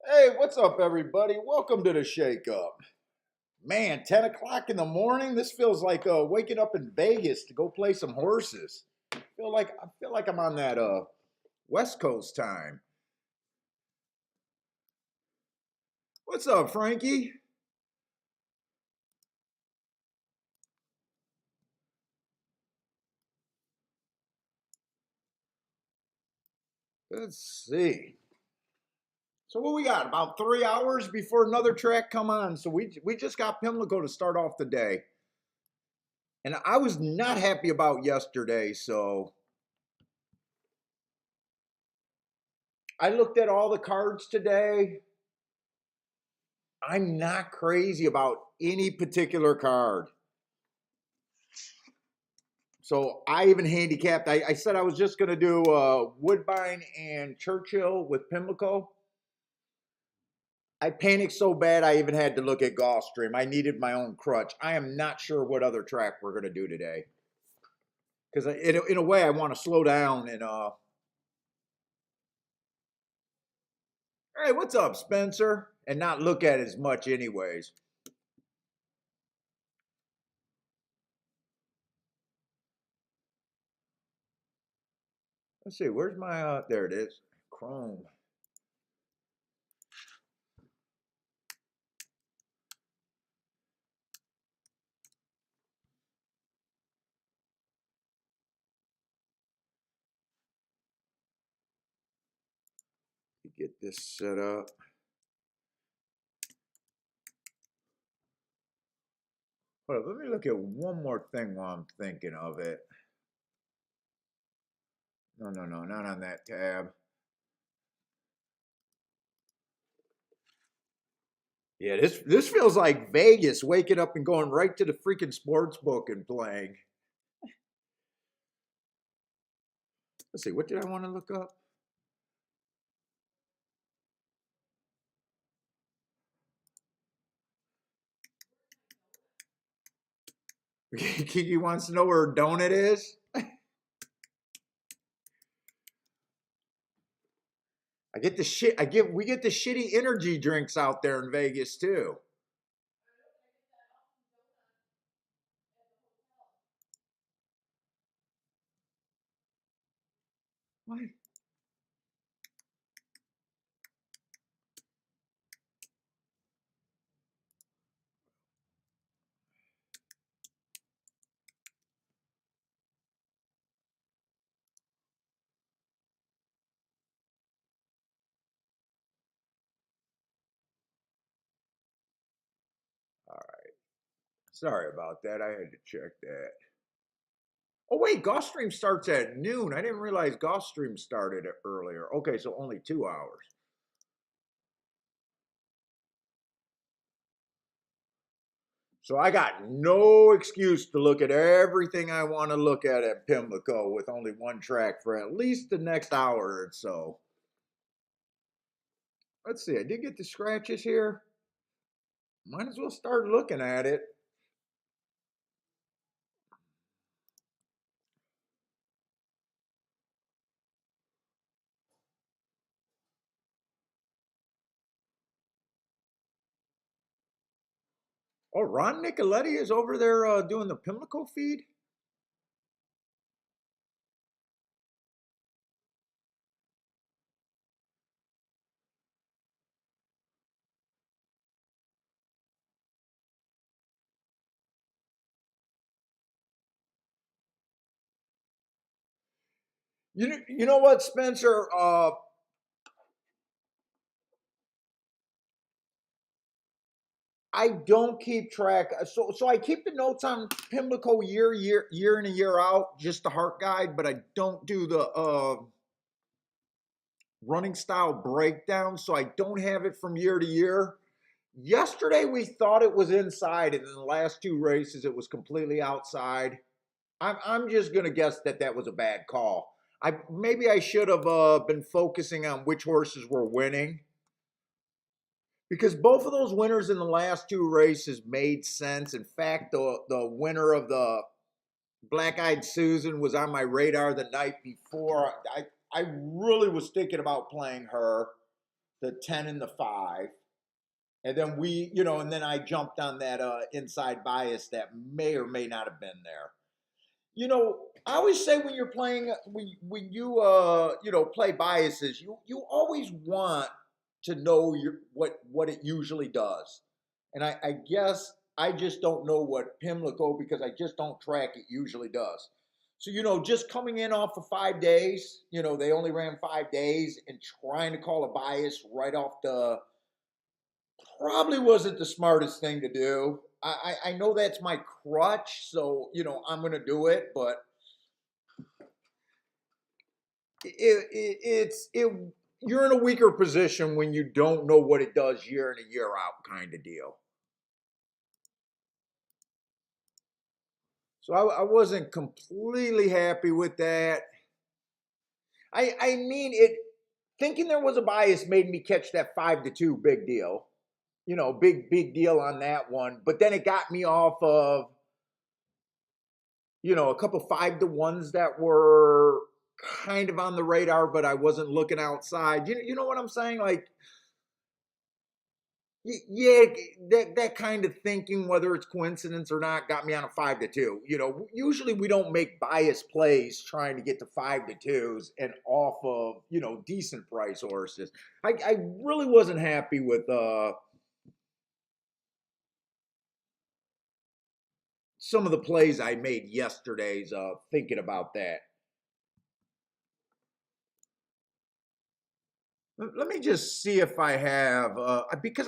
Hey, what's up, everybody? Welcome to the Shake Up. Man, 10 o'clock in the morning. This feels like waking up in Vegas to go play some horses. I feel like I'm on that West Coast time. What's up, Frankie? Let's see. So what we got? About 3 hours before another track come on. So we just got Pimlico to start off the day, and I was not happy about yesterday. So I looked at all the cards today. I'm not crazy about any particular card. So I even handicapped. I said I was just going to do Woodbine and Churchill with Pimlico. I panicked so bad I even had to look at Gulfstream. I needed my own crutch. I am not sure what other track we're going to do today. Because in a way, I want to slow down and hey, what's up, Spencer? And not look at as much, anyways. Let's see, where's my there it is. Chrome. Get this set up. Hold up, let me look at one more thing while I'm thinking of it. No, not on that tab. Yeah, this feels like Vegas, waking up and going right to the freaking sports book and playing. Let's see, what did I want to look up? Kiki wants to know where her donut is. I get the shit. We get the shitty energy drinks out there in Vegas too. What? All right. Sorry about that. I had to check that. Oh wait, Gulfstream starts at noon. I didn't realize Gulfstream started earlier. Okay, so only 2 hours. So I got no excuse to look at everything I want to look at Pimlico with only one track for at least the next hour or so. Let's see, I did get the scratches here. Might as well start looking at it. Oh, Ron Nicoletti is over there doing the Pimlico feed? You know what, Spencer? I don't keep track. So I keep the notes on Pimlico year in and year out, just the heart guide, but I don't do the running style breakdown, so I don't have it from year to year. Yesterday we thought it was inside, and in the last two races it was completely outside. I'm just gonna guess that that was a bad call. Maybe I should have been focusing on which horses were winning, because both of those winners in the last two races made sense. In fact, the winner of the Black Eyed Susan was on my radar the night before. I really was thinking about playing her. the 10 and the 5. And then and then I jumped on that inside bias that may or may not have been there. I always say when you're playing, when you play biases, you always want to know what it usually does. And I guess I just don't know what Pimlico, because I just don't track it, usually does. So, just coming in off of 5 days, they only ran 5 days, and trying to call a bias right off the probably wasn't the smartest thing to do. I know that's my crutch, so I'm gonna do it, but you're in a weaker position when you don't know what it does year in and year out, kind of deal. So I wasn't completely happy with that. I mean it. Thinking there was a bias made me catch that 5-2 big deal. Big deal on that one. But then it got me off of, a couple 5-1s that were kind of on the radar, but I wasn't looking outside. You know what I'm saying? Like, yeah, that kind of thinking, whether it's coincidence or not, got me on a 5-2. Usually we don't make bias plays trying to get to 5-2s and off of, decent price horses. I really wasn't happy with some of the plays I made yesterday's thinking about that. Let me just see if I have, because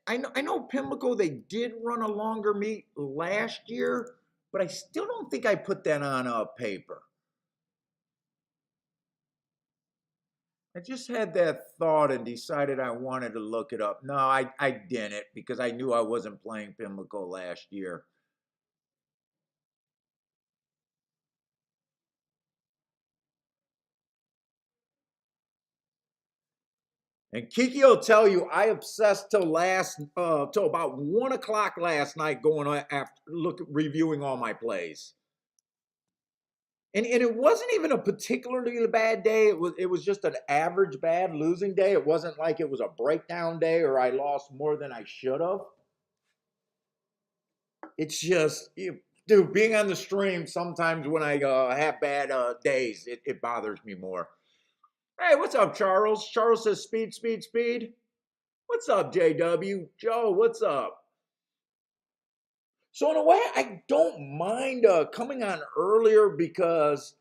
I know Pimlico, they did run a longer meet last year, but I still don't think I put that on paper. I just had that thought and decided I wanted to look it up. No, I didn't, because I knew I wasn't playing Pimlico last year. And Kiki will tell you, I obsessed till about 1 o'clock last night, going after reviewing all my plays. And it wasn't even a particularly bad day. It was just an average bad losing day. It wasn't like it was a breakdown day or I lost more than I should have. It's just, dude, being on the stream, sometimes when I have bad days, it bothers me more. Hey, what's up, Charles? Charles says speed, speed, speed. What's up, JW? Joe, what's up? So in a way, I don't mind coming on earlier because,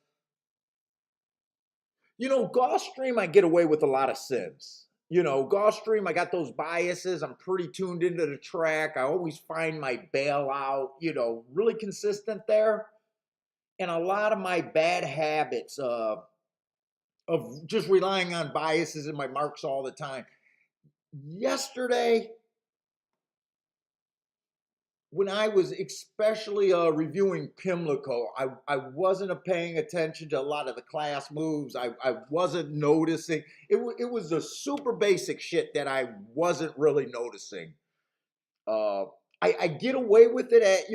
Gulfstream, I get away with a lot of sins. Gulfstream, I got those biases. I'm pretty tuned into the track. I always find my bailout, really consistent there. And a lot of my bad habits of just relying on biases in my marks all the time. Yesterday, when I was especially reviewing Pimlico, I wasn't paying attention to a lot of the class moves. I wasn't noticing. It was the super basic shit that I wasn't really noticing. I get away with it at,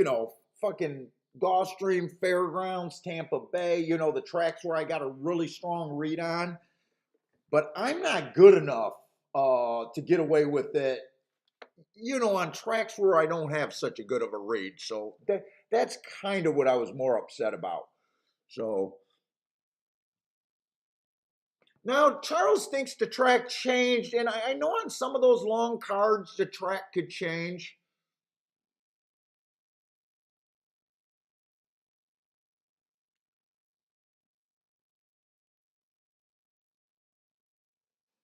fucking Gulfstream, Fairgrounds, Tampa Bay, the tracks where I got a really strong read on. But I'm not good enough to get away with it, on tracks where I don't have such a good of a read. So that's kind of what I was more upset about. So now Charles thinks the track changed, and I know on some of those long cards the track could change.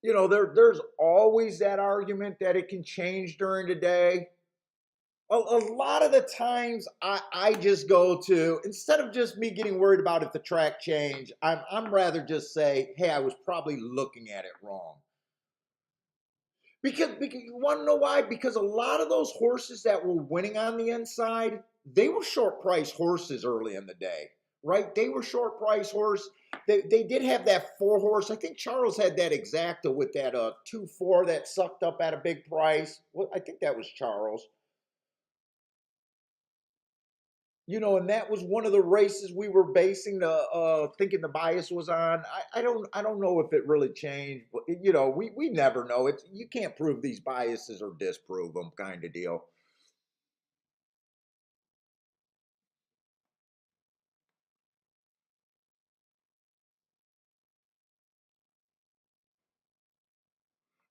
There's always that argument that it can change during the day. A lot of the times I just go to, instead of just me getting worried about if the track changed, I'm rather just say, hey, I was probably looking at it wrong. Because you want to know why? Because a lot of those horses that were winning on the inside, they were short price horses early in the day, right? They were short price horse. They did have that 4 horse. I think Charles had that exacta with that 2-4 that sucked up at a big price. Well, I think that was Charles. And that was one of the races we were basing the thinking the bias was on. I don't know if it really changed, but we never know. You can't prove these biases or disprove them, kind of deal.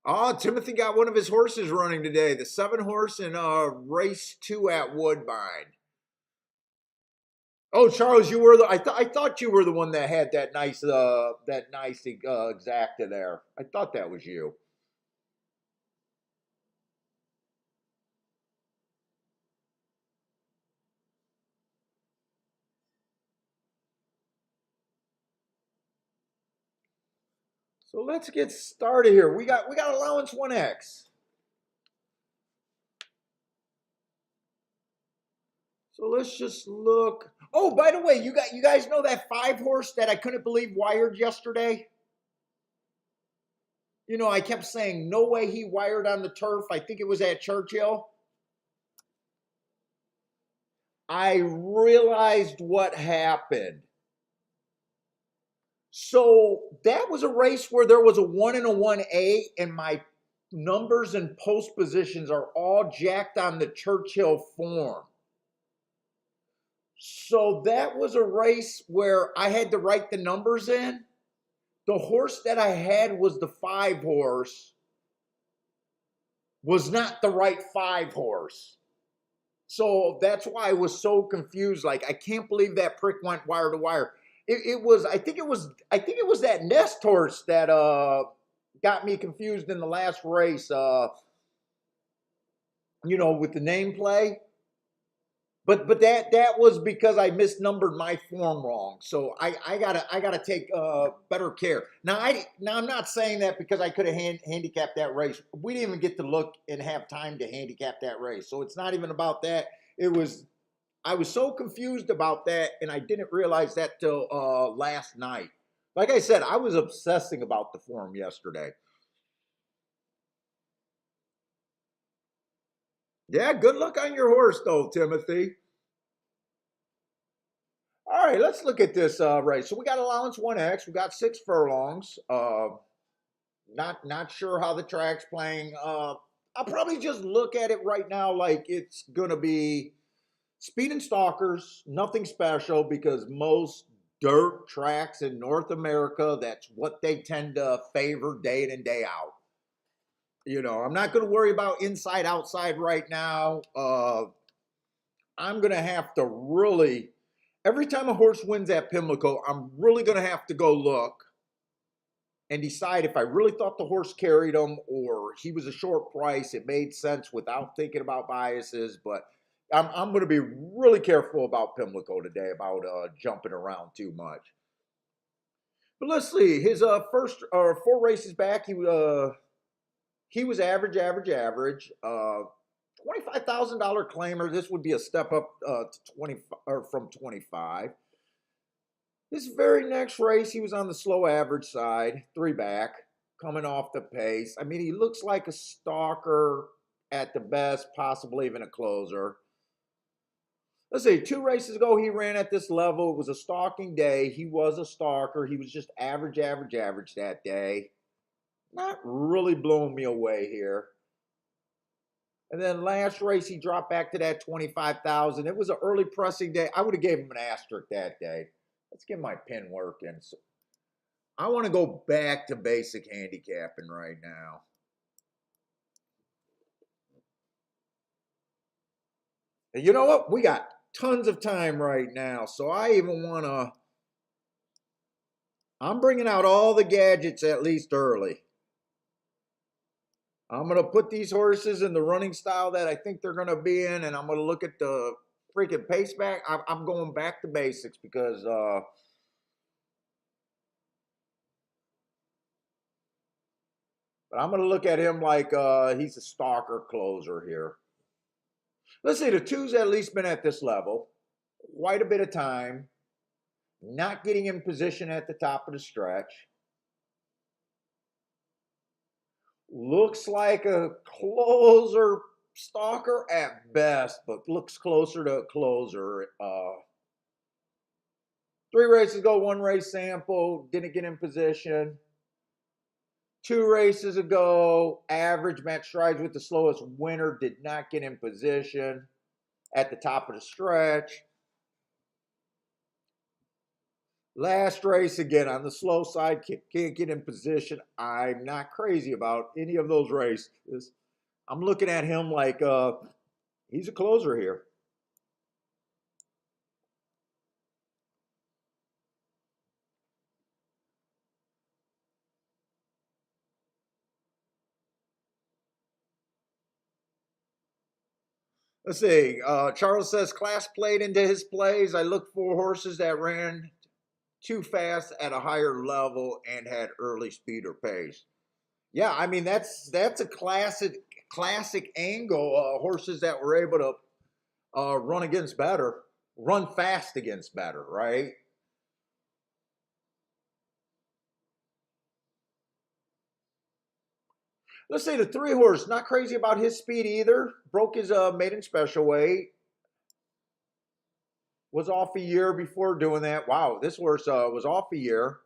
Oh, Timothy got one of his horses running today, the 7 horse in race 2 at Woodbine. Oh, Charles, you were I thought you were the one that had that nice exacta there. I thought that was you. So let's get started here. We got allowance 1x. So let's just look. Oh, by the way, you guys know that 5 horse that I couldn't believe wired yesterday? I kept saying no way he wired on the turf. I think it was at Churchill. I realized what happened. So that was a race where there was a 1 and a 1A, and my numbers and post positions are all jacked on the Churchill form. So that was a race where I had to write the numbers in. The horse that I had was the 5 horse, was not the right 5 horse. So that's why I was so confused. Like, I can't believe that prick went wire to wire. It was, I think it was that Nest horse that got me confused in the last race. With the name play. But that was because I misnumbered my form wrong. So I gotta take better care. Now I'm not saying that because I could have handicapped that race. We didn't even get to look and have time to handicap that race. So it's not even about that. I was so confused about that, and I didn't realize that till last night. Like I said, I was obsessing about the form yesterday. Yeah, good luck on your horse though, Timothy. All right, let's look at this race. So we got allowance 1x. We got 6 furlongs. Not sure how the track's playing. I'll probably just look at it right now like it's gonna be speed and stalkers, nothing special, because most dirt tracks in North America, that's what they tend to favor day in and day out. I'm not gonna worry about inside outside right now. I'm gonna have to really every time a horse wins at Pimlico, I'm really going to have to go look and decide if I really thought the horse carried him or he was a short price. It made sense without thinking about biases, but I'm going to be really careful about Pimlico today, about jumping around too much. But let's see. His first 4 races back, he was average, average, average. $25,000 claimer. This would be a step up to 20 or from 25. This very next race, he was on the slow average side, 3 back, coming off the pace. I mean, he looks like a stalker at the best, possibly even a closer. Let's see, 2 races ago, he ran at this level. It was a stalking day. He was a stalker. He was just average, average, average that day. Not really blowing me away here. And then last race, he dropped back to that 25,000. It was an early pressing day. I would have gave him an asterisk that day. Let's get my pin working. So I want to go back to basic handicapping right now. And you know what? We got tons of time right now. So I even want to, I'm bringing out all the gadgets at least early. I'm going to put these horses in the running style that I think they're going to be in, and I'm going to look at the freaking pace back. I'm going back to basics because but I'm going to look at him like he's a stalker closer here. Let's say the two's at least been at this level quite a bit of time, not getting in position at the top of the stretch. Looks like a closer stalker at best, but looks closer to a closer. 3 races ago, 1 race sample, didn't get in position. 2 races ago, average match strides with the slowest winner, did not get in position at the top of the stretch. Last race, again, on the slow side, can't get in position. I'm not crazy about any of those races. I'm looking at him like he's a closer here. Let's see. Charles says class played into his plays. I look for horses that ran too fast at a higher level and had early speed or pace. Yeah, I mean that's a classic angle. Horses that were able to run against better, run fast against better, right? Let's say the 3 horse, not crazy about his speed either. Broke his maiden special weight. Was off a year before doing that. Wow, this horse was off a year.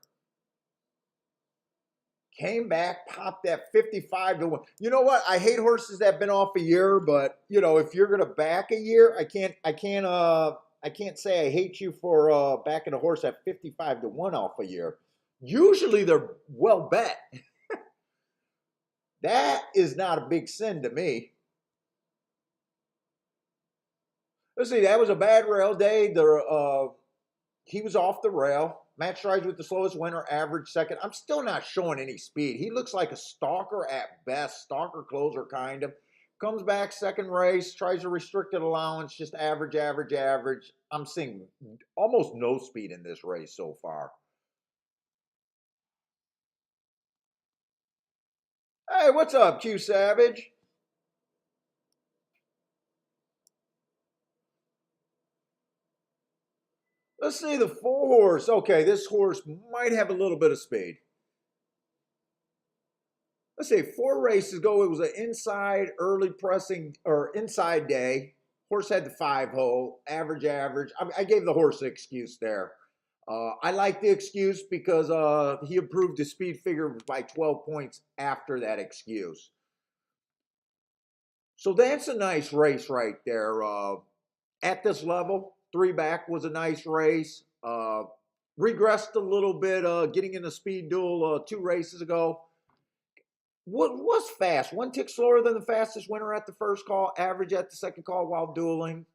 Came back, popped that 55 to 1. You know what? I hate horses that have been off a year, but you know, if you're gonna back a year, I can't say I hate you for backing a horse at 55 to 1 off a year. Usually they're well bet. That is not a big sin to me. Let's see, that was a bad rail day. He was off the rail. Match strides with the slowest winner, average second. I'm still not showing any speed. He looks like a stalker at best, stalker closer kind of. Comes back second race, tries a restricted allowance, just average, average, average. I'm seeing almost no speed in this race so far. Hey, what's up, Q Savage? Let's see the 4 horse. Okay, this horse might have a little bit of speed. Let's say 4 races ago, it was an inside early pressing or inside day. Horse had the 5 hole, average, average. I gave the horse the excuse there. I like the excuse because he improved his speed figure by 12 points after that excuse. So that's a nice race right there. At this level, 3 back was a nice race. Regressed a little bit, getting in a speed duel 2 races ago. What was fast? 1 tick slower than the fastest winner at the first call, average at the second call while dueling.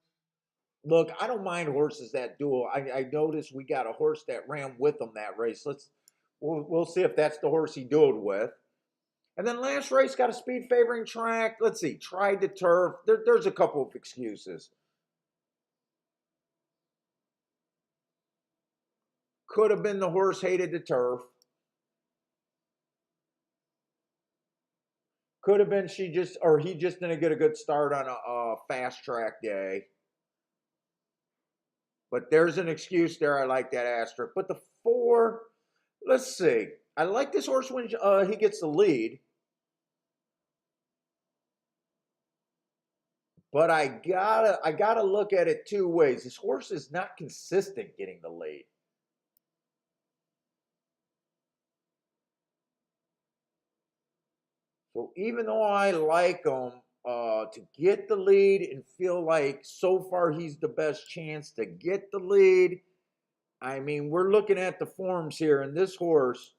Look, I don't mind horses that duel. I noticed we got a horse that ran with him that race. We'll see if that's the horse he dueled with. And then last race got a speed favoring track. Let's see, tried the turf. There's a couple of excuses. Could have been the horse hated the turf. Could have been he just didn't get a good start on a fast track day. But there's an excuse there. I like that asterisk. But the 4, let's see. I like this horse when he gets the lead. But I gotta look at it 2 ways. This horse is not consistent getting the lead. So even though I like him to get the lead and feel like so far he's the best chance to get the lead, I mean, we're looking at the forms here, and this horse,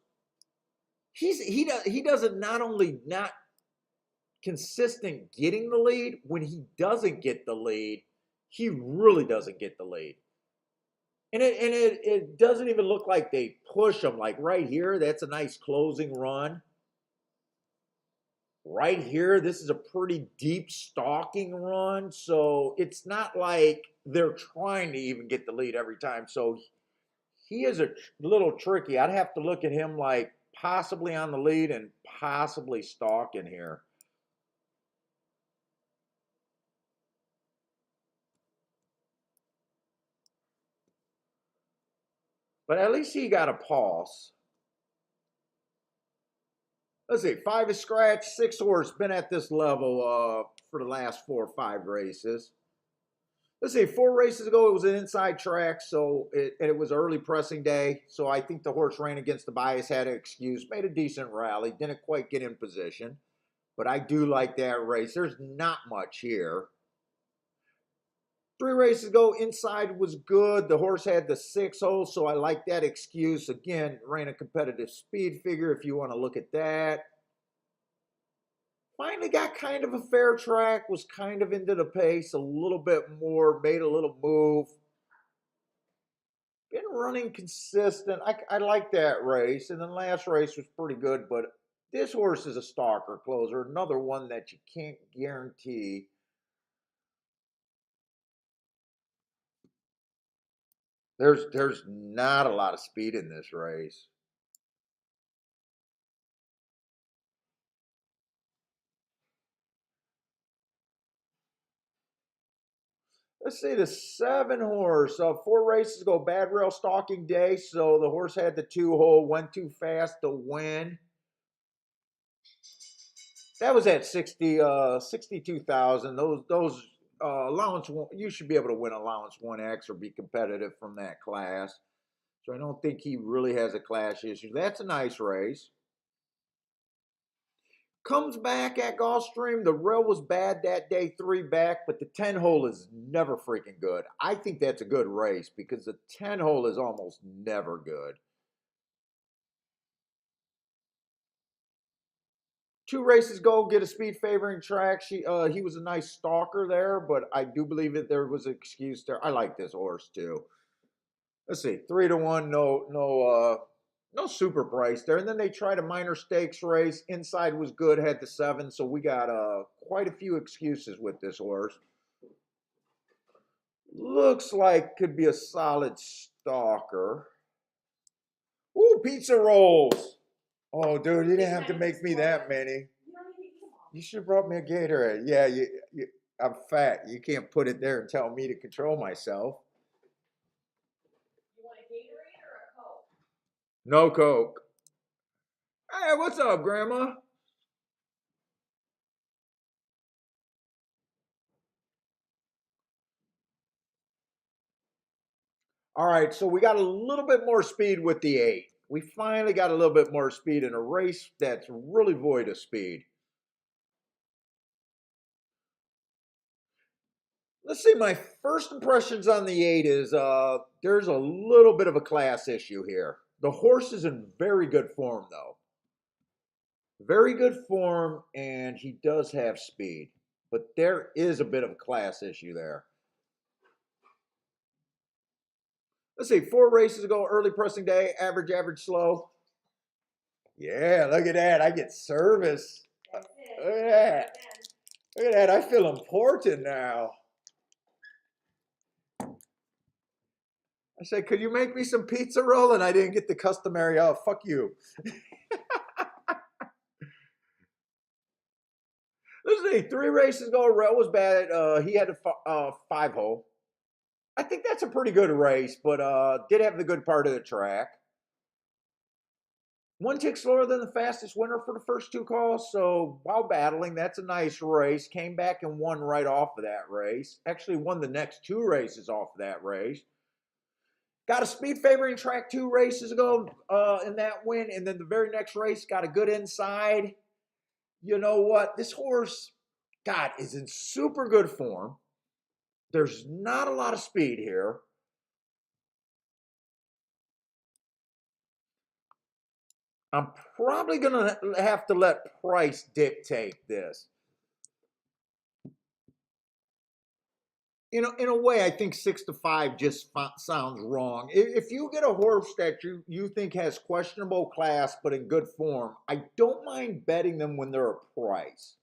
he doesn't not only not consistent getting the lead, when he doesn't get the lead, he really doesn't get the lead. And it doesn't even look like they push him. Like right here, that's a nice closing run. Right here, this is a pretty deep stalking run. So it's not like they're trying to even get the lead every time. So he is a little tricky. I'd have to look at him like possibly on the lead and possibly stalking here. But at least he got a pulse. Let's see, 5 is scratch, 6 horse, been at this level for the last 4 or 5 races. Let's see, 4 races ago, it was an inside track, so it was early pressing day. So I think the horse ran against the bias, had an excuse, made a decent rally, didn't quite get in position. But I do like that race. There's not much here. 3 races ago, inside was good. The horse had the 6 hole, so I like that excuse. Again, ran a competitive speed figure if you want to look at that. Finally got kind of a fair track, was kind of into the pace a little bit more, made a little move. Been running consistent. I like that race. And then last race was pretty good, but this horse is a stalker closer, another one that you can't guarantee. There's not a lot of speed in this race. Let's see, the 7 horse. 4 races ago, bad rail stalking day. So the horse had the 2 hole, went too fast to win. That was at 62,000. Those allowance one, you should be able to win allowance 1X or be competitive from that class. So I don't think he really has a class issue. That's a nice race. Comes back at Gulfstream. The rail was bad that day, 3 back, but the 10 hole is never freaking good. I think that's a good race because the 10 hole is almost never good. 2 races ago, get a speed favoring track. He was a nice stalker there, but I do believe that there was an excuse there. I like this horse too. Let's see, 3-1, no super price there. And then they tried a minor stakes race. Inside was good, had the 7, so we got quite a few excuses with this horse. Looks like could be a solid stalker. Ooh, pizza rolls. Oh, dude, you didn't have to make me that many. You should have brought me a Gatorade. Yeah, I'm fat. You can't put it there and tell me to control myself. You want a Gatorade or a Coke? No Coke. Hey, what's up, Grandma? All right, so we got a little bit more speed with the 8. We finally got a little bit more speed in a race that's really void of speed. Let's see, my first impressions on the 8 is there's a little bit of a class issue here. The horse is in very good form, though. Very good form, and he does have speed. But there is a bit of a class issue there. Let's see, 4 races ago, early pressing day, average, slow. Yeah, look at that. I get service. Look at that. Look at that. I feel important now. I said, could you make me some pizza roll? And I didn't get the customary, oh, fuck you. Let's see, 3 races ago, Rel was bad. He had a 5 hole. I think that's a pretty good race, but did have the good part of the track. 1 tick slower than the fastest winner for the first 2 calls. So while battling, that's a nice race. Came back and won right off of that race. Actually won the next 2 races off of that race. Got a speed favoring track 2 races ago in that win. And then the very next race, got a good inside. You know what? This horse, God, is in super good form. There's not a lot of speed here. I'm probably going to have to let price dictate this. In a way, I think 6-5 just sounds wrong. If you get a horse that you think has questionable class but in good form, I don't mind betting them when they're a price.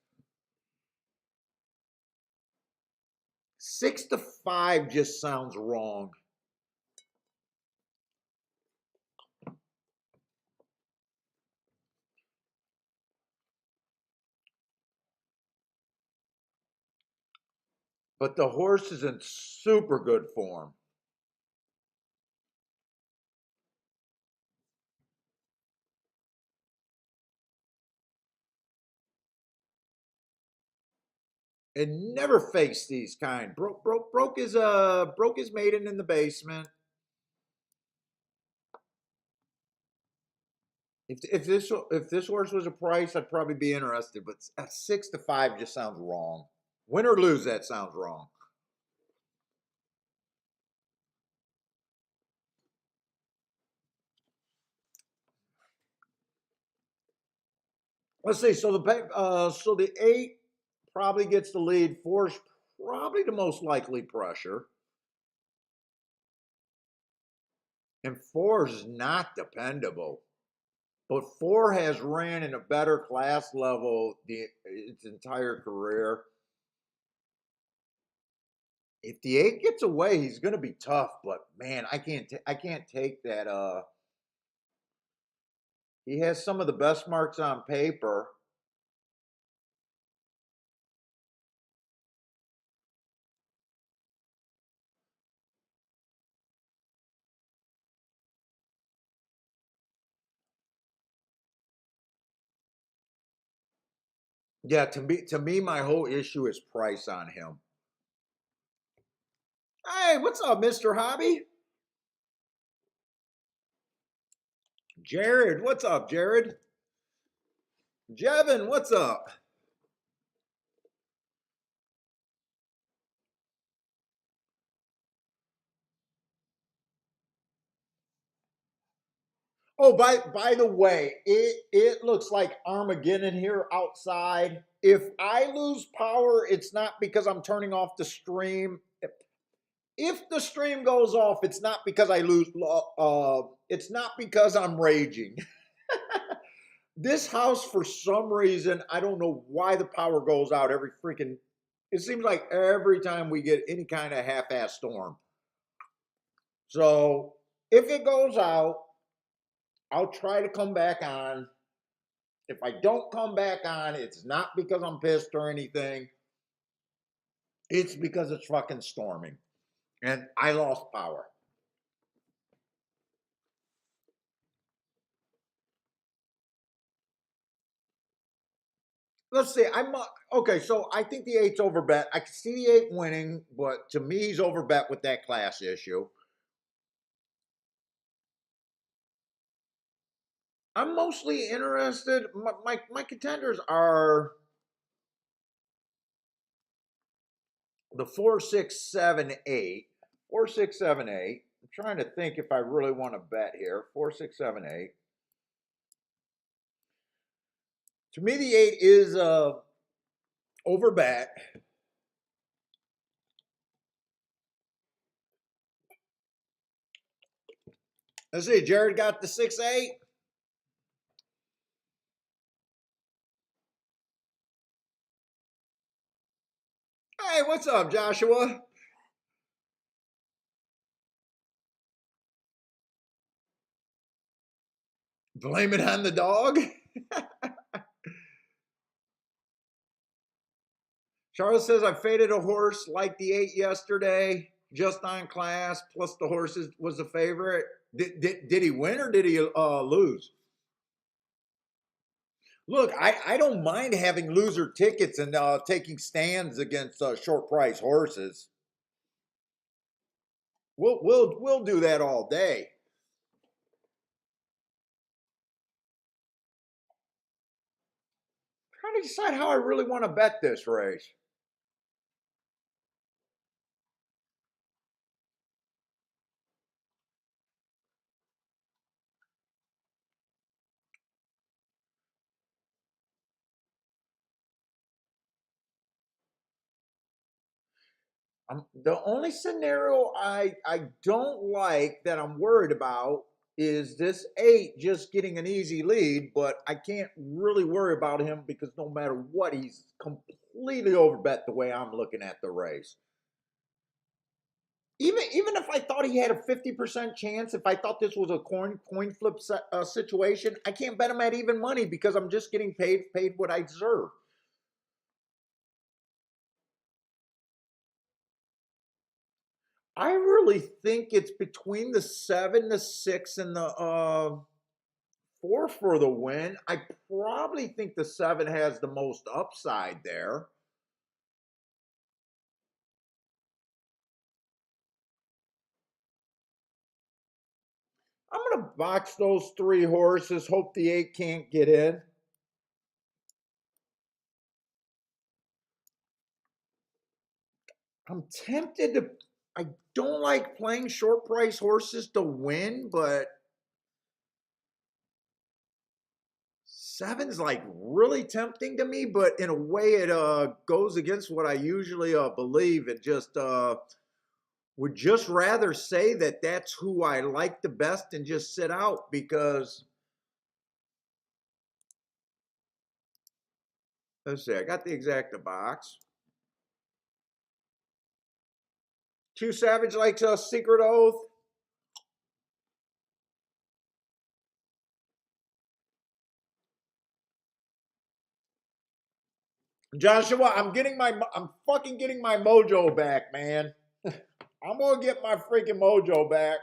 6-5 just sounds wrong. But the horse is in super good form. and never faced these kind. Broke his maiden in the basement. If this horse was a price, I'd probably be interested. But at 6 to 5 just sounds wrong. Win or lose, that sounds wrong. Let's see. So the 8 probably gets the lead. 4's probably the most likely pressure, and 4's not dependable. But 4 has ran in a better class level its entire career. If the 8 gets away, he's going to be tough. But man, I can't take that. He has some of the best marks on paper. Yeah, to me, my whole issue is price on him. Hey, what's up, Mr. Hobby? Jared, what's up, Jared? Jevin, what's up? Oh, by the way, it looks like Armageddon here outside. If I lose power, it's not because I'm turning off the stream. If the stream goes off, it's not because I lose. It's not because I'm raging. This house, for some reason, I don't know why the power goes out every freaking. It seems like every time we get any kind of half-ass storm. So if it goes out, I'll try to come back on. If I don't come back on, it's not because I'm pissed or anything. It's because it's fucking storming. And I lost power. Let's see. I'm okay. So I think the 8's overbet. I can see the 8 winning, but to me, he's overbet with that class issue. I'm mostly interested. My contenders are the 4, 6, 7, 8. 4, 6, 7, 8. I'm trying to think if I really want to bet here. 4, 6, 7, 8. To me, the 8 is overbet. Let's see. Jared got the 6, 8. Hey, what's up, Joshua? Blame it on the dog. Charles says I faded a horse like the 8 yesterday, just on class. Plus the horse was the favorite. Did he win or did he lose? Look, I don't mind having loser tickets and taking stands against short price horses. We'll do that all day. I'm trying to decide how I really want to bet this race. The only scenario I don't like that I'm worried about is this 8 just getting an easy lead, but I can't really worry about him because no matter what, he's completely overbet the way I'm looking at the race. Even if I thought he had a 50% chance, if I thought this was a coin flip situation, I can't bet him at even money because I'm just getting paid what I deserve. I really think it's between the 7, the 6, and the 4 for the win. I probably think the 7 has the most upside there. I'm going to box those 3 horses, hope the 8 can't get in. I'm tempted to, I don't like playing short price horses to win, but 7's like really tempting to me, but in a way it goes against what I usually believe. It just would just rather say that that's who I like the best and just sit out because let's see, I got the exacta box. Q Savage likes a secret oath. Joshua, I'm fucking getting my mojo back, man. I'm gonna get my freaking mojo back.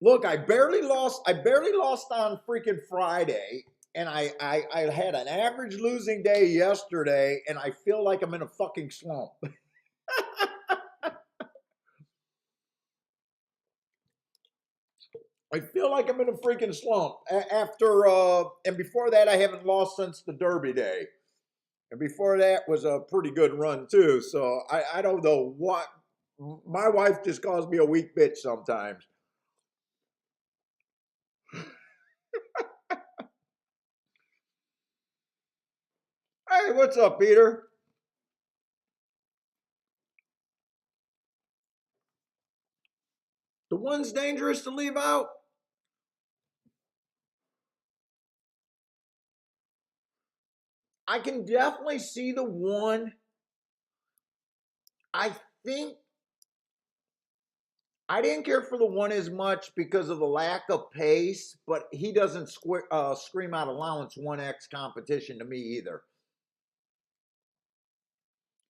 Look, I barely lost on freaking Friday, and I had an average losing day yesterday, and I feel like I'm in a fucking slump. I feel like I'm in a freaking slump. After and before that, I haven't lost since the Derby day, and before that was a pretty good run too. So I don't know what. My wife just calls me a weak bitch sometimes. Hey, what's up, Peter? The one's dangerous to leave out. I can definitely see the one. I think I didn't care for the one as much because of the lack of pace, but he doesn't scream out allowance 1X competition to me either.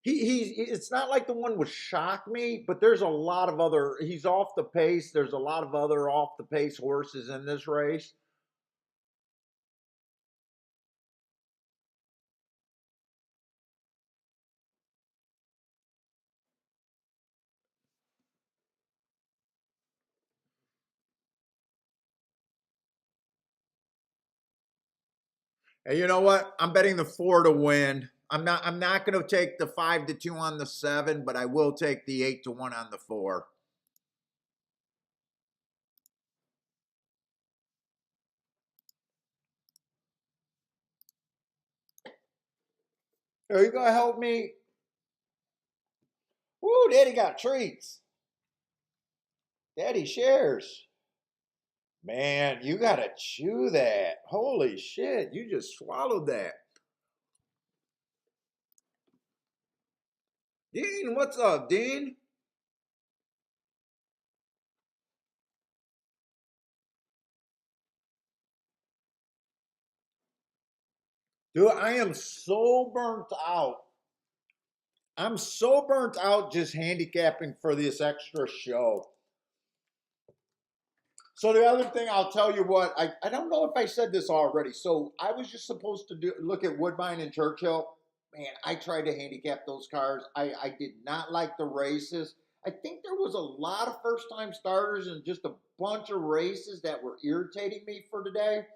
It's not like the one would shock me, but there's a lot of other, he's off the pace. There's a lot of other off the pace horses in this race. And you know what? I'm betting the 4 to win. I'm not going to take the 5 to 2 on the 7, but I will take the 8 to 1 on the 4. Are you going to help me? Woo, Daddy got treats. Daddy shares. Man, you got to chew that. Holy shit, you just swallowed that. Dean, what's up, Dean? Dude, I am so burnt out. I'm so burnt out just handicapping for this extra show. So the other thing, I'll tell you what, I don't know if I said this already. So I was just supposed to look at Woodbine and Churchill. Man, I tried to handicap those cars. I did not like the races. I think there was a lot of first time starters and just a bunch of races that were irritating me for today.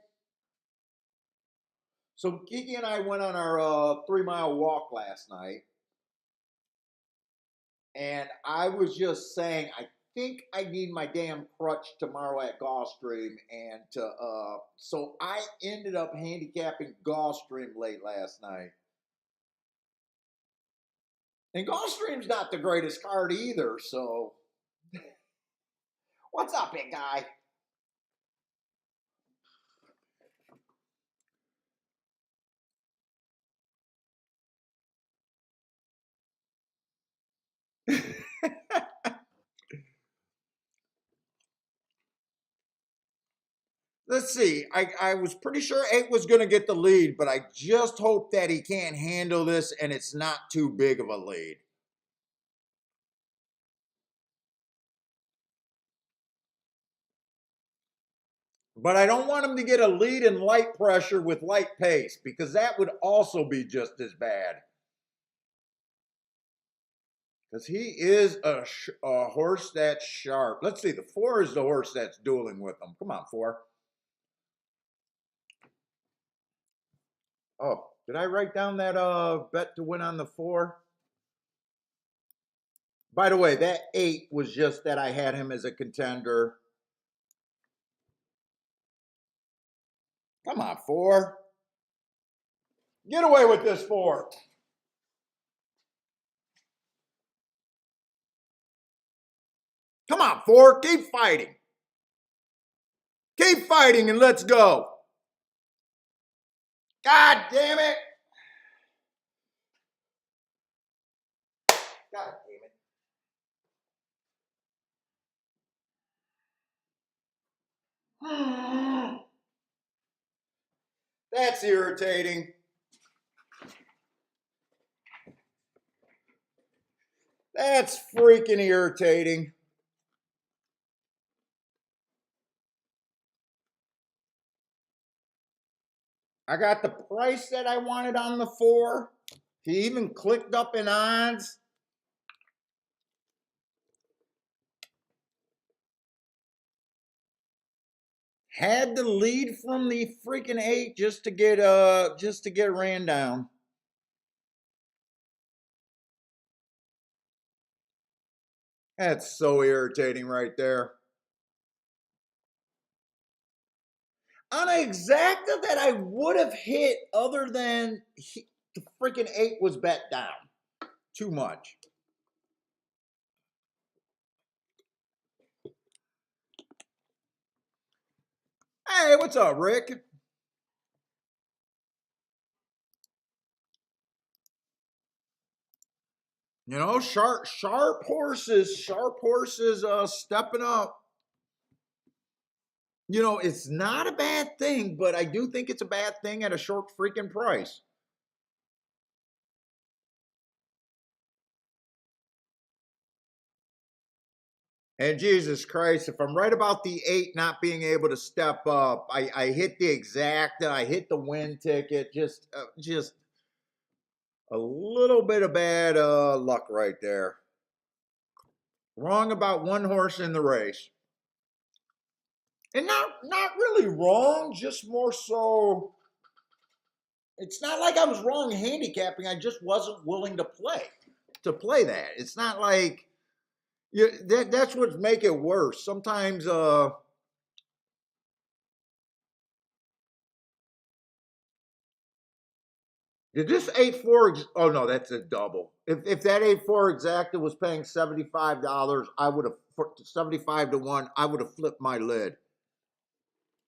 So Kiki and I went on our 3 mile walk last night, and I was just saying, I think I need my damn crutch tomorrow at Gulfstream, and so I ended up handicapping Gulfstream late last night. And Gulfstream's not the greatest card either, so what's up, big guy? Let's see. I was pretty sure 8 was going to get the lead, but I just hope that he can't handle this and it's not too big of a lead. But I don't want him to get a lead in light pressure with light pace because that would also be just as bad. Because he is a horse that's sharp. Let's see, the 4 is the horse that's dueling with him. Come on, 4. Oh, did I write down that bet to win on the 4? By the way, that 8 was just that I had him as a contender. Come on, 4. Get away with this 4. Come on, 4. Keep fighting. Keep fighting and let's go. God damn it. God damn it. That's irritating. That's freaking irritating. I got the price that I wanted on the 4. He even clicked up in odds. Had the lead from the freaking 8 just to get ran down. That's so irritating right there. On an exacta that I would have hit other than the freaking 8 was bet down. Too much. Hey, what's up, Rick? You know, sharp horses stepping up. You know, it's not a bad thing, but I do think it's a bad thing at a short freaking price. And Jesus Christ, if I'm right about the 8 not being able to step up, I hit the exacta, I hit the win ticket, just a little bit of bad luck right there. Wrong about one horse in the race. And not really wrong, just more so, it's not like I was wrong handicapping, I just wasn't willing to play that. It's not like, that's what's make it worse. Sometimes did this 8-4, oh no, that's a double. If that 8-4 exacta was paying $75, I would have, 75 to 1, I would have flipped my lid.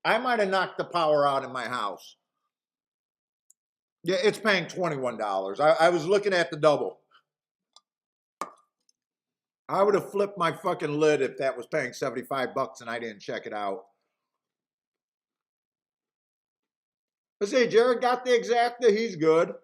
I might have knocked the power out in my house. Yeah, it's paying $21. I was looking at the double. I would have flipped my fucking lid if that was paying 75 bucks and I didn't check it out. Let's see, Jared got the exacta, he's good.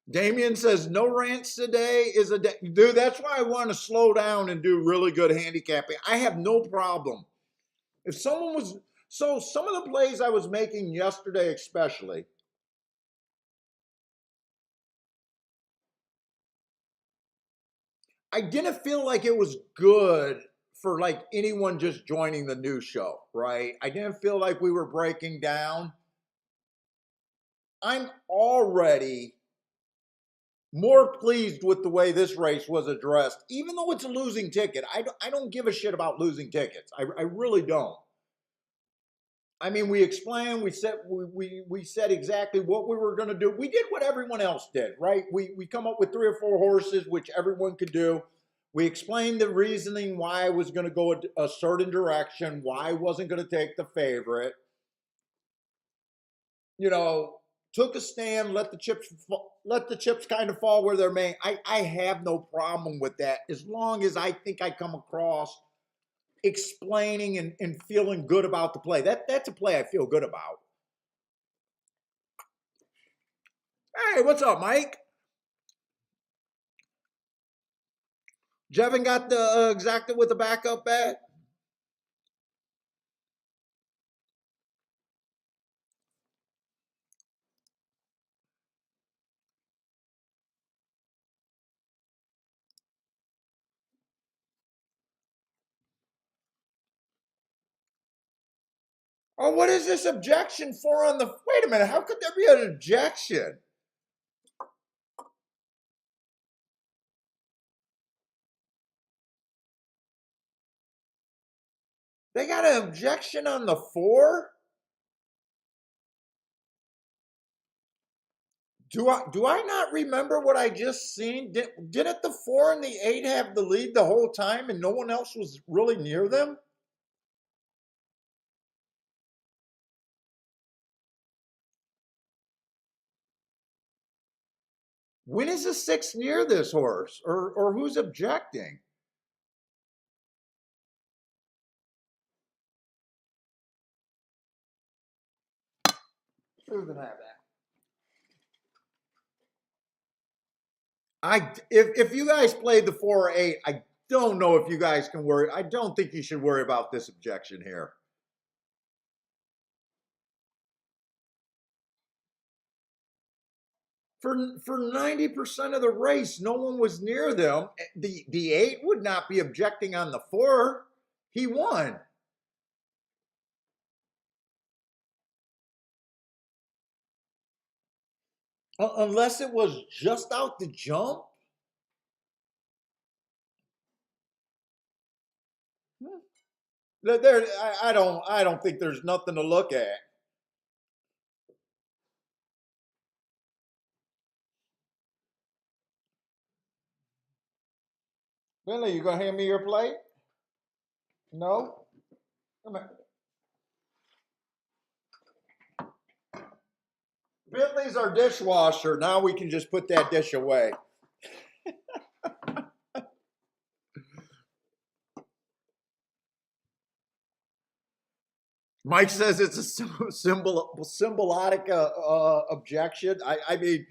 Damien says, no rants today is a day. Dude, that's why I want to slow down and do really good handicapping. I have no problem. If someone was, so some of the plays I was making yesterday especially, I didn't feel like it was good for like anyone just joining the new show, right? I didn't feel like we were breaking down. I'm already more pleased with the way this race was addressed, even though it's a losing ticket. I don't give a shit about losing tickets. I really don't. I mean, we explained, we said exactly what we were going to do. We did what everyone else did, right? We come up with 3 or 4 horses, which everyone could do. We explained the reasoning why I was going to go a certain direction, why I wasn't going to take the favorite. You know, took a stand, let the chips kind of fall where they're made. I have no problem with that as long as I think I come across explaining and feeling good about the play. That's a play I feel good about. Hey, what's up, Mike? Jevin got the exacted with the backup bet. Oh, what is this objection for on the? Wait a minute. How could there be an objection? They got an objection on the 4? Do I not remember what I just seen? Didn't the 4 and the 8 have the lead the whole time and no one else was really near them? When is the 6 near this horse? Or who's objecting? Who's gonna have that? If you guys played the 4 or 8, I don't know if you guys can worry. I don't think you should worry about this objection here. For 90% of the race, no one was near them. The 8 would not be objecting on the 4. He won. Unless it was just out the jump. There, I don't think there's nothing to look at. Billy, you gonna hand me your plate? No? Come here. Bentley's our dishwasher. Now we can just put that dish away. Mike says it's a symbolic objection. I mean,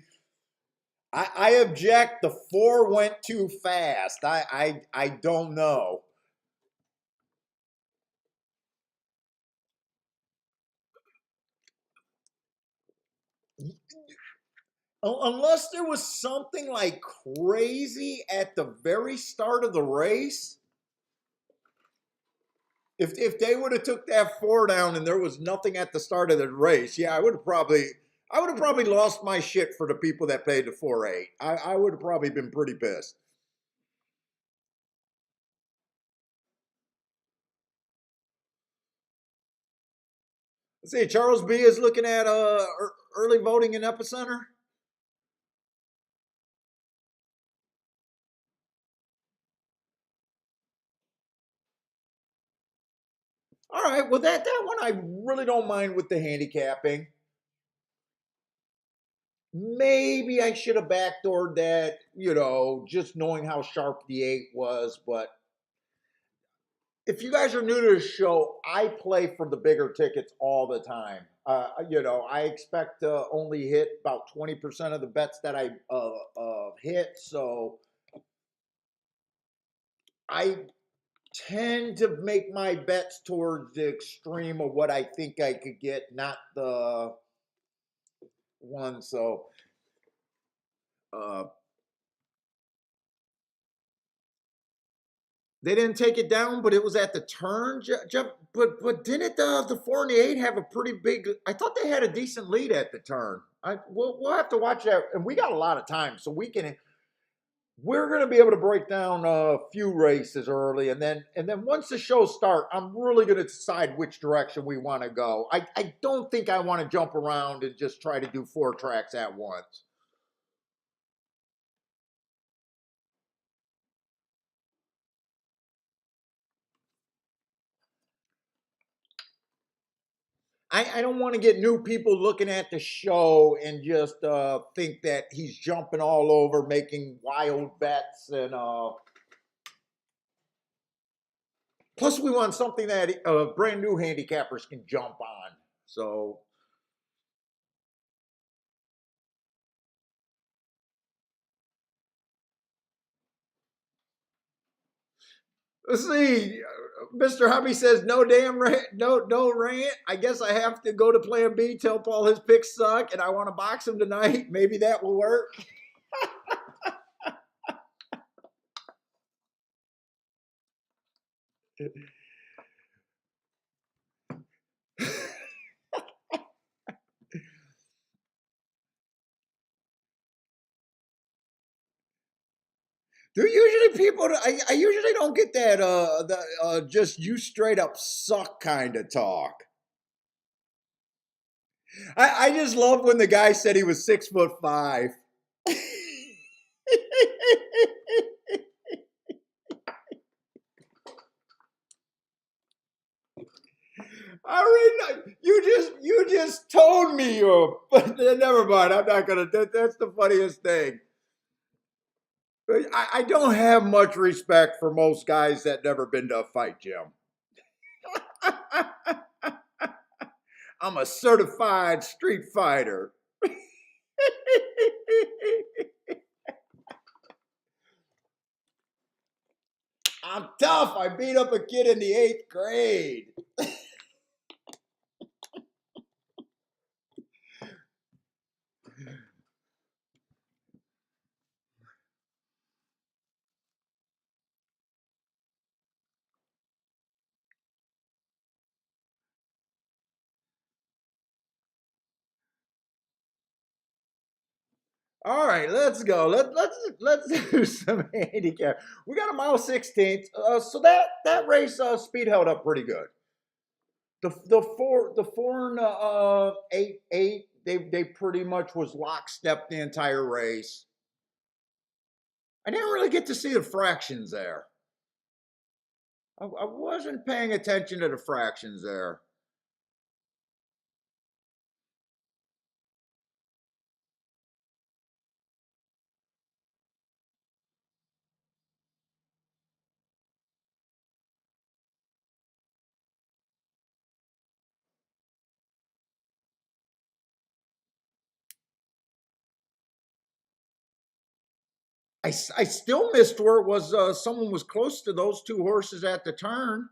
I object. The 4 went too fast. I don't know. Unless there was something like crazy at the very start of the race. If they would have took that 4 down and there was nothing at the start of the race, yeah, I would have probably lost my shit for the people that paid the 4-8. I would have probably been pretty pissed. Let's see, Charles B is looking at early voting in Epicenter. All right, well that one I really don't mind with the handicapping. Maybe I should have backdoored that, just knowing how sharp the 8 was. But if you guys are new to the show, I play for the bigger tickets all the time. I expect to only hit about 20% of the bets that I hit. So I tend to make my bets towards the extreme of what I think I could get, not the one. So uh, they didn't take it down, but it was at the turn. Jeff, but didn't the 4 and the 8 have a pretty big? I thought they had a decent lead at the turn. We'll have to watch that, and we got a lot of time, so we're going to be able to break down a few races early, and then once the show starts, I'm really going to decide which direction we want to go. I don't think I want to jump around and just try to do 4 tracks at once. I don't want to get new people looking at the show and just think that he's jumping all over, making wild bets, and plus we want something that brand new handicappers can jump on. So Let's see. Mr. Hubby says no damn rant, no rant. I guess I have to go to Plan B. Tell Paul his picks suck, and I want to box him tonight. Maybe that will work. Do usually people? I usually don't get that. Just you straight up suck kind of talk. I just love when the guy said he was 6'5". I mean, you just toned me up. But never mind. I'm not gonna. That's the funniest thing. I don't have much respect for most guys that never been to a fight, Jim. I'm a certified street fighter. I'm tough. I beat up a kid in the 8th grade. All right, let's go. Let's do some handicap. We got a mile 16th. So that race speed held up pretty good. The four and 8 they pretty much was lockstep the entire race. I didn't really get to see the fractions there. I wasn't paying attention to the fractions there. I still missed where it was someone was close to those two horses at the turn.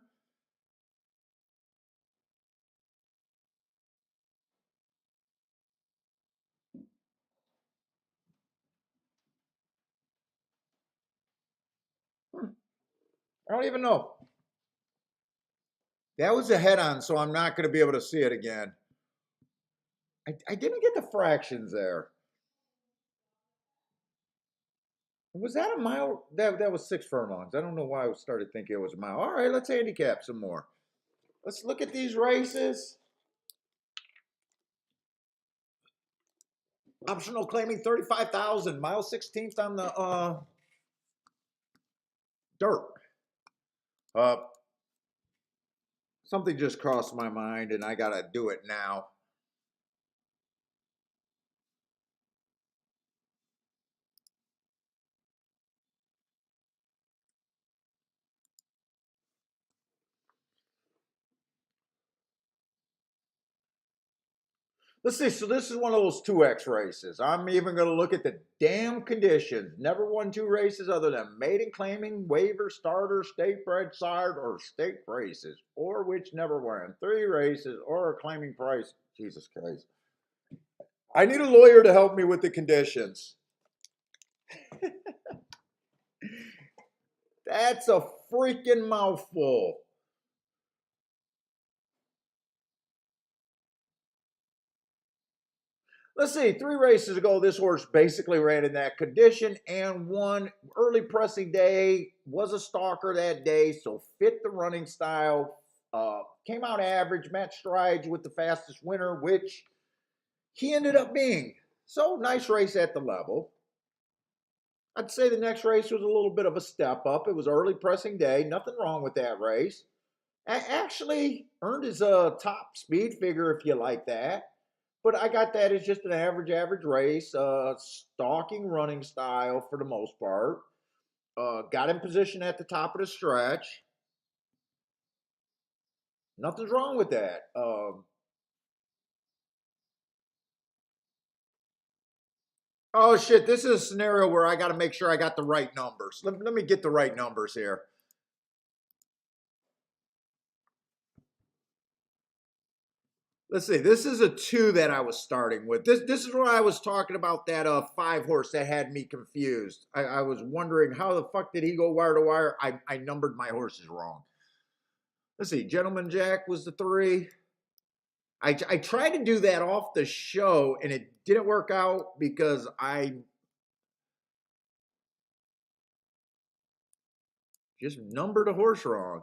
I don't even know. That was a head on, so I'm not going to be able to see it again. I didn't get the fractions there. Was that a mile? That was 6 furlongs. I don't know why I started thinking it was a mile. All right, let's handicap some more. Let's look at these races. Optional claiming 35,000. Mile 16th on the dirt. Something just crossed my mind, and I gotta do it now. Let's see. So this is one of those 2X races. I'm even going to look at the damn conditions. Never won 2 races other than maiden claiming, waiver, starter, state bred sire, or state races, or which never won 3 races, or a claiming price. Jesus Christ. I need a lawyer to help me with the conditions. That's a freaking mouthful. Let's see, 3 races ago, this horse basically ran in that condition and won. Early pressing day, was a stalker that day, so fit the running style. Came out average, matched strides with the fastest winner, which he ended up being. So nice race at the level. I'd say the next race was a little bit of a step up. It was early pressing day, nothing wrong with that race. Actually earned his top speed figure if you like that. But I got that as just an average race, stalking running style for the most part. Got in position at the top of the stretch. Nothing's wrong with that. Oh shit, this is a scenario where I got to make sure I got the right numbers. Let me get the right numbers here. Let's see. This is a 2 that I was starting with. This is what I was talking about, that 5 horse that had me confused. I was wondering how the fuck did he go wire to wire. I numbered my horses wrong. Let's see. Gentleman Jack was the 3. I tried to do that off the show and it didn't work out because I just numbered a horse wrong.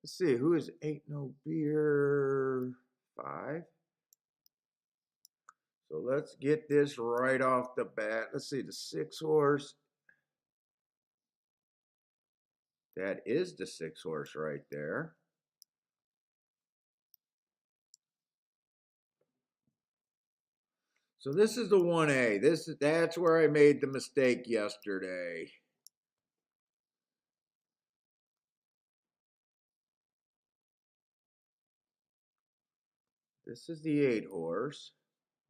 Let's see, who is Ain't No Beer 5? So let's get this right off the bat. Let's see, the 6 horse. That is the 6 horse right there. So this is the 1A. That's where I made the mistake yesterday. This is the 8 horse.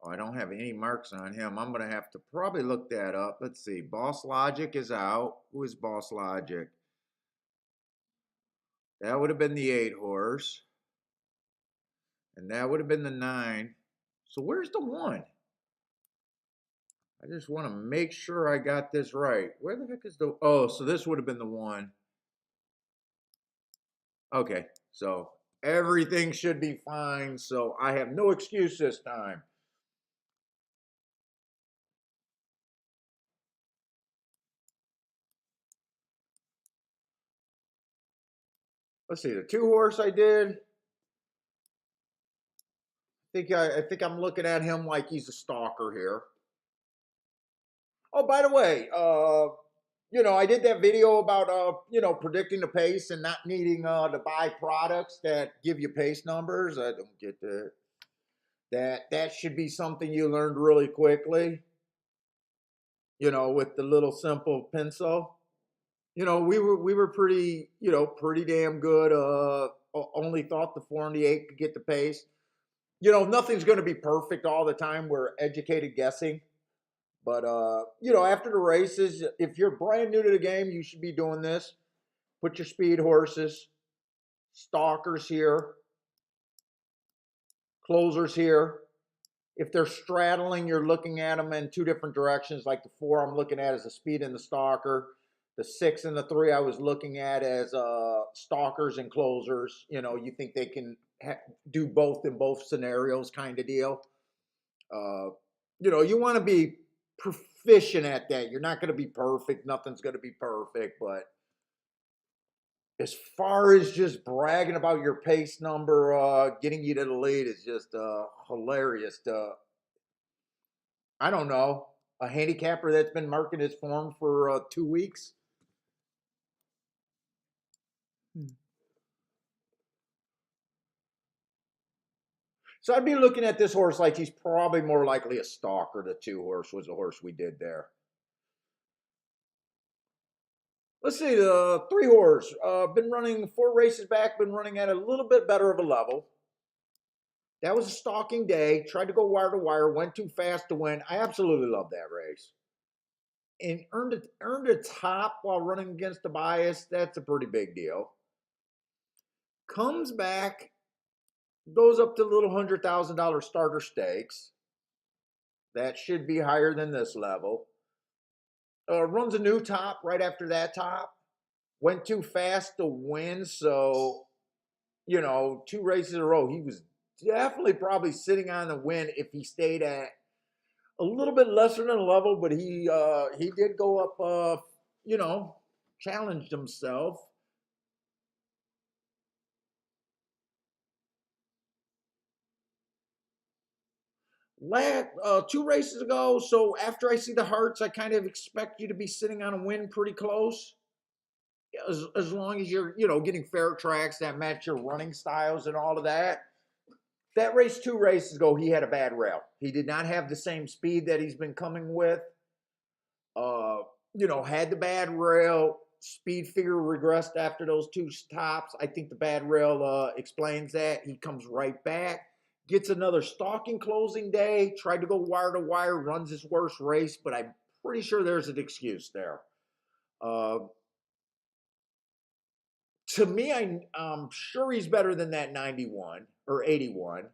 Oh, I don't have any marks on him. I'm going to have to probably look that up. Let's see. Boss Logic is out. Who is Boss Logic? That would have been the 8 horse. And that would have been the 9. So where's the 1? I just want to make sure I got this right. Where the heck is the... Oh, so this would have been the 1. Okay, so everything should be fine. So I have no excuse this time. Let's see, the 2 horse I did. I think I'm looking at him like he's a stalker here. Oh, by the way, I did that video about predicting the pace and not needing to buy products that give you pace numbers. I don't get that. That should be something you learned really quickly. With the little simple pencil. We were pretty damn good. Only thought the 4 and the 8 could get the pace. Nothing's going to be perfect all the time. We're educated guessing. But, after the races, if you're brand new to the game, you should be doing this. Put your speed horses, stalkers here, closers here. If they're straddling, you're looking at them in 2 different directions. Like the 4 I'm looking at as a speed and the stalker. The 6 and the 3 I was looking at as stalkers and closers. You think they can do both in both scenarios kind of deal. You want to be proficient at that. You're not going to be perfect. Nothing's going to be perfect. But as far as just bragging about your pace number, getting you to the lead is just hilarious. I don't know. A handicapper that's been marking his form for 2 weeks. So I'd be looking at this horse like he's probably more likely a stalker. The 2 horse was the horse we did there. Let's see, the 3 horse. Been running 4 races back, been running at a little bit better of a level. That was a stalking day. Tried to go wire to wire, went too fast to win. I absolutely love that race. And earned a top while running against the bias. That's a pretty big deal. Comes back, goes up to little $100,000 starter stakes. That should be higher than this level. Runs a new top right after that top. Went too fast to win, so 2 races in a row. He was definitely probably sitting on the win if he stayed at a little bit lesser than a level, but he did go up, challenged himself. Last 2 races ago, so after I see the hearts, I kind of expect you to be sitting on a win pretty close. As long as you're, getting fair tracks that match your running styles and all of that. That race 2 races ago, he had a bad rail. He did not have the same speed that he's been coming with. Had the bad rail. Speed figure regressed after those 2 stops. I think the bad rail explains that. He comes right back. Gets another stalking closing day. Tried to go wire to wire. Runs his worst race, but I'm pretty sure there's an excuse there. To me, I'm sure he's better than that 91 or 81.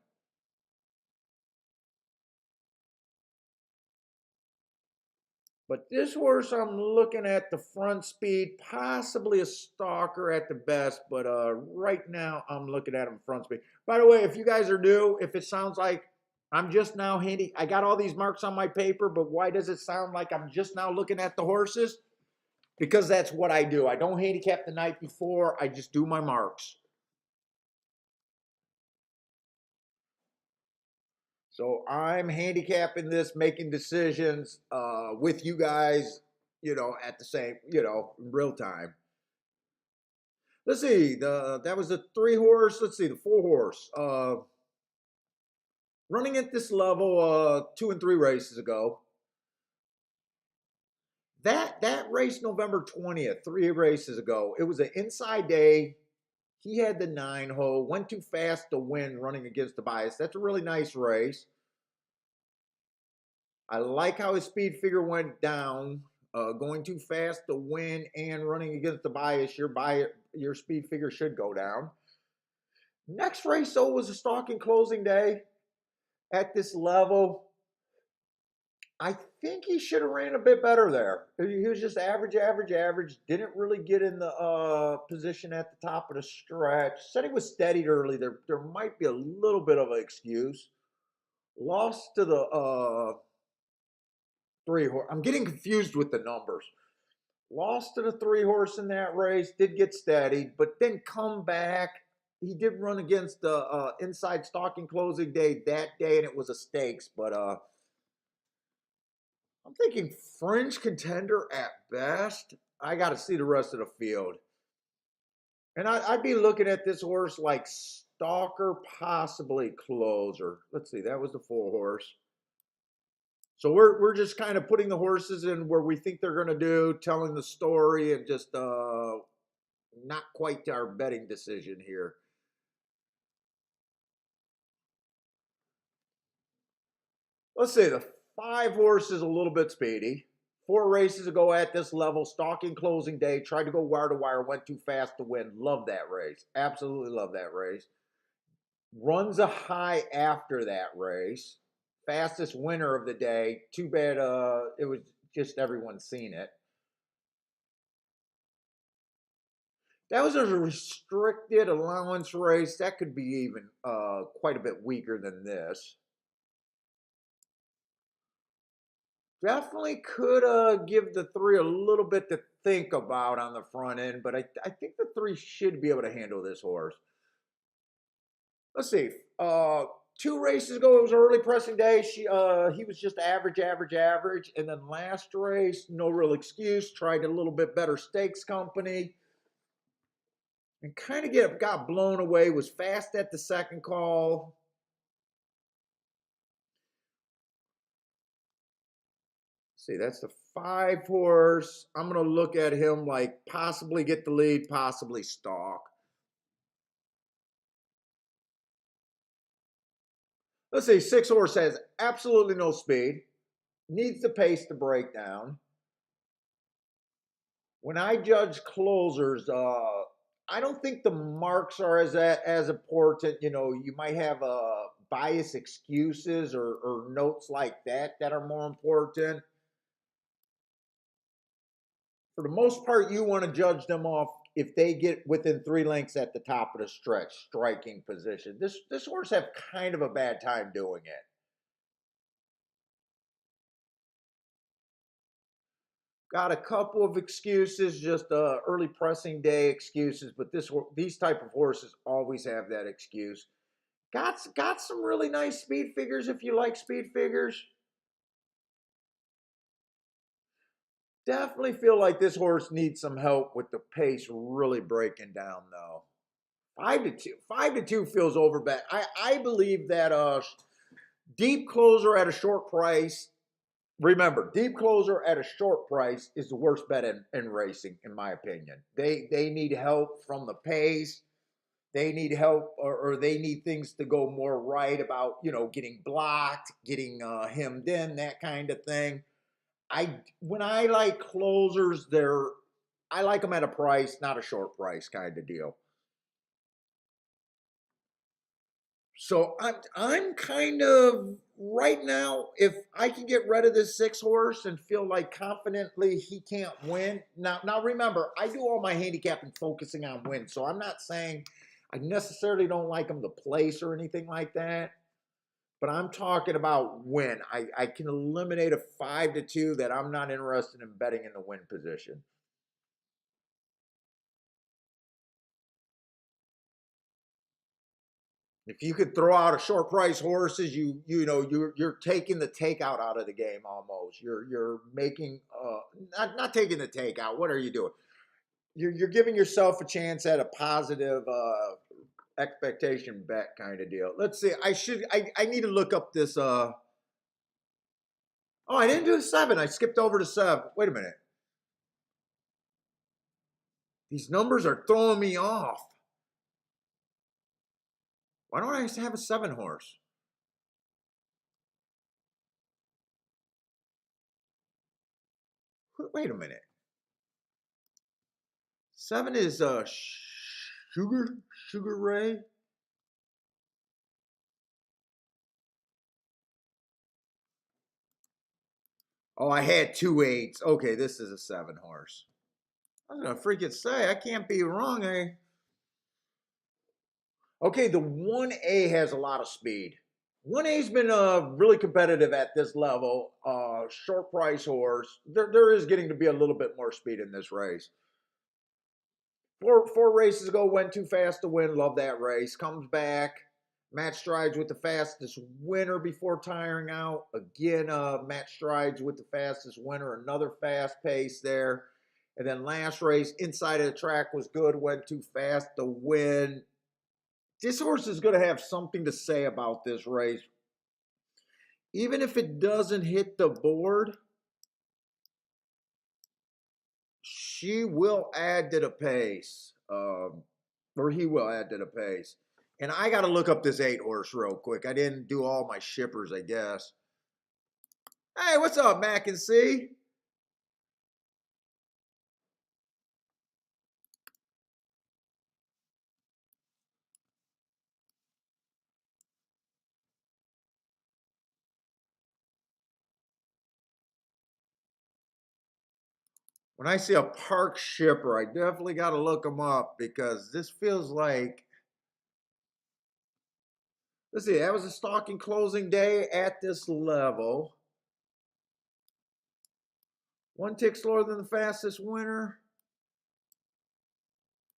But this horse, I'm looking at the front speed, possibly a stalker at the best. But right now, I'm looking at him front speed. By the way, if you guys are new, if it sounds like I'm just now I got all these marks on my paper, but why does it sound like I'm just now looking at the horses? Because that's what I do. I don't handicap the night before. I just do my marks. So I'm handicapping this, making decisions with you guys, at the same, real time. Let's see. That was the 3 horse. Let's see the 4 horse. Running at this level 2 and 3 races ago. That race November 20th, 3 races ago. It was an inside day. He had the 9 hole, went too fast to win running against the bias. That's a really nice race. I like how his speed figure went down. Going too fast to win and running against the bias, your speed figure should go down. Next race, though, was a stalking closing day at this level. I think he should have ran a bit better there. He was just average. Didn't really get in the position at the top of the stretch. Said he was steadied early. There might be a little bit of an excuse. Lost to the 3 horse. I'm getting confused with the numbers. Lost to the 3 horse in that race. Did get steadied, but then come back. He did run against the inside stalking closing day that day, and it was a stakes. But I'm thinking fringe contender at best. I got to see the rest of the field. And I'd be looking at this horse like stalker, possibly closer. Let's see, that was the 4 horse. So we're just kind of putting the horses in where we think they're going to do, telling the story, and just not quite our betting decision here. Let's say the 5 horse is a little bit speedy. 4 races ago at this level, stalking closing day, tried to go wire to wire, went too fast to win. Love that race. Absolutely love that race. Runs a high after that race. Fastest winner of the day. Too bad it was just everyone seen it. That was a restricted allowance race. That could be even quite a bit weaker than this. Definitely could give the 3 a little bit to think about on the front end, but I think the 3 should be able to handle this horse. Let's see. 2 races ago, it was early pressing day. He was just average. And then last race, no real excuse. Tried a little bit better stakes company. And kind of got blown away. Was fast at the second call. See, that's the 5 horse. I'm going to look at him like possibly get the lead, possibly stalk. Let's see, 6 horse has absolutely no speed. Needs the pace to break down. When I judge closers, I don't think the marks are as important. You might have bias excuses or notes like that are more important. For the most part, you want to judge them off if they get within 3 lengths at the top of the stretch, striking position. This horse have kind of a bad time doing it. Got a couple of excuses, just early pressing day excuses, but these type of horses always have that excuse. Got some really nice speed figures if you like speed figures. Definitely feel like this horse needs some help with the pace really breaking down though. 5-2. 5-2 feels overbet. I believe that deep closer at a short price. Remember, deep closer at a short price is the worst bet in racing, in my opinion. They need help from the pace. They need help, or they need things to go more right about, getting blocked, getting hemmed in, that kind of thing. When I like closers, they're I like them at a price, not a short price kind of deal. So I'm kind of right now. If I can get rid of this 6 horse and feel like confidently he can't win. Now remember, I do all my handicapping focusing on win. So I'm not saying I necessarily don't like him to place or anything like that. But I'm talking about win. I can eliminate a 5-2 that I'm not interested in betting in the win position. If you could throw out a short price horses, you're taking the takeout out of the game almost. You're making not taking the takeout. What are you doing? You're giving yourself a chance at a positive expectation bet kind of deal. Let's see. I need to look up this oh, I didn't do the 7. I skipped over to 7. Wait a minute. These numbers are throwing me off. Why don't I have a 7 horse? Wait a minute. 7 is Sugar Ray. Oh, I had 2 8s. Okay, this is a 7 horse. I was gonna freaking say I can't be wrong. Okay, the 1A has a lot of speed. 1A's been really competitive at this level. Short price horse. There is getting to be a little bit more speed in this race. Four races ago, went too fast to win. Love that race. Comes back, match strides with the fastest winner before tiring out. Again, match strides with the fastest winner. Another fast pace there. And then last race, inside of the track was good. Went too fast to win. This horse is going to have something to say about this race. Even if it doesn't hit the board, she will add to the pace. Or he will add to the pace. And I got to look up this 8 horse real quick. I didn't do all my shippers, I guess. Hey, what's up, Mac and C? When I see a park shipper, I definitely got to look them up because this feels like. Let's see, that was a stalking closing day at this level. 1 tick slower than the fastest winner.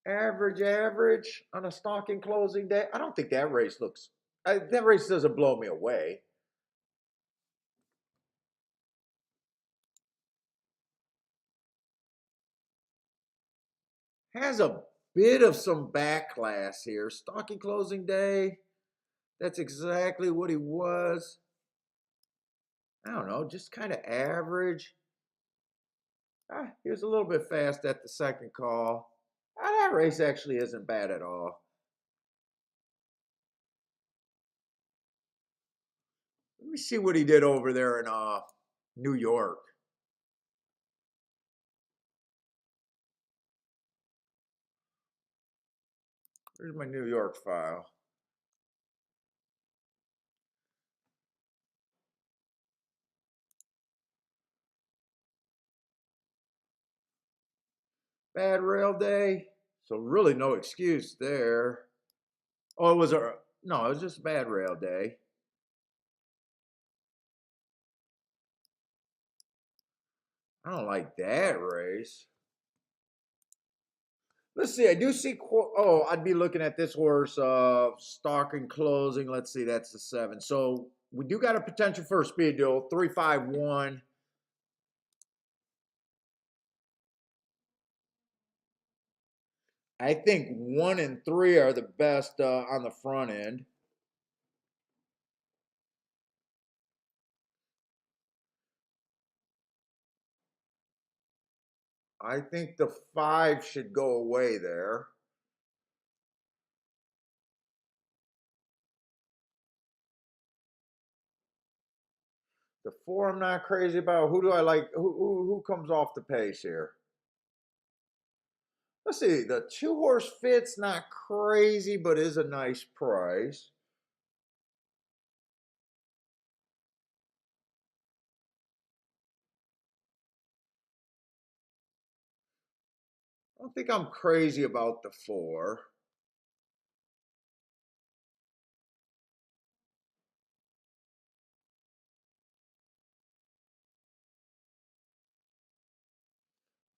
Average on a stalking closing day. I don't think that race looks. That race doesn't blow me away. Has a bit of some back class here. Stalking closing day. That's exactly what he was. I don't know, just kind of average. He was a little bit fast at the second call. That race actually isn't bad at all. Let me see what he did over there in New York. Here's my New York file. Bad rail day. So really no excuse there. Oh, it was a no, it was just a bad rail day. I don't like that race. Let's see. I do see. Oh, I'd be looking at this horse. Stalking closing. Let's see. That's the 7. So we do got a potential for a speed duel. 3-5-1. I think 1 and 3 are the best on the front end. I think the 5 should go away there. The 4 I'm not crazy about. Who do I like? Who comes off the pace here? Let's see, the 2-horse fit's not crazy, but is a nice price. I don't think I'm crazy about the 4.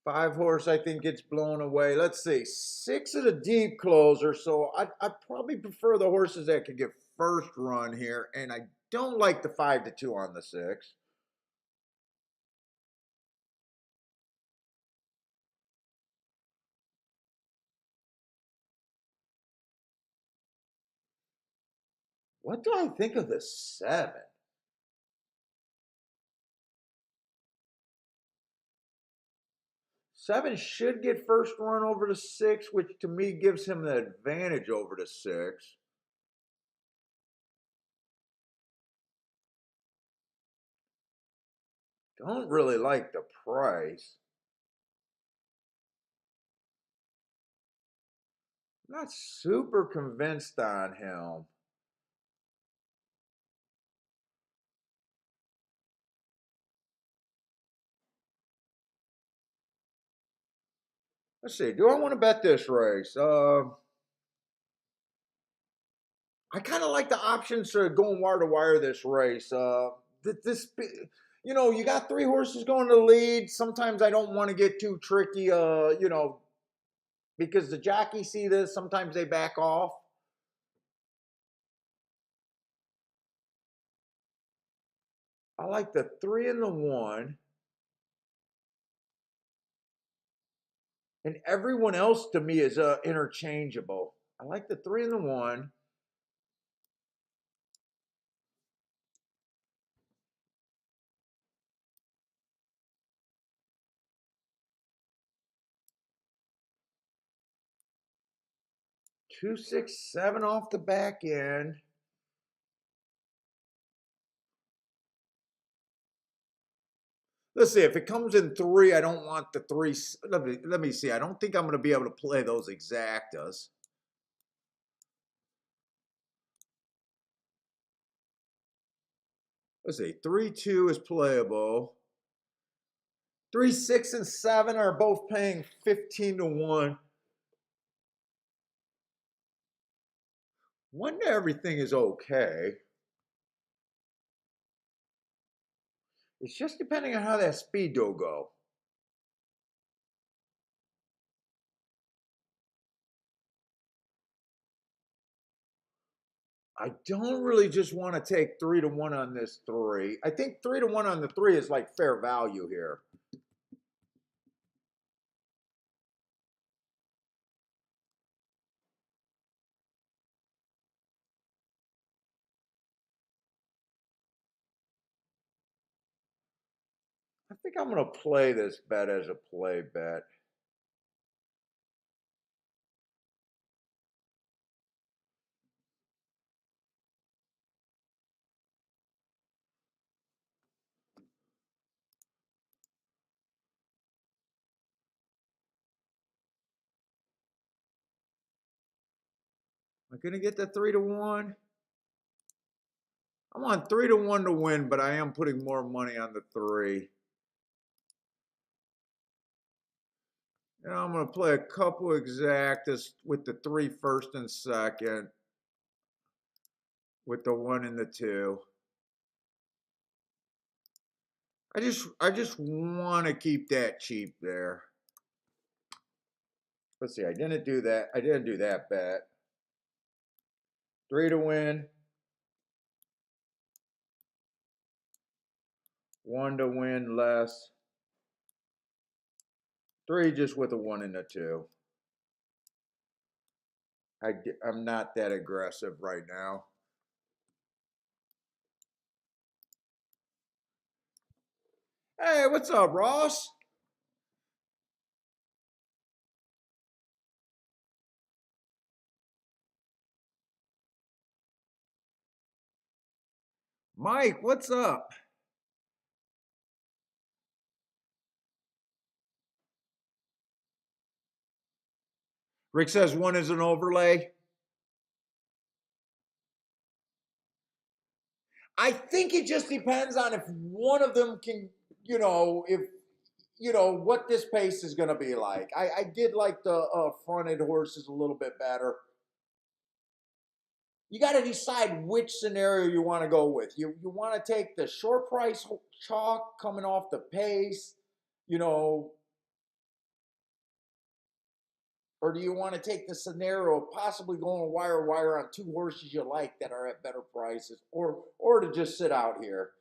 5-horse, I think gets blown away. Let's see, 6 is a deep closer, so I'd probably prefer the horses that could get first run here, and I don't like the 5-2 on the 6. What do I think of the 7? 7 should get first run over the 6, which to me gives him the advantage over the 6. Don't really like the price. I'm not super convinced on him. Let's see. Do I want to bet this race? I kind of like the options to going wire to wire this race. This, you got 3 horses going to the lead. Sometimes I don't want to get too tricky. Because the jockeys see this, sometimes they back off. I like the 3 and the 1. And everyone else to me is interchangeable. I like the 3 and the 1. Two, 6, 7 off the back end. Let's see. If it comes in 3, I don't want the 3. Let me see. I don't think I'm going to be able to play those exactas. Let's see. 3, 2 is playable. 3, 6, and 7 are both paying 15 to 1. Wonder everything is okay. It's just depending on how that speed will go. I don't really just want to take 3 to 1 on this 3. I think 3 to 1 on the 3 is like fair value here. I think I'm going to play this bet as a play bet. Am I going to get the 3 to 1? I'm on 3 to 1 to win, but I am putting more money on the 3. And I'm going to play a couple exactas with the 3 first and second, with the 1 and the 2. I just want to keep that cheap there. Let's see. I didn't do that. I didn't do that bet. 3 to win. 1 to win less. 3 just with a 1 and a 2. I'm not that aggressive right now. Hey, what's up, Ross? Mike, what's up? Rick says one is an overlay. I think it just depends on if one of them can, if what this pace is going to be like. I did like the fronted horses a little bit better. You got to decide which scenario you want to go with. You want to take the short price chalk coming off the pace, you know, or do you want to take the scenario of possibly going wire on two horses you like that are at better prices, or to just sit out here?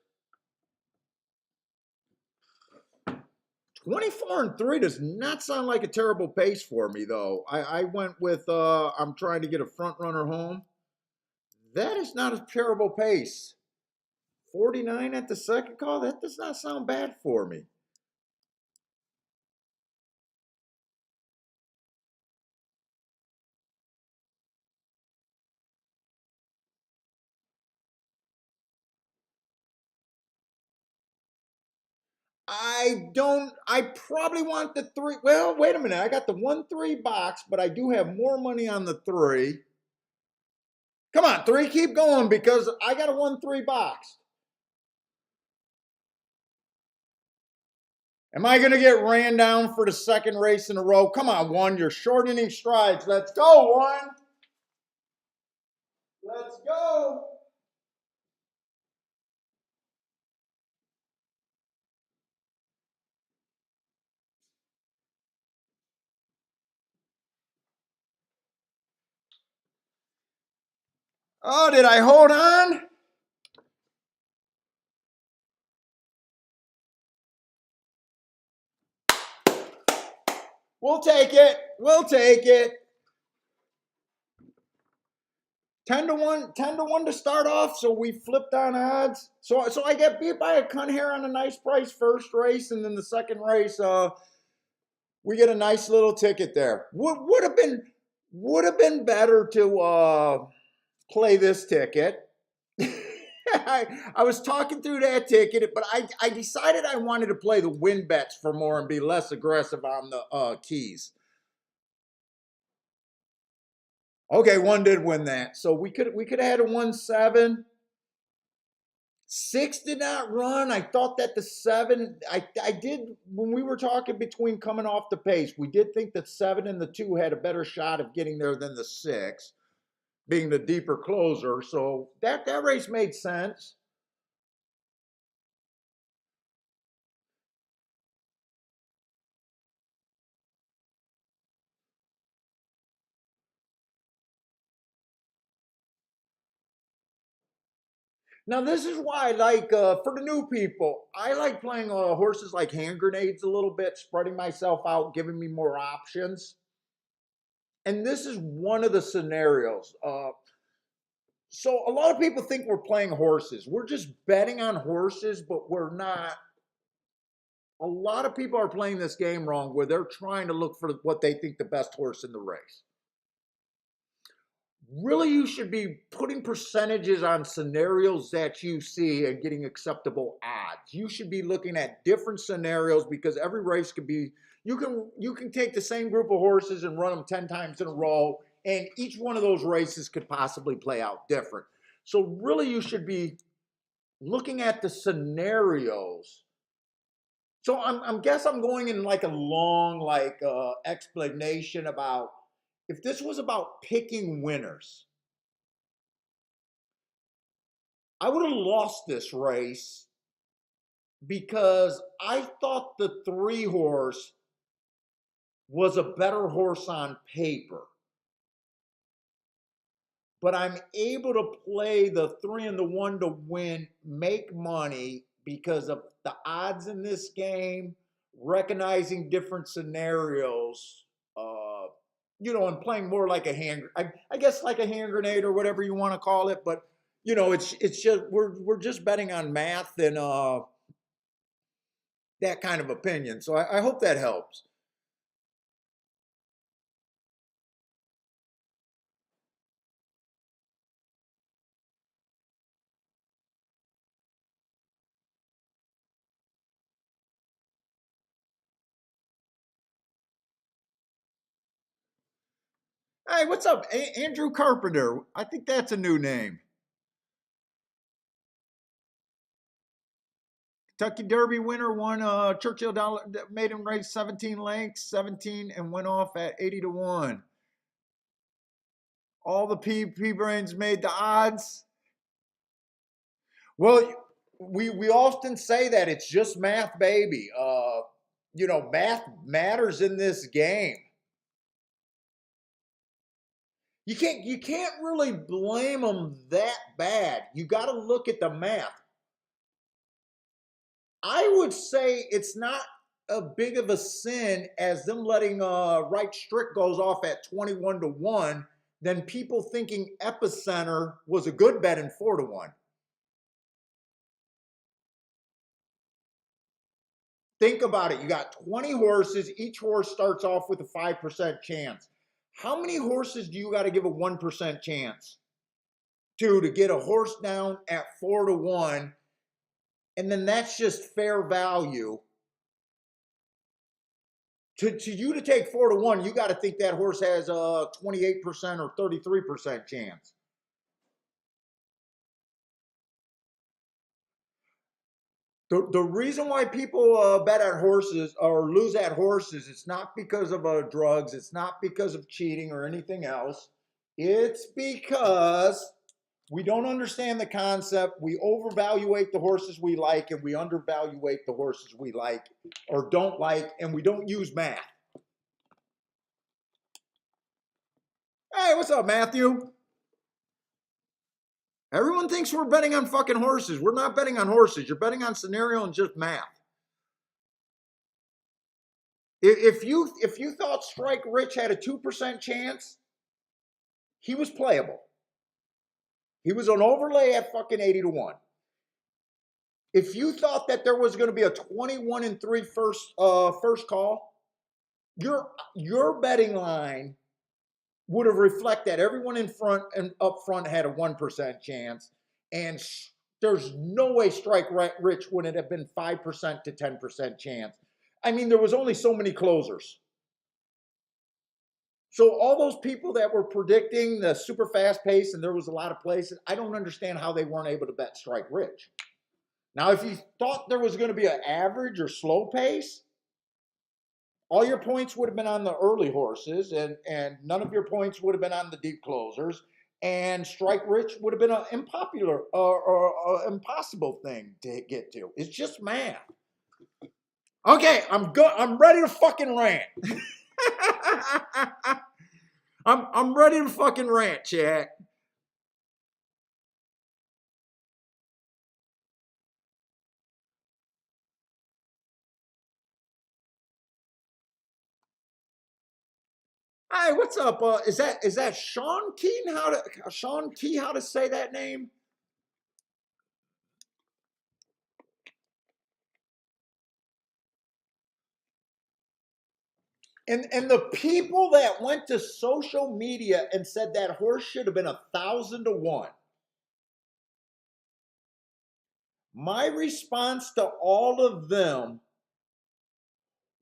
24-3 does not sound like a terrible pace for me, though. I went with I'm trying to get a front runner home. That is not a terrible pace. 49 at the second call, that does not sound bad for me. I probably want the three. Well, wait a minute. I got the 1-3 box, but I do have more money on the three. Come on, three, keep going because I got a 1-3 box. Am I going to get ran down for the second race in a row? Come on, one. You're shortening strides. Let's go, one. Let's go. Oh, did I hold on? We'll take it. We'll take it. 10-1, 10-1 to start off, so we flipped on odds. So I get beat by a cunt hair on a nice price first race, and then the second race, we get a nice little ticket there. Would have been better to play this ticket. I was talking through that ticket, but I decided I wanted to play the win bets for more and be less aggressive on the keys. Okay, one did win that. So we could have had a 1-7. 6 did not run. I thought that the 7, I did, when we were talking between coming off the pace, we did think that 7 and the 2 had a better shot of getting there than the 6, being the deeper closer. So that race made sense. Now, this is why I like, for the new people, I like playing horses like hand grenades a little bit, spreading myself out, giving me more options. And this is one of the scenarios. So a lot of people think we're playing horses. We're just betting on horses, but we're not. A lot of people are playing this game wrong where they're trying to look for what they think the best horse in the race. Really, you should be putting percentages on scenarios that you see and getting acceptable odds. You should be looking at different scenarios because every race could be, you can take the same group of horses and run them 10 times in a row, and each one of those races could possibly play out different. So really, you should be looking at the scenarios. So I'm guess I'm going in like a long explanation about if this was about picking winners. I would have lost this race because I thought the 3 horse was a better horse on paper. But I'm able to play the 3 and the 1 to win, make money because of the odds in this game, recognizing different scenarios, and playing more like a I guess like a hand grenade or whatever you want to call it. But it's just we're just betting on math and that kind of opinion. So I hope that helps. Hey, what's up? Andrew Carpenter. I think that's a new name. Kentucky Derby winner won Churchill Downs, made him race 17 lengths, 17, and went off at 80 to 1. All the P brains made the odds. Well, we often say that it's just math, baby. Math matters in this game. You can't really blame them that bad. You got to look at the math. I would say it's not a big of a sin as them letting Right Strict goes off at 21 to 1 than people thinking Epicenter was a good bet in 4 to 1. Think about it. You got 20 horses. Each horse starts off with a 5% chance. How many horses do you got to give a 1% chance to get a horse down at 4 to 1? And then that's just fair value. To you to take 4 to 1, you got to think that horse has a 28% or 33% chance. The reason why people bet at horses or lose at horses, it's not because of drugs, it's not because of cheating or anything else. It's because we don't understand the concept. We overvaluate the horses we like and we undervaluate the horses we like or don't like, and we don't use math. Hey, what's up, Matthew? Everyone thinks we're betting on fucking horses. We're not betting on horses. You're betting on scenario and just math. If you thought Strike Rich had a 2% chance, he was playable. He was on overlay at fucking 80 to 1. If you thought that there was going to be a 21 and 3 first call, your betting line would have reflected that everyone in front and up front had a 1% chance, and there's no way Strike Rich wouldn't have been 5% to 10% chance. I mean, there was only so many closers. So all those people that were predicting the super fast pace, and there was a lot of places, I don't understand how they weren't able to bet Strike Rich. Now, if you thought there was going to be an average or slow pace, all your points would have been on the early horses, and none of your points would have been on the deep closers. And Strike Rich would have been an unpopular or impossible thing to get to. It's just math. Okay, I'm ready to fucking rant. I'm ready to fucking rant, chat. Hi, what's up? Is that Sean T? How to say that name? And the people that went to social media and said that horse should have been 1,000 to 1. My response to all of them: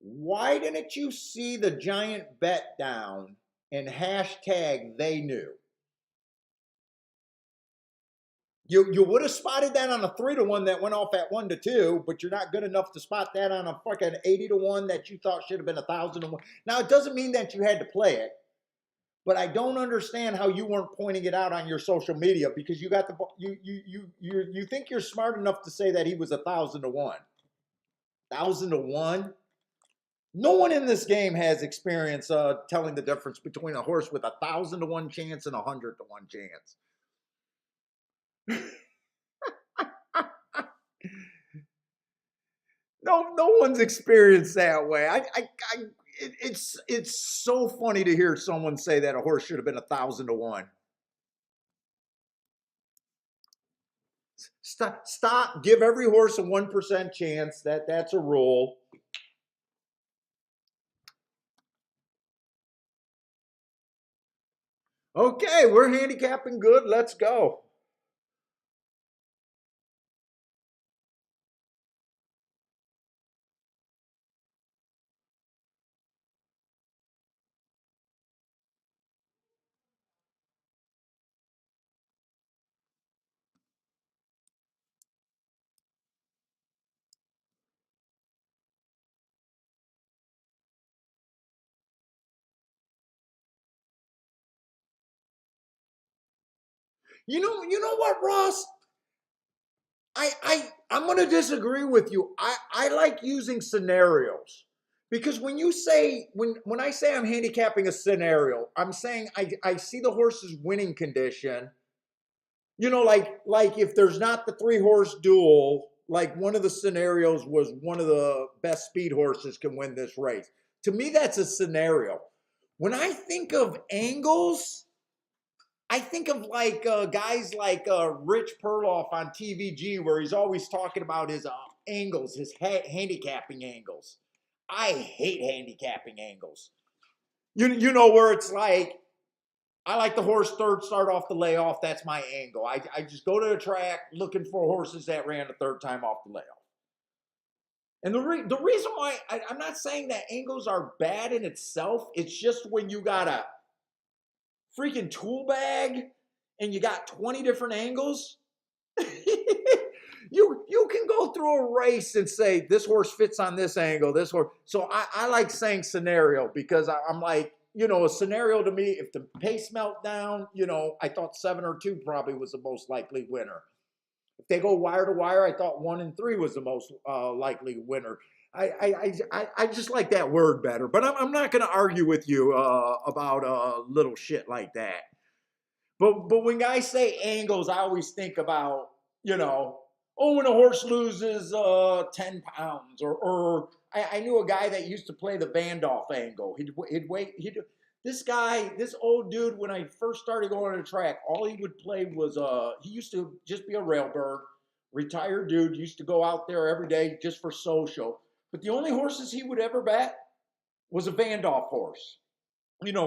why didn't you see the giant bet down and hashtag they knew? You would have spotted that on a 3 to 1 that went off at 1 to 2, but you're not good enough to spot that on a fucking 80 to 1 that you thought should have been 1,000 to 1. Now, it doesn't mean that you had to play it, but I don't understand how you weren't pointing it out on your social media, because you think you're smart enough to say that he was 1,000 to 1. 1,000 to 1. No one in this game has experience telling the difference between a horse with 1,000 to 1 chance and 100 to 1 chance. No one's experienced that way. It's so funny to hear someone say that a horse should have been 1,000 to 1. Stop. Give every horse a 1% chance. That's a rule. Okay, we're handicapping good. Let's go. You know what, Ross? I'm gonna disagree with you. I like using scenarios. Because when you say when I say I'm handicapping a scenario, I'm saying I see the horse's winning condition. Like if there's not the 3-horse duel, like one of the scenarios was one of the best speed horses can win this race. To me, that's a scenario. When I think of angles, I think of like guys like Rich Perloff on TVG, where he's always talking about his angles, his handicapping angles. I hate handicapping angles. You know where it's like, I like the horse third start off the layoff. That's my angle. I just go to the track looking for horses that ran the third time off the layoff. And the reason why I'm not saying that angles are bad in itself, it's just when you got a freaking tool bag and you got 20 different angles, you can go through a race and say this horse fits on this angle, this horse. So I like saying scenario because I'm like, a scenario to me, if the pace melt down, I thought 7 or 2 probably was the most likely winner. If they go wire to wire, I thought 1 and 3 was the most likely winner. I just like that word better, but I'm not going to argue with you about little shit like that. But when guys say angles, I always think about, when a horse loses 10 pounds, or I knew a guy that used to play the Vandolph angle. This old dude, when I first started going on the track, all he would play was, he used to just be a railbird, retired dude, used to go out there every day just for social. But the only horses he would ever bet was a Vandolph horse,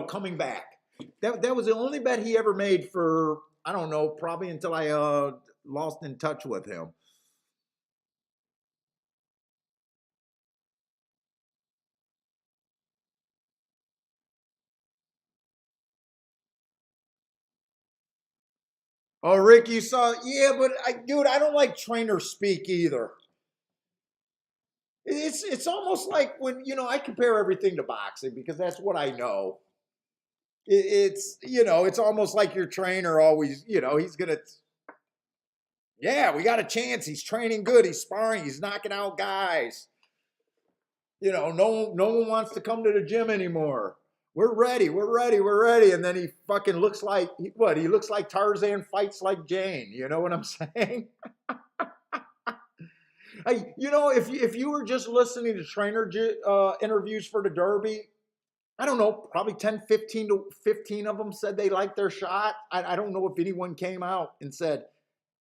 coming back. That was the only bet he ever made for, I don't know, probably until I lost in touch with him. Oh, Rick, you saw? Yeah, but dude, I don't like trainer speak either. It's almost like when I compare everything to boxing because that's what I know. It's almost like your trainer always, he's gonna. Yeah, we got a chance. He's training good. He's sparring. He's knocking out guys. No one wants to come to the gym anymore. We're ready. We're ready. We're ready. And then he fucking looks like what? He looks like Tarzan, fights like Jane. You know what I'm saying? If you were just listening to trainer interviews for the Derby, I don't know, probably 10, 15 of them said they liked their shot. I don't know if anyone came out and said,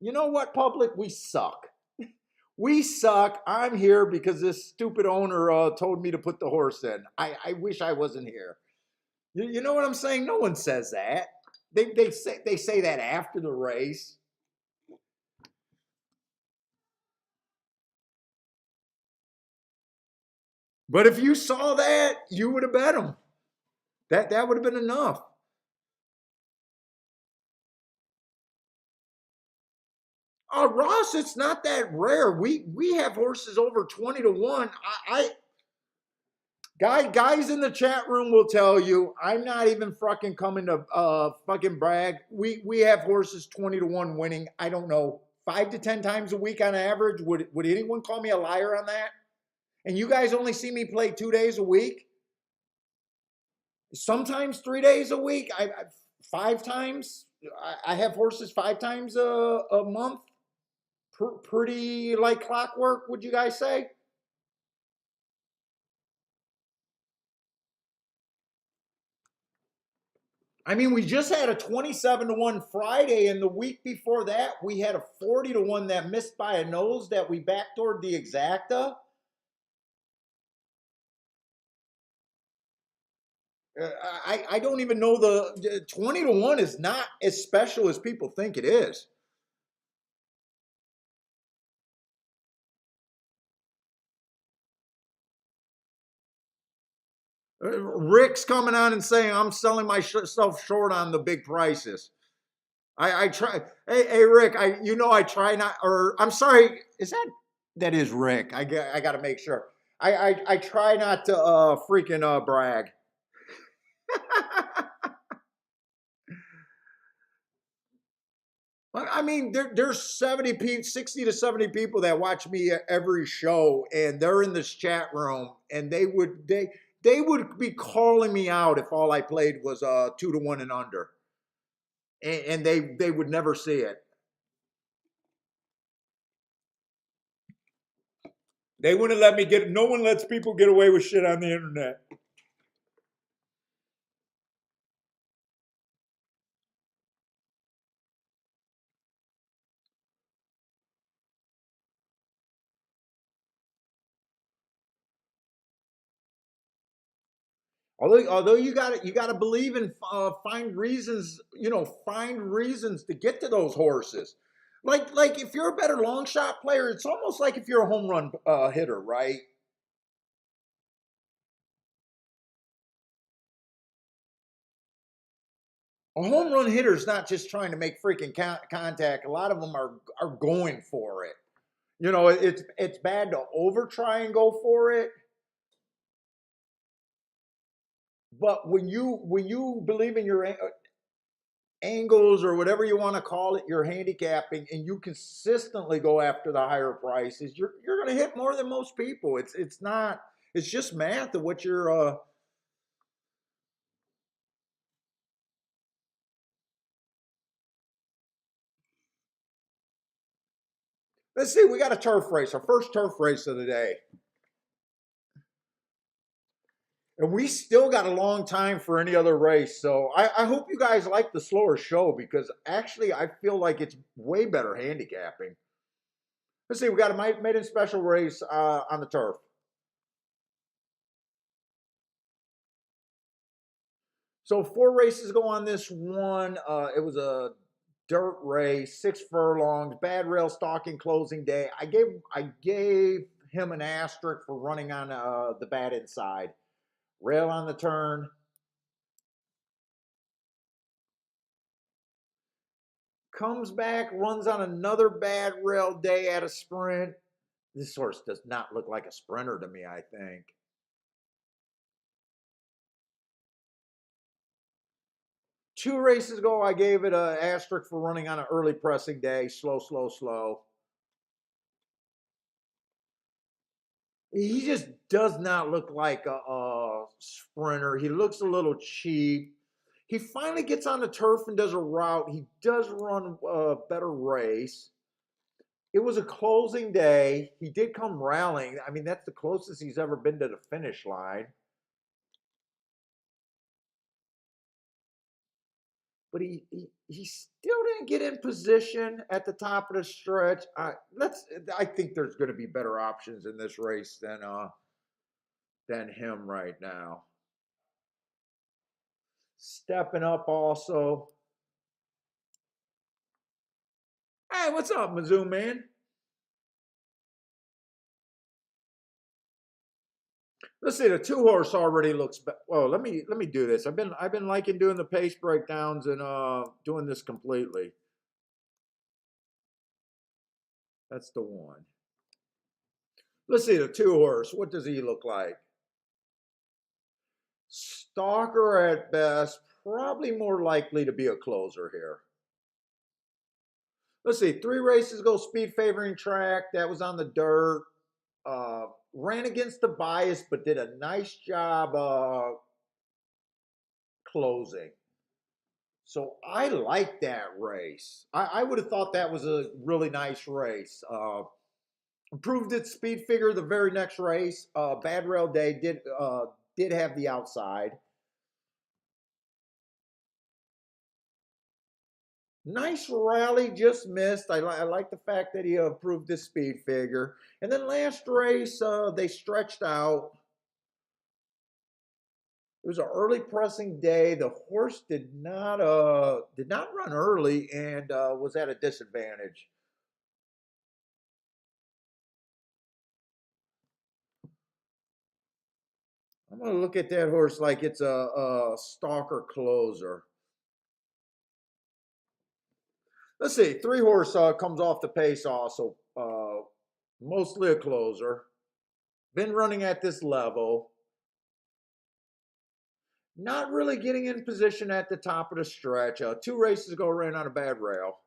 you know what, public, we suck. We suck. I'm here because this stupid owner told me to put the horse in. I wish I wasn't here. You know what I'm saying? No one says that. They say that after the race. But if you saw that, you would have bet him. That would have been enough. Ross, it's not that rare. We have horses over 20 to 1. Guys in the chat room will tell you I'm not even fucking coming to fucking brag. We have horses 20 to 1 winning. I don't know, 5 to 10 times a week on average. Would anyone call me a liar on that? And you guys only see me play 2 days a week. Sometimes 3 days a week. I 5 times. I have horses 5 times a month. Pretty like clockwork, would you guys say? I mean, we just had a 27 to 1 Friday, and the week before that, we had a 40 to 1 that missed by a nose that we backdoored the exacta. I don't even know, the 20 to 1 is not as special as people think it is. Rick's coming on and saying I'm selling myself short on the big prices. I try. Hey Rick, I try not. Or I'm sorry, that is Rick? I got to make sure. I try not to freaking brag. I mean, there's 70 people, 60 to 70 people that watch me at every show, and they're in this chat room, and they would be calling me out if all I played was 2 to 1 and under, and they would never see it. They wouldn't let me get. No one lets people get away with shit on the internet. Although you got to believe in find reasons, find reasons to get to those horses. Like if you're a better long shot player, it's almost like if you're a home run hitter, right? A home run hitter is not just trying to make freaking contact. A lot of them are going for it. It's bad to over try and go for it, but when you believe in your angles or whatever you want to call it, your handicapping, and you consistently go after the higher prices, you're going to hit more than most people. It's not. It's just math of what you're. Let's see. We got a turf race, our first turf race of the day. And we still got a long time for any other race. So I hope you guys like the slower show, because actually I feel like it's way better handicapping. Let's see, we got a maiden special race on the turf. So 4 races go on this one. It was a dirt race, 6 furlongs, bad rail stalking closing day. I gave him an asterisk for running on the bad inside. Rail on the turn. Comes back, runs on another bad rail day at a sprint. This horse does not look like a sprinter to me, I think. 2 races ago, I gave it an asterisk for running on an early pressing day. Slow, slow, slow. He just does not look like a sprinter. He looks a little cheap. He finally gets on the turf and does a route. He does run a better race. It was a closing day. He did come rallying. I mean, that's the closest he's ever been to the finish line. But he still didn't get in position at the top of the stretch. I think there's going to be better options in this race than him right now. Stepping up also. Hey, what's up, Mizzou man? Let's see. The 2 horse already looks. Well, let me do this. I've been liking doing the pace breakdowns and doing this completely. That's the one. Let's see the 2 horse. What does he look like? Stalker at best. Probably more likely to be a closer here. Let's see. 3 races ago, speed favoring track. That was on the dirt. Ran against the bias, but did a nice job closing. So I like that race. I would have thought that was a really nice race. Improved its speed figure the very next race. Bad rail day did have the outside. Nice rally, just missed. I like the fact that he improved his speed figure. And then last race, they stretched out. It was an early pressing day. The horse did not run early and was at a disadvantage. I'm gonna look at that horse like it's a stalker closer. Let's see. 3 horse comes off the pace also. Mostly a closer. Been running at this level. Not really getting in position at the top of the stretch. 2 races ago ran on a bad rail.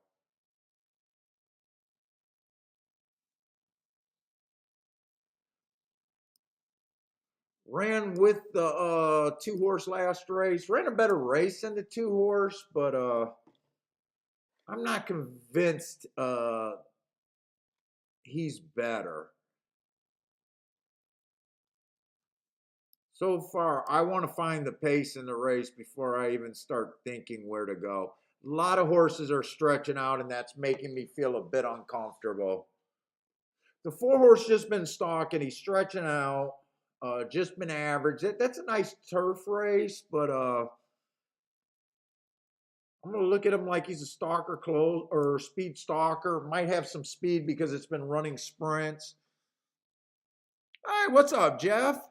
Ran with the 2-horse last race. Ran a better race than the 2-horse, but I'm not convinced he's better. So far, I want to find the pace in the race before I even start thinking where to go. A lot of horses are stretching out, and that's making me feel a bit uncomfortable. The 4-horse just been stalking. He's stretching out. Just been average. That's a nice turf race, but I'm going to look at him like he's a stalker close or speed stalker. Might have some speed because it's been running sprints. All right, what's up, Jeff?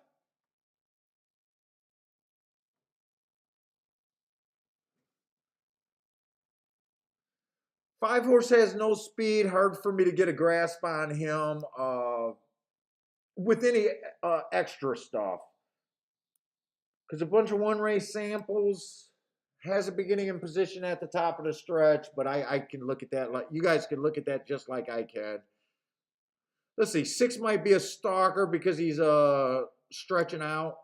Five horse has no speed. Hard for me to get a grasp on him with any extra stuff. Because a bunch of one race samples has a beginning and position at the top of the stretch, but I can look at that like you guys can look at that just like I can. Let's see, 6 might be a stalker because he's stretching out.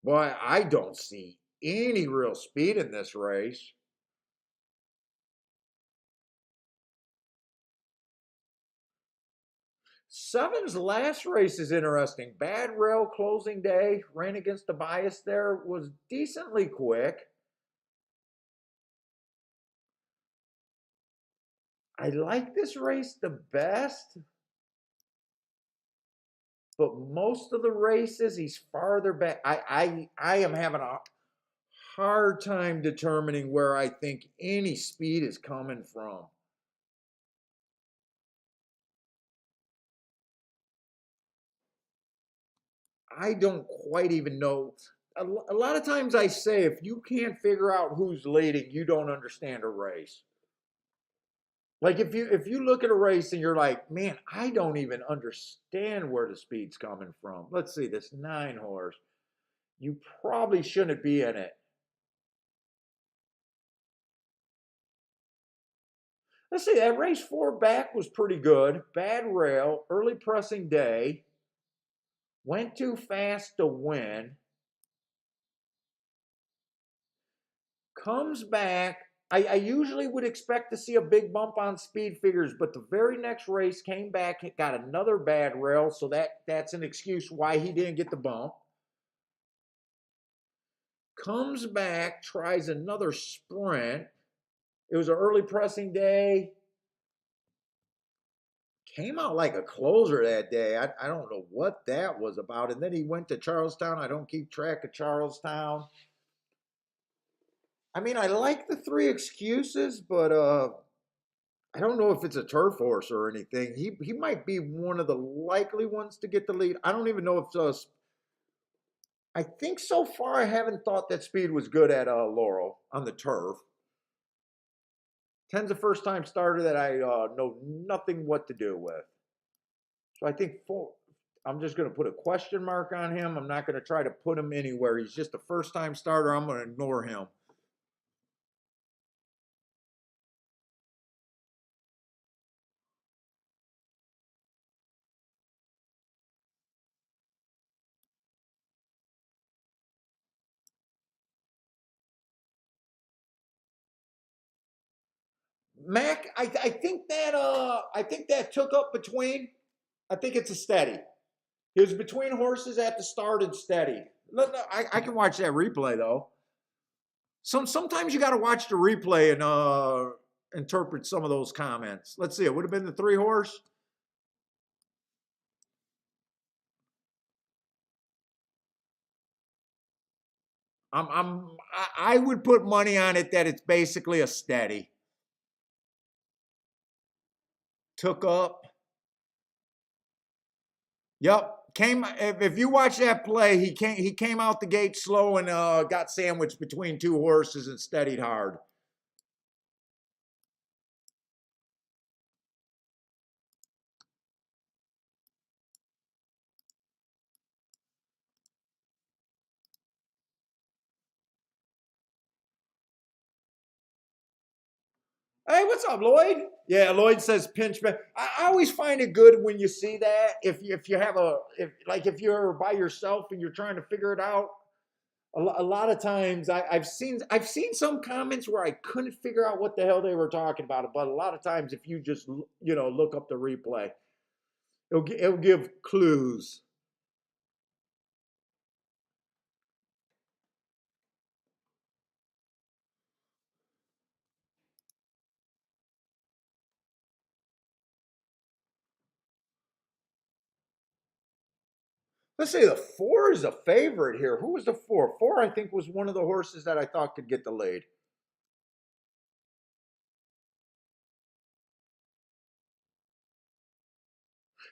Boy, I don't see any real speed in this race. 7's last race is interesting. Bad rail closing day, ran against the bias there, was decently quick. I like this race the best, but most of the races he's farther back. I am having a hard time determining where I think any speed is coming from. I don't quite even know. A lot of times I say if you can't figure out who's leading, you don't understand a race. Like if you look at a race and you're like, man, I don't even understand where the speed's coming from. Let's see, this 9-horse. You probably shouldn't be in it. Let's see, that race 4 back was pretty good. Bad rail, early pressing day. Went too fast to win. Comes back. I usually would expect to see a big bump on speed figures, but the very next race came back, got another bad rail, so that's an excuse why he didn't get the bump. Comes back, tries another sprint. It was an early pressing day. Came out like a closer that day. I don't know what that was about. And then he went to Charlestown. I don't keep track of Charlestown. I mean, I like the 3 excuses, but I don't know if it's a turf horse or anything. He might be one of the likely ones to get the lead. I don't even know if I think so far I haven't thought that speed was good at Laurel on the turf. 10's a first time starter that I know nothing what to do with. So I think I'm just going to put a question mark on him. I'm not going to try to put him anywhere. He's just a first time starter. I'm going to ignore him. Mac, I think that took up between. I think it's a steady. He was between horses at the start and steady. I can watch that replay though. Sometimes you got to watch the replay and interpret some of those comments. Let's see. It would have been the 3-horse. I would put money on it that it's basically a steady. Took up. Yep. Came if you watch that play, he came out the gate slow and got sandwiched between 2 horses and steadied hard. Hey, what's up, Lloyd? Yeah, Lloyd says pinch bet. I always find it good when you see that. If you have if you're by yourself and you're trying to figure it out, a lot of times I've seen some comments where I couldn't figure out what the hell they were talking about. But a lot of times, if you just look up the replay, it'll give clues. Let's say the 4 is a favorite here. Who was the 4? 4, I think, was one of the horses that I thought could get the lead.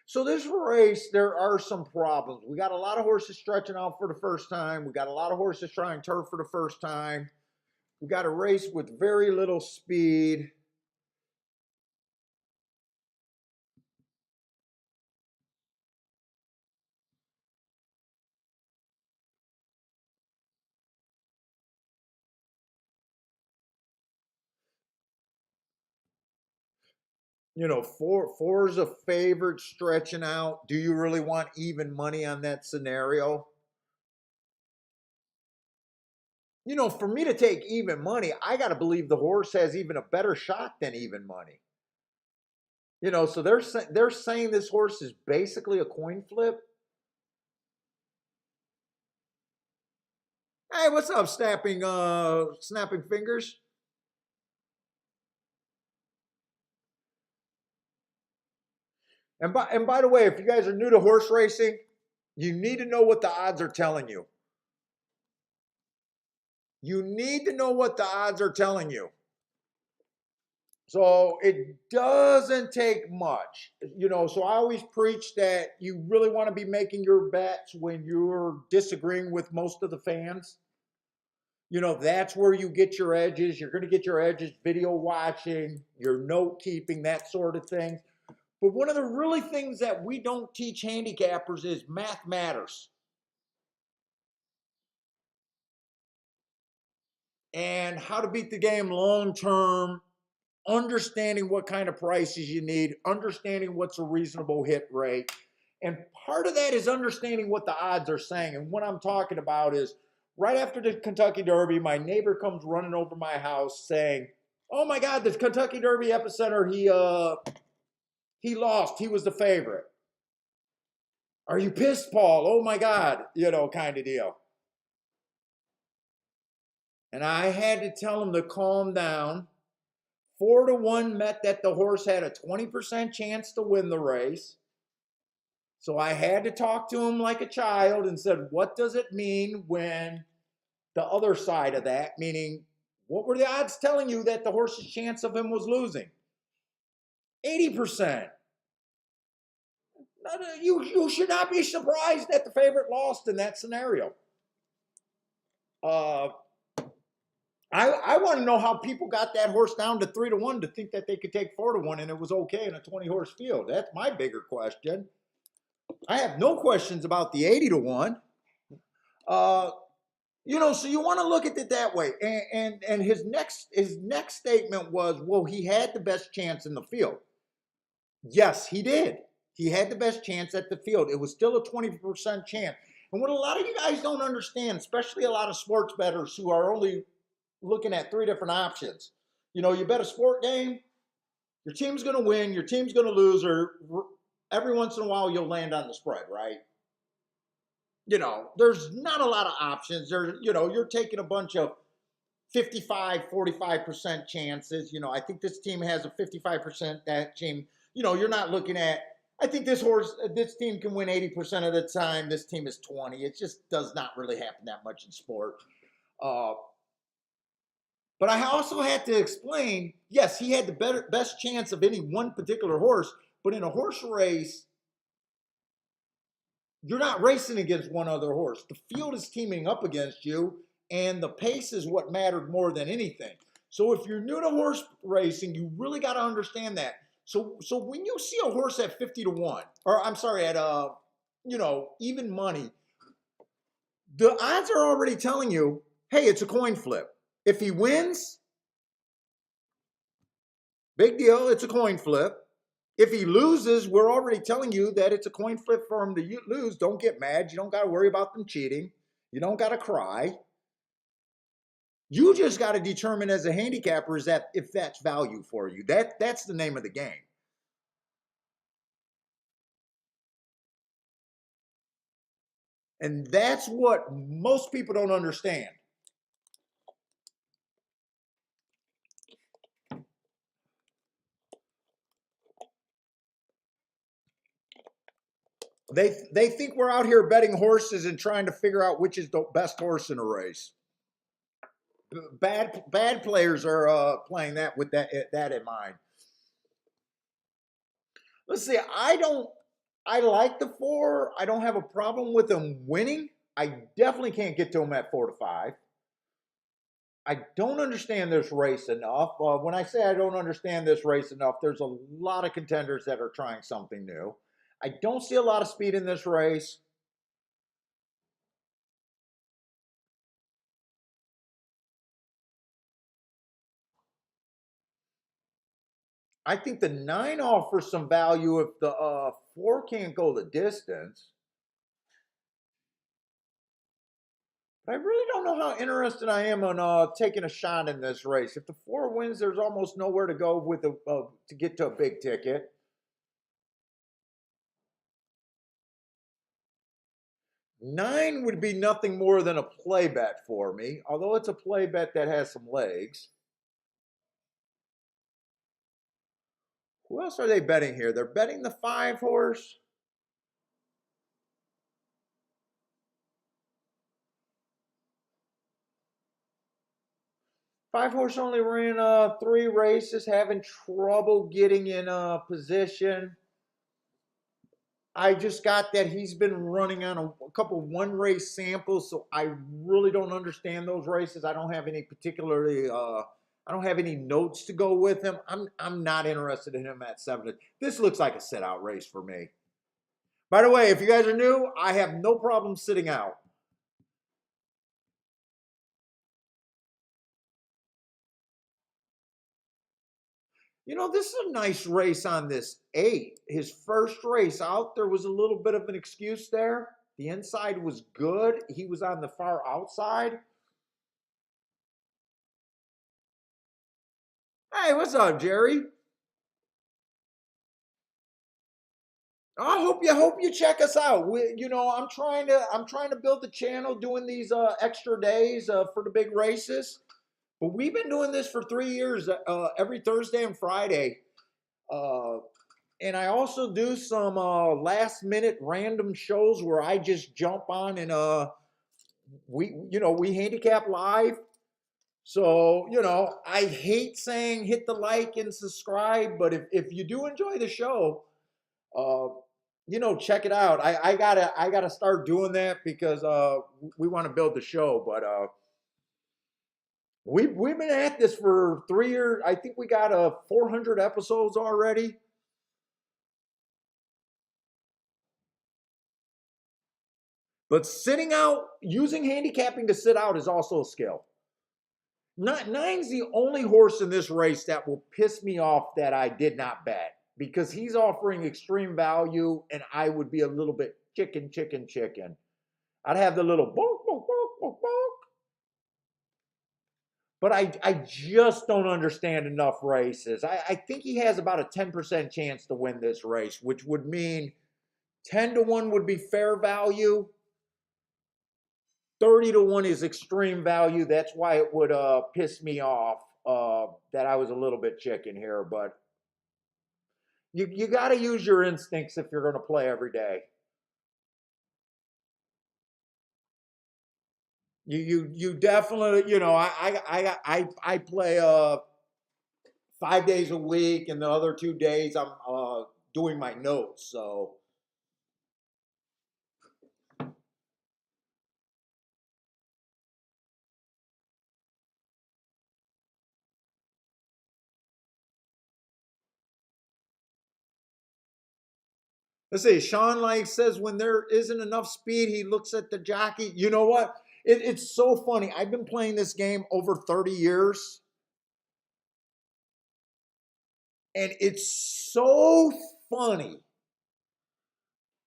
So this race, there are some problems. We got a lot of horses stretching out for the first time. We got a lot of horses trying turf for the first time. We got a race with very little speed. Four is a favorite stretching out. Do you really want even money on that scenario? For me to take even money, I got to believe the horse has even a better shot than even money. So they're saying this horse is basically a coin flip. Hey, what's up, snapping fingers? And by the way, if you guys are new to horse racing, you need to know what the odds are telling you. You need to know what the odds are telling you. So it doesn't take much. So I always preach that you really want to be making your bets when you're disagreeing with most of the fans. That's where you get your edges. You're going to get your edges video watching, your note keeping, that sort of thing. But one of the really things that we don't teach handicappers is math matters. And how to beat the game long term, understanding what kind of prices you need, understanding what's a reasonable hit rate. And part of that is understanding what the odds are saying. And what I'm talking about is right after the Kentucky Derby, my neighbor comes running over my house saying, "Oh my God, the Kentucky Derby epicenter, he lost. He was the favorite. Are you pissed, Paul? Oh my God," kind of deal. And I had to tell him to calm down. 4-1 meant that the horse had a 20% chance to win the race. So I had to talk to him like a child and said, what does it mean when the other side of that, meaning what were the odds telling you that the horse's chance of him was losing? 80%. You should not be surprised that the favorite lost in that scenario. I want to know how people got that horse down to 3-1 to think that they could take 4-1 and it was okay in a 20-horse field. That's my bigger question. I have no questions about the 80-1. So you want to look at it that way. And his next statement was, well, he had the best chance in the field. Yes, he did. He had the best chance at the field. It was still a 20% chance. And what a lot of you guys don't understand, especially a lot of sports bettors who are only looking at 3 different options. You bet a sport game, your team's going to win, your team's going to lose, or every once in a while you'll land on the spread, right? There's not a lot of options. You're taking a bunch of 45% chances. I think this team has a 55%. That team, you're not looking at, I think this team can win 80% of the time. This team is 20. It just does not really happen that much in sport. But I also had to explain, yes, he had the best chance of any one particular horse, but in a horse race, you're not racing against one other horse. The field is teaming up against you, and the pace is what mattered more than anything. So if you're new to horse racing, you really got to understand that. So when you see a horse at 50-1, or I'm sorry, at even money, the odds are already telling you, hey, it's a coin flip. If he wins, Big deal. It's a coin flip. If he loses, we're already telling you that it's a coin flip for him to lose. Don't get mad. You don't got to worry about them cheating. You don't got to cry. You just got to determine as a handicapper is that if that's value for you. That's the name of the game. And that's what most people don't understand. They think we're out here betting horses and trying to figure out which is the best horse in a race. Bad players are playing that with that in mind. Let's see. I like the 4. I don't have a problem with them winning. I definitely can't get to them at 4 to 5. I don't understand this race enough. When I say I don't understand this race enough, there's a lot of contenders that are trying something new. I don't see a lot of speed in this race. I think the 9 offers some value if the 4 can't go the distance. But I really don't know how interested I am on taking a shot in this race. If the 4 wins, there's almost nowhere to go with to get to a big ticket. 9 would be nothing more than a play bet for me, although it's a play bet that has some legs. Who else are they betting here? They're betting the 5 horse. Five horse only ran 3 races, having trouble getting in position. I just got that he's been running on a couple 1 race samples, so I really don't understand those races. I don't have any particularly I don't have any notes to go with him. I'm not interested in him at 7. This looks like a sit out race for me. By the way, if you guys are new, I have no problem sitting out. You know, this is a nice race on this 8. His first race out, there was a little bit of an excuse there. The inside was good. He was on the far outside. Hey, what's up, Jerry? I hope you check us out. I'm trying to build the channel, doing these extra days for the big races. But we've been doing this for 3 years, every Thursday and Friday. Uh, and I also do some last minute random shows where I just jump on and we handicap live. So, I hate saying hit the like and subscribe, but if you do enjoy the show, uh, check it out. I gotta start doing that because we want to build the show. But we've been at this for 3 years. I think we got 400 episodes already. But sitting out, using handicapping to sit out is also a skill. Nine's the only horse in this race that will piss me off that I did not bet because he's offering extreme value and I would be a little bit chicken. I'd have the little bonk, bonk, bonk, bonk, bonk. But I just don't understand enough races. I think he has about a 10% chance to win this race, which would mean 10 to 1 would be fair value. 30 to 1 is extreme value. That's why it would piss me off that I was a little bit chicken here. But you got to use your instincts if you're going to play every day. You definitely, I play 5 days a week, and the other 2 days I'm doing my notes. So let's see. Sean like says when there isn't enough speed, he looks at the jockey. You know what? It's so funny. I've been playing this game over 30 years. And it's so funny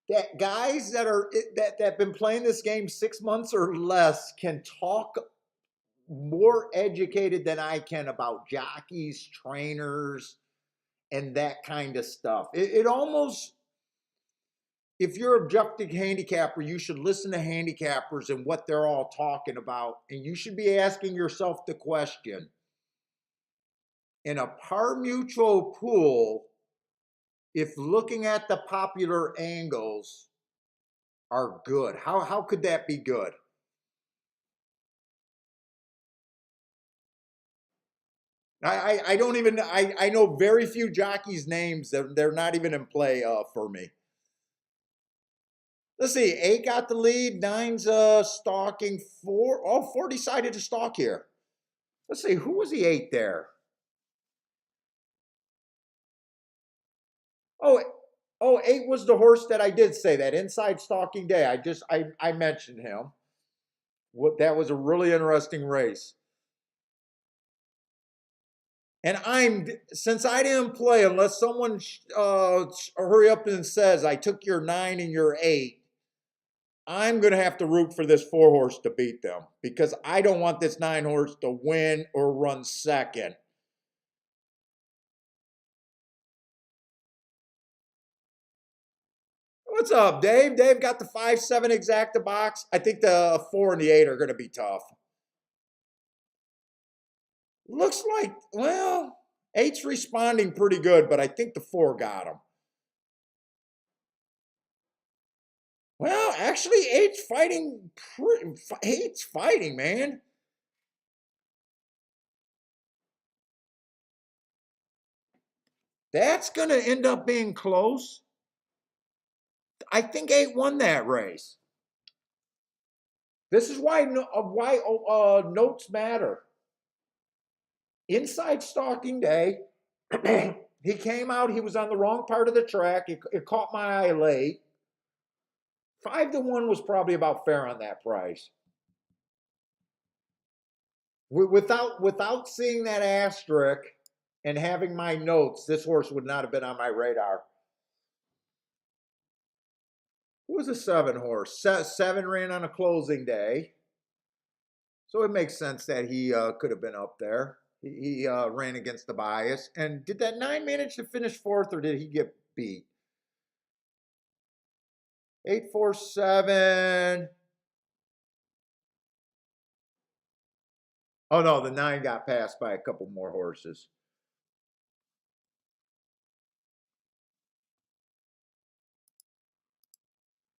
that guys that have been playing this game 6 months or less can talk more educated than I can about jockeys, trainers, and that kind of stuff. It almost, if you're an objective handicapper, you should listen to handicappers and what they're all talking about. And you should be asking yourself the question, in a par mutual pool, if looking at the popular angles are good, how could that be good? I don't even, I know very few jockeys' names that they're not even in play for me. Let's see, 8 got the lead, 9's stalking, 4, oh, 4 decided to stalk here. Let's see, who was the 8 there? Oh, oh, 8 was the horse that I did say, that inside stalking day. I mentioned him. What, that was a really interesting race. And since I didn't play, unless someone hurry up and says I took your 9 and your 8, I'm going to have to root for this 4 horse to beat them because I don't want this 9 horse to win or run second. What's up, Dave? Dave got the 5-7 exacta box. I think the 4 and the 8 are going to be tough. Looks like, well, 8's responding pretty good, but I think the 4 got him. Well, actually, 8's fighting. 8's fighting, man. That's going to end up being close. I think 8 won that race. This is why notes matter. Inside stalking day, he came out. He was on the wrong part of the track. It caught my eye late. 5-1 was probably about fair on that price. Without seeing that asterisk and having my notes, this horse would not have been on my radar. Who was a 7 horse? 7 ran on a closing day. So it makes sense that he could have been up there. He ran against the bias. And did that 9 manage to finish 4th, or did he get beat? 8-4-7. Oh no, the 9 got passed by a couple more horses.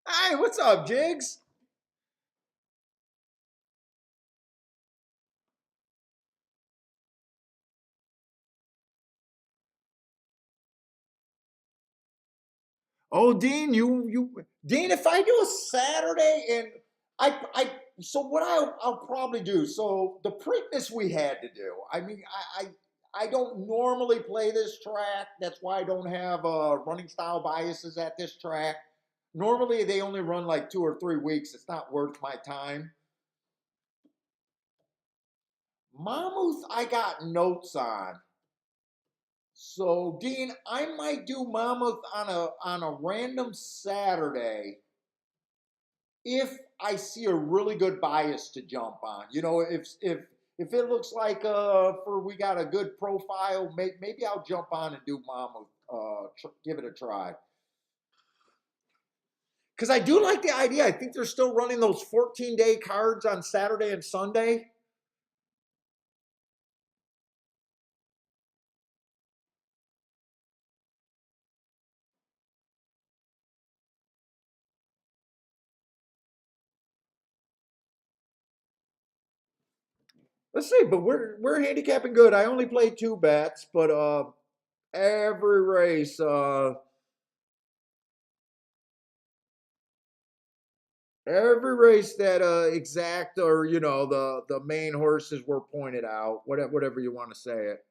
Hey, what's up, Jigs? Oh, Dean, Dean, if I do a Saturday and I so what I'll probably do. So the Preakness we had to do. I mean, I don't normally play this track. That's why I don't have running style biases at this track. Normally they only run like 2 or 3 weeks. It's not worth my time. Mammoth, I got notes on. So Dean, I might do Mammoth on a random Saturday if I see a really good bias to jump on. You know, if it looks like for we got a good profile, maybe I'll jump on and do Mammoth. Give it a try. Because I do like the idea. I think they're still running those 14-day cards on Saturday and Sunday. Let's see, but we're handicapping good. I only played 2 bets, but every race that exact, or you know, the main horses were pointed out, whatever you want to say it.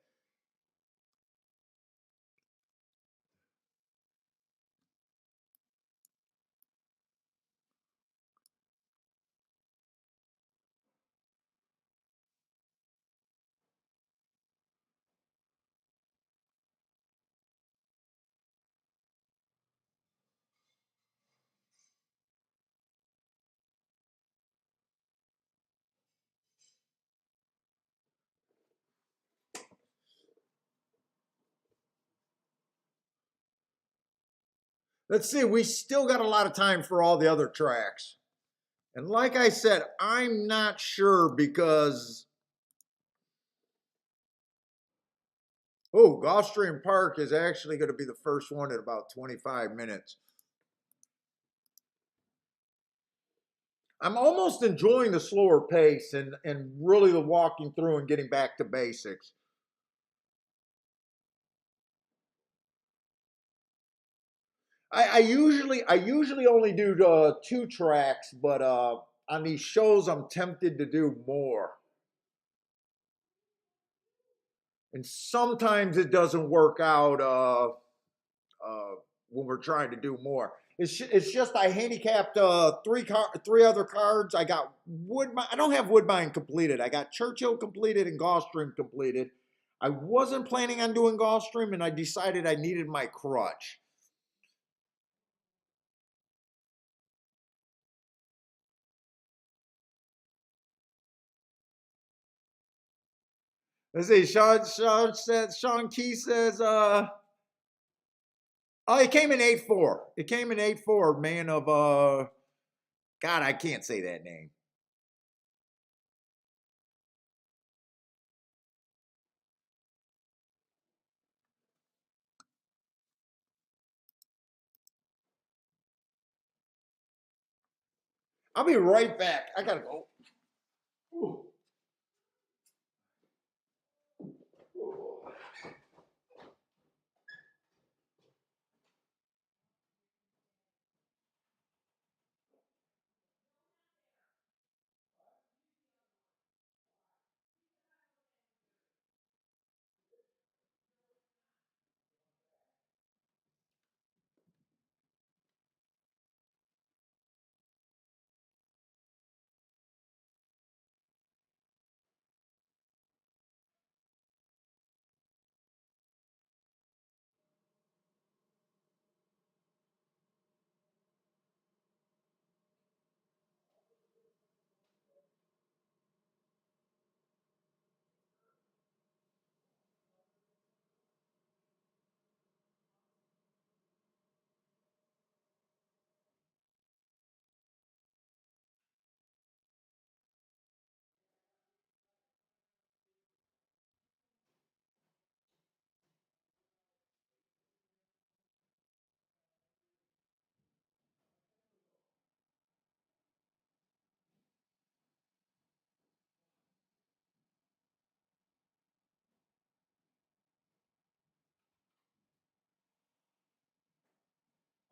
Let's see, we still got a lot of time for all the other tracks. And like I said, I'm not sure because, oh, Gulfstream Park is actually going to be the first one in about 25 minutes. I'm almost enjoying the slower pace and really the walking through and getting back to basics. I usually only do 2 tracks, but on these shows I'm tempted to do more. And sometimes it doesn't work out when we're trying to do more. It's just I handicapped three other cards. I got Woodbine. I don't have Woodbine completed. I got Churchill completed and Gulfstream completed. I wasn't planning on doing Gulfstream, and I decided I needed my crutch. Let's see. Sean Key says, oh, it came in 8-4. It came in 8-4, man of God, I can't say that name. I'll be right back. I gotta go. Ooh.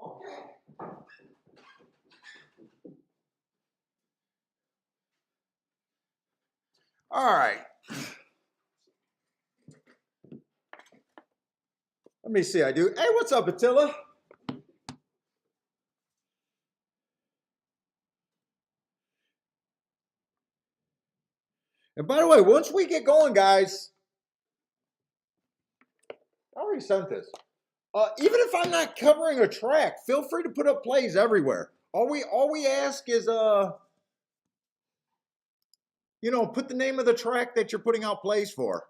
Okay. All right. Let me see. I do. Hey, what's up, Attila? And by the way, once we get going, guys, I already sent this. Even if I'm not covering a track, feel free to put up plays everywhere. All we ask is put the name of the track that you're putting out plays for.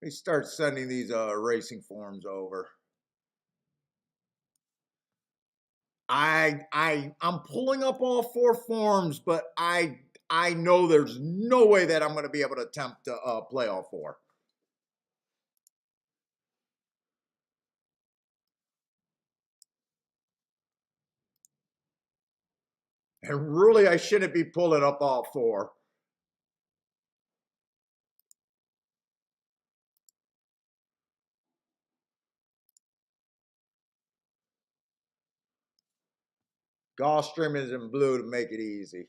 They start sending these racing forms over. I'm pulling up all 4 forms, but I know there's no way that I'm going to be able to attempt to play all 4. And really, I shouldn't be pulling up all 4. Gulfstream is in blue to make it easy.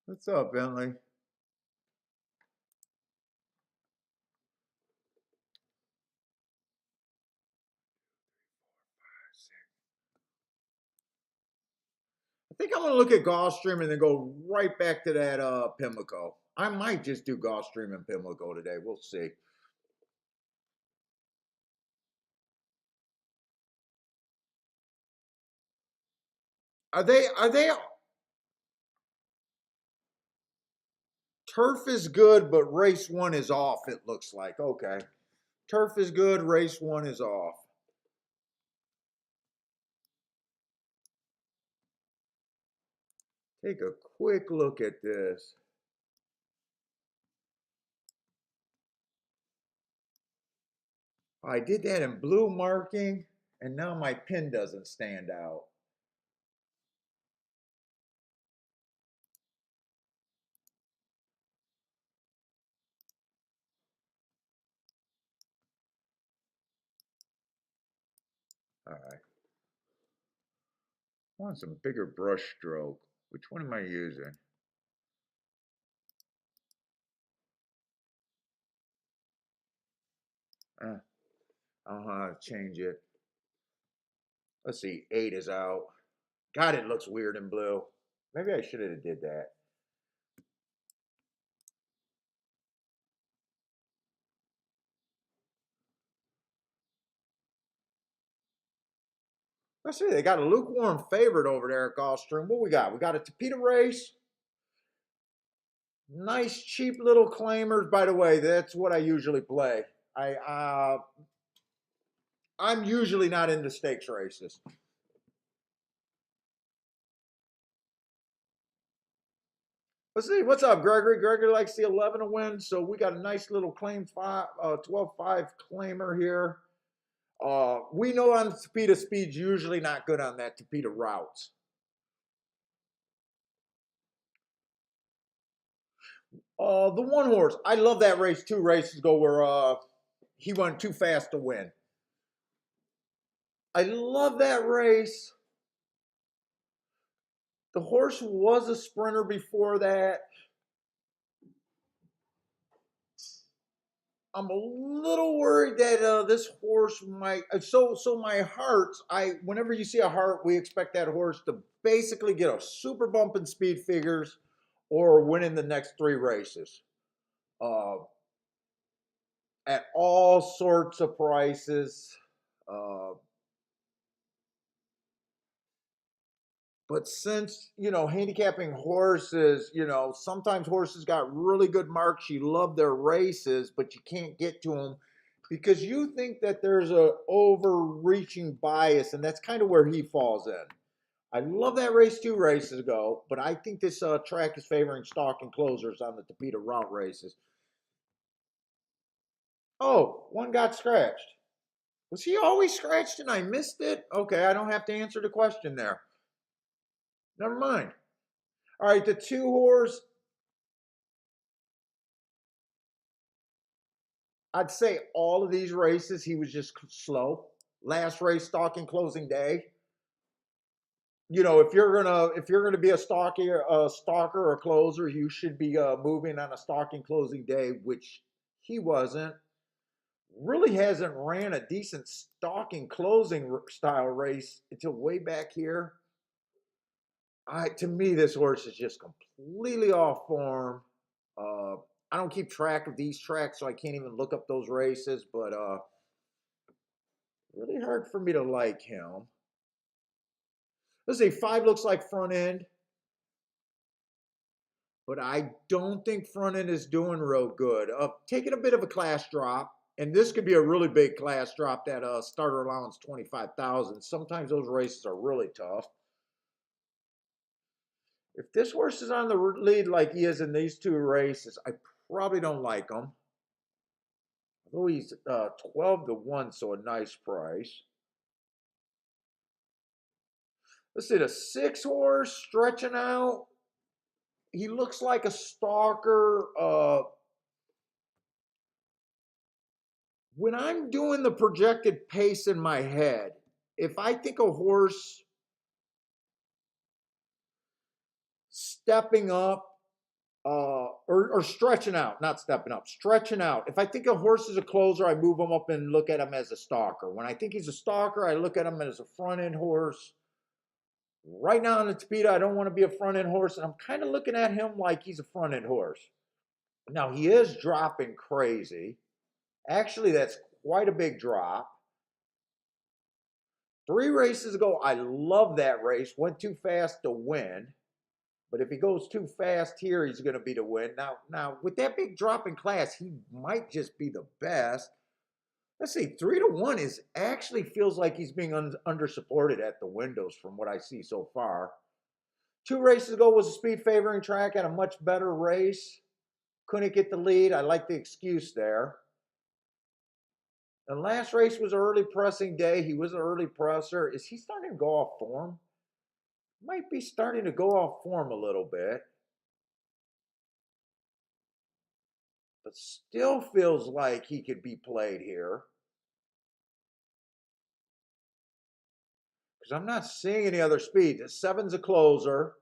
What's up, Bentley? I think I'm gonna look at Gulfstream and then go right back to that Pimlico. I might just do Gulfstream and Pimlico today. We'll see. Are they turf is good, but race one is off, it looks like. Okay. Turf is good, race one is off. Take a quick look at this. I did that in blue marking, and now my pin doesn't stand out. All right. I want some bigger brush stroke. Which one am I using? I don't know how to change it. Let's see, 8 is out. God, it looks weird in blue. Maybe I should have did that. Let's see, they got a lukewarm favorite over there at Gulfstream. What we got? We got a Tapeta race. Nice, cheap little claimers. By the way, that's what I usually play. I'm usually not into stakes races. Let's see, what's up, Gregory? Gregory likes the 11 to win, so we got a nice little claim 12-5 claimer here. We know on Tapeta speed's usually not good on that Tapeta routes. The one horse, I love that race 2 races ago where he went too fast to win. I love that race. The horse was a sprinter before that. I'm a little worried that this horse might. So my heart. Whenever you see a heart, we expect that horse to basically get a super bump in speed figures, or win in the next 3 races, uh, at all sorts of prices. Uh, But since, handicapping horses, sometimes horses got really good marks. You love their races, but you can't get to them because you think that there's a overreaching bias, and that's kind of where he falls in. I love that race 2 races ago, but I think this track is favoring stock and closers on the Tapeta route races. Oh, one got scratched. Was he always scratched and I missed it? Okay, I don't have to answer the question there. Never mind. All right, the 2 horse, I'd say all of these races he was just slow. Last race, stalking closing day. If you're gonna be a stalker or closer, you should be moving on a stalking closing day, which he wasn't. Really hasn't ran a decent stalking closing style race until way back here. To me, this horse is just completely off form. Uh, I don't keep track of these tracks, so I can't even look up those races. But really hard for me to like him. Let's see, 5 looks like front end, but I don't think front end is doing real good. Taking a bit of a class drop, and this could be a really big class drop. That starter allowance 25,000. Sometimes those races are really tough. If this horse is on the lead like he is in these 2 races, I probably don't like him. Although he's 12 to 1, so a nice price. Let's see, the 6 horse stretching out. He looks like a stalker. When I'm doing the projected pace in my head, if I think a horse stepping up, or stretching out, not stepping up, stretching out. If I think a horse is a closer, I move him up and look at him as a stalker. When I think he's a stalker, I look at him as a front end horse. Right now on the speed, I don't want to be a front end horse, and I'm kind of looking at him like he's a front end horse. Now he is dropping crazy. Actually, that's quite a big drop. 3 races ago, I love that race. Went too fast to win. But if he goes too fast here, he's going to be the win. Now, with that big drop in class, he might just be the best. Let's see, 3-1 is actually feels like he's being under supported at the windows from what I see so far. 2 races ago was a speed favoring track, had a much better race. Couldn't get the lead. I like the excuse there. The last race was an early pressing day. He was an early presser. Is he starting to go off form? Might be starting to go off form a little bit. But still feels like he could be played here. Because I'm not seeing any other speed. The 7's a closer.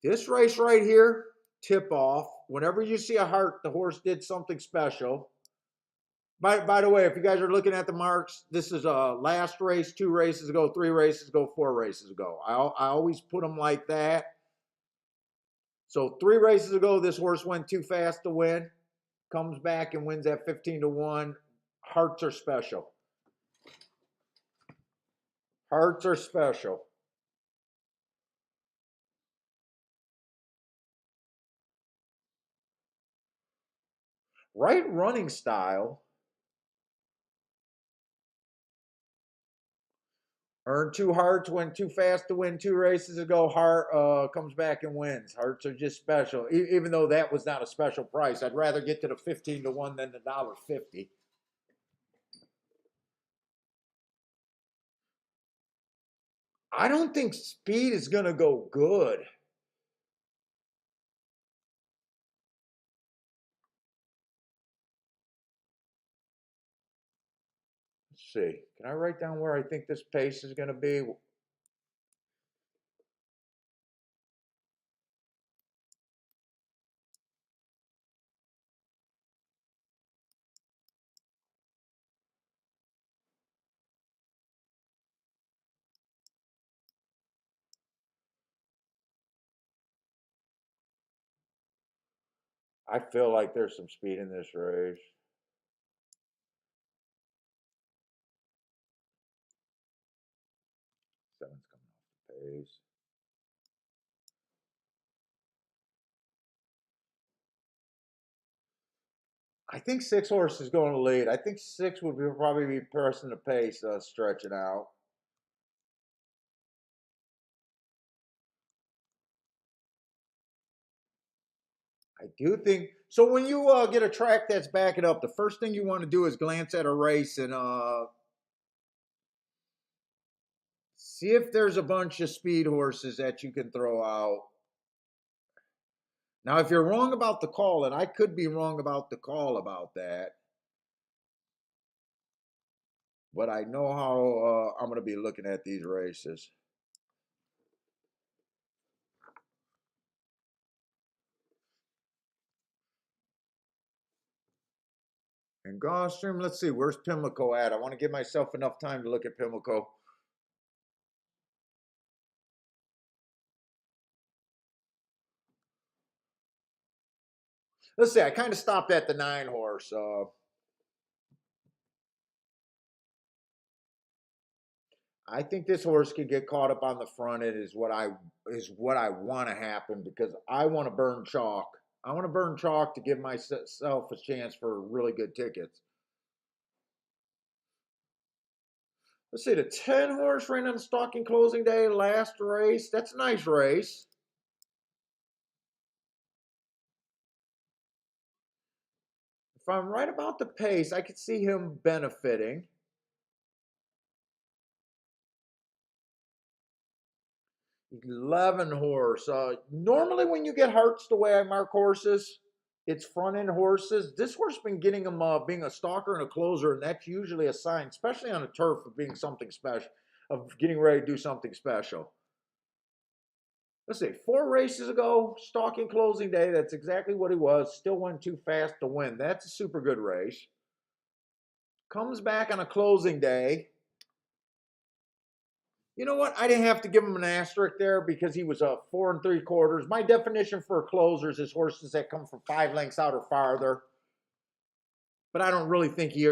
This race right here, tip off. Whenever you see a heart, the horse did something special. By the way, if you guys are looking at the marks, this is a last race, 2 races ago, 3 races ago, 4 races ago. I always put them like that. So 3 races ago, this horse went too fast to win. Comes back and wins at 15-1. Hearts are special. Hearts are special. Right running style. Earned 2 hearts, went too fast to win 2 races ago. Heart comes back and wins. Hearts are just special. Even though that was not a special price, I'd rather get to the 15-1 than the $1.50. I don't think speed is going to go good. Let's see. Can I write down where I think this pace is going to be? I feel like there's some speed in this race. Seven's coming off the pace. I think 6 horse is going to lead. I think 6 would probably be pressing the pace, stretching out. I do think so. When you get a track that's backing up, the first thing you want to do is glance at a race and see if there's a bunch of speed horses that you can throw out. Now, if you're wrong about the call, and I could be wrong about the call about that, but I know how I'm going to be looking at these races. And Gulfstream, let's see, where's Pimlico at? I want to give myself enough time to look at Pimlico. Let's see, I kind of stopped at the 9 horse. I think this horse could get caught up on the front end is what I want to happen because I want to burn chalk. I want to burn chalk to give myself a chance for really good tickets. Let's see, the 10 horse ran on the stalking closing day, last race. That's a nice race. If I'm right about the pace, I could see him benefiting. 11 horse. Normally, when you get hearts the way I mark horses, it's front end horses. This horse been getting him being a stalker and a closer, and that's usually a sign, especially on a turf, of being something special, of getting ready to do something special. Let's see, 4 races ago, stalking closing day. That's exactly what he was. Still went too fast to win. That's a super good race. Comes back on a closing day. You know what? I didn't have to give him an asterisk there because he was a 4 3/4. My definition for closers is horses that come from 5 lengths out or farther. But I don't really think he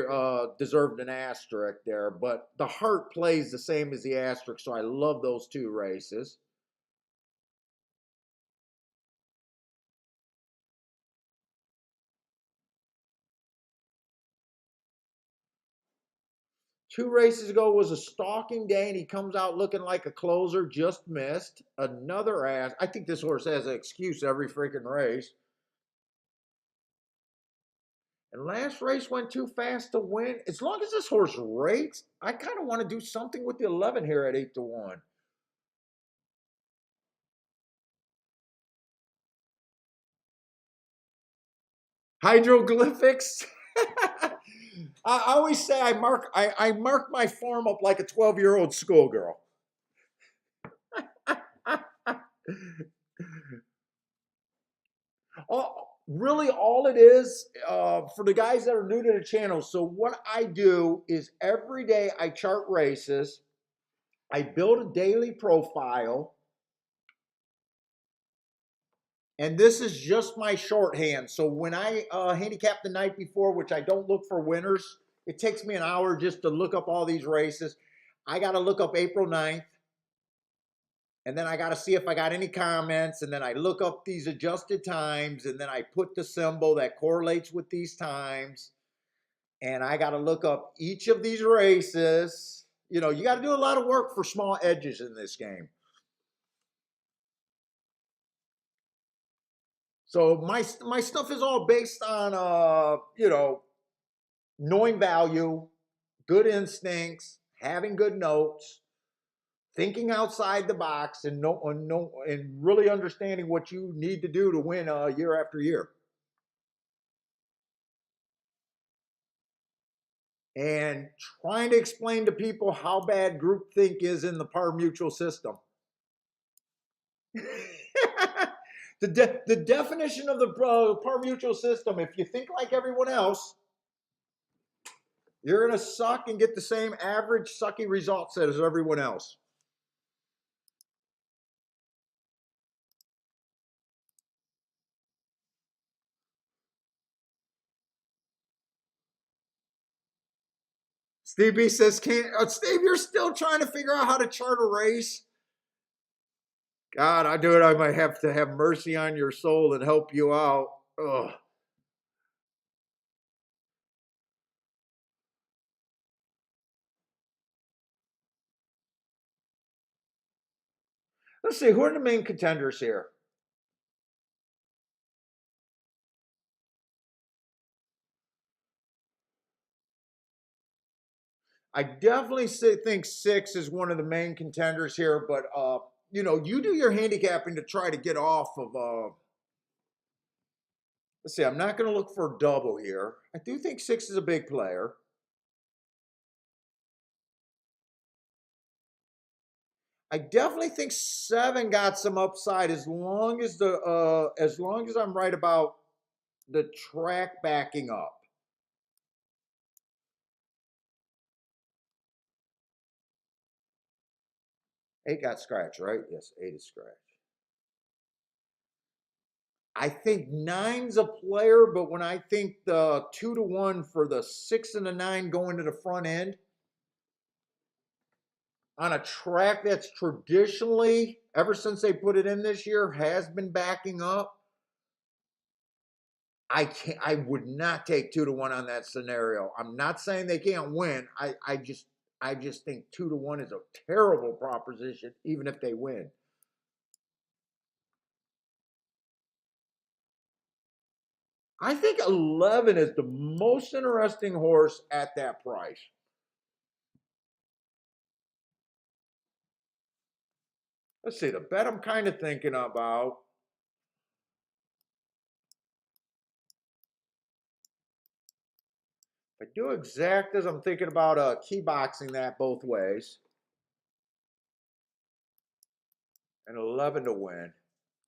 deserved an asterisk there. But the heart plays the same as the asterisk, so I love those 2 races. Two races ago was a stalking day, and he comes out looking like a closer, just missed. Another ass. I think this horse has an excuse every freaking race. And last race went too fast to win. As long as this horse rates, I kind of want to do something with the 11 here at 8-1. Hieroglyphics. I always say I mark my form up like a 12-year-old schoolgirl. Really, all it is for the guys that are new to the channel. So what I do is every day I chart races. I build a daily profile. And this is just my shorthand. So when I handicap the night before, which I don't look for winners, it takes me an hour just to look up all these races. I got to look up April 9th. And then I got to see if I got any comments. And then I look up these adjusted times. And then I put the symbol that correlates with these times. And I got to look up each of these races. You know, you got to do a lot of work for small edges in this game. So my stuff is all based on, you know, knowing value, good instincts, having good notes, thinking outside the box, and and really understanding what you need to do to win year after year. And trying to explain to people how bad groupthink is in the par mutual system. The definition of the par mutual system, if you think like everyone else, you're going to suck and get the same average sucky results as everyone else. Steve B says, "Can't Steve? You're still trying to figure out how to chart a race." God, I do it. I might have to have mercy on your soul and help you out. Ugh. Let's see. Who are the main contenders here? I definitely think 6 is one of the main contenders here, but you know, you do your handicapping to try to get off of. Let's see. I'm not going to look for a double here. I do think 6 is a big player. I definitely think 7 got some upside as long as I'm right about the track backing up. 8 got scratched, right? Yes, 8 is scratched. I think 9's a player, but when I think the 2-1 for the 6 and the 9 going to the front end on a track that's traditionally, ever since they put it in this year, has been backing up. I would not take 2-1 on that scenario. I'm not saying they can't win. I just think 2-1 is a terrible proposition, even if they win. I think 11 is the most interesting horse at that price. Let's see, the bet I'm kind of thinking about. I do exact as I'm thinking about key boxing that both ways. And 11 to win.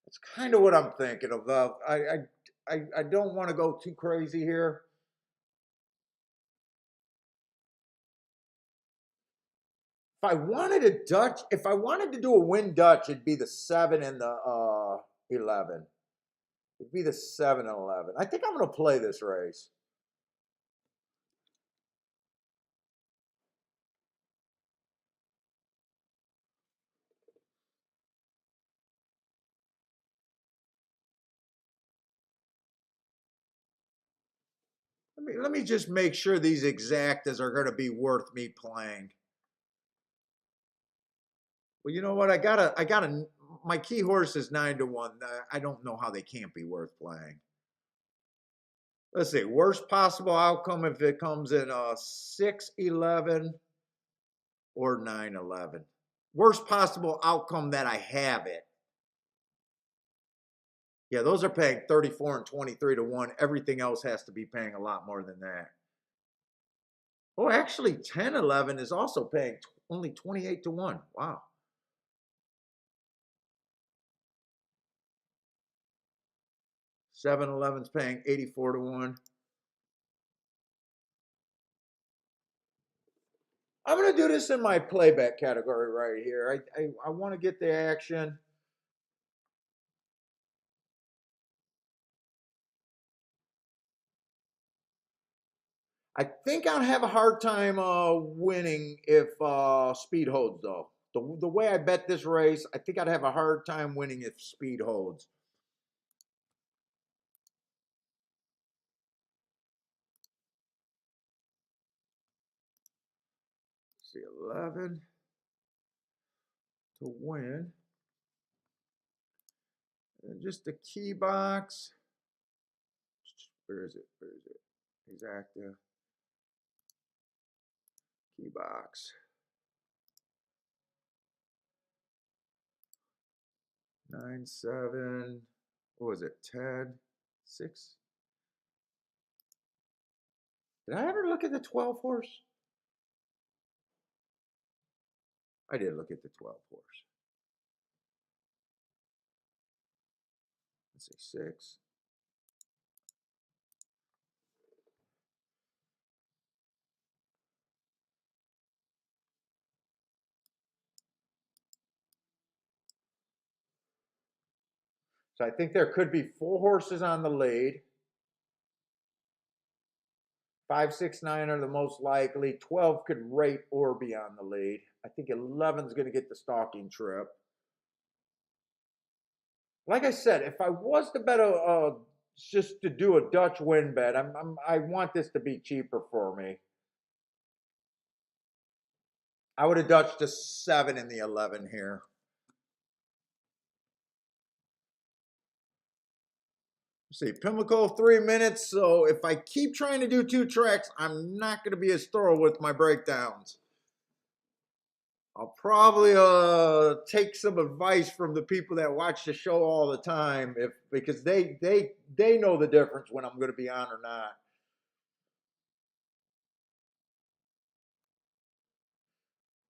That's kind of what I'm thinking of. I don't want to go too crazy here. If I wanted a Dutch, if I wanted to do a win Dutch, it'd be the 7 and the 11. It'd be the 7 and 11. I think I'm going to play this race. Let me just make sure these exactas are going to be worth me playing. Well, you know what? my key horse is 9-1. I don't know how they can't be worth playing. Let's see. Worst possible outcome if it comes in 6-11 or 9-11. Worst possible outcome that I have it. Yeah, those are paying 34 and 23 to 1. Everything else has to be paying a lot more than that. Oh, actually, 10-11 is also paying only 28 to 1. Wow. 7-11 is paying 84 to 1. I'm going to do this in my playback category right here. I want to get the action. I think I'll have a hard time winning if speed holds, though. The way I bet this race, I think I'd have a hard time winning if speed holds. Let's see, 11 to win. And just the key box. Where is it? Where is it? Exacta. Key box. 9, 7. What was it? 10, 6. Did I ever look at the 12 horse? I did look at the 12 horse. Let's see, 6. So I think there could be 4 horses on the lead. 5, 6, 9 are the most likely. 12 could rate or be on the lead. I think 11 is going to get the stalking trip. Like I said, if I was to bet just to do a Dutch win bet, I want this to be cheaper for me. I would have Dutched a 7 in the 11 here. Let's see, Pimlico 3 minutes. So if I keep trying to do 2 tracks, I'm not going to be as thorough with my breakdowns. I'll probably take some advice from the people that watch the show all the time, because they know the difference when I'm going to be on or not.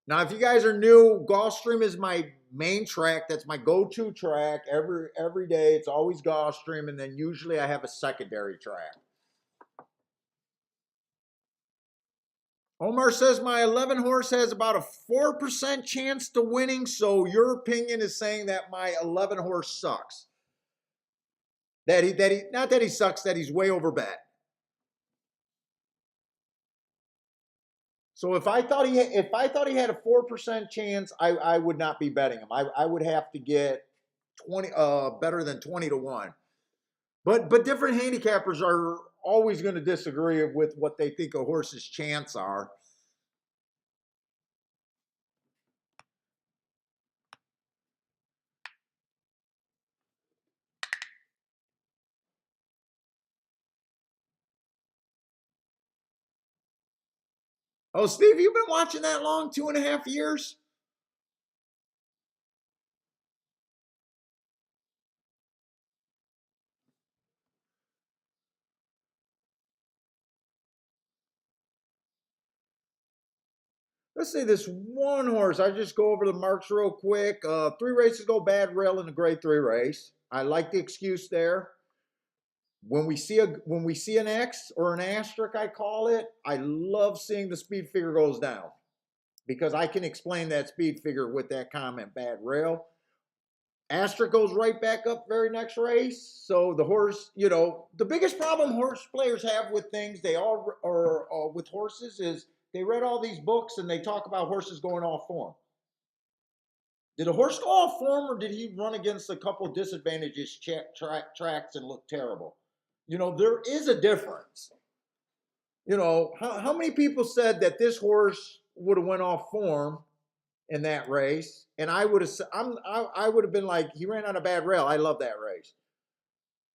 Now, if you guys are new, Gulfstream is my main track. That's my go-to track every day. It's always Gulfstream, and then usually I have a secondary track. Omar says my 11 horse has about a 4% chance to winning, so your opinion is saying that my 11 horse sucks. Not that he sucks, that he's way over bet. So if I thought he had a 4% chance, I would not be betting him. I would have to get 20 better than 20 to 1. But different handicappers are always going to disagree with what they think a horse's chance are. Oh, Steve, you've been watching that long? 2.5 years? Let's say this one horse. I just go over the marks real quick. 3 races go bad rail in the grade 3 race. I like the excuse there. When we see an X or an asterisk, I call it, I love seeing the speed figure goes down. because I can explain that speed figure with that comment, bad rail. Astra goes right back up very next race. So the horse, the biggest problem horse players have with things, they all are with horses, is they read all these books and they talk about horses going off form. Did a horse go off form, or did he run against a couple disadvantages tracks and look terrible? There is a difference. How many people said that this horse would have went off form in that race, and I would have been like, he ran on a bad rail. I love that race.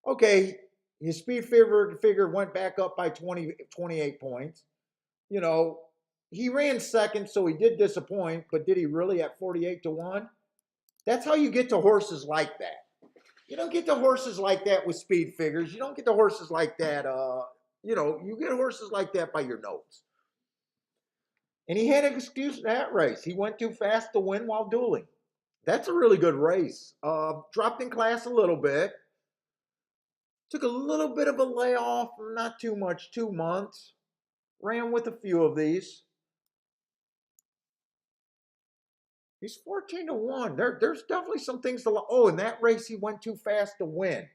Okay, his speed figure went back up by 28 points. He ran second, so he did disappoint, but did he really at 48-1? That's how you get to horses like that. You don't get to horses like that with speed figures. You don't get to horses like that. You get horses like that by your notes. And he had an excuse in that race. He went too fast to win while dueling. That's a really good race. Dropped in class a little bit. Took a little bit of a layoff, not too much, 2 months. Ran with a few of these. He's 14-1. There's definitely some things to. Oh, in that race, he went too fast to win.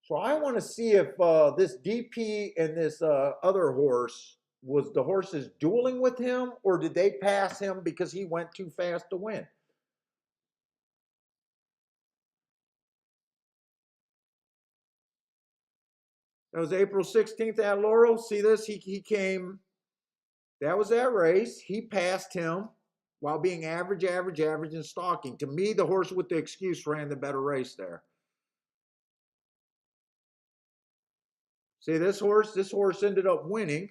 So I want to see if this DP and this other horse, was the horses dueling with him, or did they pass him because he went too fast to win? That was April 16th at Laurel. See this? He came. That was that race. He passed him while being average, and stalking. To me, the horse with the excuse ran the better race there. See this horse? This horse ended up winning.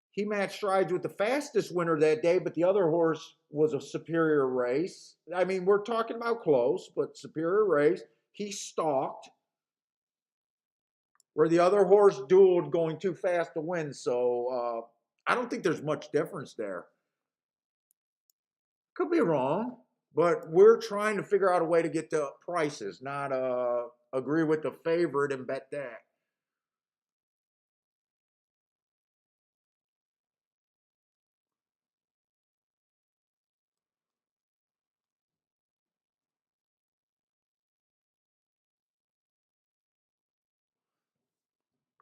He matched strides with the fastest winner that day, but the other horse was a superior race. I mean, we're talking about close, but superior race. He stalked, where the other horse dueled going too fast to win. So I don't think there's much difference there. Could be wrong, but we're trying to figure out a way to get the prices, not agree with the favorite and bet that.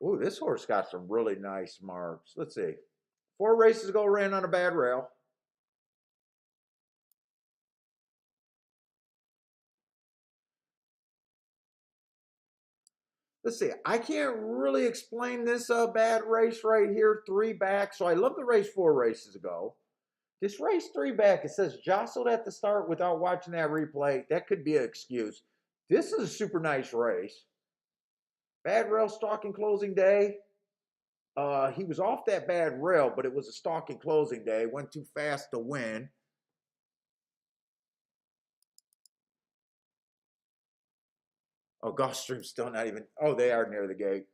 Ooh, this horse got some really nice marks. Let's see. 4 races ago, ran on a bad rail. Let's see. I can't really explain this bad race right here, 3 back. So I love the race 4 races ago. This race 3 back, it says jostled at the start without watching that replay. That could be an excuse. This is a super nice race. Bad rail stalking closing day. He was off that bad rail, but it was a stalking closing day. Went too fast to win. Oh, Gulfstream's still not even. Oh, they are near the gate.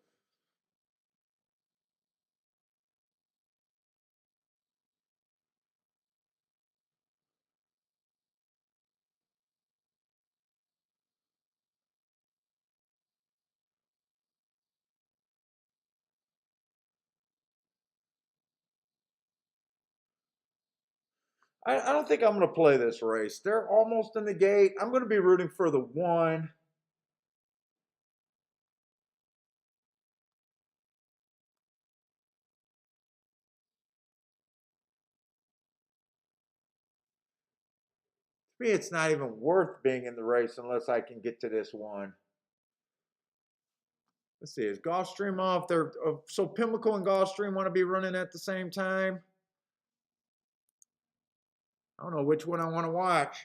I don't think I'm going to play this race. They're almost in the gate. I'm going to be rooting for the 1. To me, it's not even worth being in the race unless I can get to this 1. Let's see. Is Gulfstream off? So Pimlico and Gulfstream want to be running at the same time. I don't know which one I want to watch.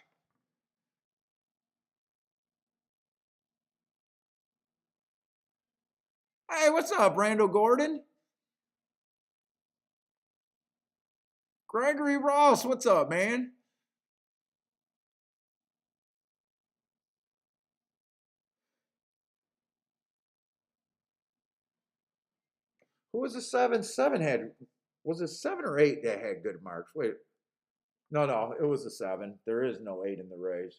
Hey, what's up, Randall Gordon? Gregory Ross, what's up, man? Who was the 7? Had, was it 7 or 8 that had good marks? Wait, no, it was a 7. There is no 8 in the race.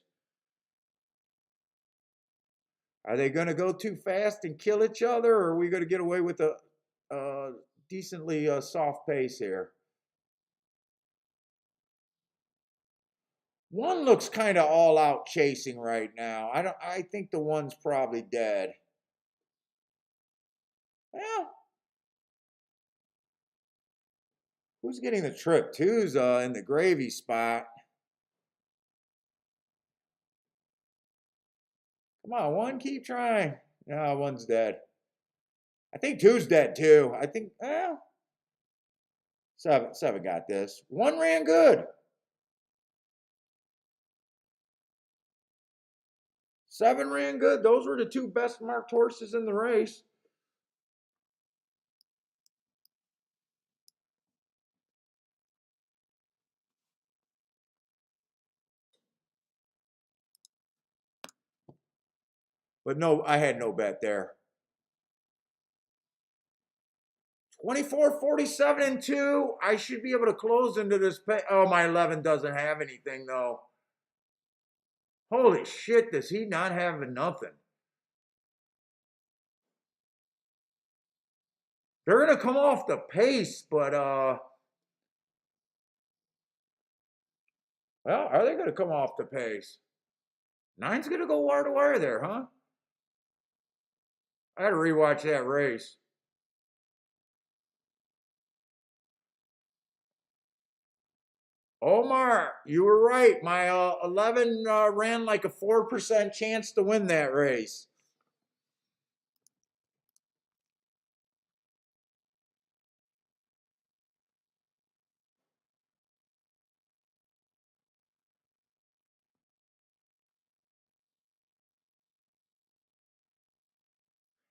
Are they going to go too fast and kill each other, or are we going to get away with a decently soft pace here? One looks kind of all out chasing right now. I think the one's probably dead. Well, who's getting the trip? Two's in the gravy spot. Come on, one, keep trying. No, one's dead. I think two's dead too. I think, well, seven got this. One ran good. Seven ran good. Those were the two best marked horses in the race. But no, I had no bet there. 24, 47, and 2. I should be able to close into this pay. Oh, my 11 doesn't have anything, though. Holy shit, does he not have nothing? They're going to come off the pace, but, well, are they going to come off the pace? Nine's going to go wire to wire there, huh? I got to rewatch that race. Omar, you were right. My 11 ran like a 4% chance to win that race.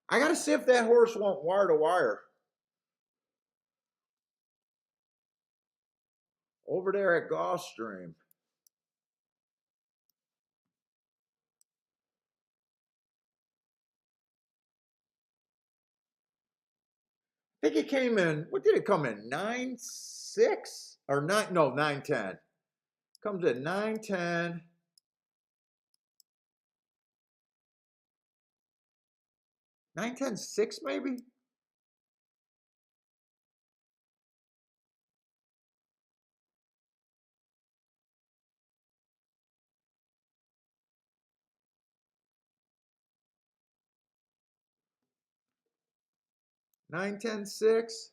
I got to see if that horse went wire to wire. Over there at Gulfstream. I think it came in, what did it come in? 9-6? Or 9, no, 9-10. Comes at 9-10. 9-10-6 maybe? Nine, 10, 6.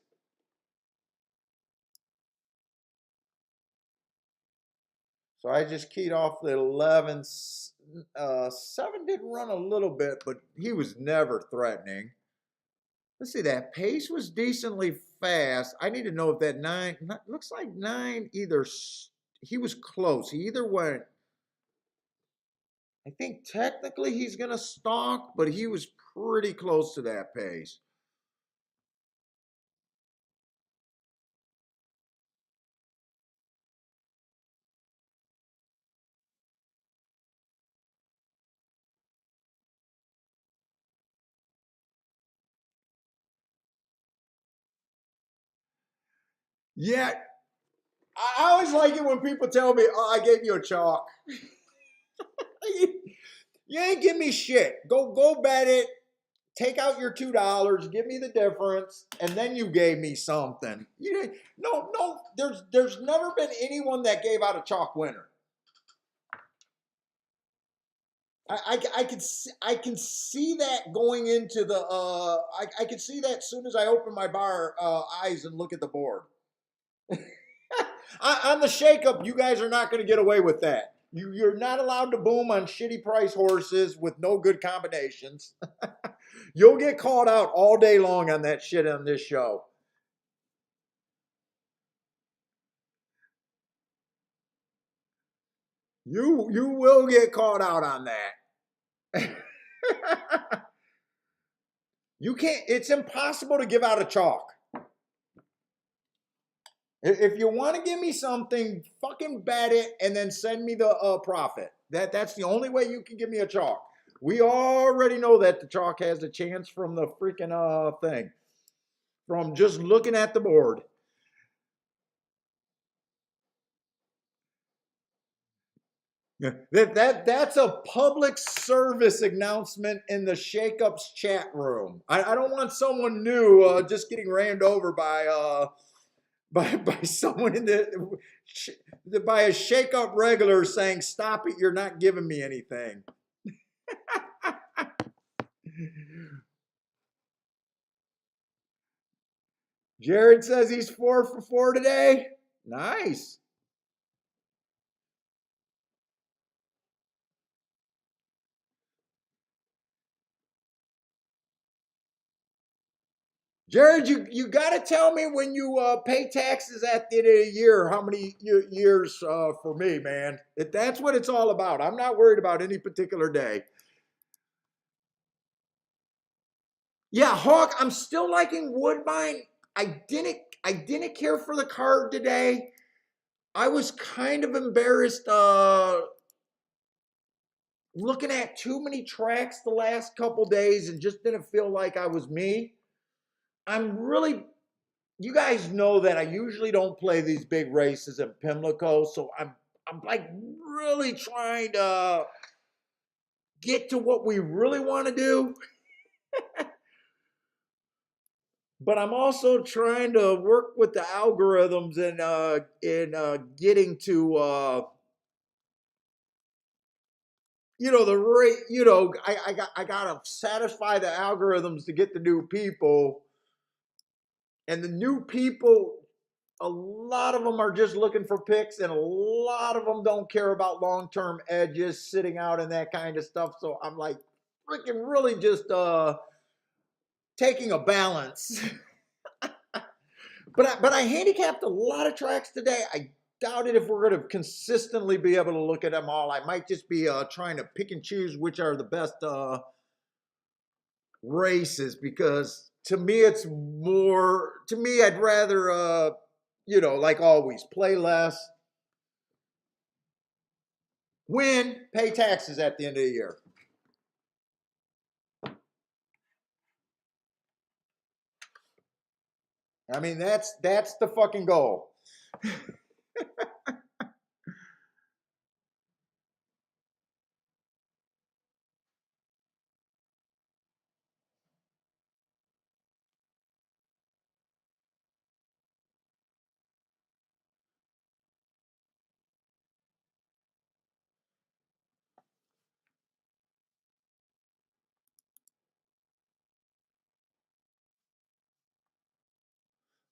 So I just keyed off the 11. 7 did run a little bit, but he was never threatening. Let's see, that pace was decently fast. I need to know if that 9, looks like 9 either, he was close. He either went, I think technically he's going to stalk, but he was pretty close to that pace. Yet, I always like it when people tell me, oh, I gave you a chalk. You ain't give me shit. Go bet it. Take out your $2, give me the difference, and then you gave me something. You no. There's never been anyone that gave out a chalk winner. I can see that going into the I can see that as soon as I open my bar eyes and look at the board. On the shakeup, you guys are not going to get away with that. You're not allowed to boom on shitty price horses with no good combinations. You'll get called out all day long on that shit on this show. You will get called out on that. You can't, it's impossible to give out a chalk. If you want to give me something, fucking bet it and then send me the profit. That's the only way you can give me a chalk. We already know that the chalk has a chance from the freaking thing. From just looking at the board. That's a public service announcement in the Shakeups chat room. I don't want someone new just getting rammed over by someone in the by a shake-up regular saying, "Stop it, you're not giving me anything." Jared says he's 4 for 4 today. Nice. Jared, you got to tell me when you pay taxes at the end of the year, how many years for me, man. That's what it's all about. I'm not worried about any particular day. Yeah, Hawk, I'm still liking Woodbine. I didn't care for the card today. I was kind of embarrassed looking at too many tracks the last couple days and just didn't feel like I was me. I'm really, you guys know that I usually don't play these big races in Pimlico, so I'm like really trying to get to what we really want to do. But I'm also trying to work with the algorithms and in getting to the rate. I gotta satisfy the algorithms to get the new people, and the new people, a lot of them are just looking for picks, and a lot of them don't care about long-term edges, sitting out, and that kind of stuff. So I'm like freaking really just taking a balance. But I handicapped a lot of tracks today. I doubt it if we're going to consistently be able to look at them all. I might just be trying to pick and choose which are the best races, because to me it's more. To me, I'd rather like always, play less, win, pay taxes at the end of the year. I mean, that's the fucking goal.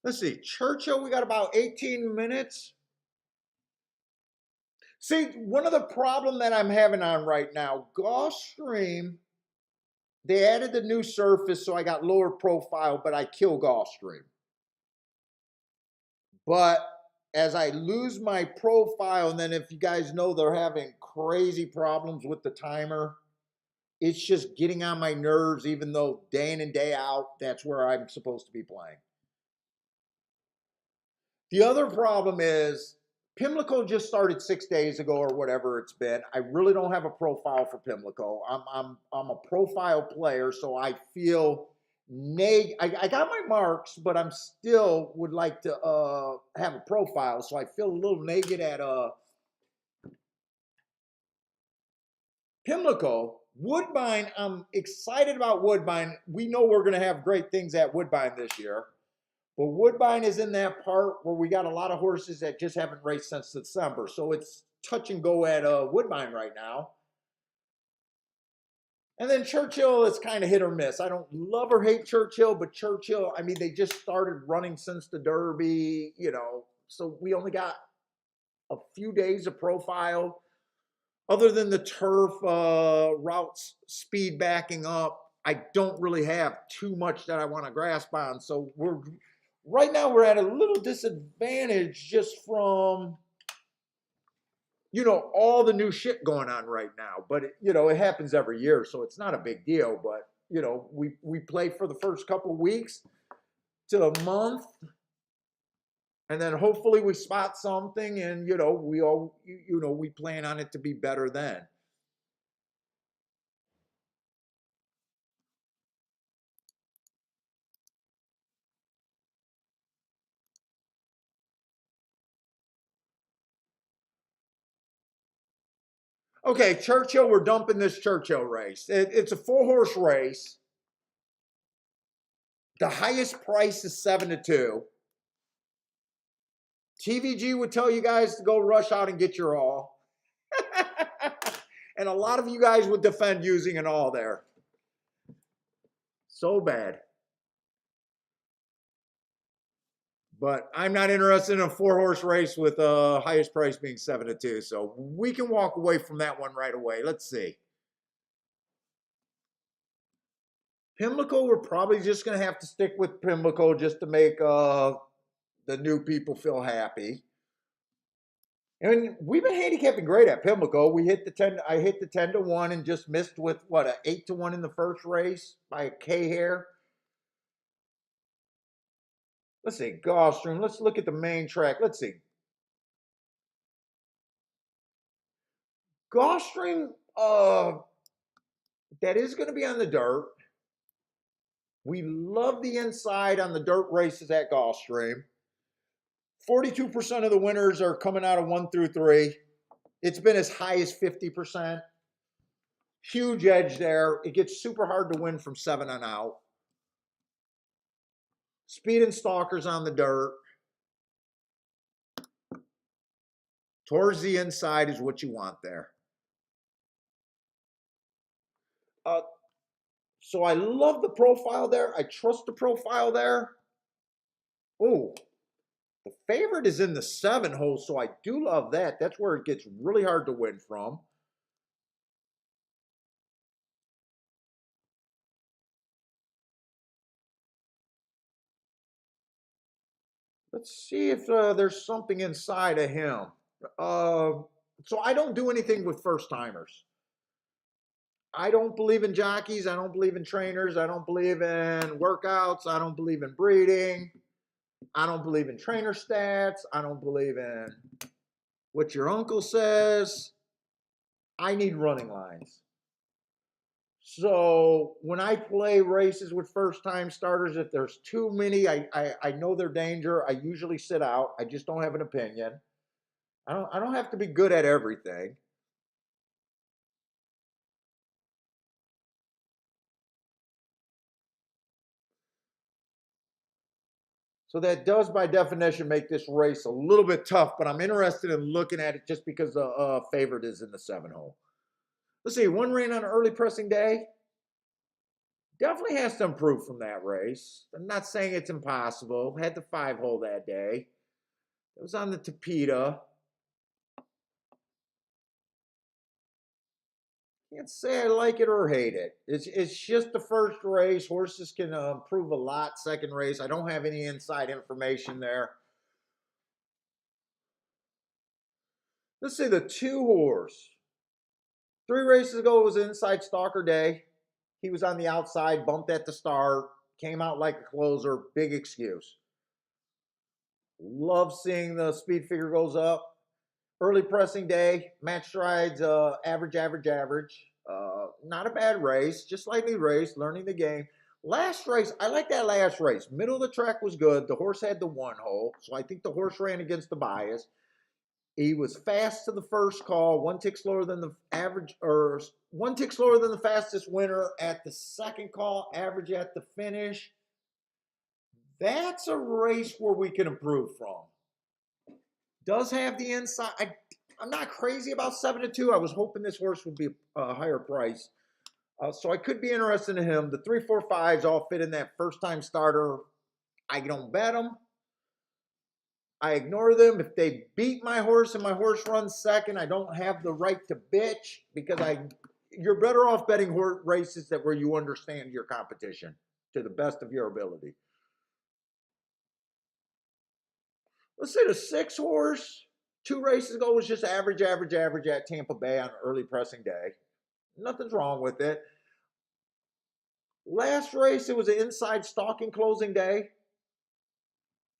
Let's see, Churchill, we got about 18 minutes. See, one of the problem that I'm having on right now, Gulfstream, they added the new surface, so I got lower profile, but I kill Gulfstream. But as I lose my profile, and then if you guys know they're having crazy problems with the timer, it's just getting on my nerves, even though day in and day out, that's where I'm supposed to be playing. The other problem is Pimlico just started 6 days ago or whatever it's been. I really don't have a profile for Pimlico. I'm a profile player, so I feel I got my marks, but I'm still would like to have a profile. So I feel a little naked at Pimlico. Woodbine, I'm excited about Woodbine. We know we're going to have great things at Woodbine this year. But Woodbine is in that part where we got a lot of horses that just haven't raced since December. So it's touch and go at Woodbine right now. And then Churchill is kind of hit or miss. I don't love or hate Churchill, but Churchill, I mean, they just started running since the Derby, so we only got a few days of profile. Other than the turf routes speed backing up, I don't really have too much that I want to grasp on. So right now we're at a little disadvantage just from all the new shit going on right now. But it happens every year, so it's not a big deal. But we play for the first couple of weeks to a month, and then hopefully we spot something, and we plan on it to be better then. Okay, Churchill, we're dumping this Churchill race. It's a 4-horse race. The highest price is 7-2. TVG would tell you guys to go rush out and get your all. And a lot of you guys would defend using an all there. So bad. But I'm not interested in a 4-horse race with highest price being 7-2. So we can walk away from that one right away. Let's see. Pimlico, we're probably just going to have to stick with Pimlico just to make the new people feel happy. And we've been handicapping great at Pimlico. We hit the 10. I hit the 10-1 and just missed with what, a 8-1 in the first race by a K hair. Let's see, Gulfstream. Let's look at the main track. Let's see. Gulfstream, that is going to be on the dirt. We love the inside on the dirt races at Gulfstream. 42% of the winners are coming out of 1 through 3. It's been as high as 50%. Huge edge there. It gets super hard to win from 7 on out. Speed and stalkers on the dirt. Towards the inside is what you want there. So I love the profile there. I trust the profile there. Oh, the favorite is in the 7 hole, so I do love that. That's where it gets really hard to win from. Let's see if there's something inside of him. So I don't do anything with first timers. I don't believe in jockeys. I don't believe in trainers. I don't believe in workouts. I don't believe in breeding. I don't believe in trainer stats. I don't believe in what your uncle says. I need running lines. So when I play races with first time starters, if there's too many, I know they're danger. I usually sit out. I just don't have an opinion. I don't have to be good at everything. So that does, by definition, make this race a little bit tough, but I'm interested in looking at it just because the favorite is in the 7 hole. Let's see, one ran on an early pressing day. Definitely has to improve from that race. I'm not saying it's impossible. Had the 5 hole that day. It was on the Tapeta. Can't say I like it or hate it. It's just the first race. Horses can improve a lot. Second race, I don't have any inside information there. Let's see the 2 horse. 3 races ago, it was inside stalker day. He was on the outside, bumped at the start, came out like a closer. Big excuse. Love seeing the speed figure goes up. Early pressing day, match strides, average. Not a bad race, just slightly raced, learning the game. Last race, I like that last race. Middle of the track was good. The horse had the 1 hole, so I think the horse ran against the bias. He was fast to the first call, 1 tick slower than the average, or 1 tick slower than the fastest winner at the second call, average at the finish. That's a race where we can improve from. Does have the inside. I'm not crazy about 7-2. I was hoping this horse would be a higher price. So I could be interested in him. The 3, 4, 5s all fit in that first time starter. I don't bet them. I ignore them. If they beat my horse and my horse runs second, I don't have the right to bitch because you're better off betting horse races that where you understand your competition to the best of your ability. Let's say the 6 horse, 2 races ago was just average at Tampa Bay on early pressing day. Nothing's wrong with it. Last race, it was an inside stalking closing day.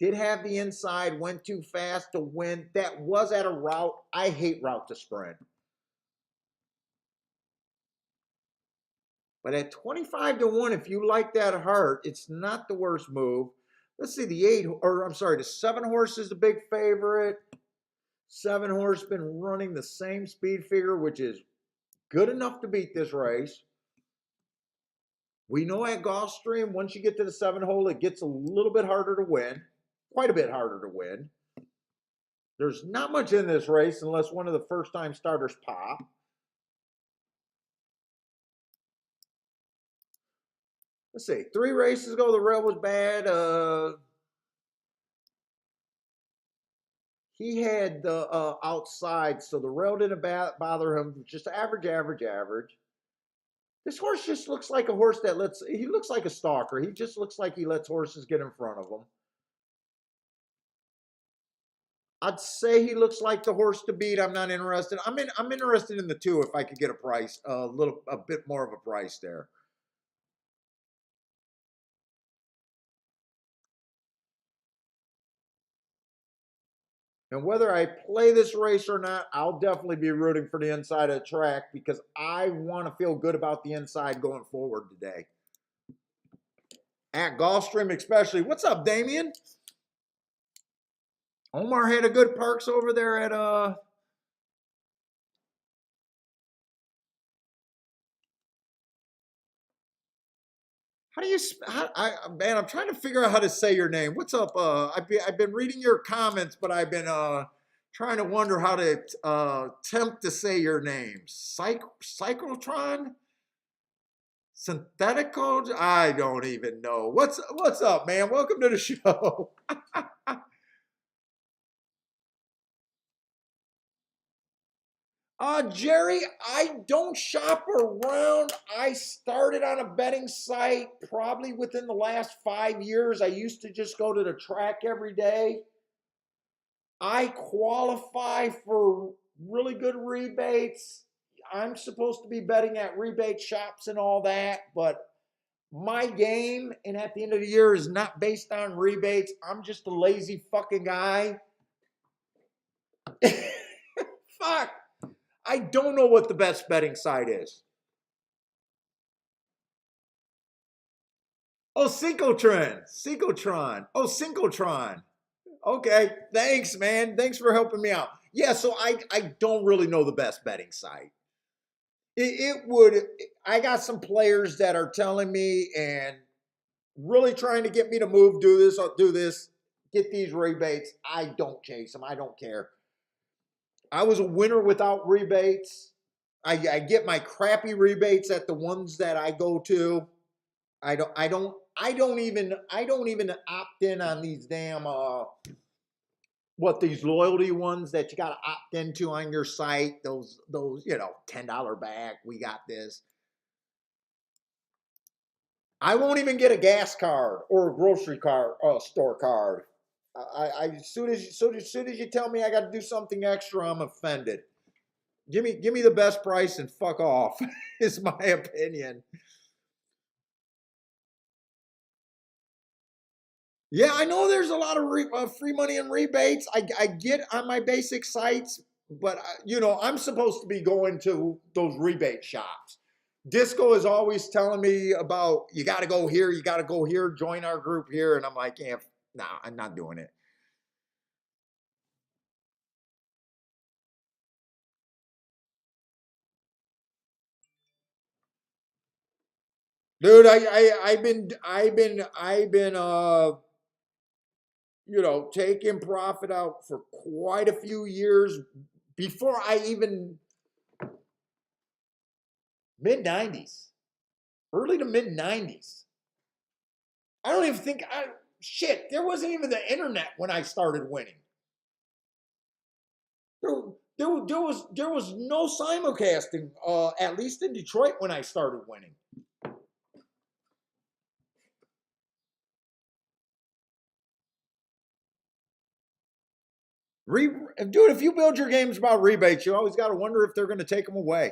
Did have the inside, went too fast to win. That was at a route. I hate route to sprint. But at 25-1, if you like that heart, it's not the worst move. Let's see, the 7 horse is the big favorite. 7 horse been running the same speed figure, which is good enough to beat this race. We know at Gulfstream, once you get to the 7 hole, it gets a little bit harder to win. Quite a bit harder to win. There's not much in this race unless one of the first-time starters pop. Let's see. 3 races ago, the rail was bad. He had the outside, so the rail didn't bother him. Just average, average, average. This horse just looks like a horse that he looks like a stalker. He just looks like he lets horses get in front of him. I'd say he looks like the horse to beat. I'm not interested. I'm interested in the 2 if I could get a bit more of a price there. And whether I play this race or not, I'll definitely be rooting for the inside of the track because I want to feel good about the inside going forward today. At Gulfstream especially. What's up, Damien? Omar had a good Parks over there at How do you? Man, I'm trying to figure out how to say your name. What's up? I've been reading your comments, but I've been trying to wonder how to attempt to say your name. Cyclotron, Synthetical. I don't even know. What's up, man? Welcome to the show. Jerry, I don't shop around. I started on a betting site probably within the last 5 years. I used to just go to the track every day. I qualify for really good rebates. I'm supposed to be betting at rebate shops and all that, but my game, and at the end of the year, is not based on rebates. I'm just a lazy fucking guy. Fuck. I don't know what the best betting site is. Oh, Synchrotron. Oh, Synchrotron. Okay, thanks, man. Thanks for helping me out. Yeah, so I don't really know the best betting site. I got some players that are telling me and really trying to get me to move, do this, get these rebates. I don't chase them. I don't care. I was a winner without rebates. I get my crappy rebates at the ones that I go to. I don't even opt in on these damn these loyalty ones that you got to opt into on your site. Those $10 back. We got this. I won't even get a gas card or a grocery card, store card. As soon as you tell me I got to do something extra, I'm offended. Give me the best price and fuck off. Is my opinion. Yeah, I know there's a lot of free money and rebates. I get on my basic sites, but I'm supposed to be going to those rebate shops. Disco is always telling me about you got to go here, join our group here, and I'm like, yeah, nah, I'm not doing it. Dude, I've been taking profit out for quite a few years before I even mid 90s, early to mid 90s. I don't even think there wasn't even the internet when I started winning. There was no simulcasting, at least in Detroit when I started winning. Dude, if you build your games about rebates, you always got to wonder if they're going to take them away.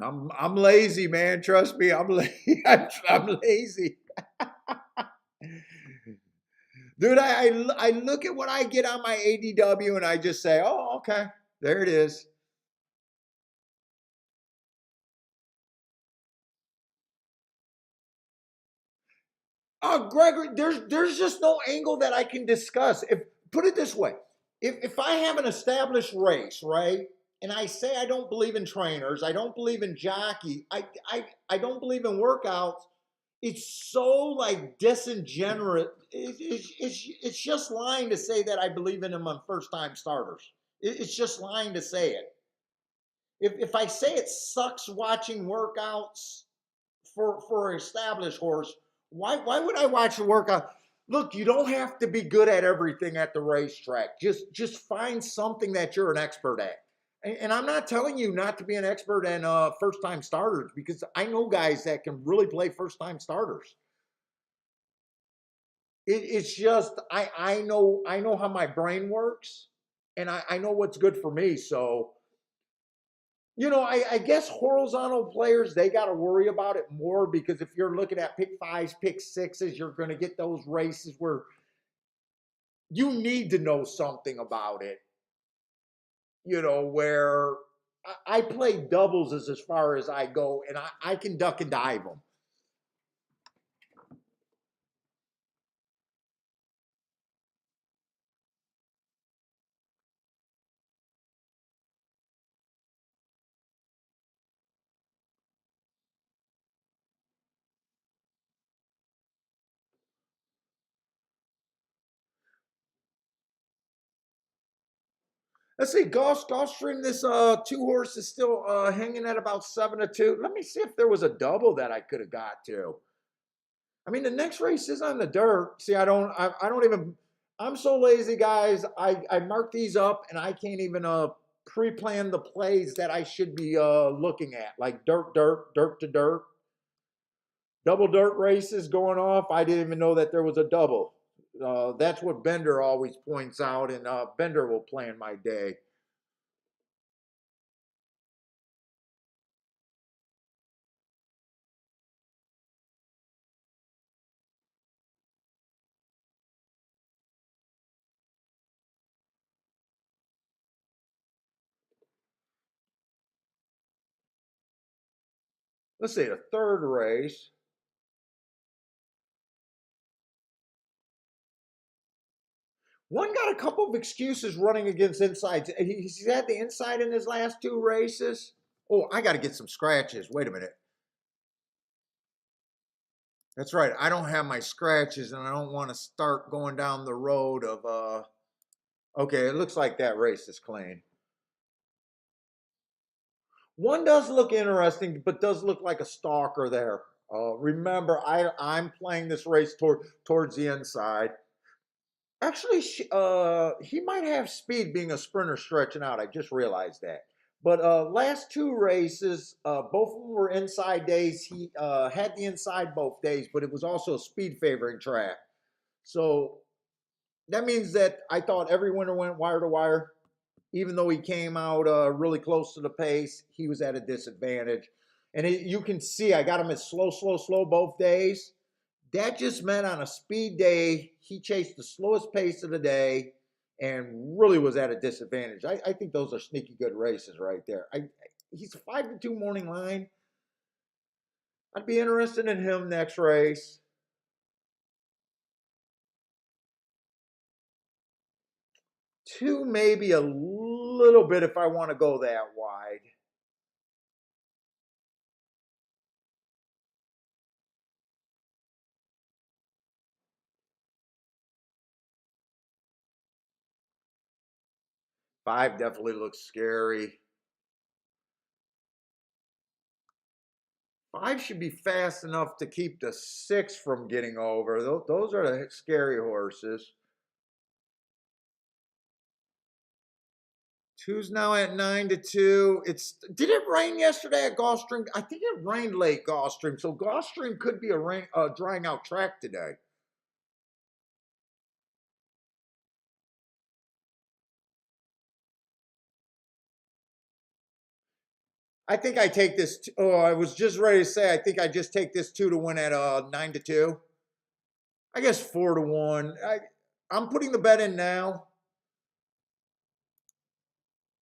I'm lazy, man. Trust me, I'm lazy. I'm lazy. Dude, I look at what I get on my ADW and I just say, oh, okay, there it is. Gregory, there's just no angle that I can discuss. Put it this way, if I have an established race, right? and I say I don't believe in trainers, I don't believe in jockey, I don't believe in workouts. It's so like disingenuous. It's just lying to say that I believe in them on first time starters. It's just lying to say it. If I say it sucks watching workouts for an established horse, why would I watch a workout? Look, you don't have to be good at everything at the racetrack. Just find something that you're an expert at. And I'm not telling you not to be an expert in first time starters, because I know guys that can really play first time starters. It's just I know how my brain works, and I know what's good for me. So I guess horizontal players, they got to worry about it more, because if you're looking at pick fives, pick sixes, you're going to get those races where you need to know something about it. Where I play doubles as far as I go, and I can duck and dive them. Let's see, Gulfstream, this two horse is still hanging at about 7-2. Let me see if there was a double that I could have got to. I mean, the next race is on the dirt. See, I don't even, I'm so lazy, guys. I mark these up and I can't even pre-plan the plays that I should be looking at, like dirt to dirt. Double dirt races going off. I didn't even know that there was a double. That's what Bender always points out, and Bender will plan my day. Let's see, the third race. One got a couple of excuses running against insides. He's had the inside in his last two races. Oh, I got to get some scratches. Wait a minute. That's right. I don't have my scratches, and I don't want to start going down the road of okay, it looks like that race is clean. One does look interesting, but does look like a stalker there. Remember, I'm playing this race towards the inside. Actually, he might have speed being a sprinter stretching out. I just realized that. But last two races, both of them were inside days. He had the inside both days, but it was also a speed favoring track. So that means that I thought every winner went wire to wire. Even though he came out really close to the pace, he was at a disadvantage. And you can see I got him at slow both days. That just meant on a speed day, he chased the slowest pace of the day and really was at a disadvantage. I think those are sneaky good races right there. He's a 5-2 morning line. I'd be interested in him next race. Two, maybe a little bit if I want to go that wide. Five definitely looks scary. Five should be fast enough to keep the six from getting over. Those are the scary horses. Two's now at 9-2. Did it rain yesterday at Gulfstream? I think it rained late Gulfstream, so Gulfstream could be a drying out track today. I think I take this. Oh, I was just ready to say. I think I just take this two to win at 9-2. I guess 4-1. I'm putting the bet in now.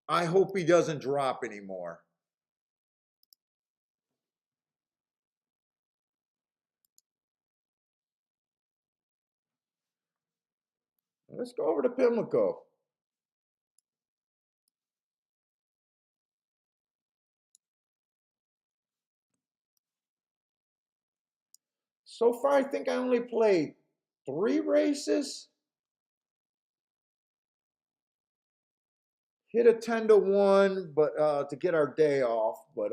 I hope he doesn't drop anymore. Let's go over to Pimlico. So far, I think I only played 3 races. Hit a 10-1, but to get our day off, but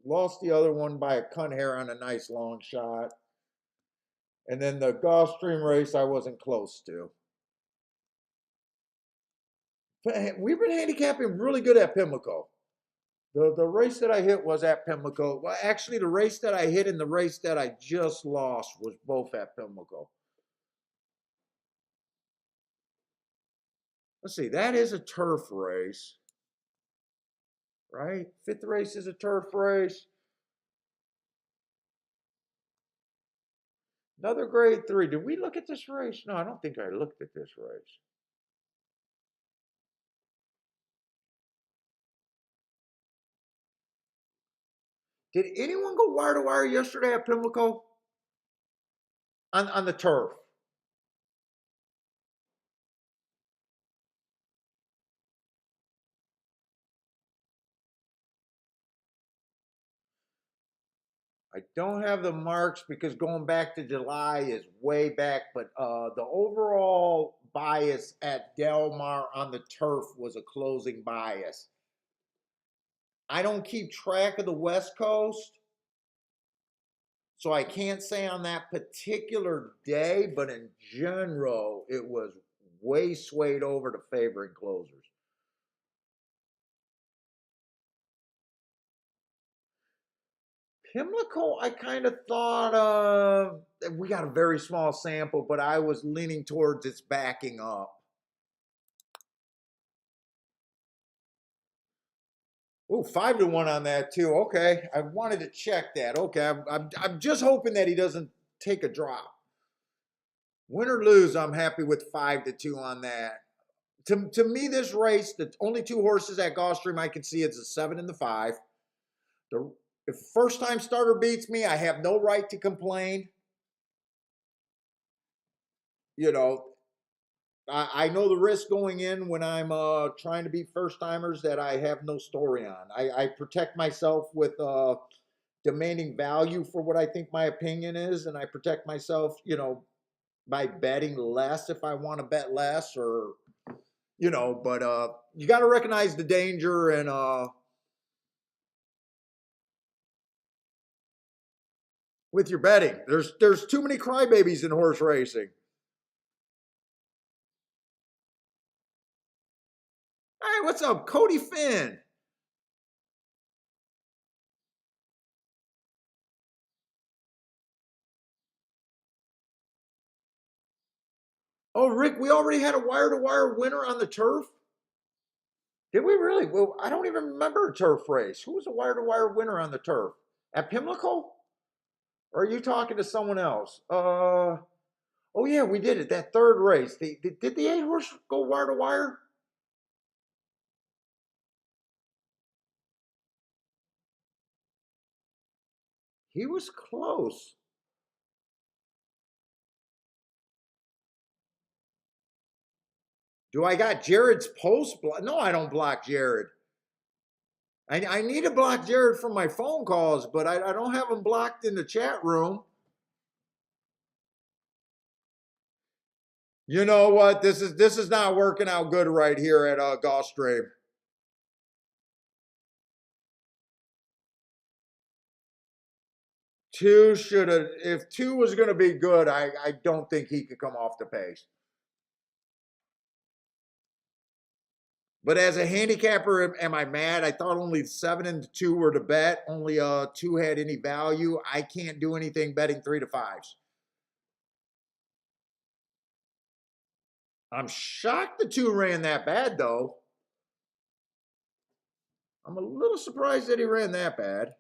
lost the other one by a cunt hair on a nice long shot. And then the Gulfstream race, I wasn't close to. But we've been handicapping really good at Pimlico. The race that I hit was at Pimlico. Well, actually, the race that I hit and the race that I just lost was both at Pimlico. Let's see, that is a turf race, right? 5th race is a turf race. Another grade 3. Did we look at this race? No, I don't think I looked at this race. Did anyone go wire to wire yesterday at Pimlico? On the turf? I don't have the marks because going back to July is way back, but the overall bias at Del Mar on the turf was a closing bias. I don't keep track of the West Coast, so I can't say on that particular day, but in general, it was way swayed over to favoring closers. Pimlico, I kind of thought we got a very small sample, but I was leaning towards its backing up. Oh, 5-1 on that too. Okay, I wanted to check that. Okay, I'm just hoping that he doesn't take a drop. Win or lose, I'm happy with 5-2 on that. To me, this race, the only 2 horses at Gulfstream I can see is the 7 and the 5. If first time starter beats me, I have no right to complain. You know, I know the risk going in when I'm trying to beat first timers that I have no story on. I protect myself with demanding value for what I think my opinion is, and I protect myself, by betting less if I want to bet less, or but you got to recognize the danger and with your betting. There's too many crybabies in horse racing. Hey, what's up, Cody Finn? Oh, Rick, we already had a wire-to-wire winner on the turf? Did we really? Well, I don't even remember a turf race. Who was a wire-to-wire winner on the turf? At Pimlico? Or are you talking to someone else? Oh yeah, we did it. That third race. Did the 8-horse go wire-to-wire? He was close. Do I got Jared's post block? No, I don't block Jared. I need to block Jared from my phone calls, but I don't have him blocked in the chat room. You know what? This is not working out good right here at Gulfstream. Two should have. If 2 was going to be good, I don't think he could come off the pace. But as a handicapper, am I mad? I thought only 7 and 2 were to bet. Only 2 had any value. I can't do anything betting 3 to 5s. I'm shocked the 2 ran that bad, though. I'm a little surprised that he ran that bad.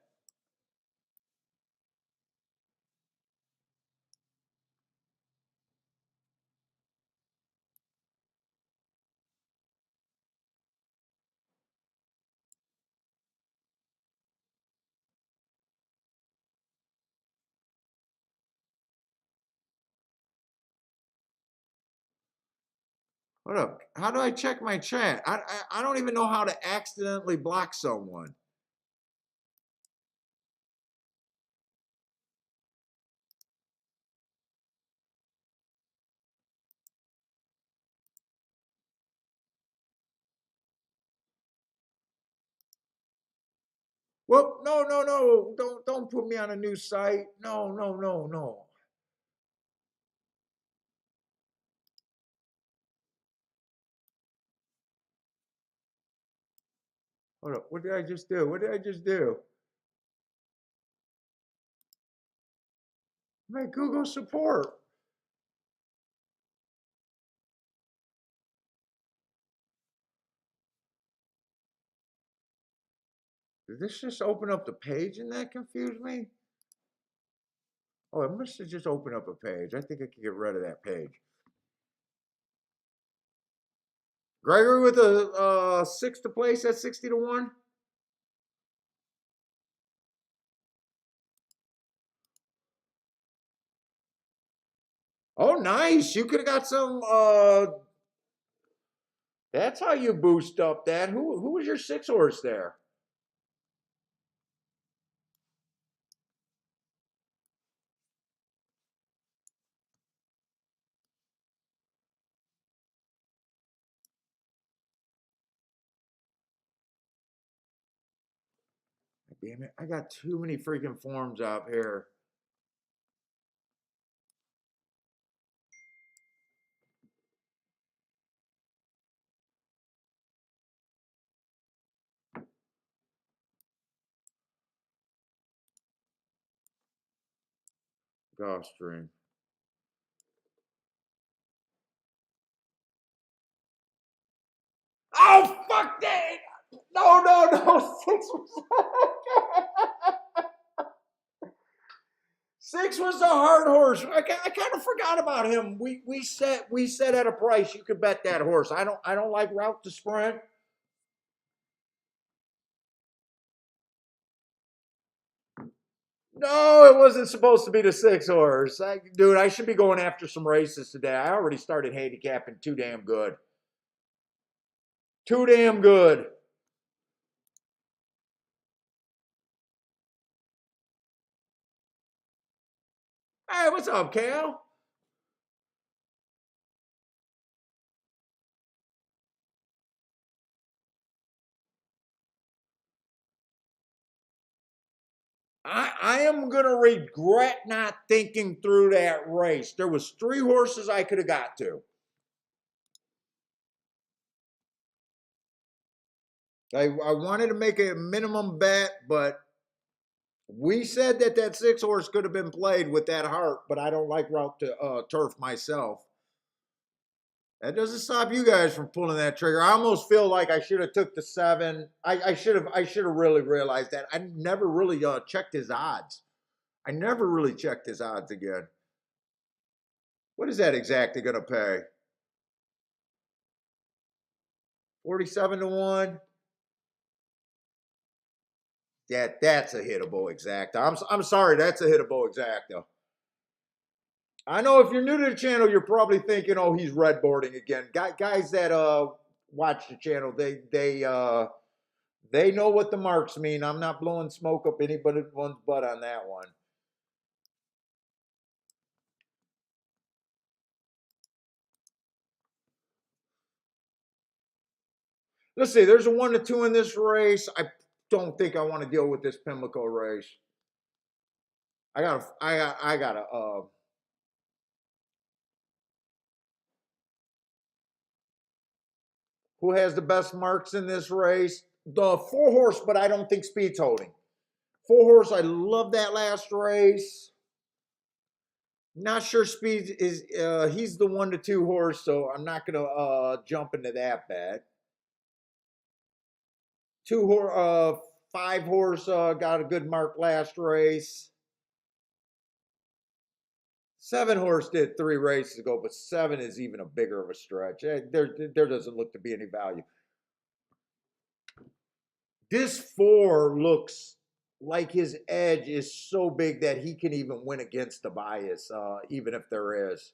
What up? How do I check my chat? I don't even know how to accidentally block someone. Well, no, no, no. Don't put me on a new site. No, no, no, no. Hold up. What did I just do? What did I just do? My Google support. Did this just open up the page and that confused me? Oh, it must have just opened up a page. I think I can get rid of that page. Gregory with a six to place at 60 to 1. Oh, nice. You could have got some that's how you boost up that. Who was your six horse there? Damn it. I got too many freaking forms up here. Gulfstream. Oh, fuck that. No, no, no. Six was a hard horse. I kind of forgot about him. We set at a price. You could bet that horse. I don't like route to sprint. No, it wasn't supposed to be the six horse. Dude, I should be going after some races today. I already started handicapping too damn good. Too damn good. Hey, what's up, Cal? I am gonna regret not thinking through that race. There was three horses I could have got to. I wanted to make a minimum bet, but we said that six horse could have been played with that heart, but I don't like route to turf myself. That doesn't stop you guys from pulling that trigger. I almost feel like I should have took the seven. I should have really realized that. I never really checked his odds. I never really checked his odds again. What is that exactly going to pay? 47 to 1. That's a hittable exacta. I'm sorry, that's a hittable exacta. I know if you're new to the channel, you're probably thinking, "Oh, he's redboarding again." Guys that watch the channel, they know what the marks mean. I'm not blowing smoke up anybody's butt on that one. Let's see. There's a 1 to 2 in this race. I don't think I want to deal with this Pimlico race. I got a. Who has the best marks in this race? The four horse, but I don't think speed's holding. Four horse, I love that last race. Not sure speed is. He's the 1 to 2 horse, so I'm not gonna jump into that bet. Two horse, five horse got a good mark last race. Seven horse did 3 races ago, but seven is even a bigger of a stretch. There doesn't look to be any value. This four looks like his edge is so big that he can even win against the bias, even if there is.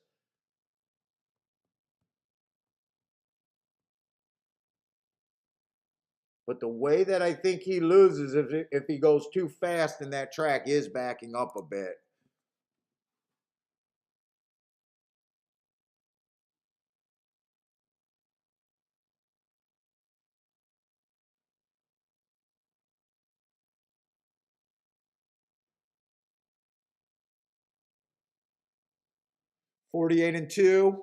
But the way that I think he loses if he goes too fast and that track is backing up a bit. 48 and 2.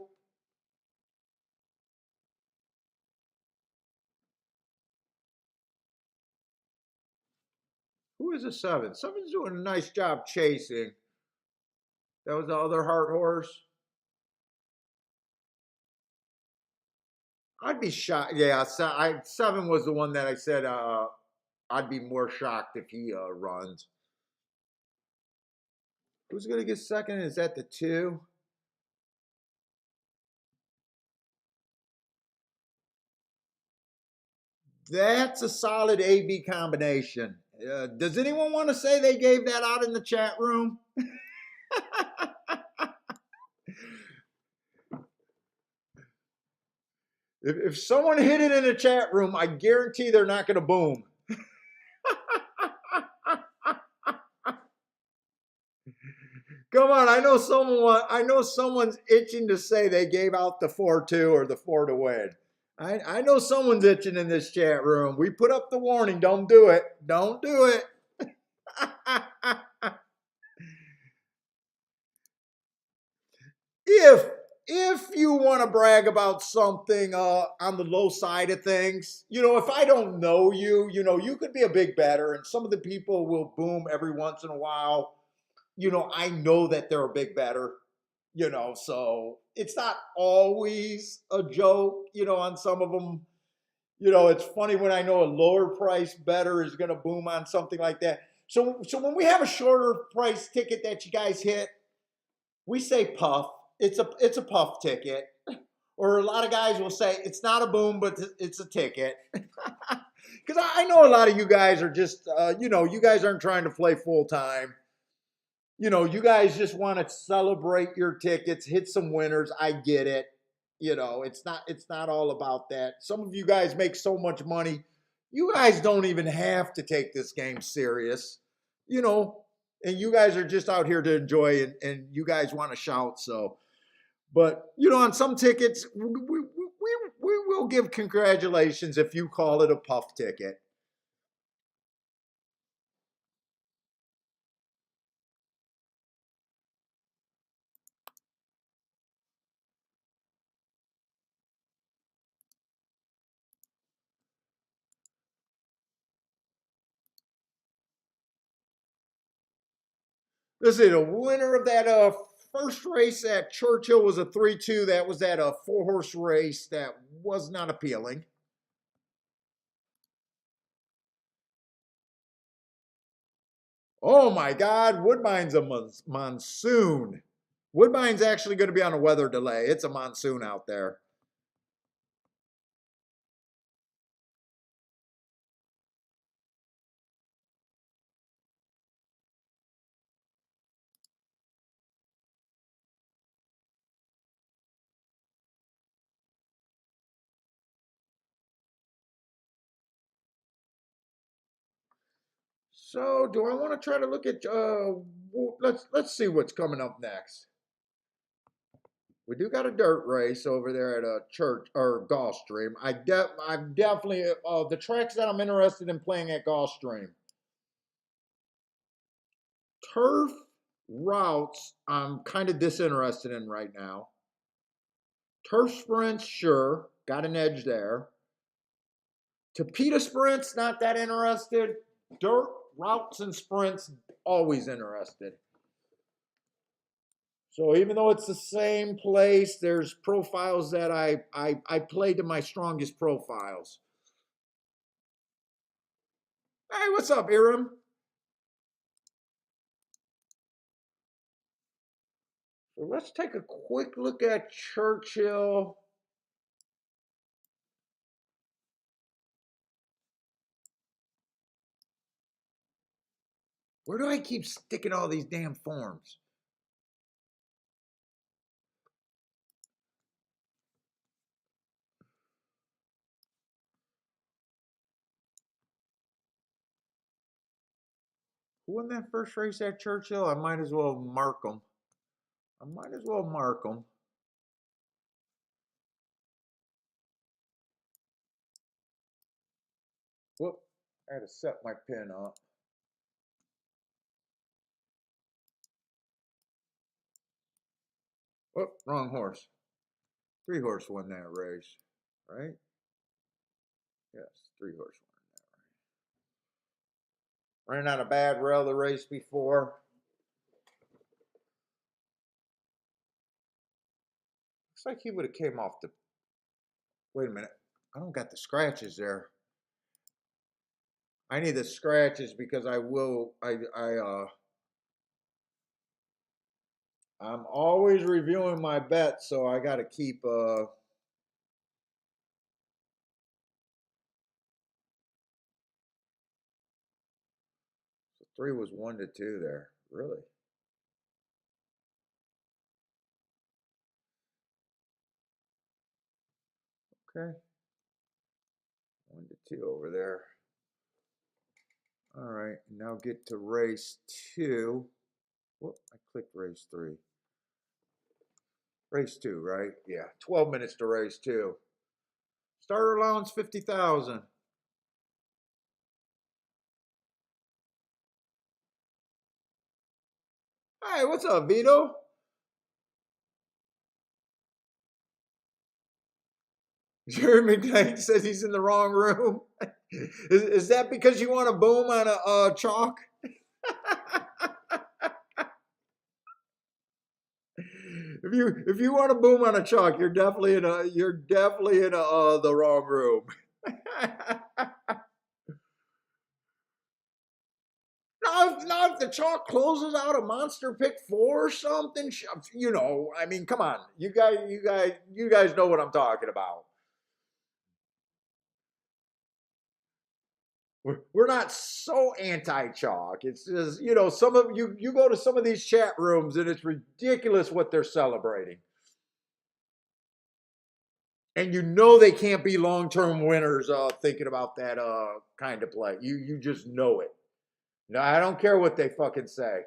Who is a 7? Seven's doing a nice job chasing. That was the other heart horse. I'd be shocked. Yeah, 7 was the one that I said I'd be more shocked if he runs. Who's going to get second? Is that the 2? That's a solid AB combination. Does anyone want to say they gave that out in the chat room? If someone hit it in the chat room, I guarantee they're not going to boom. Come on, I know someone's itching to say they gave out the 4-2 or the 4 to win. I know someone's itching in this chat room. We put up the warning, don't do it. Don't do it. If you want to brag about something on the low side of things, if I don't know you, you could be a big bettor, and some of the people will boom every once in a while. I know that they're a big bettor, so it's not always a joke, on some of them. It's funny when I know a lower price bettor is going to boom on something like that. So when we have a shorter price ticket that you guys hit, we say puff. It's a puff ticket. Or a lot of guys will say it's not a boom, but it's a ticket. Because I know a lot of you guys are just, you guys aren't trying to play full time. You guys just want to celebrate your tickets, hit some winners. I get it. It's not all about that. Some of you guys make so much money. You guys don't even have to take this game serious. And you guys are just out here to enjoy, and you guys want to shout. So, but on some tickets, we will give congratulations if you call it a puff ticket. Listen, a winner of that first race at Churchill was a 3-2. That was that 4-horse race that was not appealing. Oh my God, Woodbine's a monsoon. Woodbine's actually going to be on a weather delay. It's a monsoon out there. So, do I want to try to look at? Let's see what's coming up next. We do got a dirt race over there at a church or Gulfstream. I'm definitely the tracks that I'm interested in playing at Gulfstream. Turf routes, I'm kind of disinterested in right now. Turf sprints, sure, got an edge there. Tapeta sprints, not that interested. Dirt routes and sprints, always interested. So even though it's the same place, there's profiles that I play to my strongest profiles. Hey, what's up, Iram? So let's take a quick look at Churchill. Where do I keep sticking all these damn forms? Who won that first race at Churchill? I might as well mark them. Whoop, I had to set my pin up. Oh, wrong horse. 3-horse won that race, right? Yes, 3-horse won. Ran on a bad rail the race before. Looks like he would have came off the. Wait a minute. I don't got the scratches there. I need the scratches because I'm always reviewing my bets, so I got to keep the 3 was 1-2 there. Really? Okay. 1-2 over there. All right, now get to race 2. Whoop, I clicked race 3. Race 2, right? Yeah, 12 minutes to race 2. Starter allowance 50,000. Hey, what's up, Vito? Jeremy McKnight says he's in the wrong room. Is that because you want to boom on a chalk? If you want to boom on a chalk, you're definitely in the wrong room. Now if the chalk closes out a monster pick 4 or something, I mean, come on, you guys know what I'm talking about. We're not so anti-chalk. It's just, some of you go to some of these chat rooms and it's ridiculous what they're celebrating. And they can't be long-term winners thinking about that kind of play. You just know it. No, I don't care what they fucking say.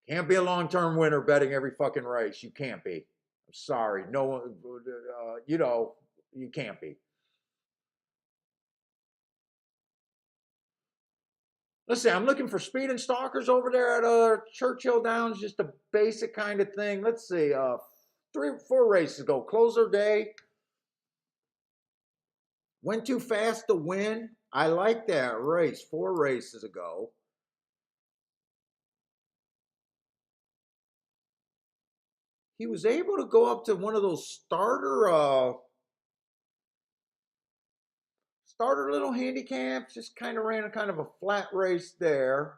Can't be a long-term winner betting every fucking race. You can't be. I'm sorry. No one, you can't be. Listen, I'm looking for speed and stalkers over there at Churchill Downs, just a basic kind of thing. Let's see, 4 races ago, closer day. Went too fast to win. I like that race 4 races ago. He was able to go up to one of those starter little handicaps. Just kind of ran a kind of a flat race there.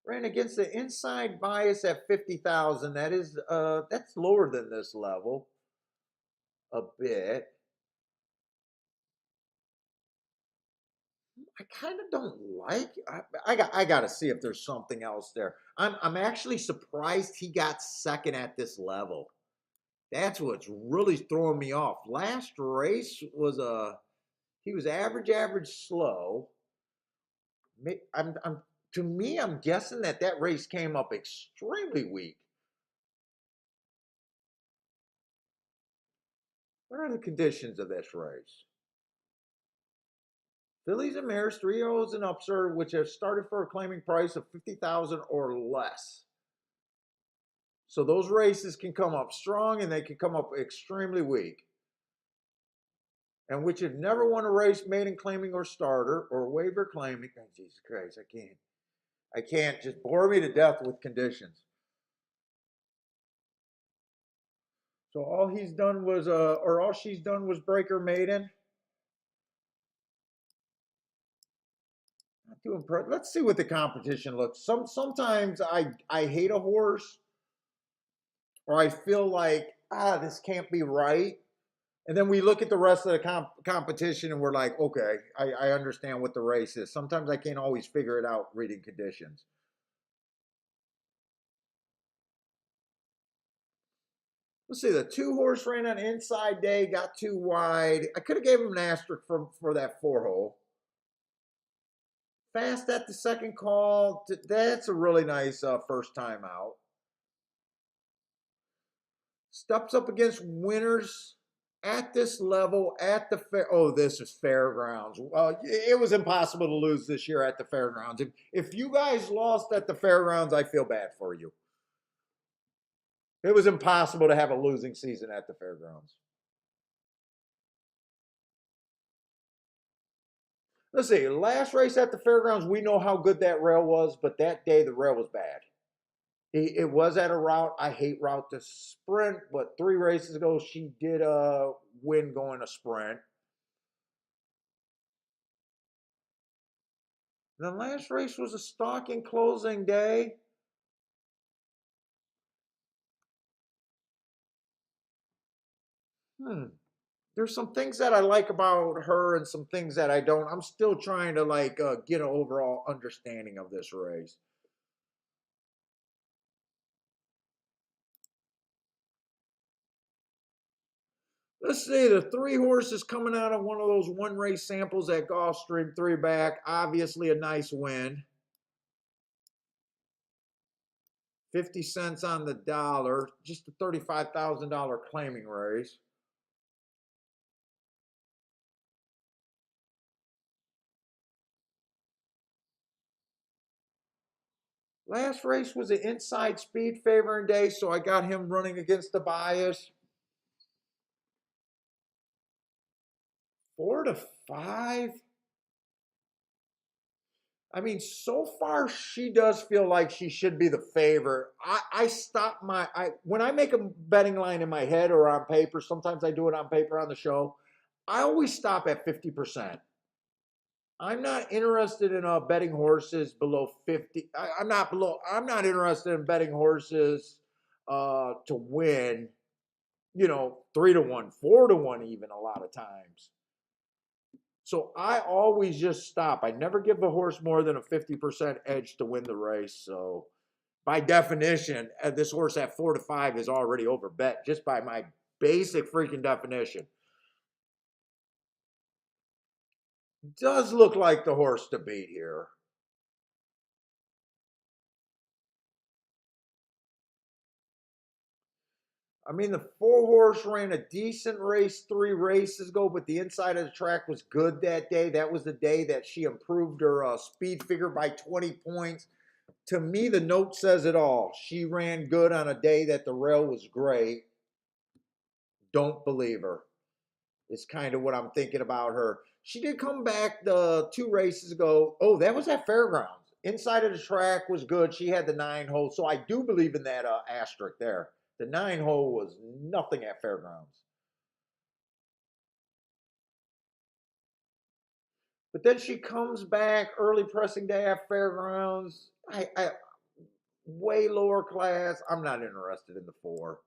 Ran against the inside bias at 50,000. That's lower than this level a bit. I kind of don't like. I got to see if there's something else there. I'm actually surprised he got second at this level. That's what's really throwing me off. Last race was he was average slow. I'm guessing that race came up extremely weak. What are the conditions of this race? Fillies and mares, 3-year-olds and upser, which have started for a claiming price of 50,000 or less. So those races can come up strong and they can come up extremely weak. And which have never won a race maiden claiming or starter or waiver claiming. Oh, Jesus Christ, I can't just bore me to death with conditions. So all he's done was all she's done was breaker maiden. Not too impressed. Let's see what the competition looks. Sometimes I hate a horse, or I feel like this can't be right. And then we look at the rest of the competition and we're like, okay, I understand what the race is. Sometimes I can't always figure it out reading conditions. Let's see, the 2-horse ran on inside day, got too wide. I could have gave him an asterisk for that 4-hole. Fast at the second call. That's a really nice first time out. Steps up against winners. at this level, at the fair. Oh, this is fairgrounds. Well, it was impossible to lose this year at the fairgrounds. If you guys lost at the fairgrounds, I feel bad for you. It was impossible to have a losing season at the fairgrounds. Let's see, last race at the fairgrounds, we know how good that rail was, but that day the rail was bad. It was at a route. I hate route to sprint, but 3 races ago she did win going a sprint. The last race was a stocking closing day. Hmm. There's some things that I like about her and some things that I don't. I'm still trying to like get an overall understanding of this race. Let's see, the 3 horses coming out of one of those 1 race samples at Gulfstream 3 back. Obviously a nice win. 50 cents on the dollar, just a $35,000 claiming race. Last race was an inside speed favoring day, so I got him running against the bias. 4 to 5. I mean, so far she does feel like she should be the favorite. I stop when I make a betting line in my head or on paper. Sometimes I do it on paper on the show. I always stop at 50%. I'm not interested in betting horses below 50. I'm not interested in betting horses to win. 3 to 1, 4 to 1, even a lot of times. So I always just stop. I never give the horse more than a 50% edge to win the race. So by definition, this horse at 4 to 5 is already over bet just by my basic freaking definition. Does look like the horse to beat here. I mean, the 4 horse ran a decent race 3 races ago, but the inside of the track was good that day. That was the day that she improved her speed figure by 20 points. To me, the note says it all. She ran good on a day that the rail was great. Don't believe her. It's kind of what I'm thinking about her. She did come back the 2 races ago. Oh, that was at Fairgrounds. Inside of the track was good. She had the 9 hole, so I do believe in that asterisk there. The 9 hole was nothing at Fairgrounds. But then she comes back early pressing day at Fairgrounds. I way lower class. I'm not interested in the 4.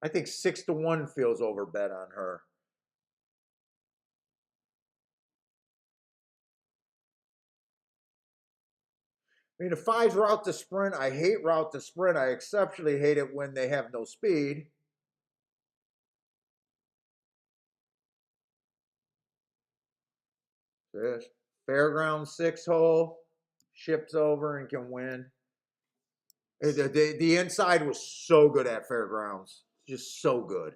I think 6 to 1 feels overbet on her. I mean, the 5's route to sprint. I hate route to sprint. I exceptionally hate it when they have no speed. This Fairground 6 hole ships over and can win. The inside was so good at Fairgrounds, just so good.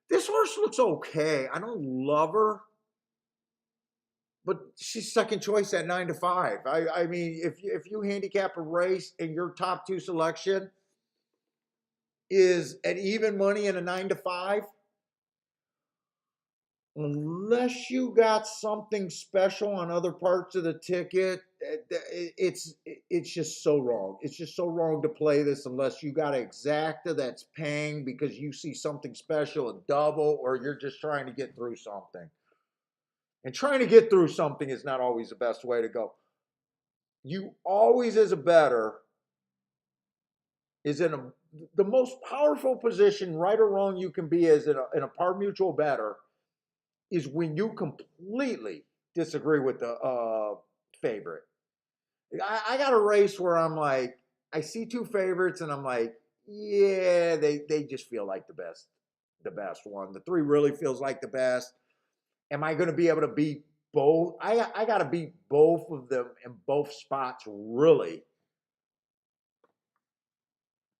This horse looks okay. I don't love her, but she's second choice at 9 to 5. I mean, if you handicap a race and your top 2 selection is at even money in a 9 to 5, unless you got something special on other parts of the ticket, it's just so wrong. It's just so wrong to play this unless you got an exacta that's paying because you see something special, a double, or you're just trying to get through something. And trying to get through something is not always the best way to go. You always, as a bettor, is in the most powerful position, right or wrong, you can be as in a par mutual bettor is when you completely disagree with the favorite. I got a race where I'm like, I see 2 favorites and I'm like, yeah, they just feel like the best one. The 3 really feels like the best. Am I going to be able to beat both? I got to beat both of them in both spots, really.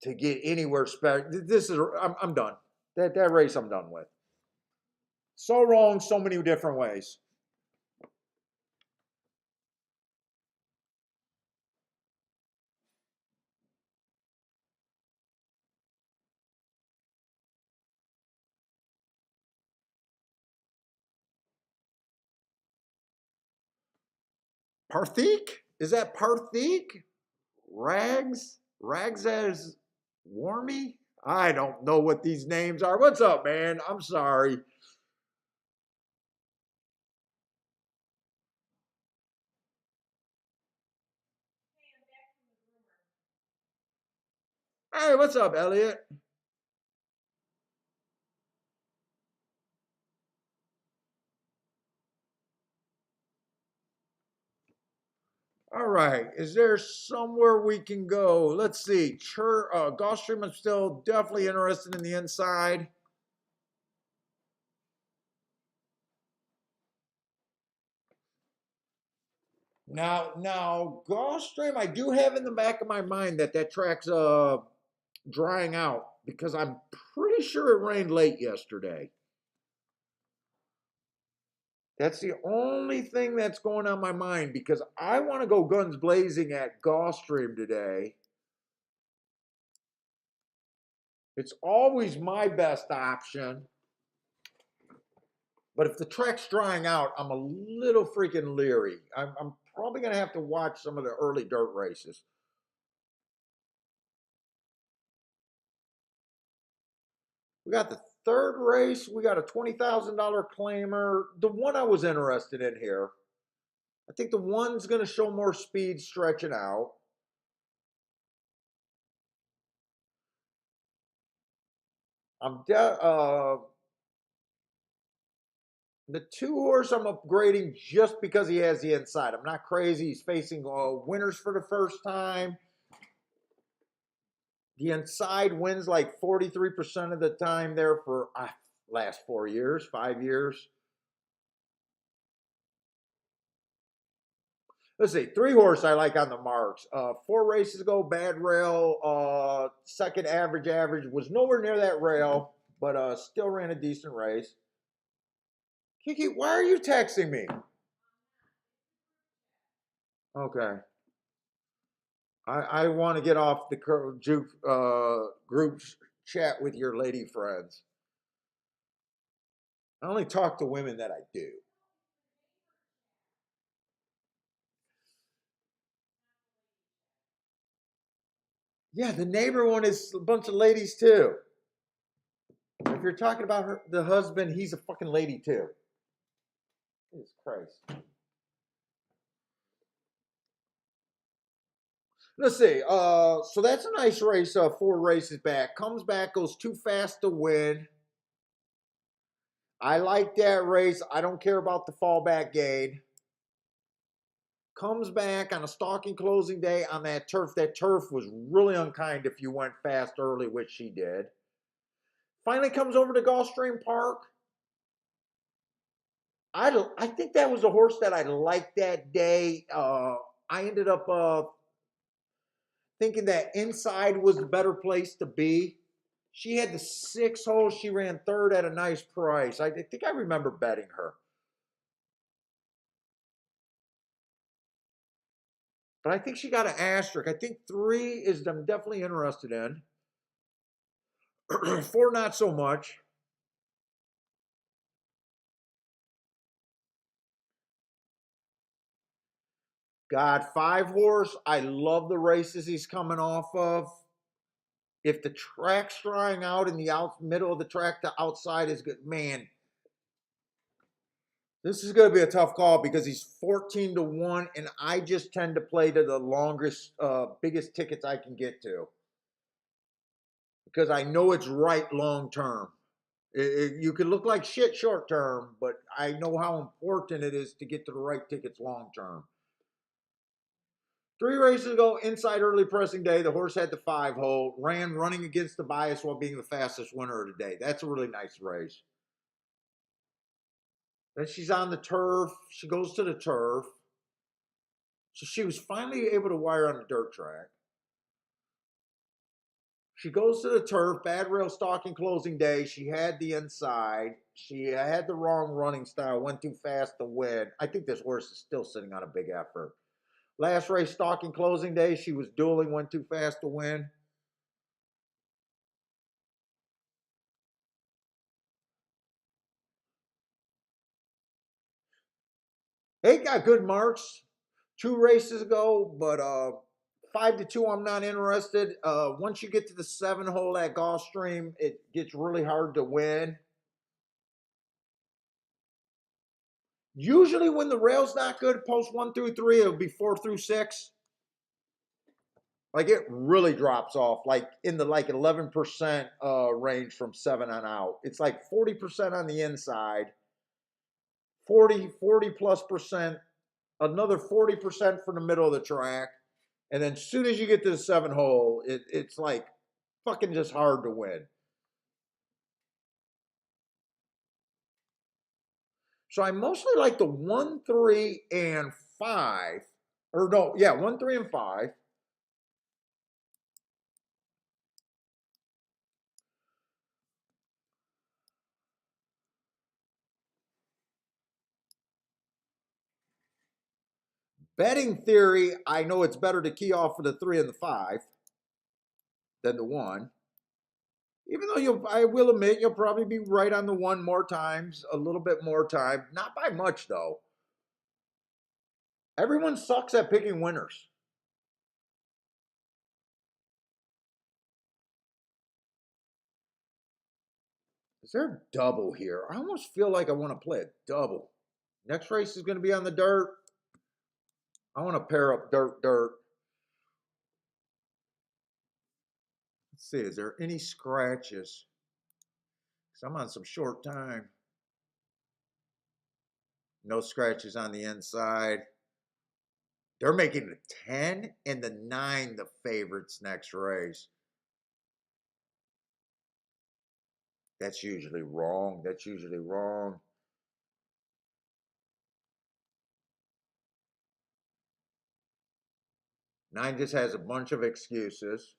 to get anywhere special. This is, I'm done. That race I'm done with. So wrong so many different ways. Parthik? Is that Parthik? Rags as Warmy? I don't know what these names are. What's up, man? I'm sorry. Hey, what's up, Elliot? All right. Is there somewhere we can go? Let's see. Gulfstream, I'm still definitely interested in the inside. Now, Gulfstream, I do have in the back of my mind that track's drying out because I'm pretty sure it rained late yesterday. That's the only thing that's going on my mind because I want to go guns blazing at Gulfstream today. It's always my best option. But if the track's drying out, I'm a little freaking leery. I'm probably going to have to watch some of the early dirt races. We got the third race. We got a $20,000 claimer. The one I was interested in here. I think the one's going to show more speed stretching out. The two horse I'm upgrading just because he has the inside. I'm not crazy. He's facing winners for the first time. The inside wins like 43% of the time there for last 4 years, 5 years. Let's see, three horse I like on the marks. 4 races ago, bad rail. Second average was nowhere near that rail, but still ran a decent race. Kiki, why are you texting me? Okay. I want to get off the group chat with your lady friends. I only talk to women that I do. Yeah, the neighbor one is a bunch of ladies too. If you're talking about the husband, he's a fucking lady too. Jesus Christ. Let's see. So that's a nice race. 4 races back, comes back, goes too fast to win. I like that race. I don't care about the fallback gain. Comes back on a stalking closing day on that turf. That turf was really unkind if you went fast early, which she did. Finally comes over to Gulfstream Park. I think that was a horse that I liked that day. I ended up thinking that inside was the better place to be. She had the 6 hole. She ran third at a nice price. I think I remember betting her. But I think she got an asterisk. I think 3 is I'm definitely interested in. 4, not so much. Got 5 horse. I love the races he's coming off of. If the track's drying out in the middle of the track, the outside is good. Man, this is going to be a tough call because he's 14-1, and I just tend to play to the longest, biggest tickets I can get to because I know it's right long term. You can look like shit short term, but I know how important it is to get to the right tickets long term. 3 races ago, inside early pressing day, the horse had the 5 hole, ran running against the bias while being the fastest winner of the day. That's a really nice race. Then she's on the turf. She goes to the turf. So she was finally able to wire on the dirt track. She goes to the turf, bad rail stalking closing day. She had the inside. She had the wrong running style, went too fast to win. I think this horse is still sitting on a big effort. Last race, stalking closing day, she was dueling, went too fast to win. They got good marks 2 races ago, but 5-2, I'm not interested. Once you get to the 7 hole at Gulfstream, it gets really hard to win. Usually, when the rail's not good, post 1 through 3, it'll be 4 through 6. Like it really drops off, like in the 11% range from 7 on out. It's like 40% on the inside, 40 plus percent, another 40% from the middle of the track, and then as soon as you get to the 7 hole, it's like fucking just hard to win. So I mostly like the 1, 3, and 5, or no, yeah, 1, 3, and 5. Betting theory, I know it's better to key off for the 3 and the 5 than the 1. Even though I will admit you'll probably be right on the 1 more times, a little bit more time. Not by much though. Everyone sucks at picking winners. Is there a double here? I almost feel like I want to play a double. Next race is going to be on the dirt. I want to pair up dirt, dirt. Let's see, is there any scratches? Because I'm on some short time. No scratches on the inside. They're making the 10 and the 9 the favorites next race. That's usually wrong. That's usually wrong. Nine just has a bunch of excuses.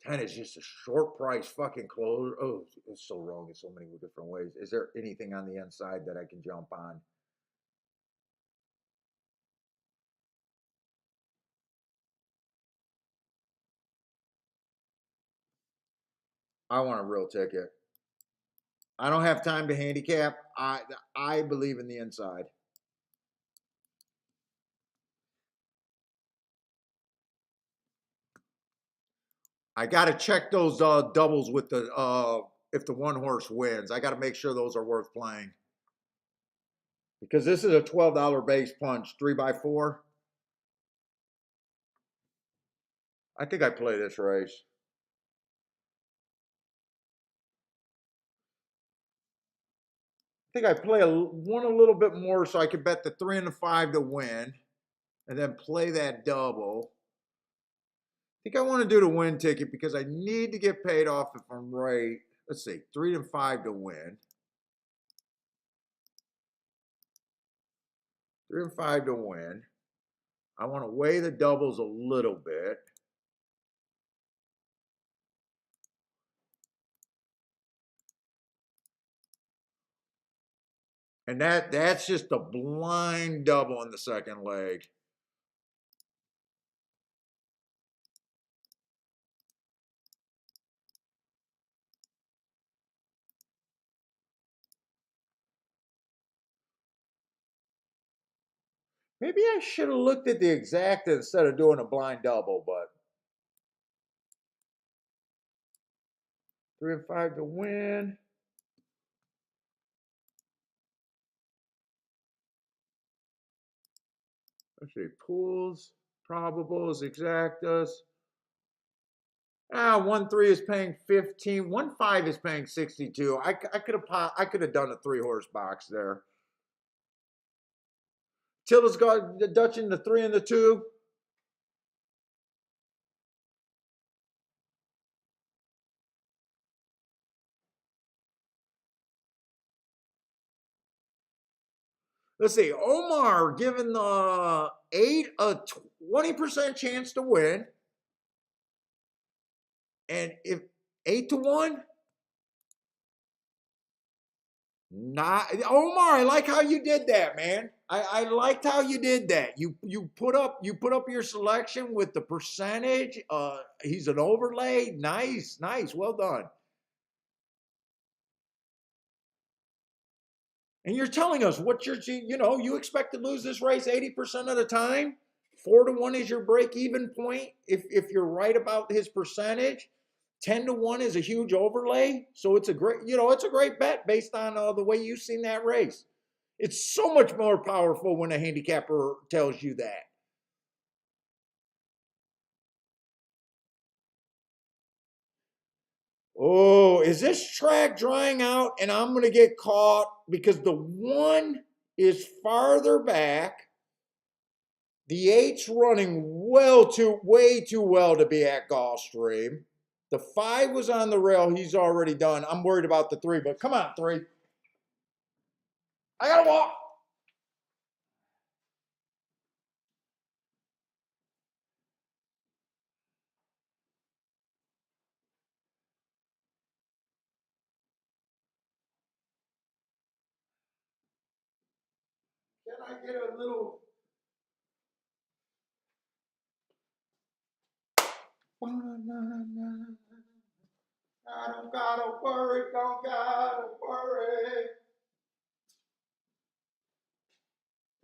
10 is just a short price fucking close. Oh, it's so wrong in so many different ways. Is there anything on the inside that I can jump on? I want a real ticket. I don't have time to handicap. I believe in the inside. I got to check those doubles with the if the 1 horse wins. I got to make sure those are worth playing because this is a $12 base punch 3x4. I think I play this race. I think I play one a little bit more so I could bet the 3 and the 5 to win, and then play that double. I think I want to do the win ticket because I need to get paid off if I'm right. Let's see, 3 and 5 to win. 3 and 5 to win. I want to weigh the doubles a little bit. And that's just a blind double in the second leg. Maybe I should have looked at the exact instead of doing a blind double, but 3 and 5 to win. Let's see, pools, probables, exactas. 1-3 is paying 15. 1-5 is paying 62. I could have done a 3 horse box there. Tilda's got the Dutch in the 3 and the 2. Let's see. Omar giving the 8 a 20% chance to win. And if 8-1, not Omar, I like how you did that, man. I liked how you did that. You put up your selection with the percentage. He's an overlay. Nice, nice. Well done. And you're telling us what you expect to lose this race 80% of the time. 4-1 is your break-even point if you're right about his percentage. 10-1 is a huge overlay, so it's a great bet based on the way you've seen that race. It's so much more powerful when a handicapper tells you that. Oh, is this track drying out and I'm going to get caught because the 1 is farther back. The 8's running way too well to be at Gulfstream. The 5 was on the rail. He's already done. I'm worried about the 3, but come on, 3. I got to walk. Can I get a little... I don't gotta worry, don't gotta worry.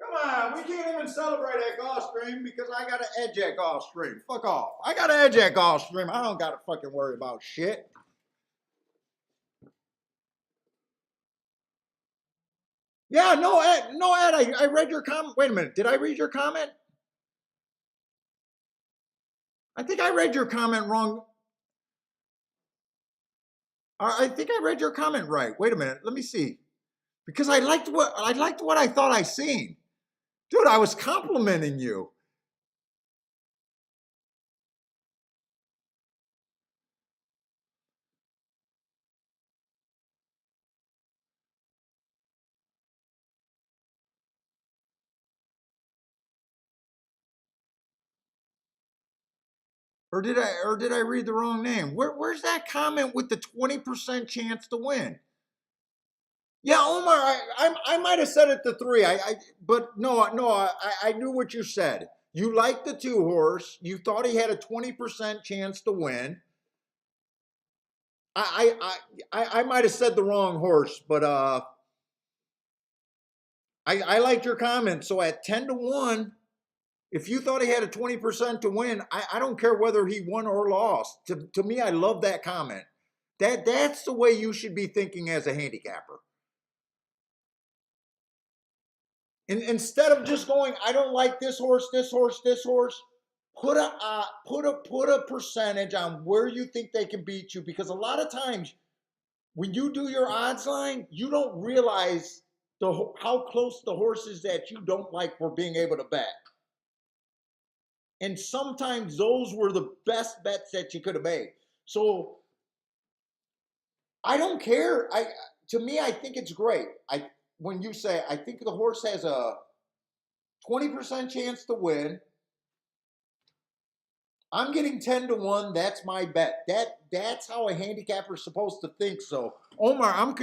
Come on, we can't even celebrate at Gulfstream because I got an edge at Gulfstream. Fuck off. I got an edge at Gulfstream. I don't gotta fucking worry about shit. Yeah, no, Ed, I read your comment. Wait a minute, did I read your comment? I think I read your comment wrong. I think I read your comment right. Wait a minute, let me see. Because I liked what I thought I seen. Dude, I was complimenting you. Or did I read the wrong name? Where's that comment with the 20% chance to win? Yeah, Omar, I might have said it to 3. But no, I knew what you said. You liked the 2 horse. You thought he had a 20% chance to win. I might have said the wrong horse, but I liked your comment. So at 10-1, if you thought he had a 20% to win, I don't care whether he won or lost. To me, I love that comment. That's the way you should be thinking as a handicapper. And instead of just going, I don't like this horse, this horse, this horse, put a percentage on where you think they can beat you. Because a lot of times when you do your odds line, you don't realize how close the horses that you don't like were being able to bet. And sometimes those were the best bets that you could have made. So I don't care. To me, I think it's great. When you say, I think the horse has a 20% chance to win, I'm getting 10-1. That's my bet. That's how a handicapper is supposed to think. So, Omar,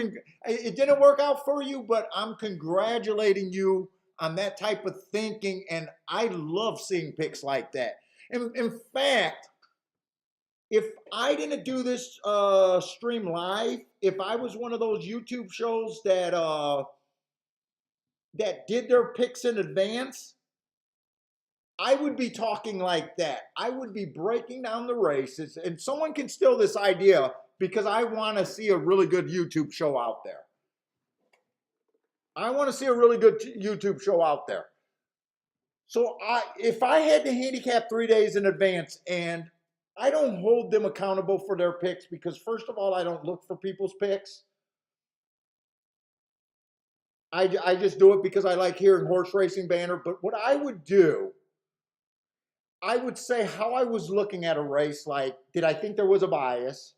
it didn't work out for you, but I'm congratulating you on that type of thinking, and I love seeing picks like that. In fact, if I didn't do this stream live, if I was one of those YouTube shows that did their picks in advance, I would be talking like that. I would be breaking down the races, and someone can steal this idea because I want to see a really good YouTube show out there. I want to see a really good YouTube show out there. So if I had to handicap 3 days in advance, and I don't hold them accountable for their picks because, first of all, I don't look for people's picks. I just do it because I like hearing horse racing banner. But what I would do, I would say how I was looking at a race. Like, did I think there was a bias?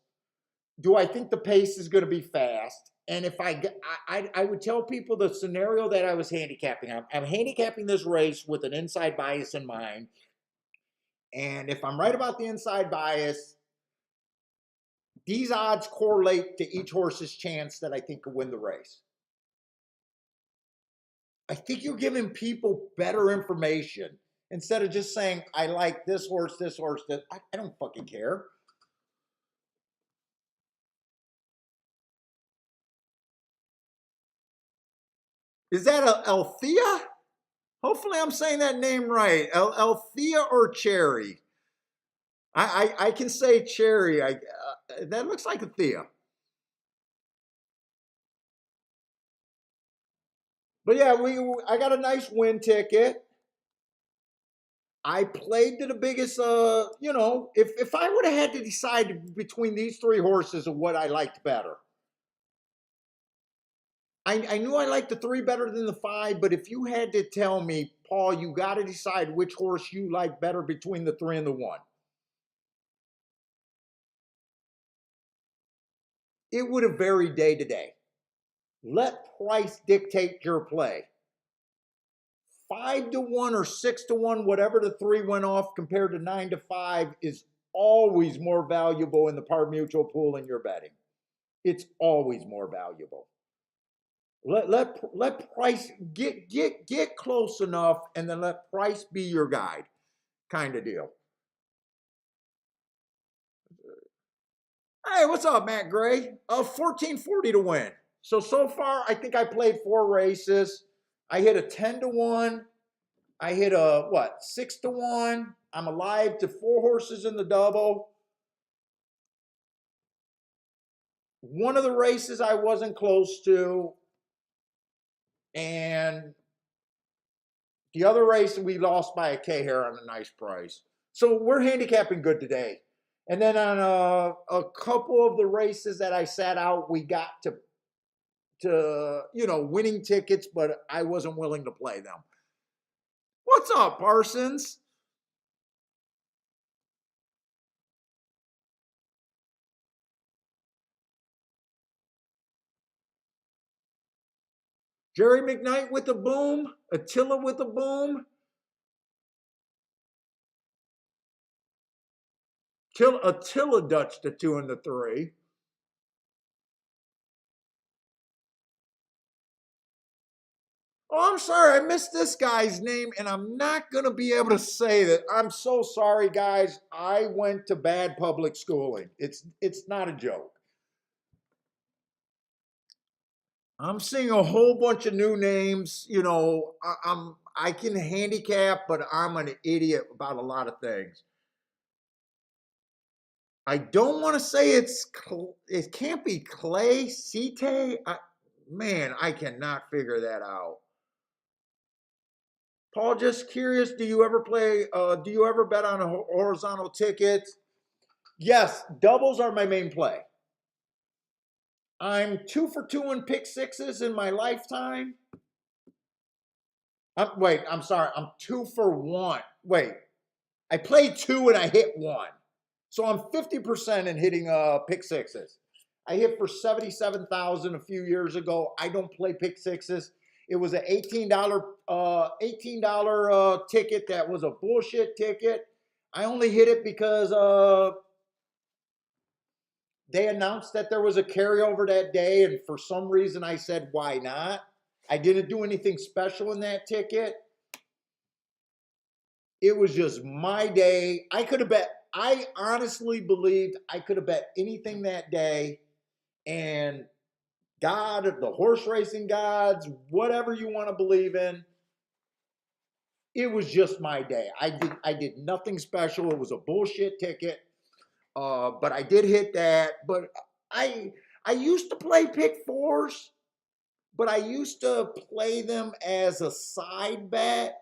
do I think the pace is going to be fast? And if I would tell people the scenario that I was handicapping. I'm handicapping this race with an inside bias in mind. And if I'm right about the inside bias, these odds correlate to each horse's chance that I think could win the race. I think you're giving people better information instead of just saying, I like this horse, this. I don't fucking care. Is that a Althea? Hopefully I'm saying that name right. Althea or Cherry? I can say Cherry. That looks like Althea. But yeah, I got a nice win ticket. I played to the biggest, if I would have had to decide between these three horses of what I liked better, I knew I liked the three better than the five, but if you had to tell me, Paul, you got to decide which horse you like better between the three and the one, it would have varied day to day. Let price dictate your play. 5-1 or 6-1, whatever the three went off compared to 9-5 is always more valuable in the par mutual pool in your betting. It's always more valuable. Let price get close enough, and then let price be your guide, kind of deal. Hey, what's up, Matt Gray? 1440 to win. So far, I think I played 4 races. I hit a 10-1. I hit a 6-1. I'm alive to 4 horses in the double. One of the races I wasn't close to, and the other race we lost by a K hair on a nice price. So we're handicapping good today. And then on a couple of the races that I sat out, we got to winning tickets, but I wasn't willing to play them. What's up, Parsons? Jerry McKnight with the boom. Attila with the boom. Attila Dutch the 2 and the 3. Oh, I'm sorry, I missed this guy's name, and I'm not going to be able to say that. I'm so sorry, guys. I went to bad public schooling. It's not a joke. I'm seeing a whole bunch of new names. I can handicap, but I'm an idiot about a lot of things. I don't want to say it can't be Clay Cite. Man, I cannot figure that out. Paul, just curious, do you ever bet on a horizontal ticket? Yes, doubles are my main play. I'm 2 for 2 in pick sixes in my lifetime. I'm sorry, I'm 2 for 1. Wait, I played 2 and I hit 1. So I'm 50% in hitting pick sixes. I hit for 77,000 a few years ago. I don't play pick sixes. It was an $18 ticket that was a bullshit ticket. I only hit it because they announced that there was a carryover that day, and for some reason I said, why not? I didn't do anything special in that ticket. It was just my day. I honestly believed I could have bet anything that day, and God, the horse racing gods, whatever you want to believe in, it was just my day. I did nothing special. It was a bullshit ticket, but I did hit that. But I used to play pick fours, but I used to play them as a side bet.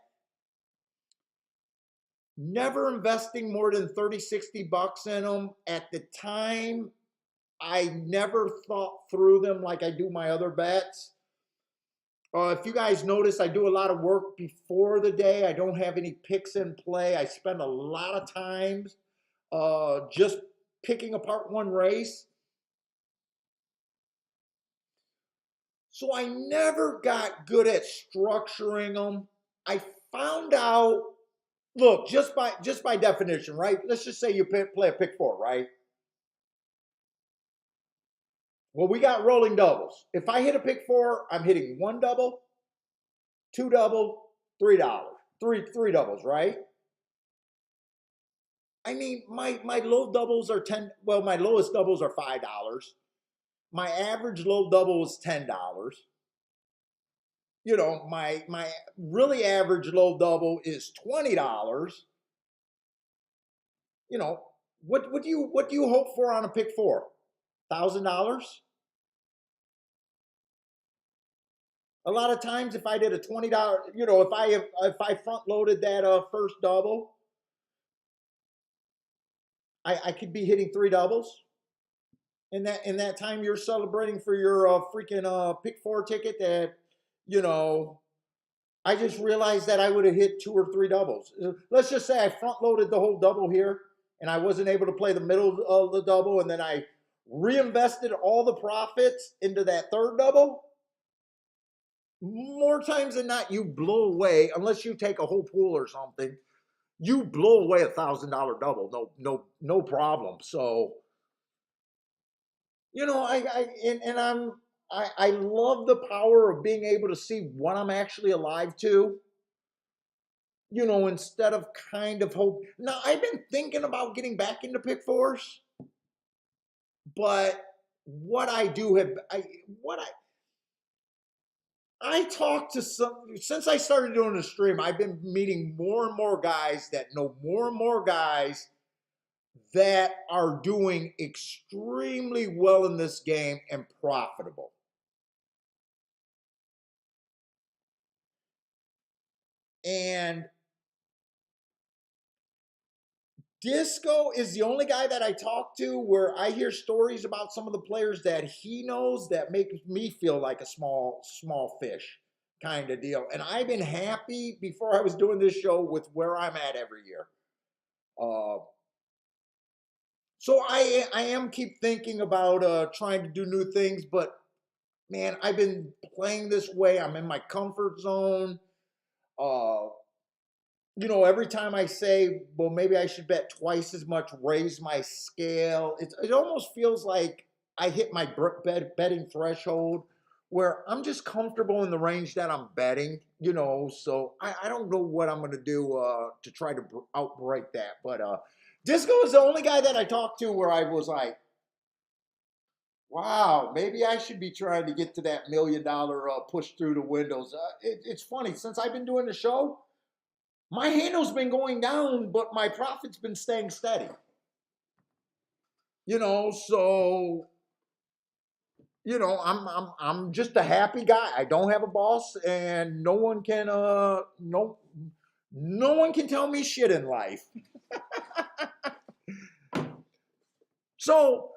Never investing more than 30, 60 bucks in them. At the time, I never thought through them like I do my other bets. If you guys notice, I do a lot of work before the day. I don't have any picks in play. I spend a lot of time just picking apart one race. So I never got good at structuring them. I found out, look, just by definition, right? Let's just say you play a pick four, right? Well, we got rolling doubles. If I hit a pick four, I'm hitting one double, two double, $3. Three doubles, right? I mean, my low doubles are 10, well, my lowest doubles are $5. My average low double is $10. You know, my really average low double is $20. You know, what do you hope for on a pick four? $1,000? A lot of times if I did a $20, you know, if I front loaded that first double, I could be hitting three doubles. In that time you're celebrating for your freaking pick four ticket that, you know, I just realized that I would have hit two or three doubles. Let's just say I front loaded the whole double here and I wasn't able to play the middle of the double, and then I reinvested all the profits into that third double. More times than not, you blow away, unless you take a whole pool or something, you blow away $1,000 double. No problem. So, you know, I love the power of being able to see what I'm actually alive to, you know, instead of kind of hope. Now, I've been thinking about getting back into pick fours, but what I do have, I talk to since I started doing the stream, I've been meeting more and more guys that know more and more guys that are doing extremely well in this game and profitable. And Disco is the only guy that I talk to where I hear stories about some of the players that he knows that make me feel like a small fish kind of deal. And I've been happy before I was doing this show with where I'm at every year. Uh, so I am keep thinking about trying to do new things, but man, I've been playing this way. I'm in my comfort zone. Uh, you know, every time I say, well, maybe I should bet twice as much, raise my scale, it almost feels like I hit my betting threshold where I'm just comfortable in the range that I'm betting, you know. So I don't know what I'm going to do to try to outbreak that. But Disco is the only guy that I talked to where I was like, wow, maybe I should be trying to get to that $1 million push through the windows. It's funny, since I've been doing the show, my handle's been going down, but my profit's been staying steady. You know, so I'm just a happy guy. I don't have a boss, and no one can tell me shit in life. So,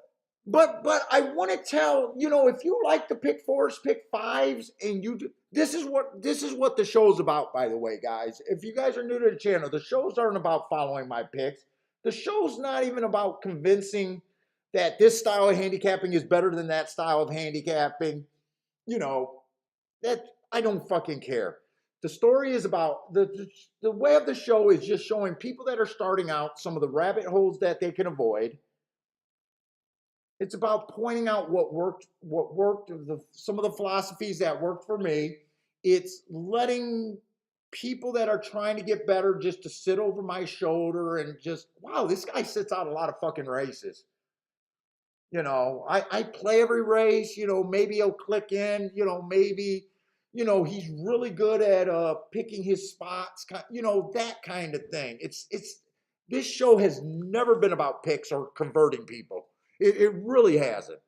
but I want to tell, you know, if you like to pick fours, pick fives, and this is what the show's about, by the way, guys. If you guys are new to the channel, the shows aren't about following my picks. The show's not even about convincing that this style of handicapping is better than that style of handicapping. You know, that I don't fucking care. The story is about the way of the show is just showing people that are starting out some of the rabbit holes that they can avoid. It's about pointing out what worked, some of the philosophies that worked for me. It's letting people that are trying to get better just to sit over my shoulder and just, wow, this guy sits out a lot of fucking races. You know, I play every race, you know, maybe he'll click in, you know, maybe, you know, he's really good at picking his spots, you know, that kind of thing. This show has never been about picks or converting people. It really hasn't.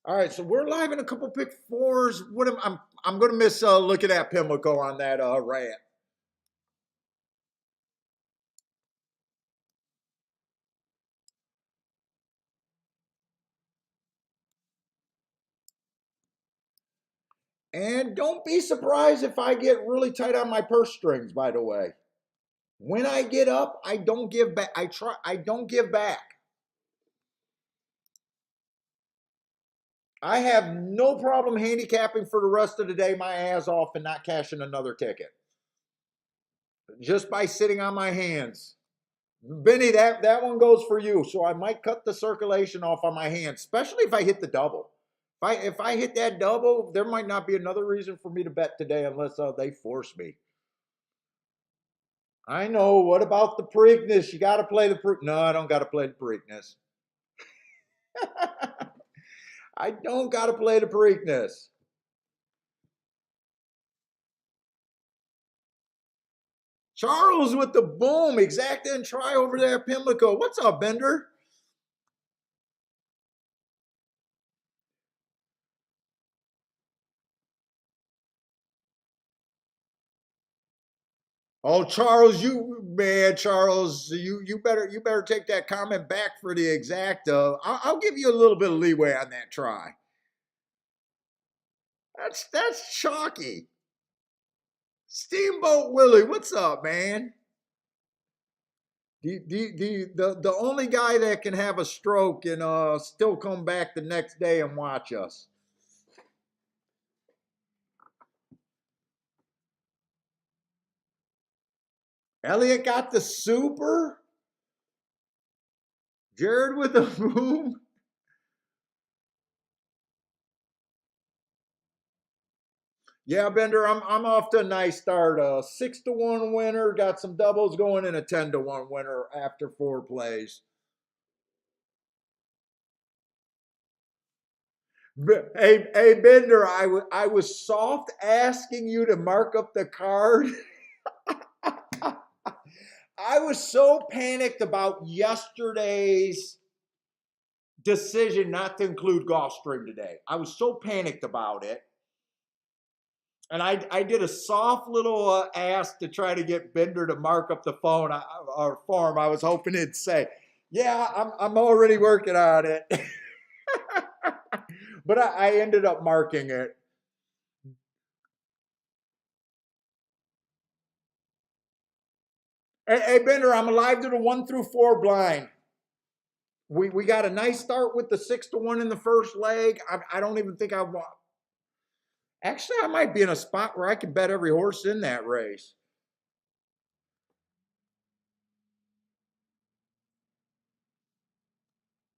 All right, so we're live in a couple pick fours. I'm gonna miss looking at Pimlico on that rant. And don't be surprised if I get really tight on my purse strings, by the way. When I get up, I don't give back. I don't give back. I have no problem handicapping for the rest of the day, my ass off, and not cashing another ticket. Just by sitting on my hands. Benny, that one goes for you. So I might cut the circulation off on my hands, especially if I hit the double. If I hit that double, there might not be another reason for me to bet today unless they force me. I know. What about the Preakness? You got to play the Preakness. No, I don't got to play the Preakness. I don't got to play the Preakness. Charles with the boom. Exact and try over there at Pimlico. What's up, Bender? Oh, Charles, Charles, you better take that comment back for the exact. I'll give you a little bit of leeway on that try. That's chalky. Steamboat Willie, what's up, man? The only guy that can have a stroke and still come back the next day and watch us. Elliot got the super. Jared with the boom. Yeah, Bender, I'm off to a nice start. 6-1 winner, got some doubles going, and a 10-1 winner after 4 plays. Hey, Bender, I was soft asking you to mark up the card. I was so panicked about yesterday's decision not to include Gulfstream today. I was so panicked about it. And I did a soft little ask to try to get Bender to mark up the phone or form. I was hoping he'd say, "Yeah, I'm already working on it," but I ended up marking it. Hey, Bender, I'm alive to the 1-4 blind. We got a nice start with the 6-1 in the first leg. I don't even think I want. Actually, I might be in a spot where I can bet every horse in that race.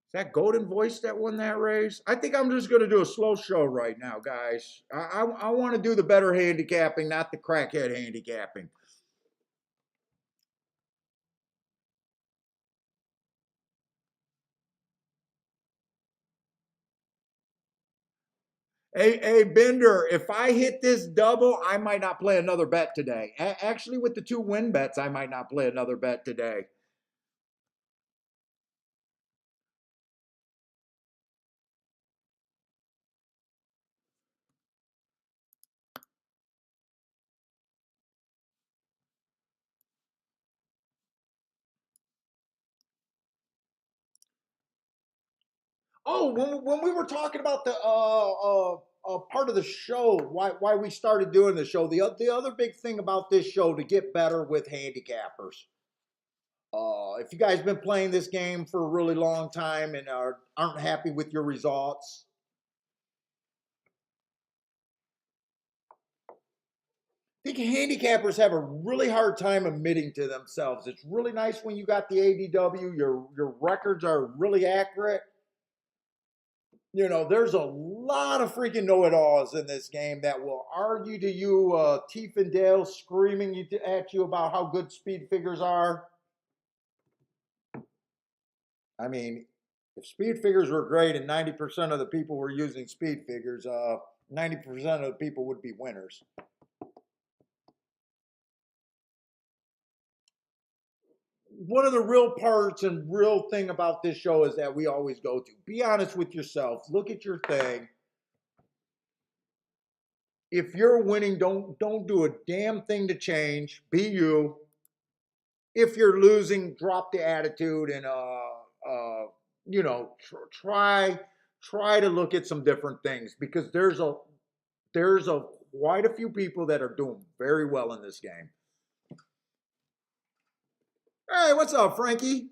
Is that Golden Voice that won that race? I think I'm just going to do a slow show right now, guys. I want to do the better handicapping, not the crackhead handicapping. Hey, Bender, if I hit this double, I might not play another bet today. Actually, with the 2 win bets, I might not play another bet today. Oh, when we were talking about the part of the show, why we started doing the show, the other big thing about this show to get better with handicappers. If you guys been playing this game for a really long time and aren't happy with your results, I think handicappers have a really hard time admitting to themselves. It's really nice when you got the ADW, your records are really accurate. You know, there's a lot of freaking know-it-alls in this game that will argue to you, teeth and Dale screaming at you about how good speed figures are. I mean, if speed figures were great and 90% of the people were using speed figures, 90% of the people would be winners. One of the real parts and real thing about this show is that we always go to be honest with yourself. Look at your thing. If you're winning, don't do a damn thing to change. Be you. If you're losing, drop the attitude and you know, try to look at some different things because there's There's quite a few people that are doing very well in this game. Hey, what's up, Frankie?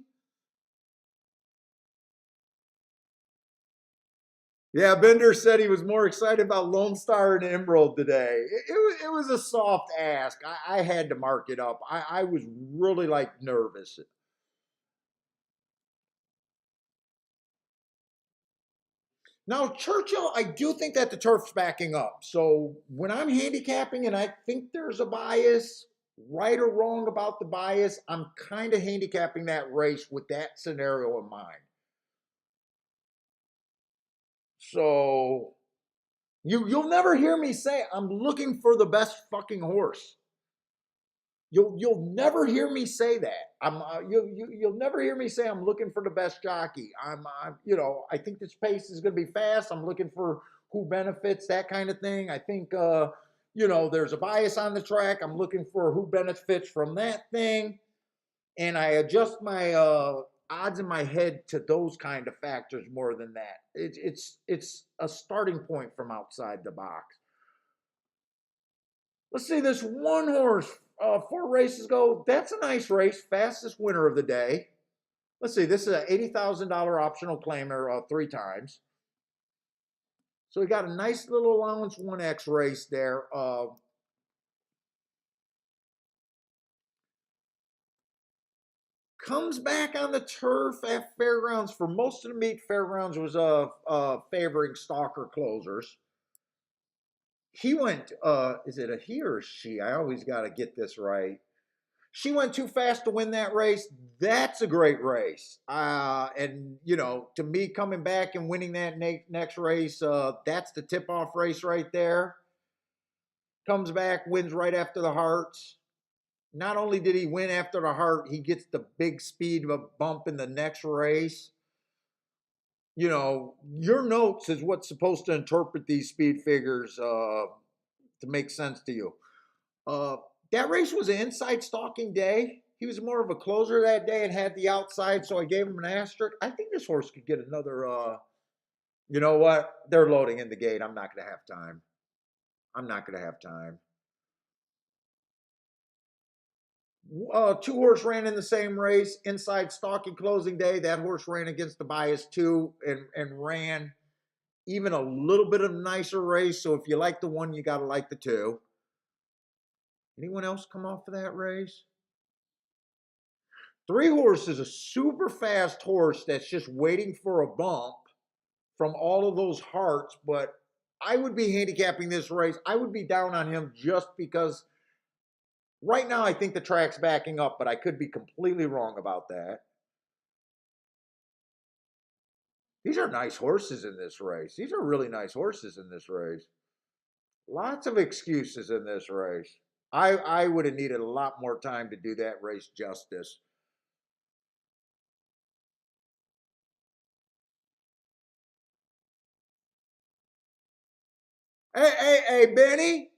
Yeah, Bender said he was more excited about Lone Star and Emerald today. It was a soft ask. I had to mark it up. I was really like nervous. Now, Churchill, I do think that the turf's backing up. So when I'm handicapping and I think there's a bias, right or wrong about the bias, I'm kind of handicapping that race with that scenario in mind. So you'll never hear me say I'm looking for the best fucking horse. You'll never hear me say that. You'll never hear me say I'm looking for the best jockey. I think this pace is going to be fast. I'm looking for who benefits, that kind of thing. I think there's a bias on the track. I'm looking for who benefits from that thing, and I adjust my odds in my head to those kind of factors more than that. It's a starting point from outside the box. Let's see this one horse, 4 races ago. That's a nice race. Fastest winner of the day. Let's see. This is an $80,000 optional claimer 3 times. So we got a nice little allowance 1X race there. Comes back on the turf at Fairgrounds. For most of the meet, Fairgrounds was favoring stalker closers. He went, is it a he or a she? I always got to get this right. She went too fast to win that race. That's a great race. And, to me, coming back and winning that next race, that's the tip-off race right there. Comes back, wins right after the Hearts. Not only did he win after the Heart, he gets the big speed of a bump in the next race. Your notes is what's supposed to interpret these speed figures to make sense to you. That race was an inside stalking day. He was more of a closer that day and had the outside, so I gave him an asterisk. I think this horse could get another. You know what? They're loading in the gate. I'm not going to have time. I'm not going to have time. 2 horse ran in the same race, inside stalking closing day. That horse ran against the bias too and ran even a little bit of a nicer race. So if you like the one, you got to like the 2. Anyone else come off of that race? 3 Horse is a super fast horse that's just waiting for a bump from all of those Hearts, but I would be handicapping this race. I would be down on him just because right now I think the track's backing up, but I could be completely wrong about that. These are nice horses in this race. These are really nice horses in this race. Lots of excuses in this race. I would have needed a lot more time to do that race justice. Hey, Benny.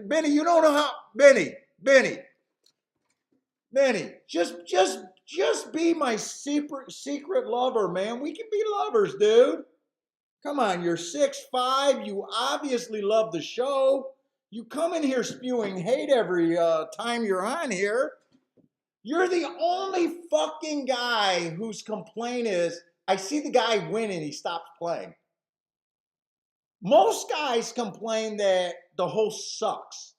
Benny, you don't know how. Benny, just be my secret lover, man. We can be lovers, dude. Come on, you're 6'5". You obviously love the show. You come in here spewing hate every time you're on here. You're the only fucking guy whose complaint is, I see the guy win and he stops playing. Most guys complain that the host sucks.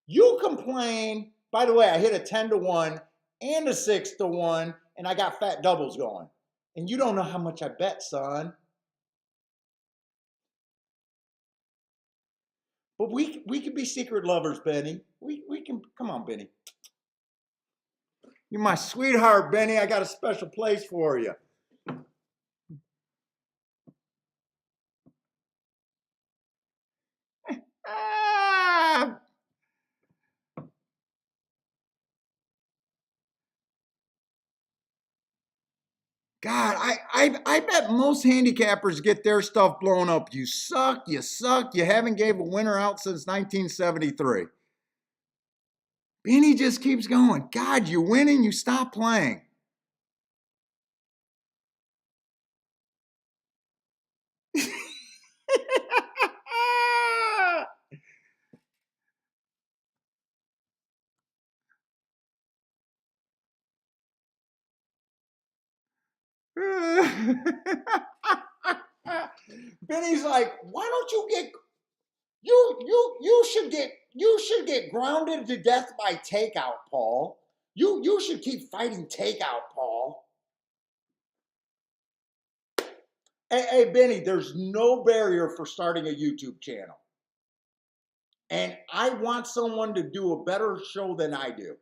You complain, by the way, I hit a 10-1 and a 6-1, and I got fat doubles going. And you don't know how much I bet, son. But we can be secret lovers, Benny. We can, come on, Benny. You're my sweetheart, Benny. I got a special place for you. Ah! God, I bet most handicappers get their stuff blown up. You suck, you haven't gave a winner out since 1973. Benny just keeps going. God, you winning, you stop playing. Benny's like, why don't you get you should get grounded to death by takeout, Paul. You should keep fighting takeout, Paul. Hey, Benny, there's no barrier for starting a YouTube channel. And I want someone to do a better show than I do.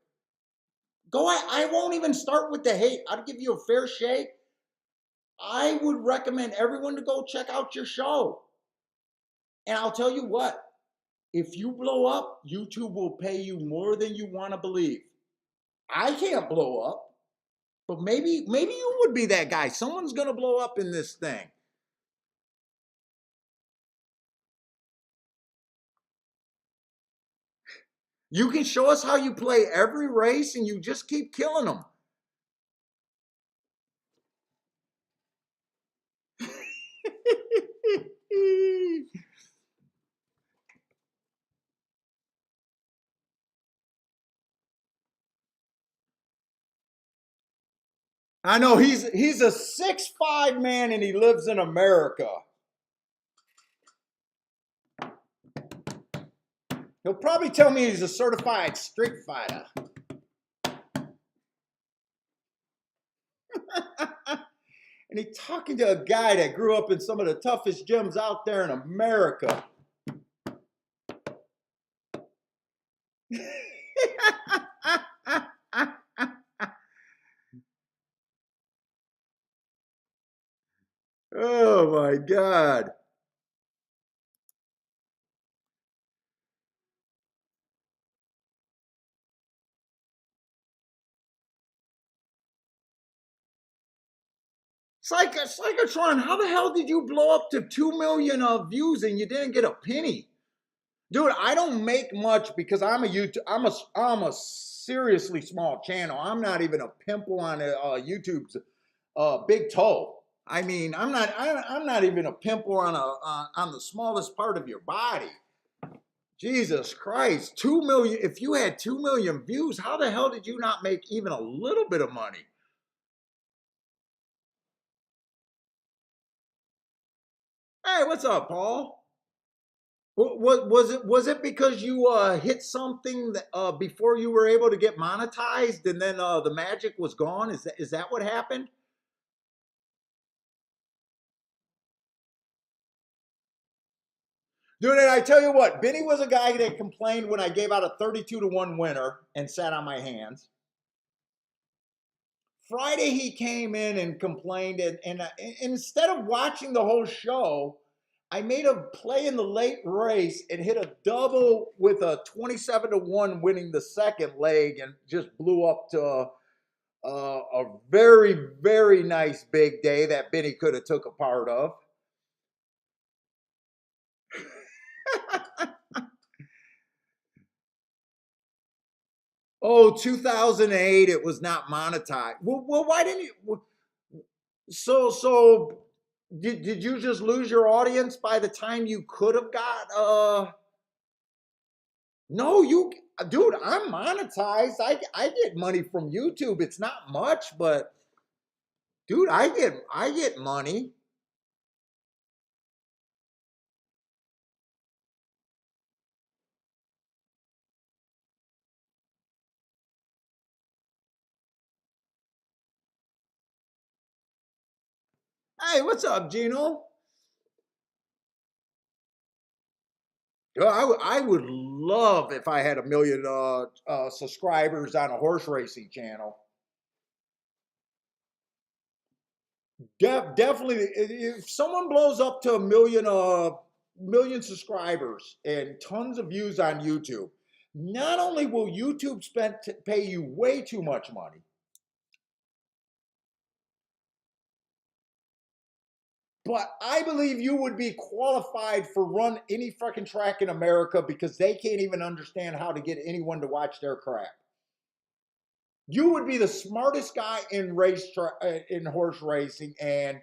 I won't even start with the hate. I'll give you a fair shake. I would recommend everyone to go check out your show. And I'll tell you what, if you blow up, YouTube will pay you more than you want to believe. I can't blow up, but maybe you would be that guy. Someone's going to blow up in this thing. You can show us how you play every race and you just keep killing them. I know he's a 6'5" man and he lives in America. He'll probably tell me he's a certified street fighter. And he's talking to a guy that grew up in some of the toughest gyms out there in America. Oh my God. Psychotron, how the hell did you blow up to 2 million views and you didn't get a penny? Dude, I don't make much because I'm a seriously small channel. I'm not even a pimple on YouTube's big toe. I mean, I'm not even a pimple on the smallest part of your body. Jesus Christ, 2 million. If you had 2 million views, how the hell did you not make even a little bit of money? Hey, what's up, Paul? Was it because you hit something that, before you were able to get monetized, and then the magic was gone? Is that what happened? Dude, and I tell you what, Benny was a guy that complained when I gave out a 32-1 winner and sat on my hands. Friday he came in and complained, and instead of watching the whole show, I made a play in the late race and hit a double with a 27-1 winning the second leg and just blew up to a very, very nice big day that Benny could have took a part of. Oh, 2008, it was not monetized. Well, why didn't you? So did you just lose your audience by the time you could have got no, dude, I'm monetized. I get money from YouTube. It's not much, but dude, I get money. Hey, what's up, Gino? I would love if I had a million subscribers on a horse racing channel. Definitely, if someone blows up to a million subscribers and tons of views on YouTube, not only will YouTube pay you way too much money, but I believe you would be qualified for run any fucking track in America because they can't even understand how to get anyone to watch their crap. You would be the smartest guy in in horse racing, and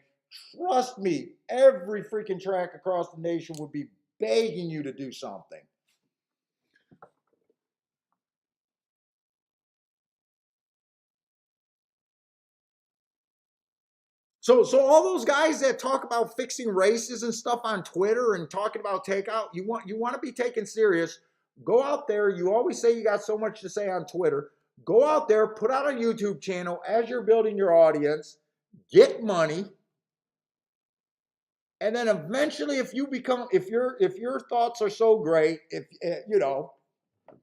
trust me, every freaking track across the nation would be begging you to do something. So all those guys that talk about fixing races and stuff on Twitter and talking about takeout, you want to be taken serious. Go out there. You always say you got so much to say on Twitter. Go out there, put out a YouTube channel as you're building your audience, get money, and then eventually, if your thoughts are so great, if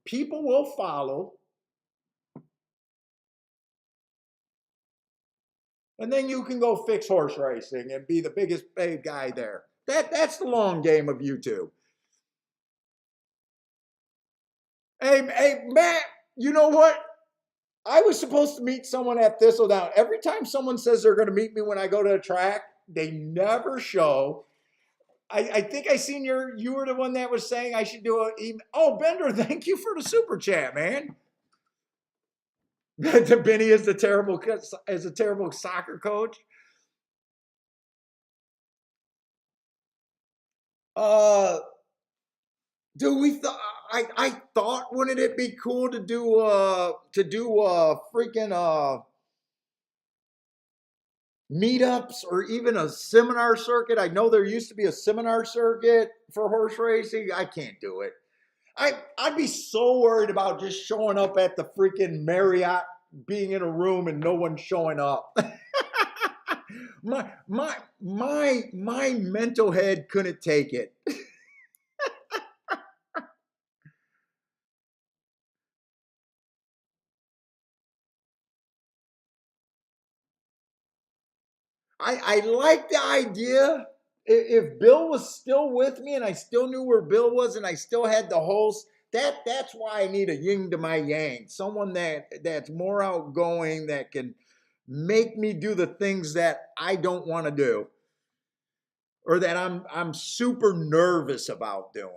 people will follow, and then you can go fix horse racing and be the biggest paid guy there. That's the long game of YouTube. Hey, Matt, you know what? I was supposed to meet someone at Thistledown. Every time someone says they're going to meet me when I go to a track, they never show. I think I seen you were the one that was saying I should do a. Oh, Bender, thank you for the super chat, man. Benny is a terrible soccer coach. Uh, dude, I thought, wouldn't it be cool to do freaking meetups or even a seminar circuit? I know there used to be a seminar circuit for horse racing. I can't do it. I'd be so worried about just showing up at the freaking Marriott, being in a room and no one showing up. my mental head couldn't take it. I like the idea. If Bill was still with me and I still knew where Bill was and I still had the host, that's why I need a yin to my yang. Someone that's more outgoing, that can make me do the things that I don't want to do or that I'm super nervous about doing.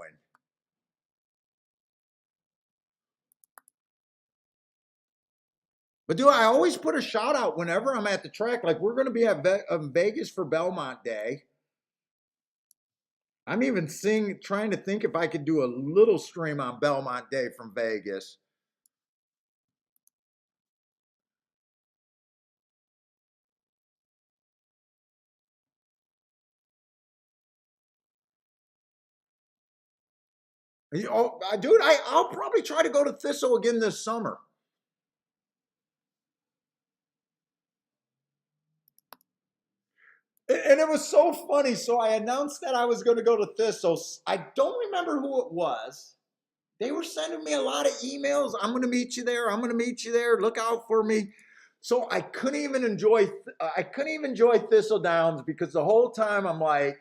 But do I always put a shout out whenever I'm at the track? Like we're going to be at Vegas for Belmont Day. I'm even trying to think if I could do a little stream on Belmont Day from Vegas. Oh, dude, I'll probably try to go to Thistle again this summer. And it was so funny. So I announced that I was going to go to Thistle. I don't remember who it was. They were sending me a lot of emails. I'm going to meet you there. I'm going to meet you there. Look out for me. So I couldn't even enjoy Thistle Downs because the whole time I'm like,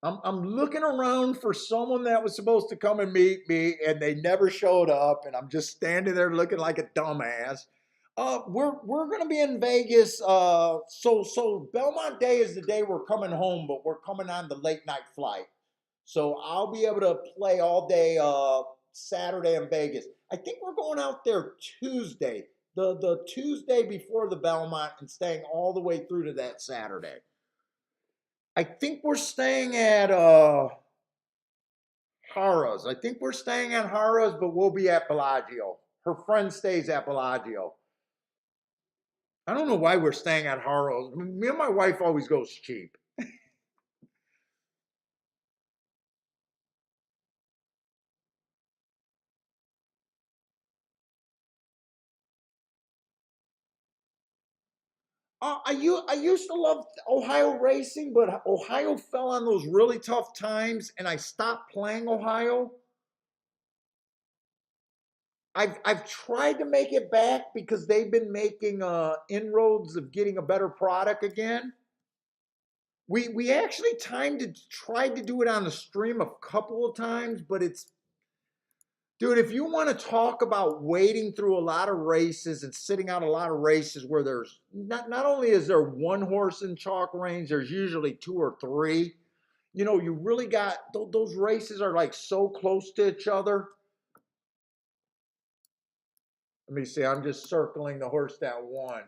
I'm looking around for someone that was supposed to come and meet me, and they never showed up, and I'm just standing there looking like a dumbass. We're gonna be in Vegas. So Belmont Day is the day we're coming home, but we're coming on the late night flight. So I'll be able to play all day Saturday in Vegas. I think we're going out there Tuesday, the Tuesday before the Belmont, and staying all the way through to that Saturday. I think we're staying at Hara's. I think we're staying at Hara's, but we'll be at Bellagio. Her friend stays at Bellagio. I don't know why we're staying at Hara's. Me and my wife always goes cheap. I used to love Ohio racing, but Ohio fell on those really tough times, and I stopped playing Ohio. I've tried to make it back because they've been making inroads of getting a better product again. We actually tried to do it on the stream a couple of times, but it's, dude, if you want to talk about wading through a lot of races and sitting out a lot of races where there's not only is there one horse in chalk range, there's usually two or three. You really got those races are like so close to each other. Let me see. I'm just circling the horse that won.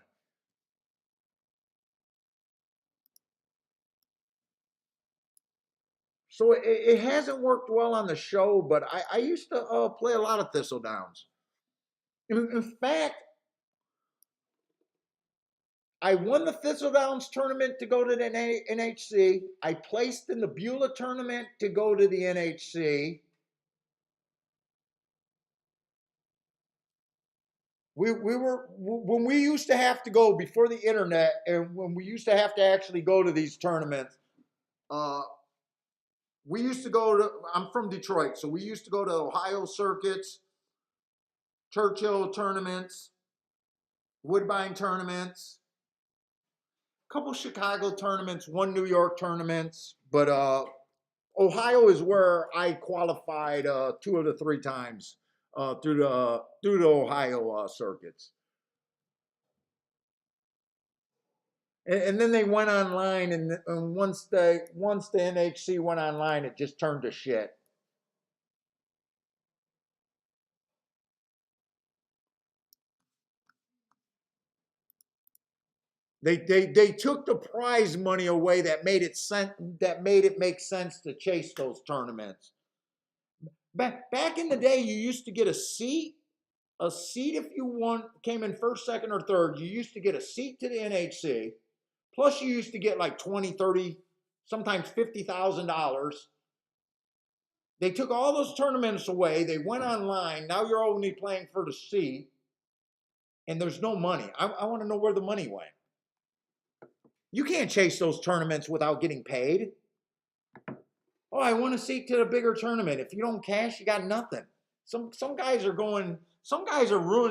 So it hasn't worked well on the show, but I used to play a lot of Thistledowns. In fact, I won the Thistle Downs tournament to go to the NHC. I placed in the Beulah tournament to go to the NHC. We were, when we used to have to go before the internet, and when we used to have to actually go to these tournaments, uh, we used to go to, I'm from Detroit, so we used to go to Ohio circuits, Churchill tournaments, Woodbine tournaments, a couple Chicago tournaments, one New York tournaments, but Ohio is where I qualified 2 of the 3 times through the Ohio circuits. And then they went online, and once the NHC went online, it just turned to shit. They took the prize money away that made it make sense to chase those tournaments. Back in the day, you used to get a seat. A seat if you came in first, second, or third. You used to get a seat to the NHC. Plus, you used to get like 20, 30, sometimes $50,000. They took all those tournaments away. They went online. Now you're only playing for the seat, and there's no money. I want to know where the money went. You can't chase those tournaments without getting paid. Oh, I want a seat to the bigger tournament. If you don't cash, you got nothing. Some guys are ruining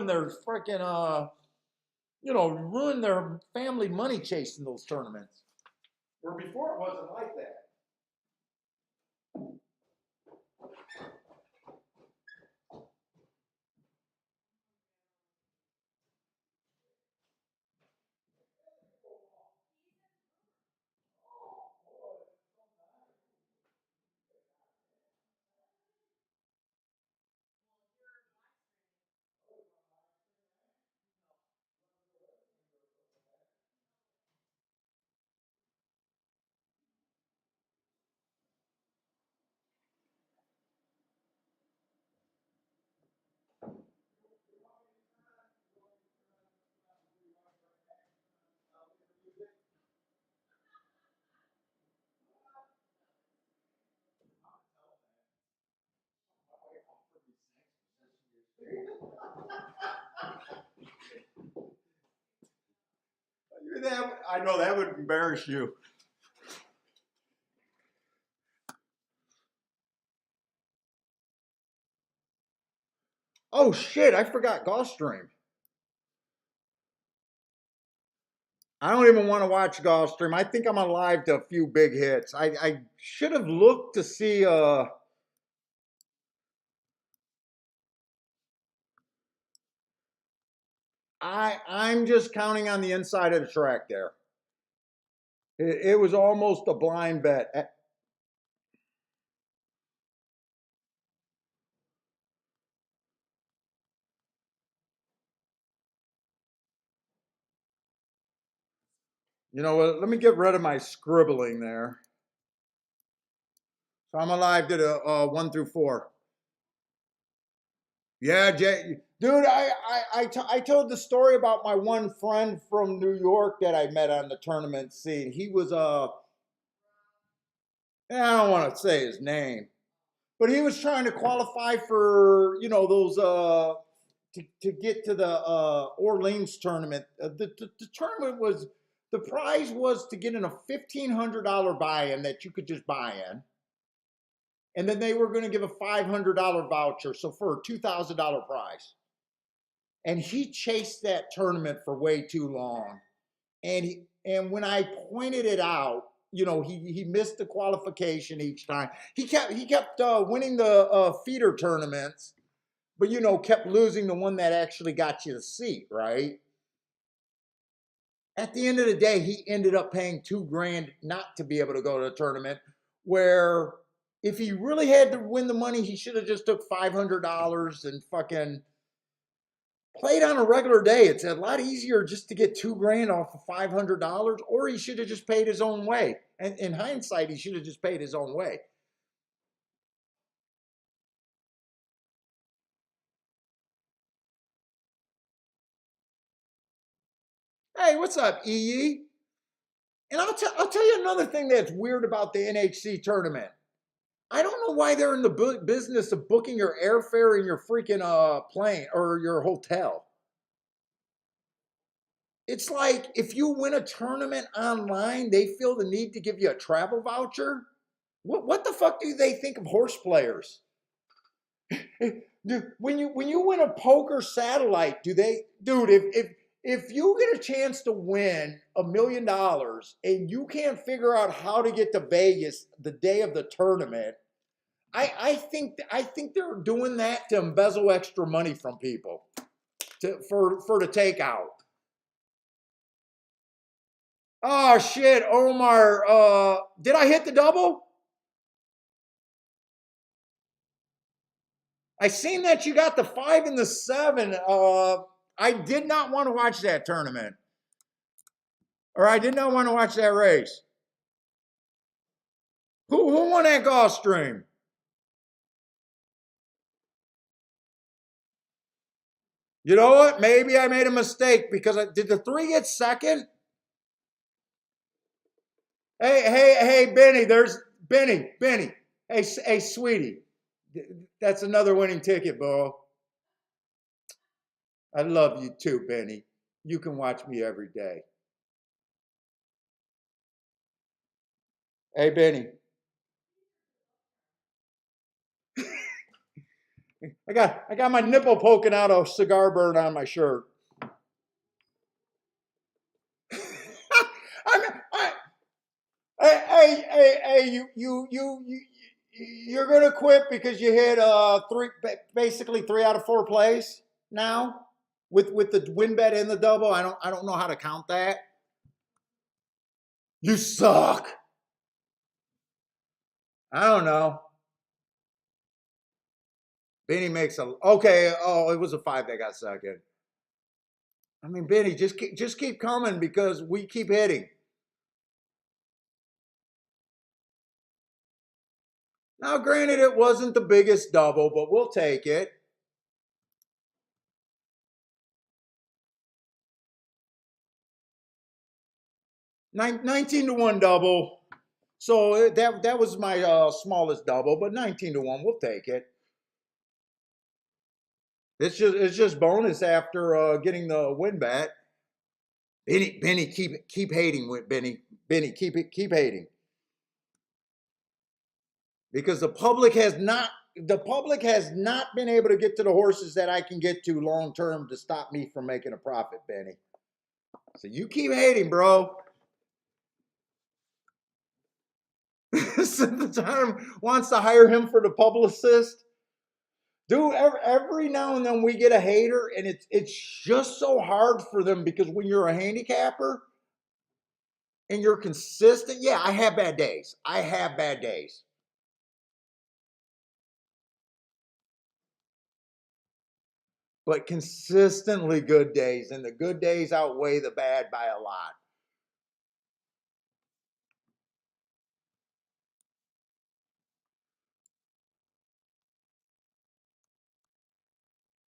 their freaking ruin their family money chasing those tournaments. Where before it wasn't like that. I know that would embarrass you. Oh shit, I forgot Gulfstream. I don't even want to watch Gulfstream. I think I'm alive to a few big hits. I should have looked to see I'm just counting on the inside of the track there. It was almost a blind bet. You know what? Let me get rid of my scribbling there. So I'm alive to the 1 through 4. Yeah, Jay, dude, I told the story about my one friend from New York that I met on the tournament scene. He was I don't want to say his name, but he was trying to qualify for those to get to the Orleans tournament. The tournament was, the prize was to get in a $1,500 buy-in that you could just buy in, and then they were going to give a $500 voucher, so for a $2,000 prize. And he chased that tournament for way too long. And when I pointed it out, he missed the qualification each time. He kept winning the feeder tournaments, but kept losing the one that actually got you the seat, right? At the end of the day, he ended up paying $2,000 not to be able to go to the tournament. Where if he really had to win the money, he should have just took $500 and fucking played on a regular day. It's a lot easier just to get $2,000 off of $500, or he should have just paid his own way. And in hindsight, he should have just paid his own way. Hey, what's up, EE? And I'll tell you another thing that's weird about the NHC tournament. I don't know why they're in the business of booking your airfare and your freaking plane or your hotel. It's like if you win a tournament online, they feel the need to give you a travel voucher. What the fuck do they think of horse players? Dude, when you win a poker satellite, dude, if you get a chance to win $1 million and you can't figure out how to get to Vegas the day of the tournament, I think they're doing that to embezzle extra money from people for the takeout. Oh shit, Omar, did I hit the double? I seen that you got the 5 and the 7. I did not want to watch that tournament. Or I did not want to watch that race. Who won that Gulfstream? You know what? Maybe I made a mistake because did the 3 get second? Hey, Benny, there's Benny. Hey, sweetie. That's another winning ticket, Bo. I love you too, Benny. You can watch me every day. Hey, Benny. I got my nipple poking out a cigar burn on my shirt. I, you're gonna quit because you hit basically 3 out of 4 plays now with the win bet and the double. I don't know how to count that. You suck. I don't know. Benny makes a okay. Oh, it was a 5 that got second. I mean, Benny, just keep coming because we keep hitting. Now, granted, it wasn't the biggest double, but we'll take it. 19-1 double. So that was my smallest double, but 19-1, we'll take it. It's just bonus after getting the win bet. Benny, keep hating with Benny. Benny, keep hating because the public has not been able to get to the horses that I can get to long term to stop me from making a profit, Benny. So you keep hating, bro. The time wants to hire him for the publicist. Dude, every now and then we get a hater, and it's just so hard for them because when you're a handicapper and you're consistent, yeah, I have bad days. I have bad days. But consistently good days, and the good days outweigh the bad by a lot.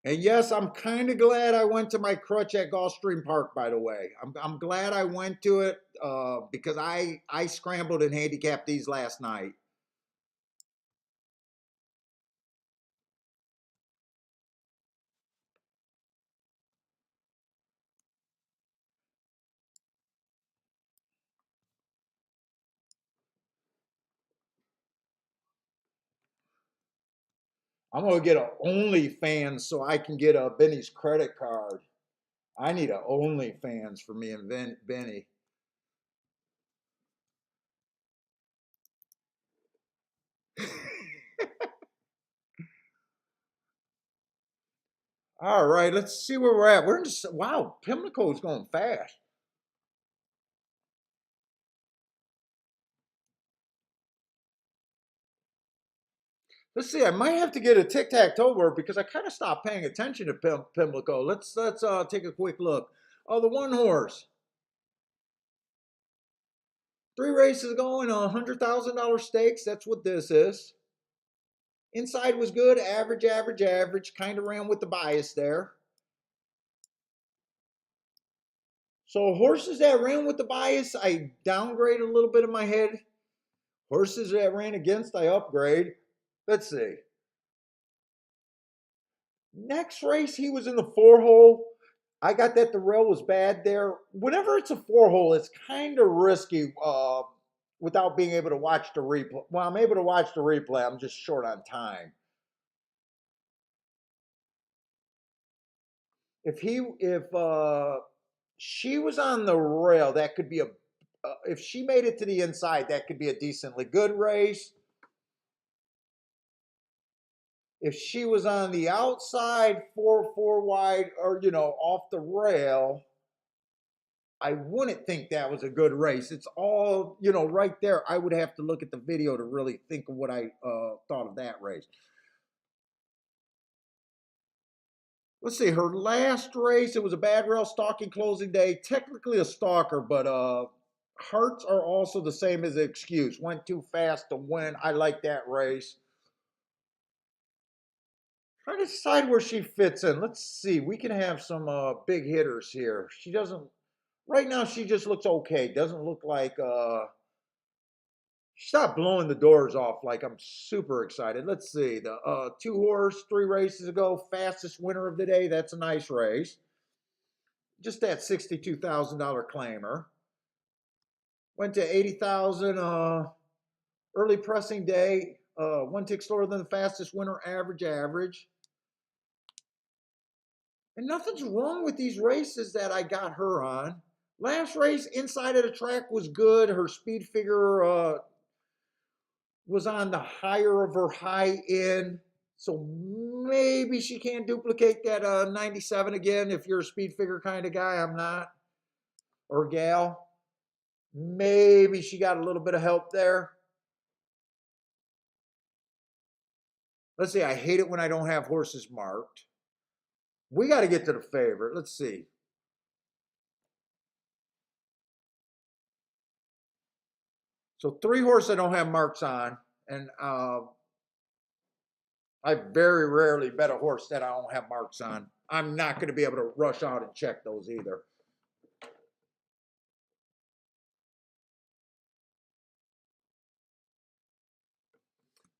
And yes, I'm kind of glad I went to my crutch at Gulfstream Park, by the way. I'm glad I went to it because I scrambled and handicapped these last night. I'm gonna get a OnlyFans so I can get a Benny's credit card. I need a OnlyFans for me and Benny. All right, let's see where we're at. We're in wow, Pimlico is going fast. Let's see. I might have to get a tic-tac-toe board because I kind of stopped paying attention to Pimlico. Let's take a quick look. Oh, the one horse. 3 races going, $100,000 stakes. That's what this is. Inside was good, average. Kind of ran with the bias there. So horses that ran with the bias, I downgrade a little bit in my head. Horses that ran against, I upgrade. Let's see. Next race, he was in the 4-hole. I got that the rail was bad there. Whenever it's a 4-hole, it's kind of risky without being able to watch the replay. Well, I'm able to watch the replay. I'm just short on time. If she was on the rail, that could be a. If she made it to the inside, that could be a decently good race. If she was on the outside, 4 wide, or off the rail, I wouldn't think that was a good race. It's all right there. I would have to look at the video to really think of what I thought of that race. Let's see, her last race, it was a bad rail stalking closing day. Technically a stalker, but hearts are also the same as an excuse. Went too fast to win. I like that race. Trying to decide where she fits in. Let's see. We can have some big hitters here. She doesn't, right now she just looks okay. Doesn't look like, she's not blowing the doors off like I'm super excited. Let's see. The 2-horse, 3 races ago, fastest winner of the day. That's a nice race. Just that $62,000 claimer. Went to 80,000 early pressing day. 1 tick slower than the fastest winner, average. And nothing's wrong with these races that I got her on. Last race, inside of the track was good. Her speed figure was on the higher of her high end. So maybe she can't duplicate that 97 again if you're a speed figure kind of guy. I'm not. Or gal. Maybe she got a little bit of help there. Let's see. I hate it when I don't have horses marked. We got to get to the favorite. Let's see. So 3 horses I don't have marks on. And I very rarely bet a horse that I don't have marks on. I'm not going to be able to rush out and check those either.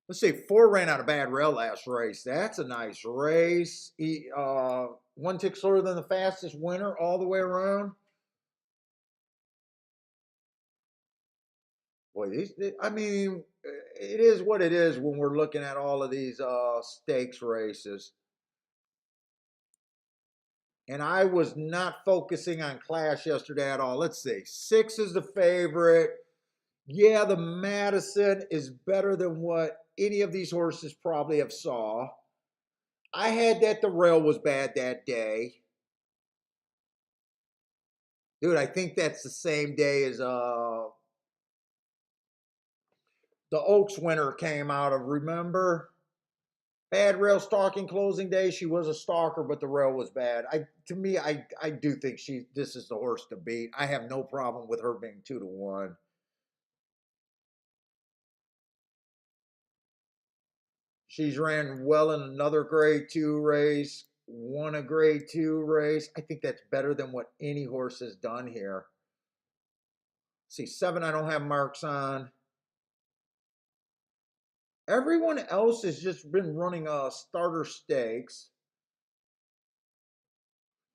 Let's see, 4 ran out of bad rail last race. That's a nice race. 1 tick slower than the fastest winner all the way around. Boy, I mean, it is what it is when we're looking at all of these stakes races. And I was not focusing on Clash yesterday at all. Let's see, 6 is the favorite. Yeah, the Madison is better than what any of these horses probably have saw. I had that the rail was bad that day. Dude, I think that's the same day as the Oaks winner came out of, remember? Bad rail stalking closing day. She was a stalker, but the rail was bad. To me, I do think this is the horse to beat. I have no problem with her being 2-1. She's ran well in another grade 2 race, won a grade 2 race. I think that's better than what any horse has done here. See, 7 I don't have marks on. Everyone else has just been running starter stakes.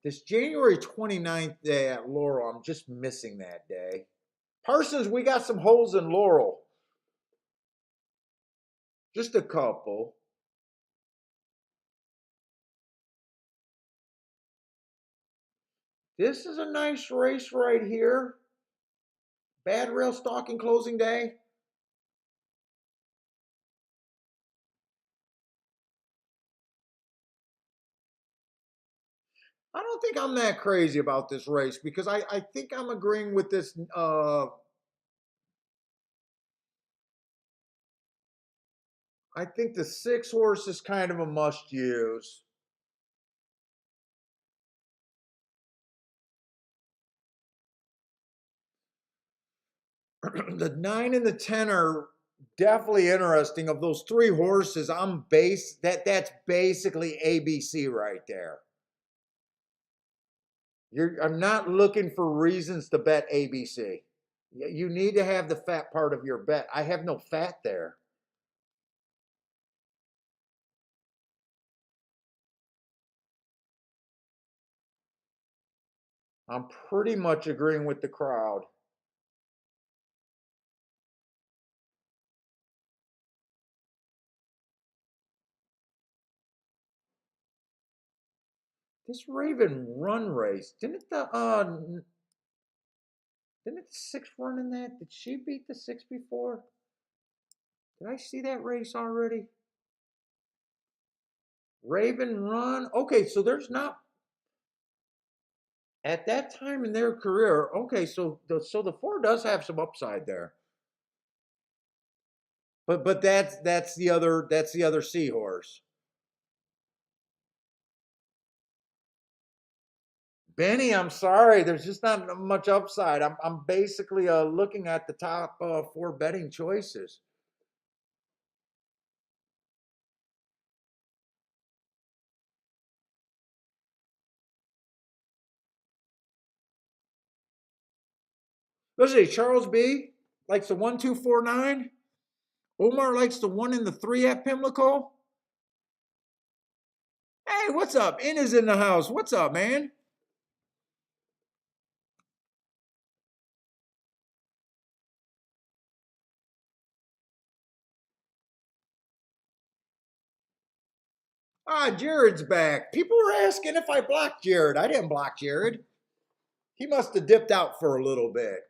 This January 29th day at Laurel, I'm just missing that day. Parsons, we got some holes in Laurel. Just a couple. This is a nice race right here. Bad rail stalking closing day. I don't think I'm that crazy about this race because I think I'm agreeing with this. I think the 6 horse is kind of a must use. The 9 and the 10 are definitely interesting. Of those 3 horses, that's basically ABC right there. I'm not looking for reasons to bet ABC. You need to have the fat part of your bet. I have no fat there. I'm pretty much agreeing with the crowd. This Raven run race, didn't the six run in that? Did she beat the six before? Did I see that race already? Raven run. Okay, so there's not at that time in their career. Okay, so the four does have some upside there. But that's the other seahorse. Benny, I'm sorry, there's just not much upside. I'm basically looking at the top four betting choices. Let's see, Charles B likes the 1-2-4-9. Omar likes the one in the three at Pimlico. Hey, what's up? In is in the house. What's up, man? Ah, Jared's back. People were asking if I blocked Jared. I didn't block Jared. He must have dipped out for a little bit.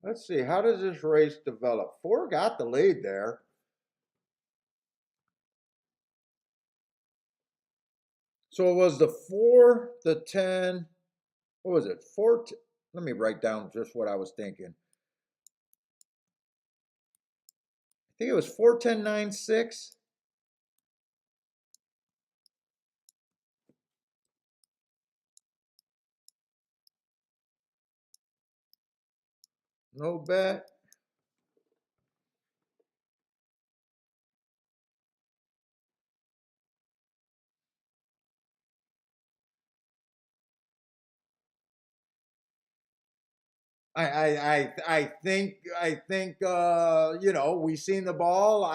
Let's see. How does this race develop? Four got the lead there. So it was the four, the 10. What was it? Four. Let me write down just what I was thinking. I think it was 4-10-9-6. No bet. I think we seen the ball.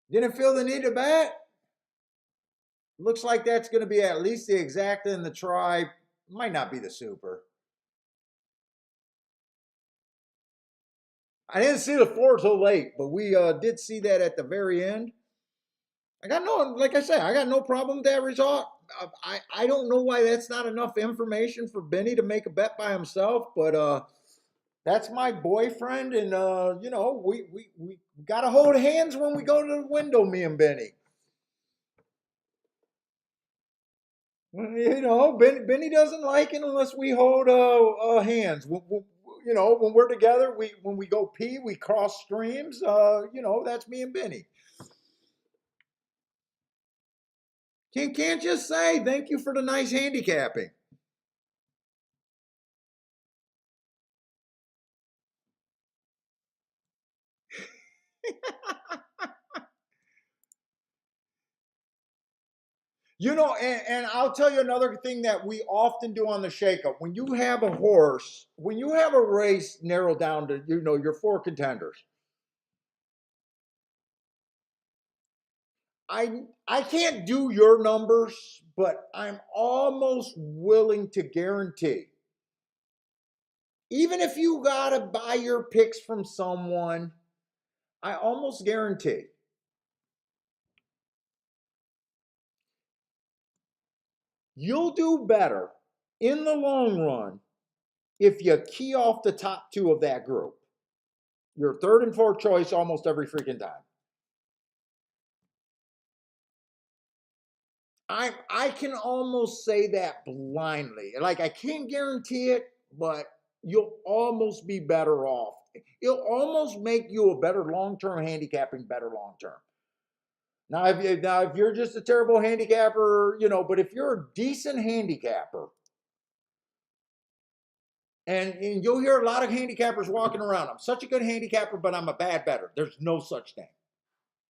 Didn't feel the need to bet. Looks like that's going to be at least the exact in the try. Might not be the super. I didn't see the four till late, but we did see that at the very end. Like I said, I got no problem with that result. I don't know why that's not enough information for Benny to make a bet by himself, but that's my boyfriend, and we gotta hold hands when we go to the window, me and Benny. Benny doesn't like it unless we hold hands. When we're together, when we go pee, we cross streams. That's me and Benny. Can't just say thank you for the nice handicapping. And I'll tell you another thing that we often do on the shakeup. When you have a horse, when you have a race narrowed down to your four contenders, I can't do your numbers, but I'm almost willing to guarantee, even if you gotta buy your picks from someone, I almost guarantee you'll do better in the long run if you key off the top two of that group. Your third and fourth choice almost every freaking time. I can almost say that blindly. Like I can't guarantee it, but you'll almost be better off. It'll almost make you a better long-term handicapping, better long-term. Now if you're just a terrible handicapper, but if you're a decent handicapper, and you'll hear a lot of handicappers walking around. I'm such a good handicapper, but I'm a bad bettor. There's no such thing.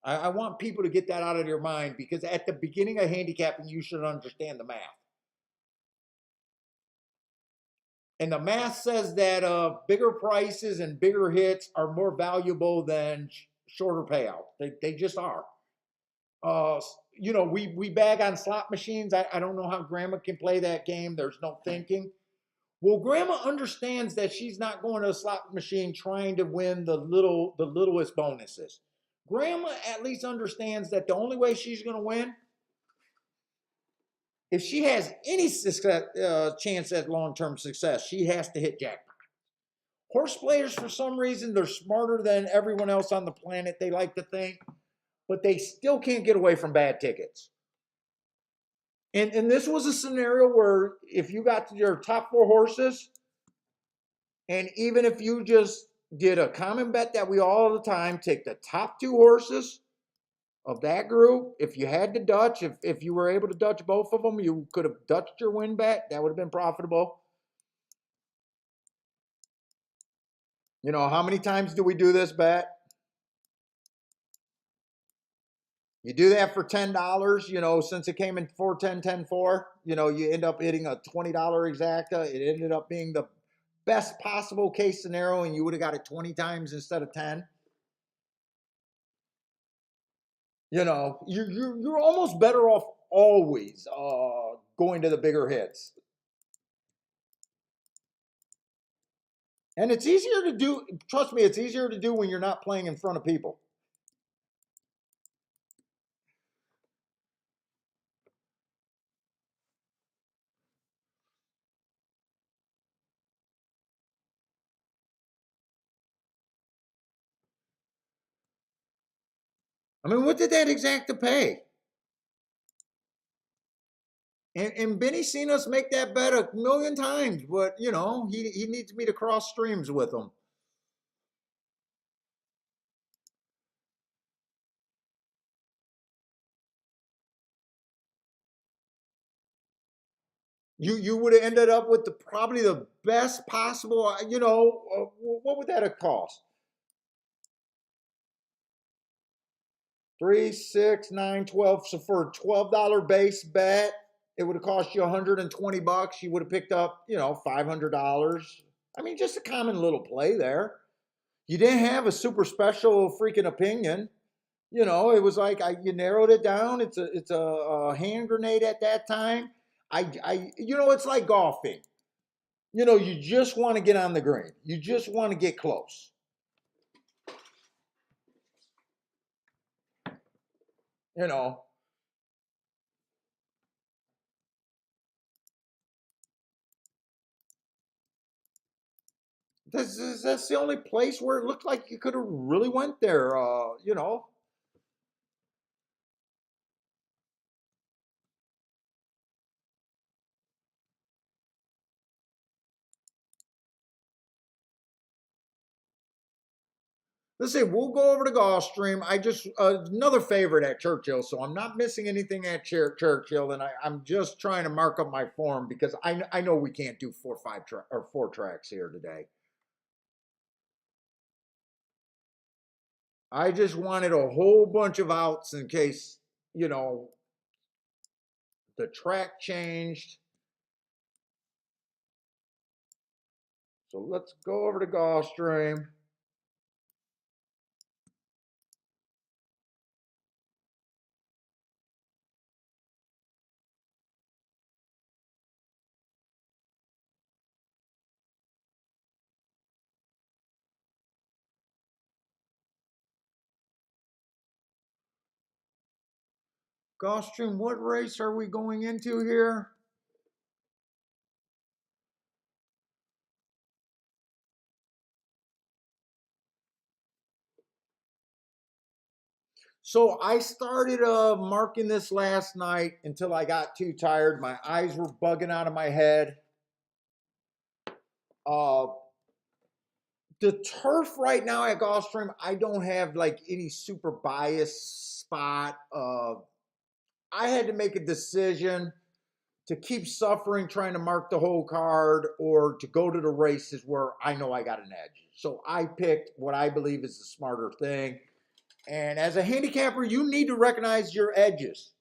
I want people to get that out of their mind, because at the beginning of handicapping, you should understand the math. And the math says that bigger prices and bigger hits are more valuable than shorter payout. They just are. We bag on slot machines. I don't know how grandma can play that game. There's no thinking. Well, grandma understands that she's not going to a slot machine trying to win the littlest bonuses. Grandma at least understands that the only way she's going to win, if she has any success, chance at long-term success, she has to hit jackpot. Horse players, for some reason, they're smarter than everyone else on the planet, they like to think, but they still can't get away from bad tickets. And this was a scenario where if you got to your top 4 horses, and even if you just did a common bet that we all the time, take the top 2 horses of that group, if you had to Dutch, if you were able to Dutch both of them, you could have Dutched your win bet. That would have been profitable. How many times do we do this bet? You do that for $10, since it came in 410, 10-4, you end up hitting a $20 exacta. It ended up being the best possible case scenario, and you would have got it 20 times instead of 10. You're almost better off always going to the bigger hits. And it's easier to do, trust me, it's easier to do when you're not playing in front of people. I mean, what did that exacta pay? And Benny's seen us make that bet a million times, but he needs me to cross streams with him. You would have ended up with probably the best possible. What would that have cost? 3, 6, 9, 12. So for a $12 base bet, it would have cost you $120. You would have picked up, $500. I mean, just a common little play there. You didn't have a super special freaking opinion. It was like you narrowed it down. It's a hand grenade at that time. It's like golfing. You just want to get on the green. You just want to get close. That's the only place where it looked like you could have really went there. Let's see. We'll go over to Gulfstream. I just another favorite at Churchill, so I'm not missing anything at Churchill, and I'm just trying to mark up my form because I know we can't do 4 tracks here today. I just wanted a whole bunch of outs in case the track changed. So let's go over to Gulfstream. Gulfstream, what race are we going into here? So I started marking this last night until I got too tired. My eyes were bugging out of my head. The turf right now at Gulfstream, I don't have like any super bias spot. I had to make a decision to keep suffering trying to mark the whole card or to go to the races where I know I got an edge. So I picked what I believe is the smarter thing. And as a handicapper, you need to recognize your edges.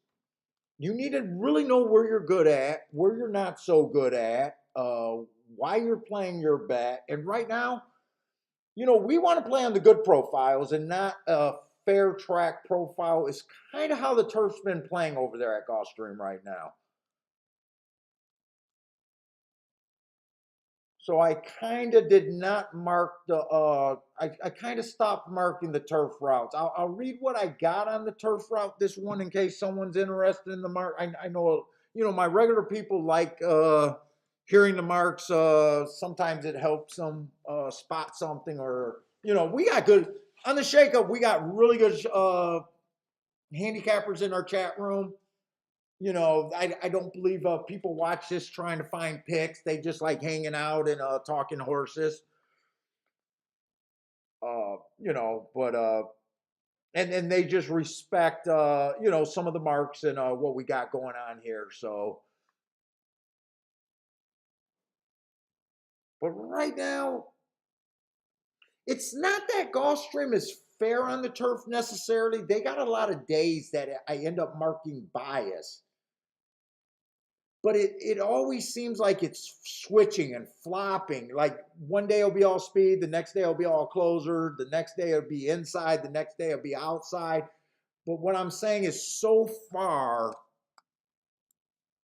You need to really know where you're good at, where you're not so good at, why you're playing your bet. And right now, we want to play on the good profiles and not a fair track profile is kind of how the turf's been playing over there at Gulfstream right now. So I kind of did not mark I kind of stopped marking the turf routes. I'll read what I got on the turf route this one in case someone's interested in the mark. I know, my regular people like hearing the marks. Sometimes it helps them spot something or, we got good, on the shakeup, we got really good handicappers in our chat room. I don't believe people watch this trying to find picks. They just like hanging out and talking horses. But and they just respect some of the marks and what we got going on here. So, but right now, it's not that Gulfstream is fair on the turf necessarily. They got a lot of days that I end up marking bias. But it always seems like it's switching and flopping. Like one day it'll be all speed, the next day it'll be all closer, the next day it'll be inside, the next day it'll be outside. But what I'm saying is so far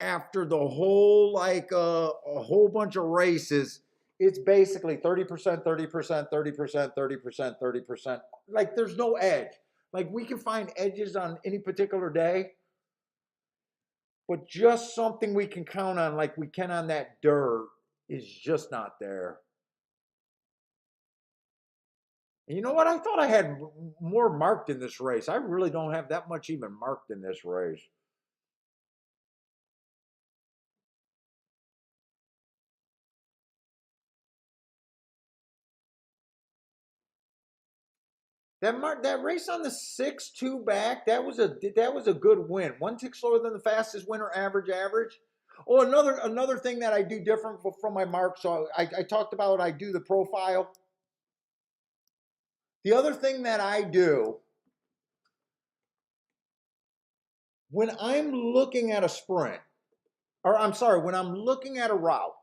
after the whole, like a whole bunch of races, it's basically 30%, 30%, 30%, 30%, 30%. Like there's no edge. Like we can find edges on any particular day, but just something we can count on like we can on that dirt is just not there. And you know what? I thought I had more marked in this race. I really don't have that much even marked in this race. That race on the 6-2 back, that was a good win. One tick slower than the fastest winner average. Oh, another thing that I do different from my mark. So I talked about I do the profile. The other thing that I do when I'm looking at a sprint, or I'm sorry, when I'm looking at a route,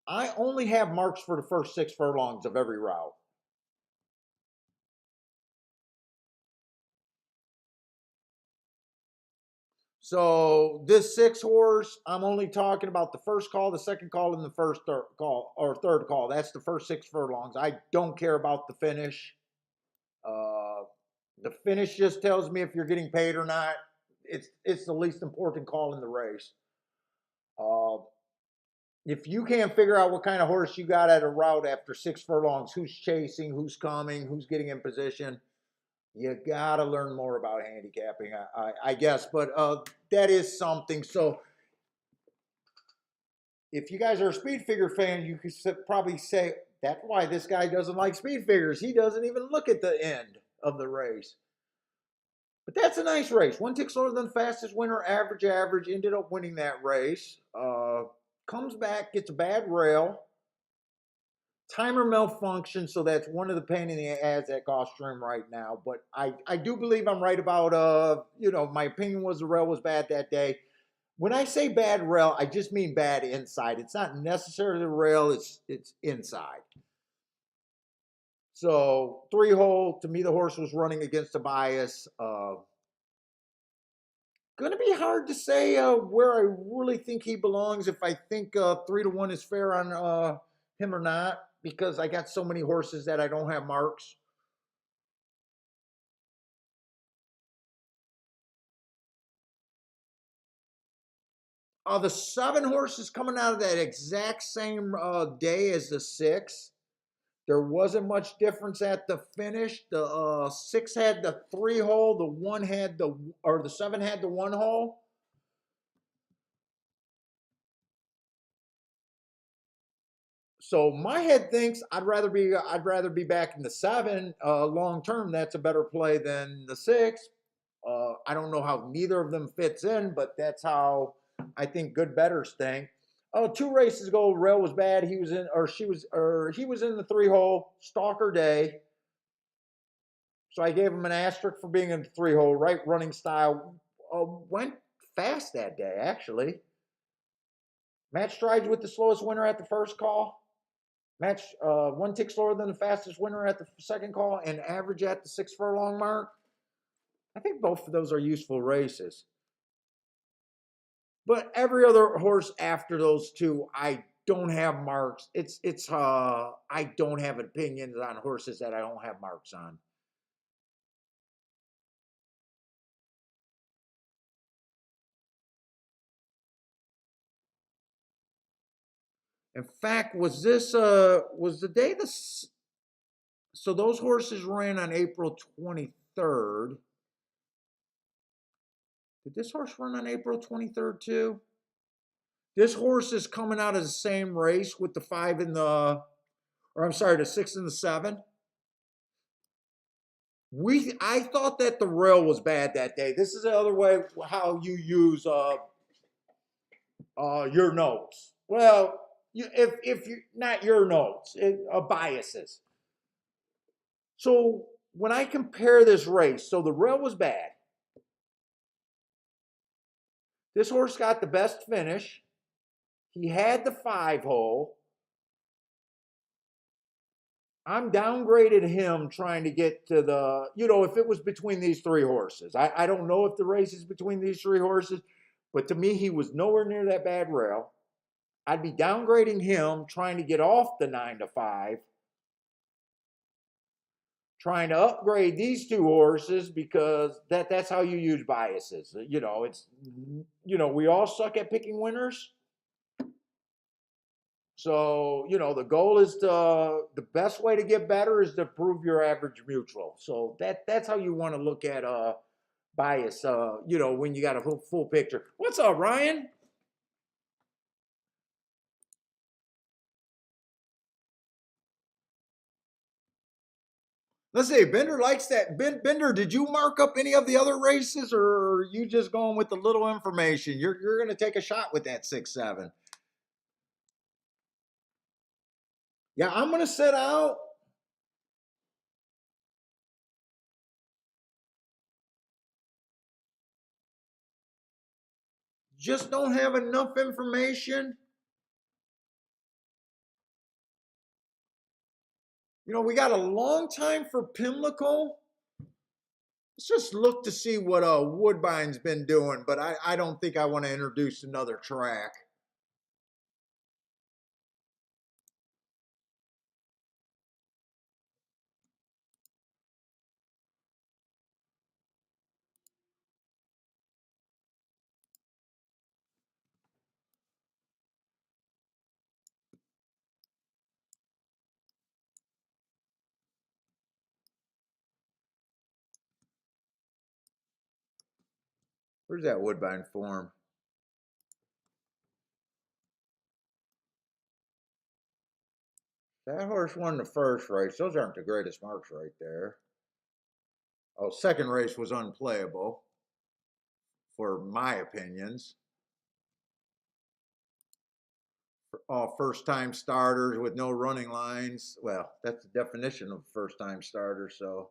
I only have marks for the first 6 furlongs of every route. So this 6 horse, I'm only talking about the first call, the second call, and the first call or third call. That's the first 6 furlongs. I don't care about the finish. Uh, the finish just tells me if you're getting paid or not. It's the least important call in the race. Uh, if you can't figure out what kind of horse you got at a route after 6 furlongs, who's chasing, who's coming, who's getting in position, you gotta learn more about handicapping, I guess. But that is something. So if you guys are a speed figure fan, you could probably say that's why this guy doesn't like speed figures. He doesn't even look at the end of the race. But that's a nice race. One tick slower than the fastest winner, average, ended up winning that race. Comes back, gets a bad rail. Timer malfunction, so that's one of the pain in the ass at Gulfstream right now. But I do believe I'm right about, my opinion was the rail was bad that day. When I say bad rail, I just mean bad inside. It's not necessarily the rail, it's inside. So 3-hole, to me, the horse was running against a bias. Going to be hard to say where I really think he belongs. If I think 3-1 is fair on him or not, because I got so many horses that I don't have marks. The 7 horses coming out of that exact same day as the 6. There wasn't much difference at the finish. The 6 had the 3-hole, the 7 had the 1-hole. So my head thinks I'd rather be back in the 7 long term. That's a better play than the 6. I don't know how neither of them fits in, but that's how I think good bettors think. Oh, 2 races ago, Rail was bad. He was in, or she was, or he was in the 3 hole, Stalker Day. So I gave him an asterisk for being in the 3 hole, right running style. Went fast that day, actually. Match strides with the slowest winner at the first call. Match 1 tick slower than the fastest winner at the second call, and average at the 6 furlong mark. I think both of those are useful races. But every other horse after those two, I don't have marks. It's I don't have opinions on horses that I don't have marks on. In fact, was the day this so those horses ran on April 23rd. Did this horse run on April 23rd too? This horse is coming out of the same race with the 5 and the, or I'm sorry, the 6 and the 7. I thought that the rail was bad that day. This is the other way how you use your notes. Well, if you not your notes, biases. So when I compare this race, so the rail was bad. This horse got the best finish. He had the 5 hole. I'm downgraded him trying to get to the, if it was between these 3 horses. I don't know if the race is between these 3 horses, but to me, he was nowhere near that bad rail. I'd be downgrading him trying to get off the 9 to 5, trying to upgrade these 2 horses because that's how you use biases. We all suck at picking winners. So, the goal is the best way to get better is to prove your average mutual. So that's how you want to look at bias, when you got a full picture. What's up, Ryan? Let's see. Bender likes that. Bender, did you mark up any of the other races, or are you just going with the little information? You're going to take a shot with that 6-7. Yeah, I'm going to sit out. Just don't have enough information. We got a long time for Pimlico. Let's just look to see what Woodbine's been doing, but I don't think I want to introduce another track. Where's that Woodbine form? That horse won the first race. Those aren't the greatest marks right there. Oh, second race was unplayable, for my opinions. All first time starters with no running lines. Well, that's the definition of first time starter. So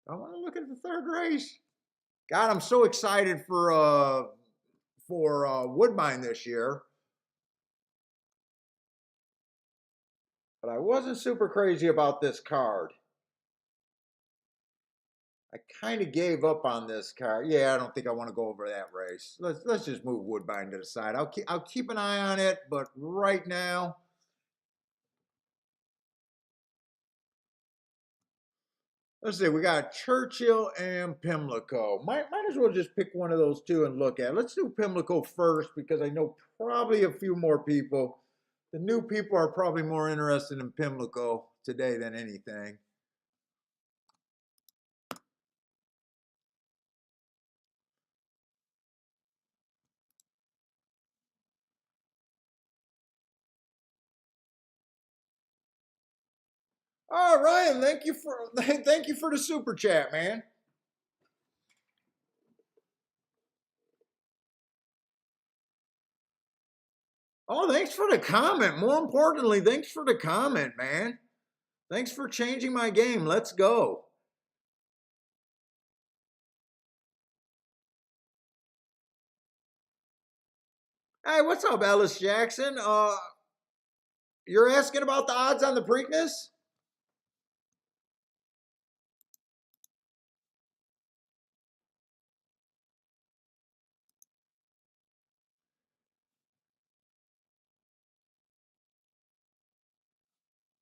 I want to look at the third race. God, I'm so excited for Woodbine this year. But I wasn't super crazy about this card. I kind of gave up on this card. Yeah, I don't think I want to go over that race. Let's just move Woodbine to the side. I'll keep an eye on it, but right now, let's see. We got Churchill and Pimlico. Might as well just pick one of those two and look at it. Let's do Pimlico first because I know probably a few more people. The new people are probably more interested in Pimlico today than anything. Oh, Ryan, thank you for the super chat, man. Oh, thanks for the comment. More importantly, thanks for the comment, man. Thanks for changing my game. Let's go. Hey, what's up, Ellis Jackson? You're asking about the odds on the Preakness?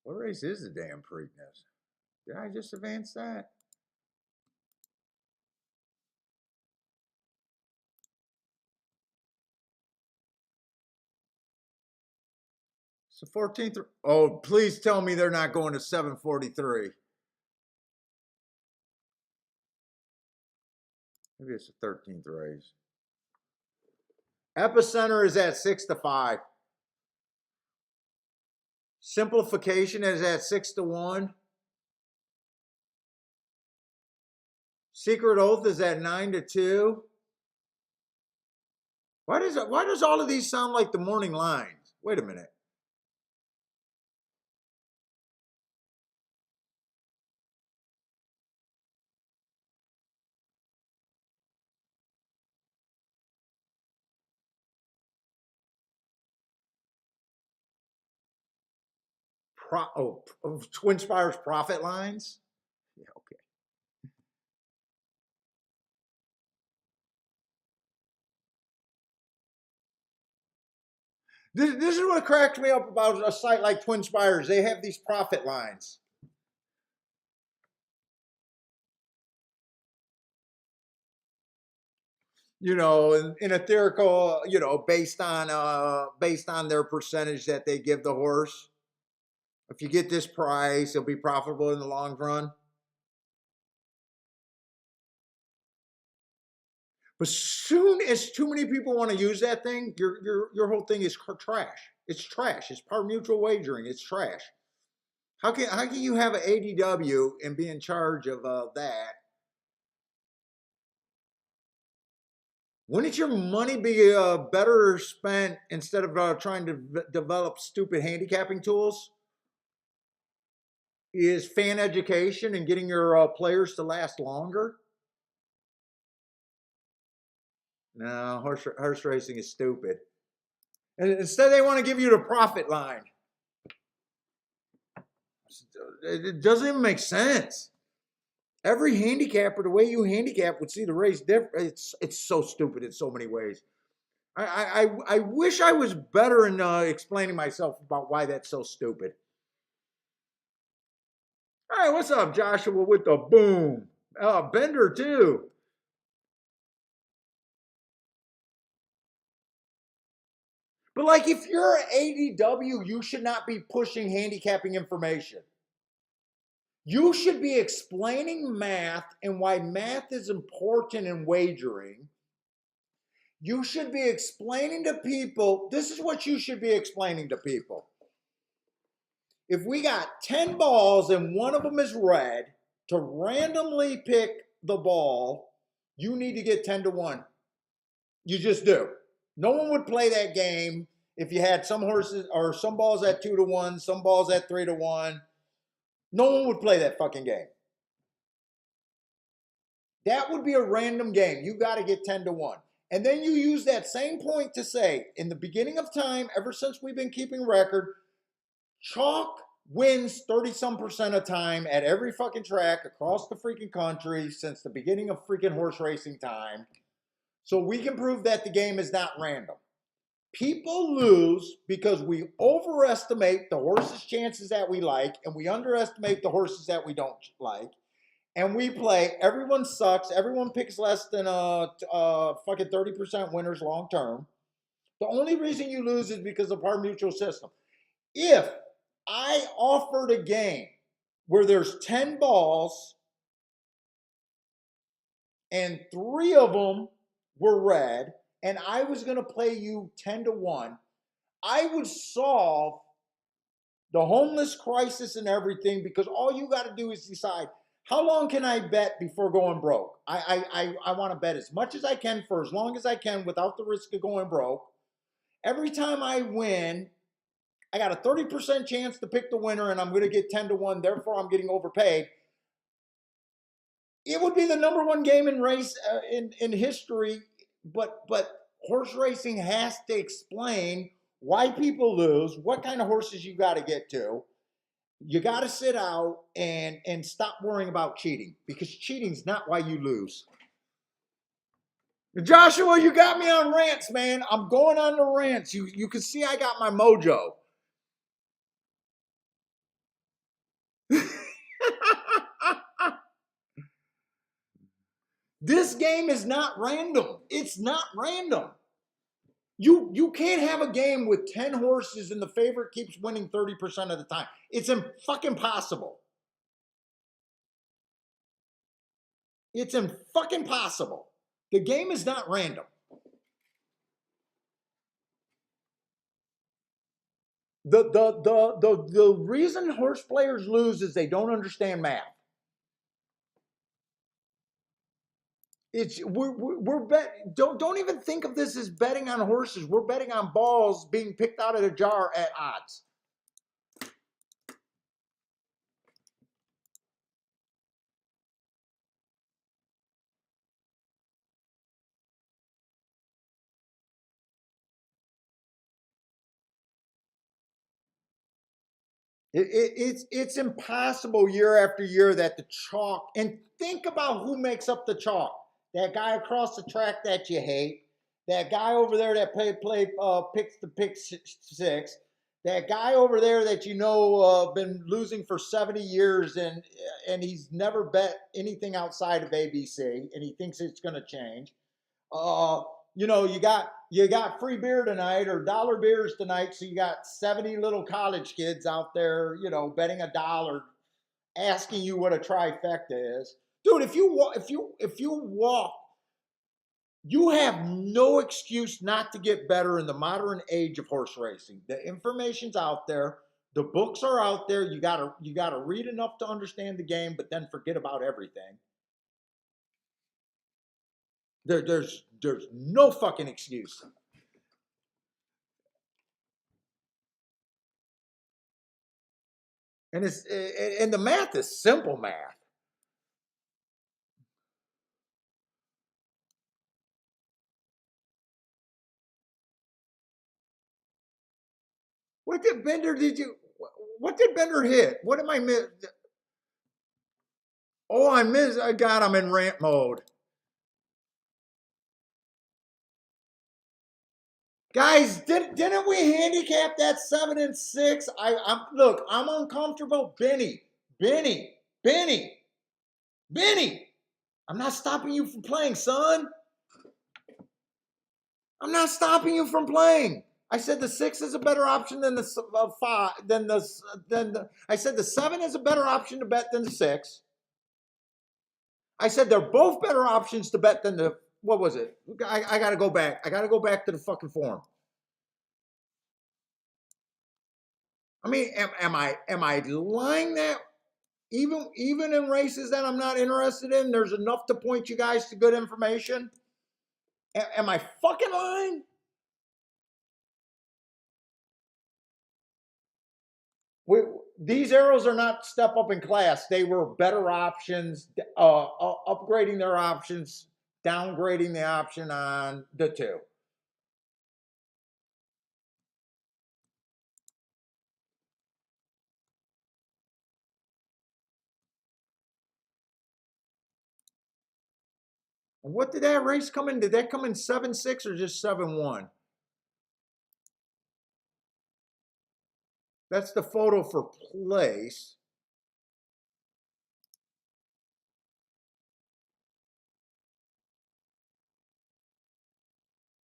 What race is the damn Preakness? Did I just advance that? It's the 14th. Oh, please tell me they're not going to 743. Maybe it's the 13th race. Epicenter is at 6-5. Simplification is at 6-1. Secret Oath is at 9-2. Why does all of these sound like the morning lines? Wait a minute. Twin Spires profit lines? Yeah, okay. This is what cracks me up about a site like Twin Spires. They have these profit lines. You know, in a theoretical, you know, based on their percentage that they give the horse. If you get this price, it'll be profitable in the long run. But soon as too many people want to use that thing, your whole thing is trash. It's trash. It's par mutual wagering. It's trash. How can you have an ADW and be in charge of that? Wouldn't your money be better spent instead of trying to develop stupid handicapping tools? Is fan education and getting your players to last longer? No, horse racing is stupid. And instead, they want to give you the profit line. It doesn't even make sense. Every handicapper, the way you handicap, would see the race different. It's so stupid in so many ways. I wish I was better in explaining myself about why that's so stupid. All right, what's up, Joshua, with the boom? Bender, too. But, like, if you're an ADW, you should not be pushing handicapping information. You should be explaining math and why math is important in wagering. You should be explaining to people, this is what you should be explaining to people. If we got 10 balls and one of them is red, to randomly pick the ball, you need to get 10-1. You just do. No one would play that game if you had some horses or some balls at 2-1, some balls at 3-1. No one would play that fucking game. That would be a random game. You got to get 10-1. And then you use that same point to say, in the beginning of time, ever since we've been keeping record, chalk wins 30-some% of time at every fucking track across the freaking country since the beginning of freaking horse racing time. So we can prove that the game is not random. People lose because we overestimate the horses' chances that we like, and we underestimate the horses that we don't like. And we play, everyone sucks, everyone picks less than fucking 30% winners long term. The only reason you lose is because of our mutual system. If I offered a game where there's 10 balls and 3 of them were red, and I was going to play you 10-1, I would solve the homeless crisis and everything, because all you got to do is decide, how long can I bet before going broke? I want to bet as much as I can for as long as I can without the risk of going broke. Every time I win, I got a 30% chance to pick the winner, and I'm going to get 10 to 1. Therefore, I'm getting overpaid. It would be the number one game in race in history, but horse racing has to explain why people lose, what kind of horses you got to get to. You got to sit out and stop worrying about cheating, because cheating's not why you lose. Joshua, you got me on rants, man. I'm going on the rants. You can see I got my mojo. This game is not random. It's not random. You can't have a game with 10 horses and the favorite keeps winning 30% of the time. It's fucking possible. It's fucking possible. The game is not random. The reason horse players lose is they don't understand math. Don't even think of this as betting on horses. We're betting on balls being picked out of the jar at odds. It's impossible year after year that the chalk, and think about who makes up the chalk. That guy across the track that you hate, that guy over there that picks the pick six, that guy over there that been losing for 70 years and he's never bet anything outside of ABC and he thinks it's going to change. You got free beer tonight or dollar beers tonight, so you got 70 little college kids out there, betting $1, asking you what a trifecta is. Dude, if you walk, you have no excuse not to get better in the modern age of horse racing. The information's out there, the books are out there. You gotta read enough to understand the game, but then forget about everything. There's no fucking excuse. And the math is simple math. What did Bender hit? What am I miss? Oh, I missed. God, I'm in rant mode. Guys, didn't we handicap that 7 and 6? I'm uncomfortable. Benny. I'm not stopping you from playing, son. I'm not stopping you from playing. I said the 6 is a better option than the 5. I said the 7 is a better option to bet than the 6. I said they're both better options to bet than the, what was it? I got to go back. I got to go back to the fucking form. I mean, am I lying that even in races that I'm not interested in, there's enough to point you guys to good information? Am I fucking lying? These arrows are not step up in class. They were better options, upgrading their options, downgrading the option on the 2. What did that race come in? Did that come in 7-6 or just 7-1? That's the photo for place.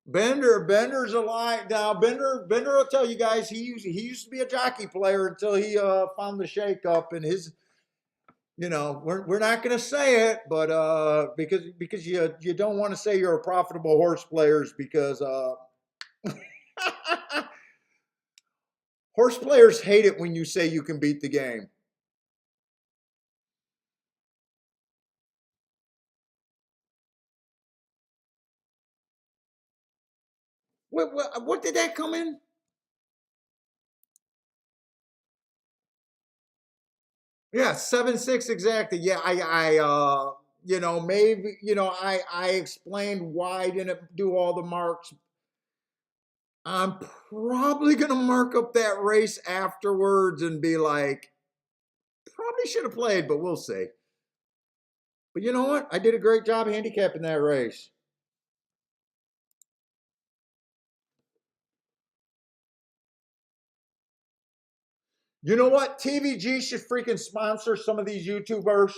Bender's a lie. Now Bender will tell you guys he used to be a jockey player until he found the shakeup, and his, we're not going to say it, but because you don't want to say you're a profitable horse players, because Horse players hate it when you say you can beat the game. What did that come in? Yeah, 7-6 exactly. Yeah, maybe, I explained why I didn't do all the marks. I'm probably gonna mark up that race afterwards and be like, probably should have played, but we'll see. But you know what? I did a great job handicapping that race. You know what? TVG should freaking sponsor some of these YouTubers.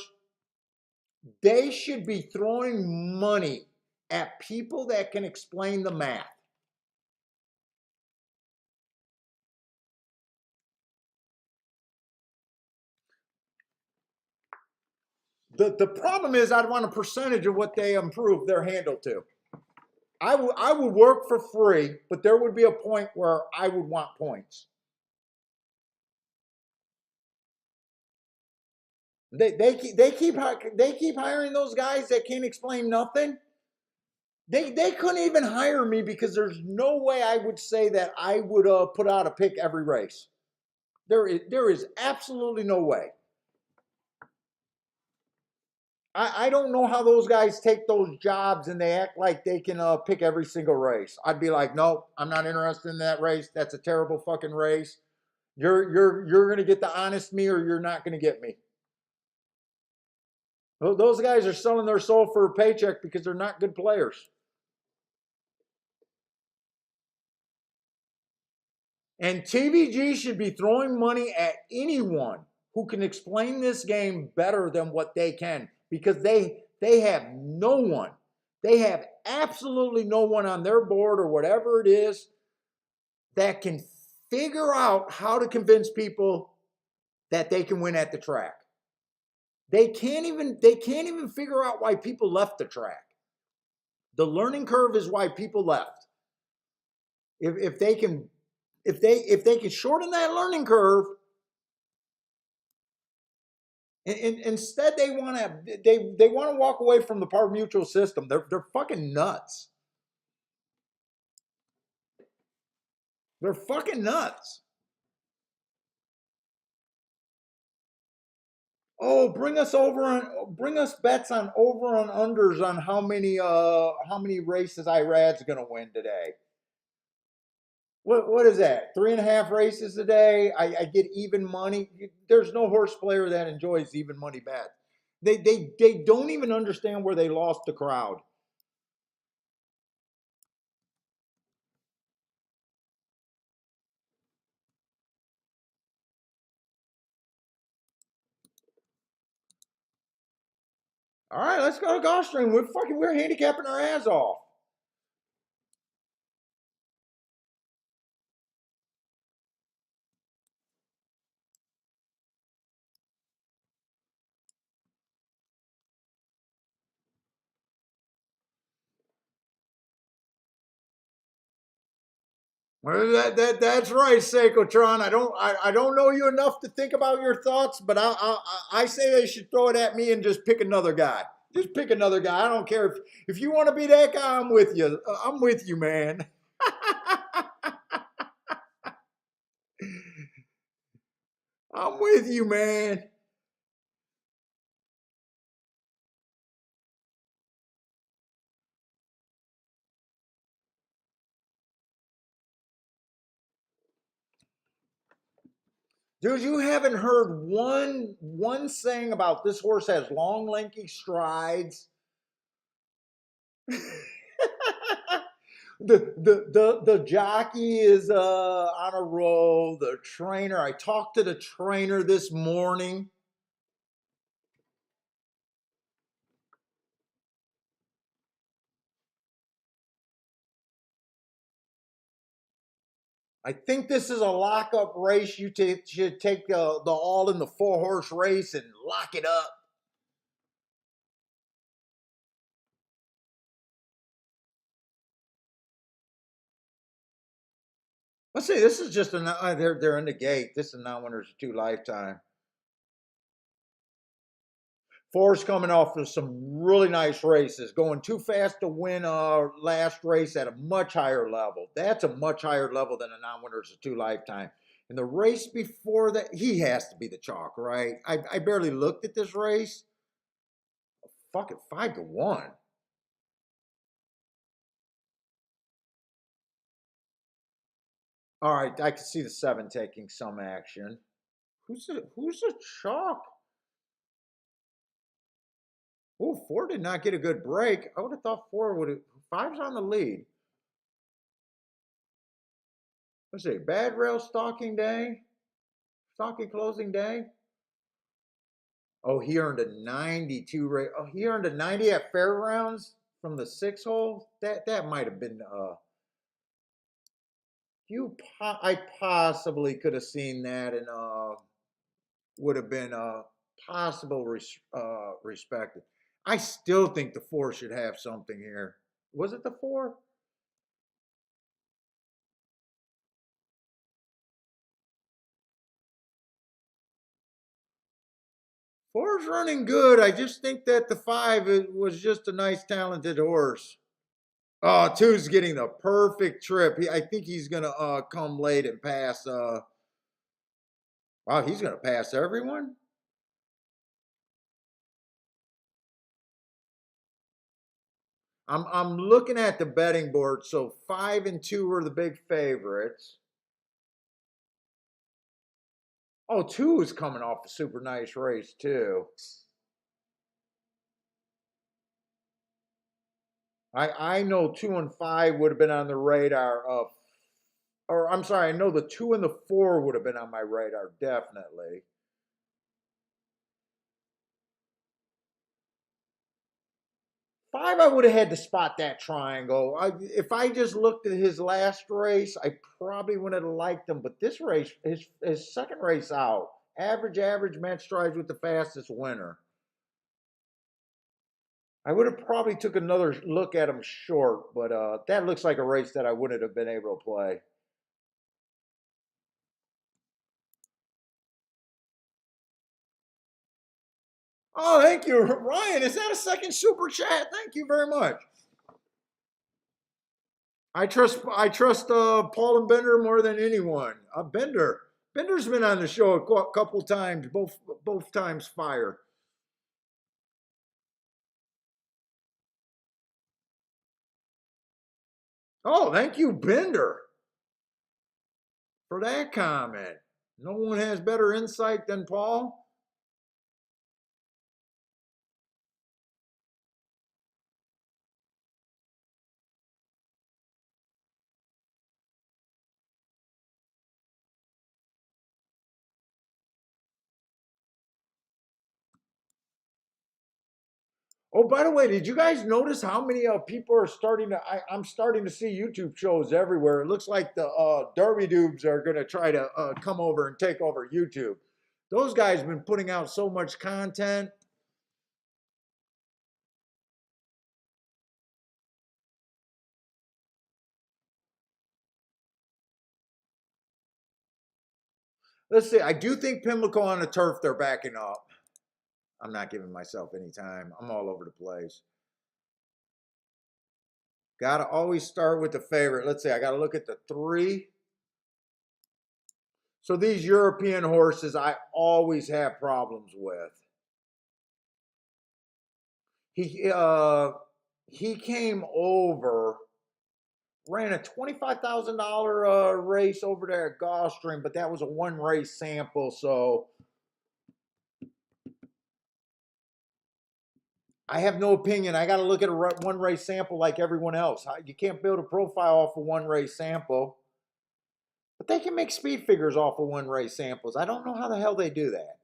They should be throwing money at people that can explain the math. The problem is I'd want a percentage of what they improve their handle to. I would work for free, but there would be a point where I would want points. They keep hiring those guys that can't explain nothing. They couldn't even hire me because there's no way I would say that I would put out a pick every race. There is absolutely no way. I don't know how those guys take those jobs and they act like they can pick every single race. I'd be like, nope, I'm not interested in that race. That's a terrible fucking race. You're gonna get the honest me or you're not gonna get me. Those guys are selling their soul for a paycheck because they're not good players. And TVG should be throwing money at anyone who can explain this game better than what they can because they have no one. They have absolutely no one on their board or whatever it is that can figure out how to convince people that they can win at the track. They can't even figure out why people left the track. The learning curve is why people left. If they can shorten that learning curve, and instead they want to walk away from the par mutual system. They're fucking nuts. They're fucking nuts. Oh, bring us bets on over and unders on how many races Irad's gonna win today. What is that? 3.5 races a day. I get even money. There's no horse player that enjoys even money bet. They don't even understand where they lost the crowd. All right, let's go to Gulfstream. We're handicapping our ass off. Well, that's right, Seikotron. I don't know you enough to think about your thoughts, but I say they should throw it at me and just pick another guy. Just pick another guy. I don't care if you want to be that guy. I'm with you. I'm with you, man. I'm with you, man. Dude, you haven't heard one saying about this horse has long, lanky strides. The jockey is on a roll. The trainer, I talked to the trainer this morning. I think this is a lockup race. You should take the all in the 4-horse race and lock it up. Let's see. This is just they're in the gate. This is non-winners 2 lifetime. Four's coming off of some really nice races, going too fast to win last race at a much higher level. That's a much higher level than a non-winners of 2 lifetime. And the race before that, he has to be the chalk, right? I barely looked at this race. Fuck it, 5-1. All right, I can see the 7 taking some action. Who's the chalk? Oh, 4 did not get a good break. I would have thought 4 would have. 5's on the lead. Let's see. Bad rail stalking day. Stalking closing day. Oh, he earned a 92 rate. Oh, he earned a 90 at Fairgrounds from the 6 hole. That might have been I possibly could have seen that and would have been possible respected. I still think the 4 should have something here. Was it the 4? 4's running good. I just think that the 5 was just a nice, talented horse. Oh, 2's getting the perfect trip. I think he's gonna come late and pass. Wow, he's gonna pass everyone. I'm looking at the betting board. So 5 and 2 are the big favorites. Oh, 2 is coming off a super nice race too. I know 2 and 5 would have been on the radar of, or I'm sorry, I know the 2 and the 4 would have been on my radar definitely. 5, I would have had to spot that triangle. If I just looked at his last race, I probably wouldn't have liked him. But this race, his second race out, average match strides with the fastest winner. I would have probably took another look at him short, but that looks like a race that I wouldn't have been able to play. Oh, thank you, Ryan. Is that a second super chat? Thank you very much. I trust Paul and Bender more than anyone. Bender's been on the show a couple times, both times fire. Oh, thank you, Bender, for that comment. No one has better insight than Paul. Oh, by the way, did you guys notice how many people are starting to? I'm starting to see YouTube shows everywhere. It looks like the Derby Dubes are going to try to come over and take over YouTube. Those guys have been putting out so much content. Let's see. I do think Pimlico on the turf, they're backing up. I'm not giving myself any time. I'm all over the place. Got to always start with the favorite. Let's see. I got to look at the 3. So these European horses, I always have problems with. He came over, ran a $25,000 race over there at Gulfstream, but that was a 1 race sample. So I have no opinion. I got to look at a 1 race sample like everyone else. You can't build a profile off a 1 race sample. But they can make speed figures off of 1 race samples. I don't know how the hell they do that.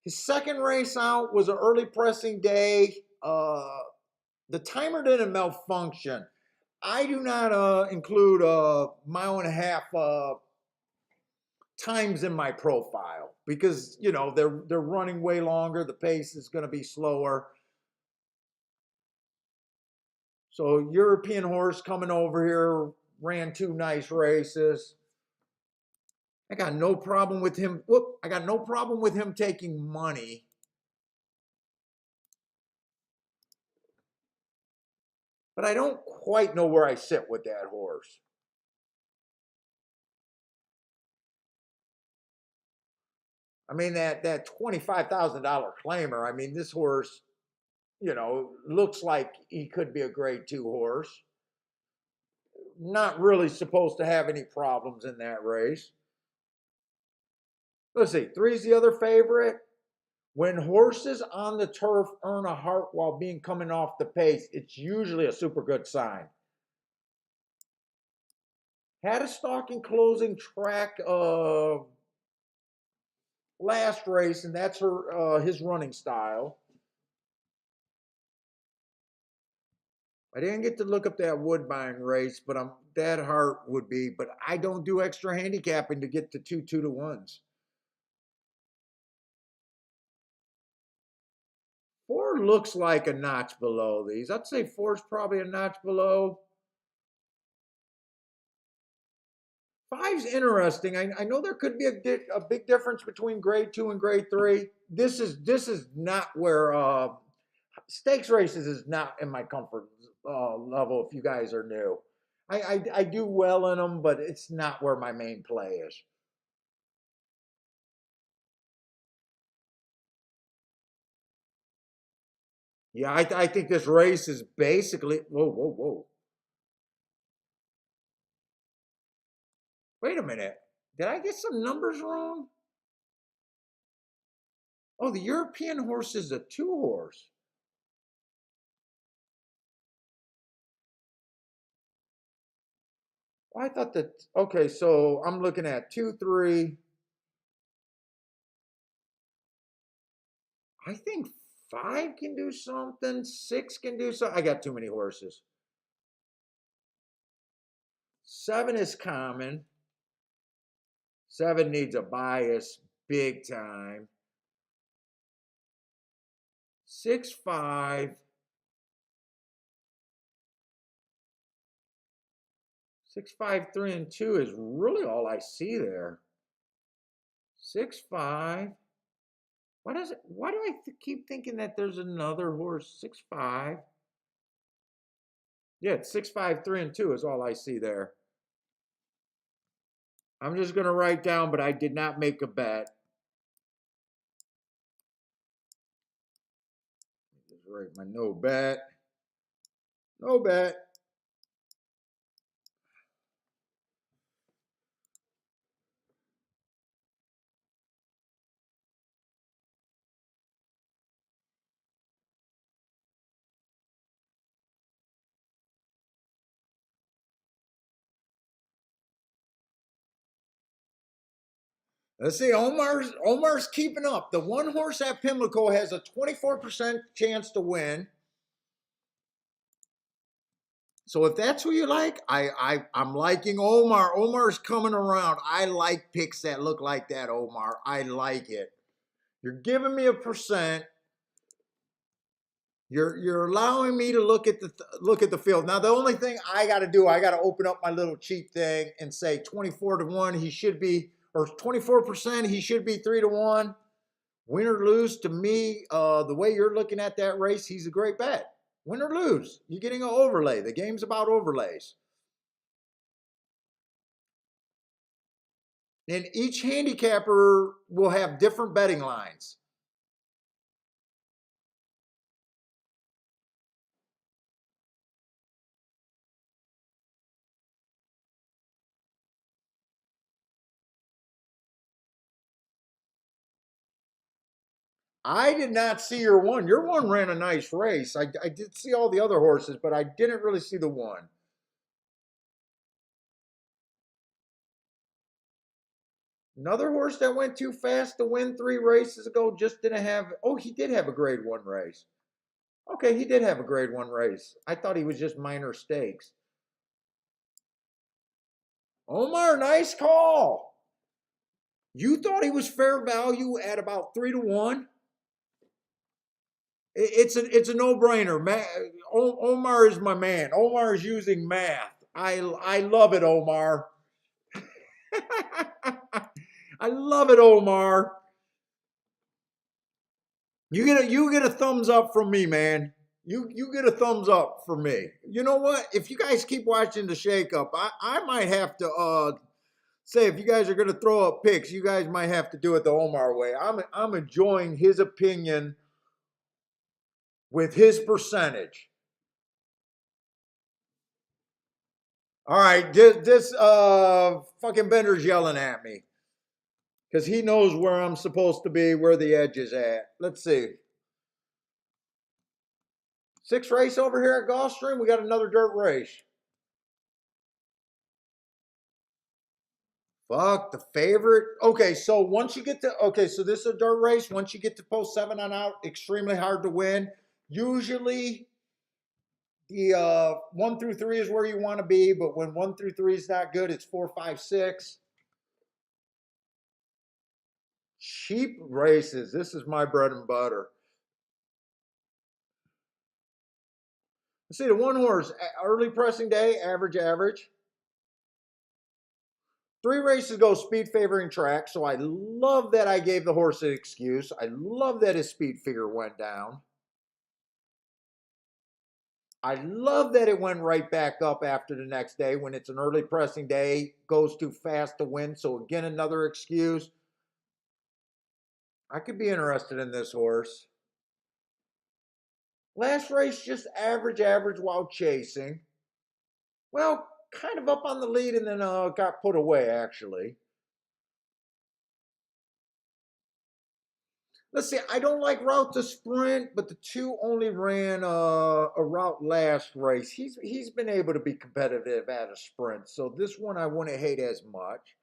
His second race out was an early pressing day. The timer didn't malfunction. I do not include a 1.5 times in my profile because they're running way longer. The pace is going to be slower. So European horse coming over here, ran 2 nice races. I got no problem with him. Whoop, I got no problem with him taking money. But I don't quite know where I sit with that horse. I mean, that $25,000 claimer, I mean, this horse, looks like he could be a grade 2 horse. Not really supposed to have any problems in that race. Let's see, 3's the other favorite. When horses on the turf earn a heart while being coming off the pace, it's usually a super good sign. Had a stalking closing track last race, and that's his running style. I didn't get to look up that Woodbine race, but that heart would be. But I don't do extra handicapping to get to 2-2-1s. 4 looks like a notch below these. I'd say 4 is probably a notch below. 5's interesting. I know there could be a big difference between grade 2 and grade 3. This is not where stakes races is not in my comfort level. If you guys are new, I do well in them, but it's not where my main play is. Yeah, I think this race is basically whoa. Wait a minute. Did I get some numbers wrong? Oh, the European horse is a 2 horse. I thought that, okay, so I'm looking at 2, 3. I think 5 can do something. 6 can do something. I got too many horses. 7 is common. 7 needs a bias big time. 6, 5. 6, 5, 3, and 2 is really all I see there. 6, 5. Why do I keep thinking that there's another horse? 6, 5. Yeah, it's 6, 5, 3, and 2 is all I see there. I'm just going to write down, but I did not make a bet. Just write my no bet. No bet. Let's see. Omar's keeping up. The one horse at Pimlico has a 24% chance to win. So if that's who you like, I'm liking Omar. Omar's coming around. I like picks that look like that, Omar. I like it. You're giving me a percent. You're allowing me to look at the field. Now the only thing I got to do, I got to open up my little cheat thing and say 24-1 he should be, or 24% he should be 3-1. Win or lose, to me, the way you're looking at that race, he's a great bet. Win or lose, you're getting an overlay. The game's about overlays. And each handicapper will have different betting lines. I did not see your one. Your one ran a nice race. I did see all the other horses, but I didn't really see the one. Another horse that went too fast to win 3 races ago just didn't have. Oh, he did have a grade 1 race. Okay, he did have a grade 1 race. I thought he was just minor stakes. Omar, nice call. You thought he was fair value at about 3-1? It's a no-brainer. Omar is my man. Omar is using math. I love it, Omar. I love it, Omar. You get a thumbs up from me, man. You get a thumbs up for me. You know what? If you guys keep watching the shakeup, I might have to say if you guys are gonna throw up picks, you guys might have to do it the Omar way. I'm enjoying his opinion with his percentage. All right, this fucking Bender's yelling at me because he knows where I'm supposed to be, where the edge is at. Let's see. Sixth race over here at Gulfstream. We got another dirt race. Fuck the favorite. Okay, so once you get to so this is a dirt race. Once you get to post 7 on out, extremely hard to win. Usually the 1 through 3 is where you want to be, but when 1 through 3 is not good, it's 4, 5, 6. Cheap races. This is my bread and butter. Let's see the one horse early pressing day, average. 3 races go speed favoring track, so I love that I gave the horse an excuse. I love that his speed figure went down. I love that it went right back up after the next day when it's an early pressing day, goes too fast to win. So again, another excuse. I could be interested in this horse. Last race, just average while chasing. Well, kind of up on the lead and then got put away, actually. Let's see, I don't like route to sprint, but the 2 only ran a route last race. He's been able to be competitive at a sprint, so this one I wouldn't hate as much.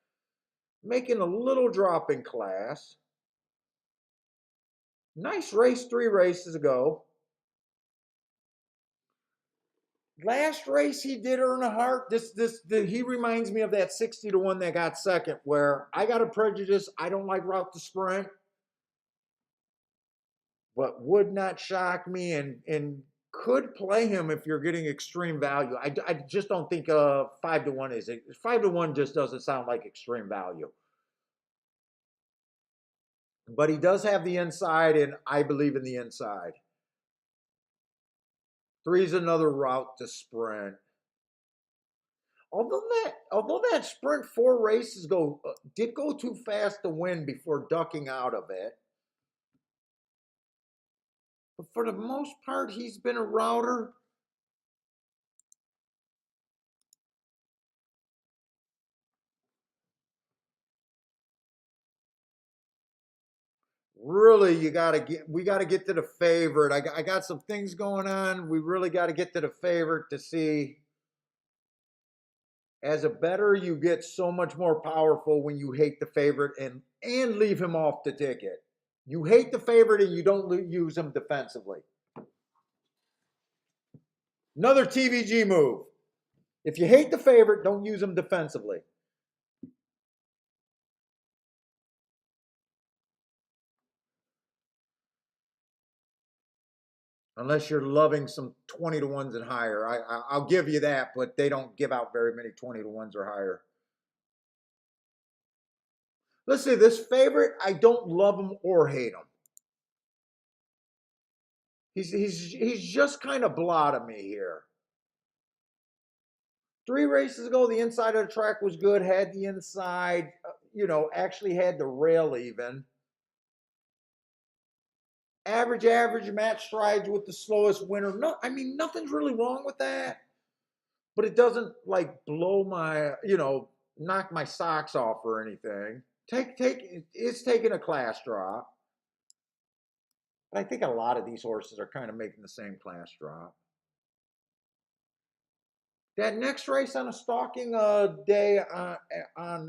Making a little drop in class. Nice race 3 races ago. Last race he did earn a heart. He reminds me of that 60 to 1 that got second, where I got a prejudice. I don't like route to sprint, but would not shock me and could play him if you're getting extreme value. I just don't think 5 to 1 is 5 to 1 just doesn't sound like extreme value. But he does have the inside, and I believe in the inside. 3 is another route to sprint. Although that sprint 4 races did go too fast to win before ducking out of it. But for the most part, he's been a router. Really, we got to get to the favorite. I got some things going on. We really got to get to the favorite to see. As a bettor, you get so much more powerful when you hate the favorite and leave him off the ticket. You hate the favorite and you don't use him defensively. Another TVG move. If you hate the favorite, don't use him defensively. Unless you're loving some 20 to 1s and higher. I'll give you that, but they don't give out very many 20 to 1s or higher. Let's see, this favorite, I don't love him or hate him. He's just kind of blah to me here. 3 races ago, the inside of the track was good, had the inside, actually had the rail even. Average match strides with the slowest winner. No, I mean, nothing's really wrong with that. But it doesn't like blow my, knock my socks off or anything. It's taking a class drop. But I think a lot of these horses are kind of making the same class drop. That next race on a stalking day on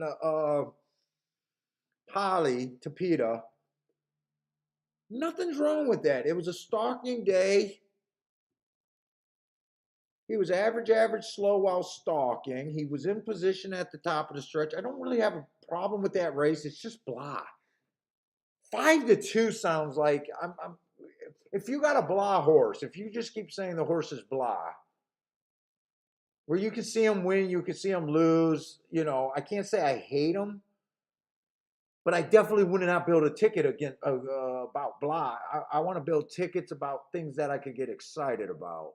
Poly, Tapeta, nothing's wrong with that. It was a stalking day. He was average, slow while stalking. He was in position at the top of the stretch. I don't really have a problem with that race. It's just blah. 5 to 2 sounds like if you got a blah horse, if you just keep saying the horse is blah, where you can see him win, you can see him lose, you know, I can't say I hate him, but I definitely would not build a ticket again about blah. I want to build tickets about things that I could get excited about.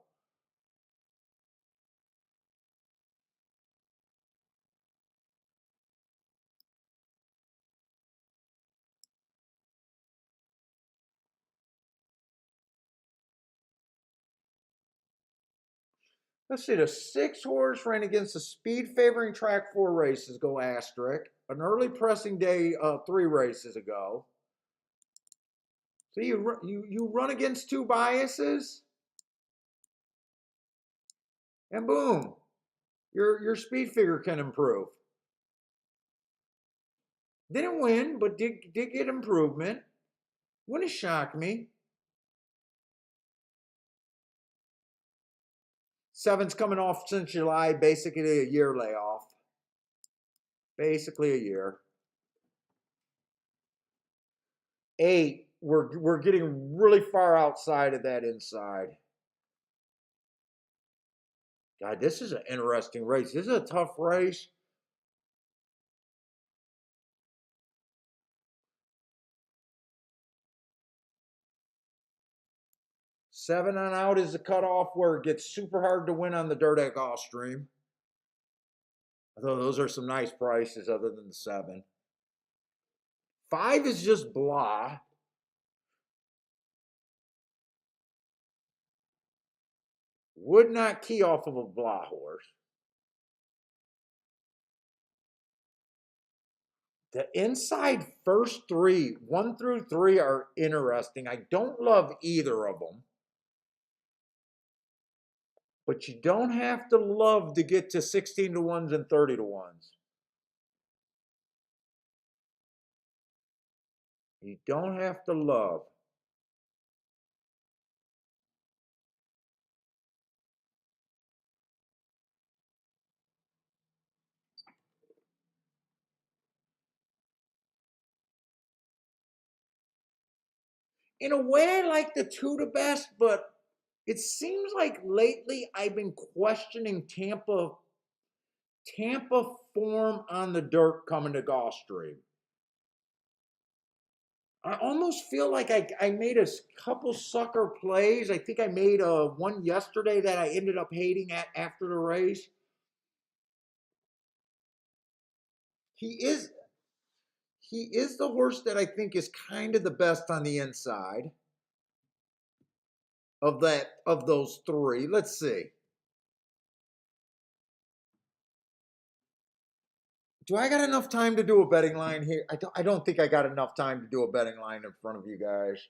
Let's see, the 6 horse ran against the speed favoring track 4 races, go asterisk. An early pressing day 3 races ago. So you run against 2 biases, and boom, your speed figure can improve. Didn't win, but did get improvement. Wouldn't shock me. 7's coming off since July, basically a year layoff. Basically a year. 8, we're getting really far outside of that inside. God, this is an interesting race. This is a tough race. Seven on out is the cutoff where it gets super hard to win on the dirt at Gulfstream. Although those are some nice prices other than the 7. 5 is just blah. Would not key off of a blah horse. The inside first 3, 1 through 3, are interesting. I don't love either of them. But you don't have to love to get to 16 to 1s and 30 to 1s. You don't have to love. In a way, I like the 2 the best, but it seems like lately I've been questioning Tampa form on the dirt coming to Gulfstream. I almost feel like I made a couple sucker plays. I think I made one yesterday that I ended up hating at after the race. He is he is the horse that I think is kind of the best on the inside of those 3. Let's see. Do I got enough time to do a betting line here? I don't think I got enough time to do a betting line in front of you guys.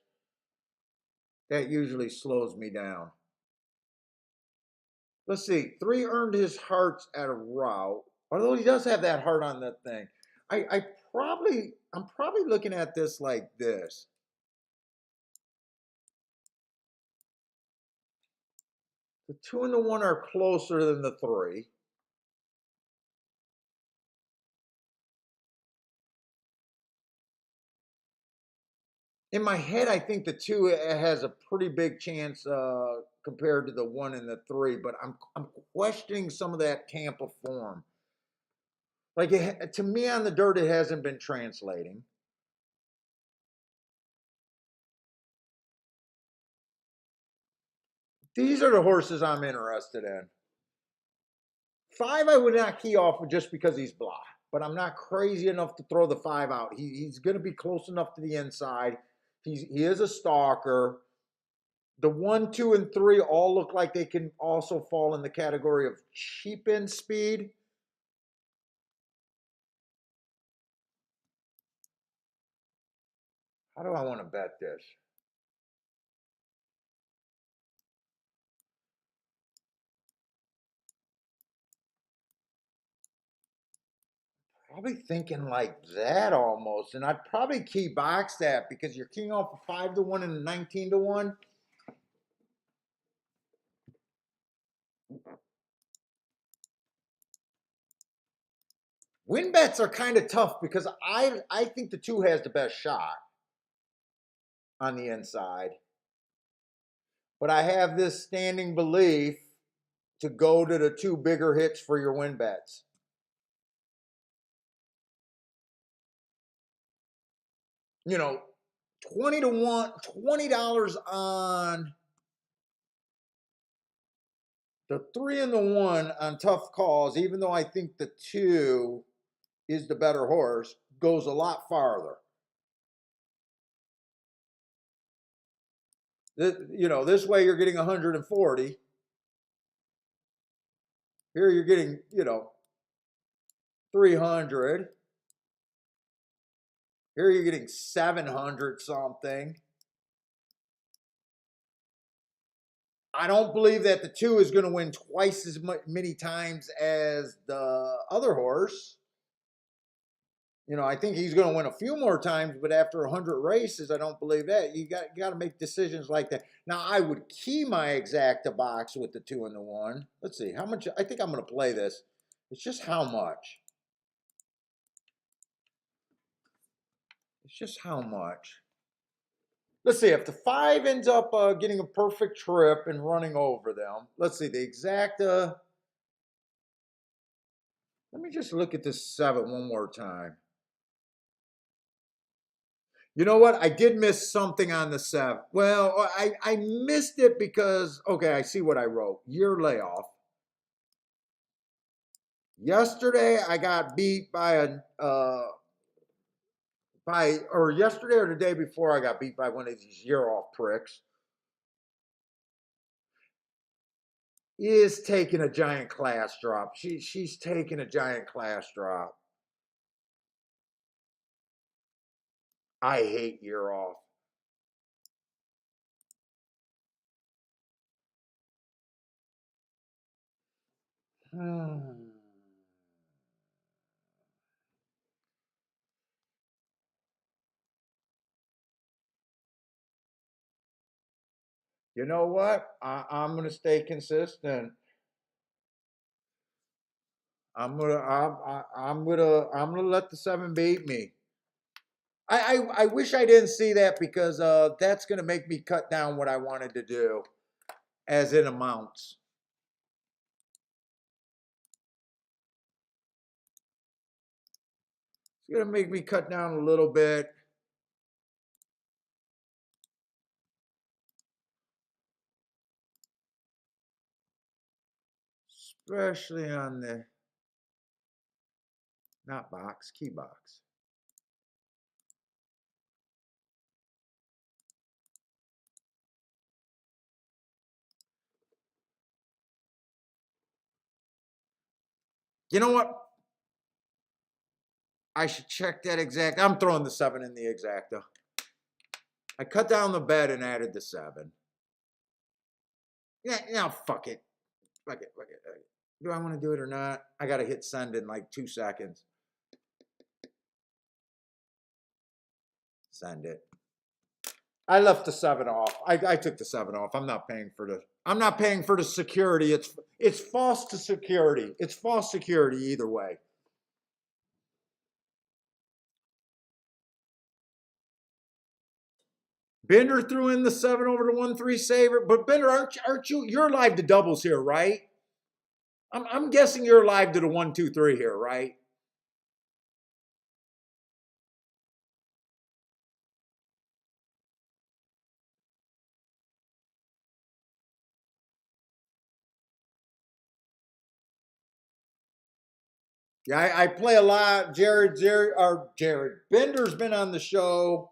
That usually slows me down. Let's see. 3 earned his hearts at a route. Although he does have that heart on that thing. I'm probably looking at this like this. The 2 and the 1 are closer than the 3. In my head, I think the 2 has a pretty big chance compared to the 1 and the 3, but I'm questioning some of that Tampa form. Like to me on the dirt, it hasn't been translating. These are the horses I'm interested in. 5, I would not key off just because he's blah, but I'm not crazy enough to throw the 5 out. He's going to be close enough to the inside. He is a stalker. The 1, 2, and 3 all look like they can also fall in the category of cheap end speed. How do I want to bet this? Probably thinking like that almost. And I'd probably key box that because you're keying off a 5 to 1 and a 19 to 1. Win bets are kind of tough because I think the 2 has the best shot on the inside. but I have this standing belief to go to the two bigger hits for your win bets. You know, 20 to 1, $20 on the 3 and the 1 on tough calls, even though I think the 2 is the better horse, goes a lot farther. This way you're getting 140. Here you're getting, 300. Here you're getting 700 something. I don't believe that the 2 is going to win twice as many times as the other horse. I think he's going to win a few more times, but after 100 races, I don't believe that. You got to make decisions like that. Now, I would key my exacta box with the 2 and the 1. Let's see how much. I think I'm going to play this. It's just how much. It's just how much. Let's see if the 5 ends up getting a perfect trip and running over them. Let's see the exacta. Let me just look at this 7 one more time. You know what? I did miss something on the 7. Well, I missed it because, okay, I see what I wrote. Year layoff. Yesterday, I got beat by yesterday or the day before, I got beat by one of these year off pricks. Is taking a giant class drop. She's taking a giant class drop. I hate year off. You know what? I'm gonna stay consistent. I'm gonna let the 7 beat me. I wish I didn't see that because that's gonna make me cut down what I wanted to do as in amounts. It's gonna make me cut down a little bit. Especially on the not box, key box. You know what? I should check that exact. I'm throwing the 7 in the exacta. I cut down the bet and added the 7. Yeah, now fuck it. Fuck it. Fuck it. Do I want to do it or not? I got to hit send in like 2 seconds. Send it. I left the 7 off. I took the 7 off. I'm not paying for the security. It's false to security. It's false security either way. Bender threw in the 7 over the 1-3 saver. But Bender, aren't you? You're live to doubles here, right? I'm guessing you're live to the 1-2-3 here, right? Yeah, I play a lot. Jared Bender's been on the show.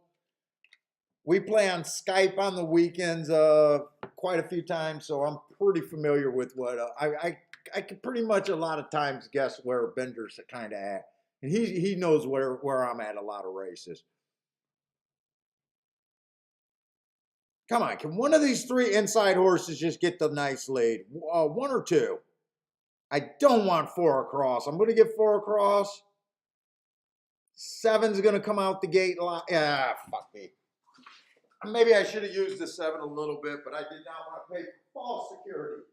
We play on Skype on the weekends quite a few times, so I'm pretty familiar with what I can pretty much a lot of times guess where Bender's kind of at, and he knows where I'm at a lot of races. Come on, can one of these 3 inside horses just get the nice lead? 1 or 2. I don't want 4 across. I'm going to get 4 across. 7's going to come out the gate. Yeah, fuck me. Maybe I should have used the 7 a little bit, but I did not want to pay false security.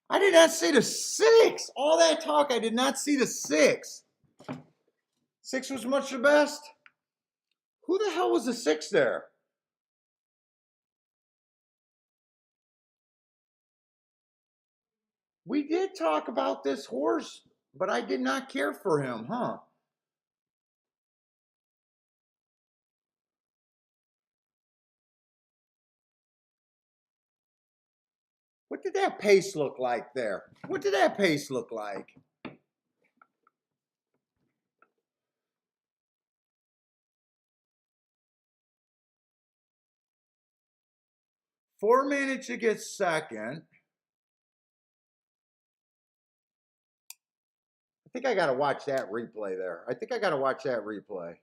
I did not see the 6. All that talk, I did not see the 6. 6 was much the best. Who the hell was the 6 there? We did talk about this horse, but I did not care for him, huh? What did that pace look like there? What did that pace look like? Four managed to get second. I think I got to watch that replay there. I think I got to watch that replay.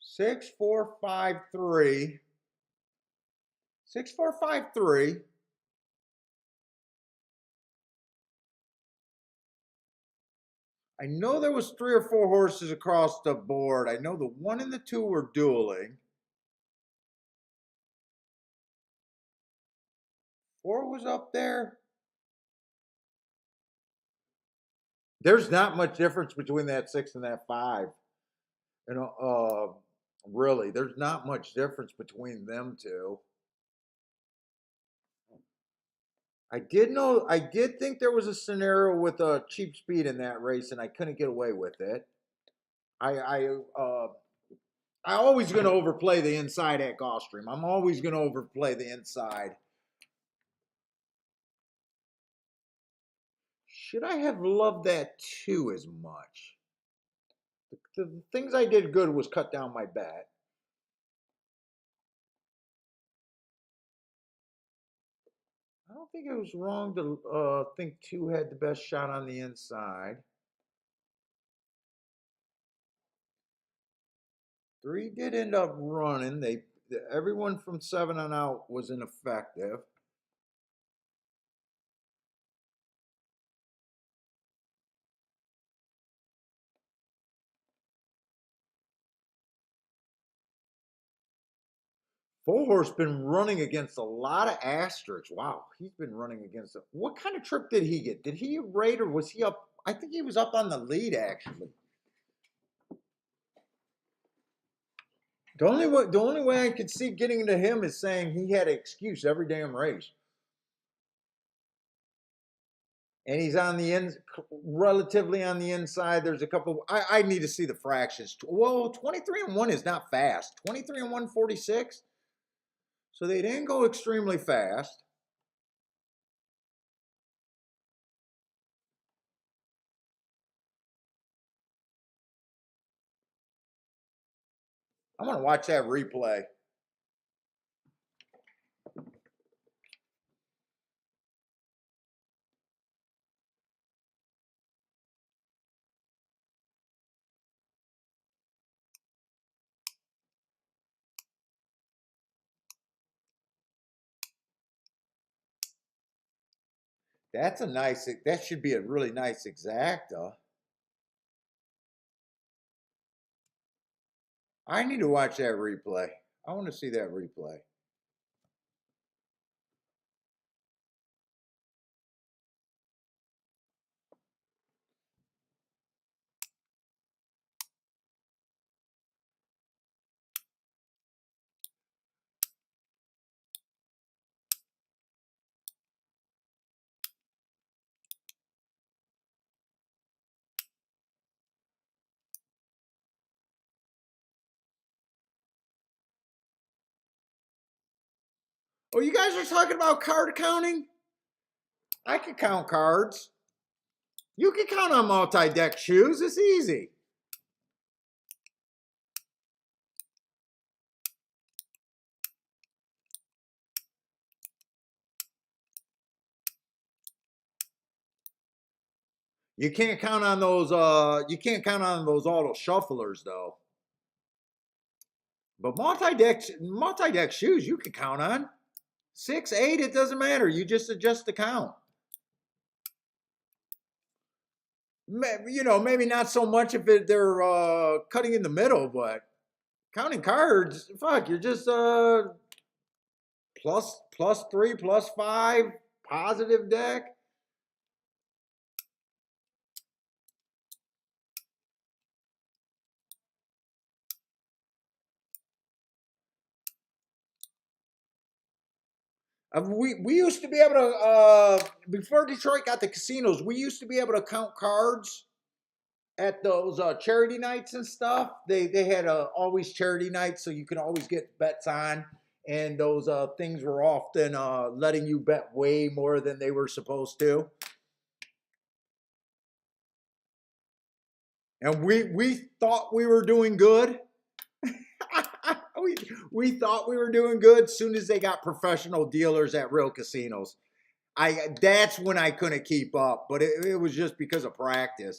Six, 4, 5, 3. 6, 4, 5, 3. I know there was 3 or 4 horses across the board. I know the 1 and the 2 were dueling. 4 was up there. There's not much difference between that 6 and that 5. You know, really, there's not much difference between them two. I did think there was a scenario with a cheap speed in that race, and I couldn't get away with it. I always going to overplay the inside at Gulfstream. I'm always going to overplay the inside. Should I have loved that 2 as much? The things I did good was cut down my bet. I don't think it was wrong to think 2 had the best shot on the inside. 3 did end up running. Everyone from 7 on out was ineffective. Four Horse been running against a lot of asterisks. Wow, he's been running against them. What kind of trip did he get? Did he rate or was he up? I think he was up on the lead actually. The only way I could see getting to him is saying he had an excuse every damn race. And he's on the end, relatively on the inside. There's a couple. I need to see the fractions. Whoa, 23 and 1 is not fast. 23 and 146. So they didn't go extremely fast. I'm going to watch that replay. That should be a really nice exacta. I need to watch that replay. I want to see that replay. Oh, you guys are talking about card counting? I can count cards. You can count on multi-deck shoes. It's easy. You can't count on those. You can't count on those auto shufflers though. But multi-deck shoes you can count on. 6, 8, it doesn't matter. You just adjust the count. You know, maybe not so much if they're cutting in the middle, but counting cards, fuck, you're just plus three, plus five, positive deck. We used to be able to before Detroit got the casinos, we used to be able to count cards at those charity nights and stuff. They had always charity nights, so you could always get bets on, and those things were often letting you bet way more than they were supposed to. And we thought we were doing good. we we thought we were doing good. As soon as they got professional dealers at real casinos, that's when I couldn't keep up. But it was just because of practice.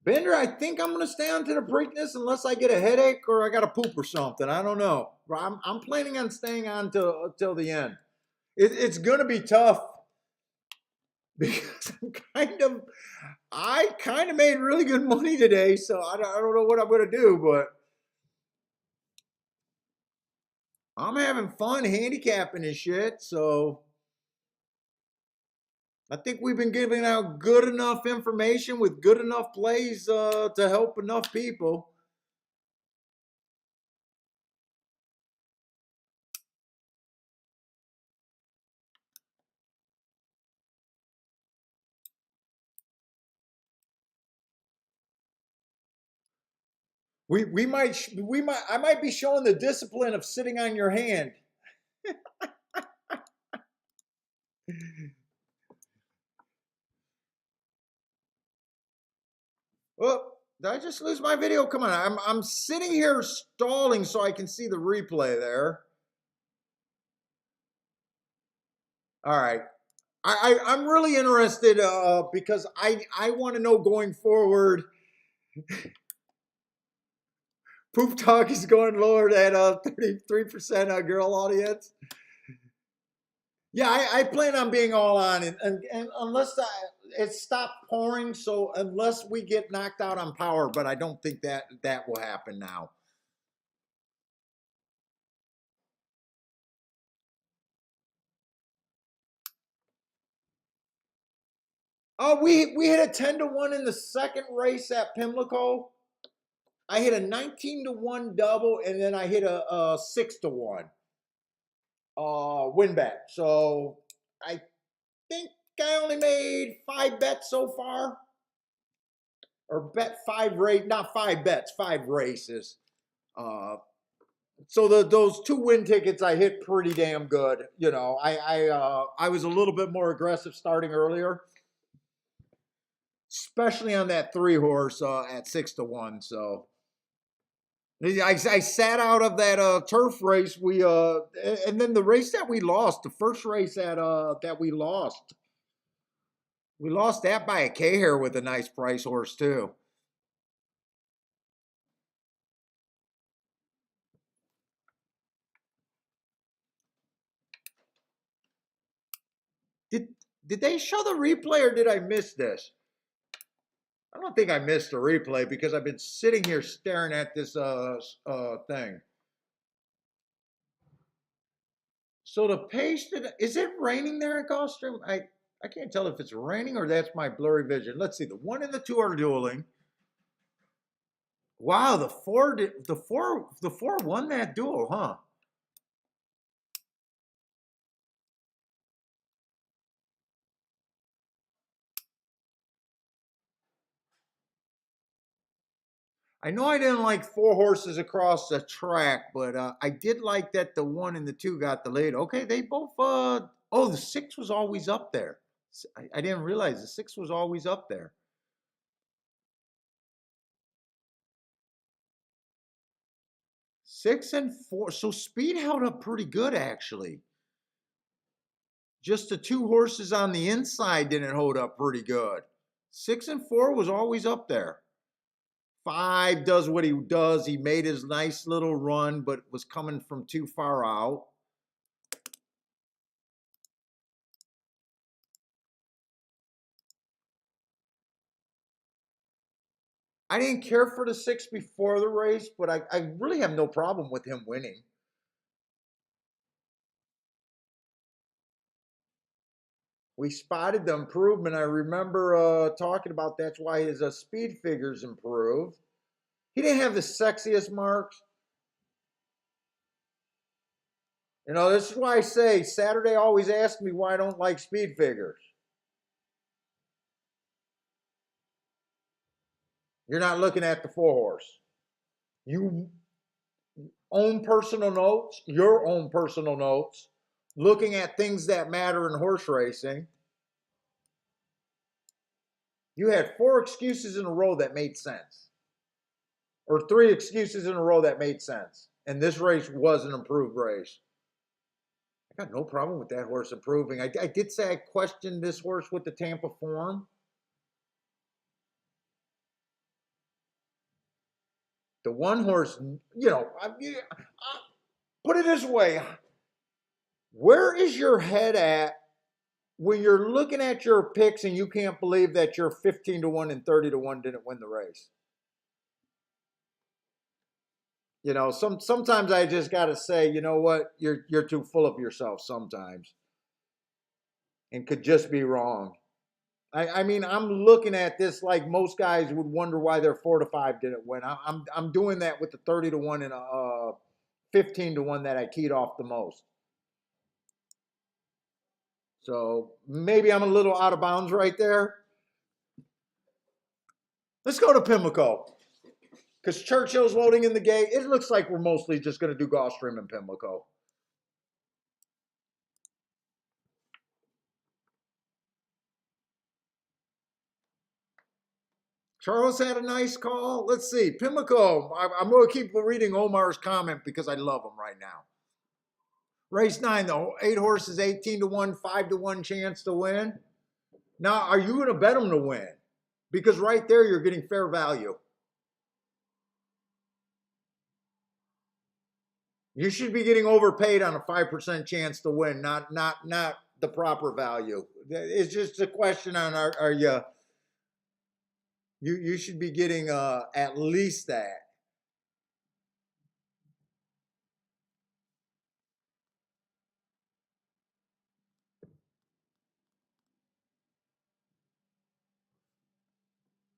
Bender, I think I'm gonna stay on to the Preakness unless I get a headache or I got to poop or something. I don't know. I'm planning on staying on till the end. It's gonna be tough because I kind of made really good money today, so I don't know what I'm gonna do, but I'm having fun handicapping and shit. So I think we've been giving out good enough information with good enough plays to help enough people. We might I might be showing the discipline of sitting on your hand. Oh, did I just lose my video? Come on, I'm sitting here stalling so I can see the replay there. All right. I'm really interested because I want to know going forward. Poop talk is going lower at 33% girl audience. Yeah, I plan on being all on, and unless it stopped pouring, so unless we get knocked out on power, but I don't think that will happen now. Oh, we hit a 10-1 in the second race at Pimlico. I hit a 19-1 double, and then I hit a 6-1 win bet. So I think I only made 5 bets so far, or bet 5 race, not 5 bets, 5 races. So those 2 win tickets I hit pretty damn good. You know, I was a little bit more aggressive starting earlier, especially on that 3 horse at 6-1. So I sat out of that turf race. And then the race that we lost, the first race that we lost that by a K hair with a nice price horse too. Did did they show the replay or did I miss this? I don't think I missed the replay because I've been sitting here staring at this thing. So the pace is it raining there at Gulfstream? I can't tell if it's raining or that's my blurry vision. Let's see. The 1 and the 2 are dueling. Wow, the four won that duel, huh? I know I didn't like 4 horses across the track, but I did like that the 1 and the 2 got the lead. Okay, they both. Oh, the 6 was always up there. I didn't realize the 6 was always up there. 6 and 4. So speed held up pretty good actually. Just the 2 horses on the inside didn't hold up pretty good. 6 and 4 was always up there. 5 does what he does. He made his nice little run, but was coming from too far out. I didn't care for the 6 before the race, but I really have no problem with him winning. We spotted the improvement. I remember talking about that's why his speed figures improved. He didn't have the sexiest marks. You know, this is why I say Saturday always asks me why I don't like speed figures. You're not looking at the 4-horse. You own personal notes, your own personal notes, looking at things that matter in horse racing. You had 4 excuses in a row that made sense, or 3 excuses in a row that made sense. And this race was an improved race. I got no problem with that horse improving. I did say I questioned this horse with the Tampa form. The one horse, you know, put it this way. Where is your head at when you're looking at your picks and you can't believe that you're 15-1 and 30-1 didn't win the race? You know, sometimes I just got to say, you know what, you're too full of yourself sometimes, and could just be wrong. I mean, I'm looking at this like most guys would wonder why their 4-5 didn't win. I'm doing that with the 30-1 and 15-1 that I keyed off the most. So maybe I'm a little out of bounds right there. Let's go to Pimlico, because Churchill's loading in the gate. It looks like we're mostly just going to do Gulfstream and Pimlico. Charles had a nice call. Let's see. Pimlico. I'm going to keep reading Omar's comment because I love him right now. Race 9, the 8 horses, 18-1, 5-1 chance to win. Now, are you going to bet them to win? Because right there, you're getting fair value. You should be getting overpaid on a 5% chance to win, not the proper value. It's just a question on are you should be getting at least that.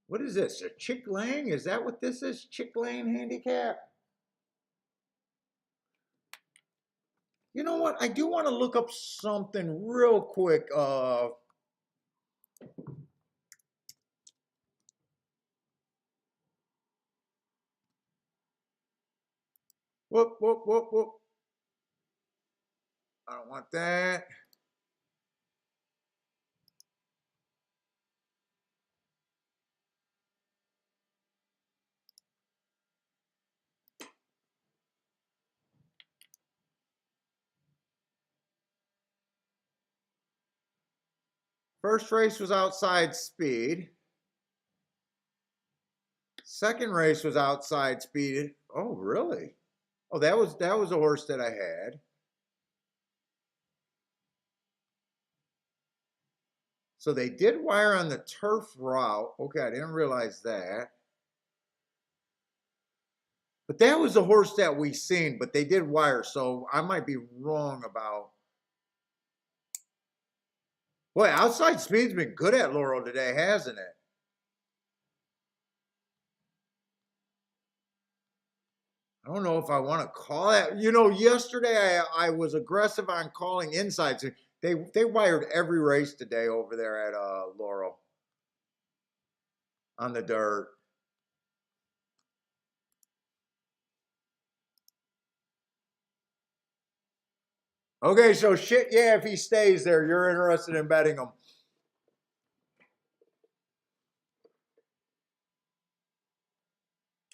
What is this? A Chick Lang? Is that what this is? Chick Lang handicap? You know what? I do want to look up something real quick. Whoop, whoop, whoop, whoop. I don't want that. First race was outside speed. Second race was outside speed. Oh, really? Oh, that was a horse that I had. So they did wire on the turf route. Okay, I didn't realize that. But that was the horse that we seen, but they did wire, so I might be wrong about. Boy, outside speed's been good at Laurel today, hasn't it? I don't know if I want to call that. You know, yesterday I was aggressive on calling insides. They wired every race today over there at Laurel on the dirt. Okay, so shit, yeah, if he stays there, you're interested in betting him.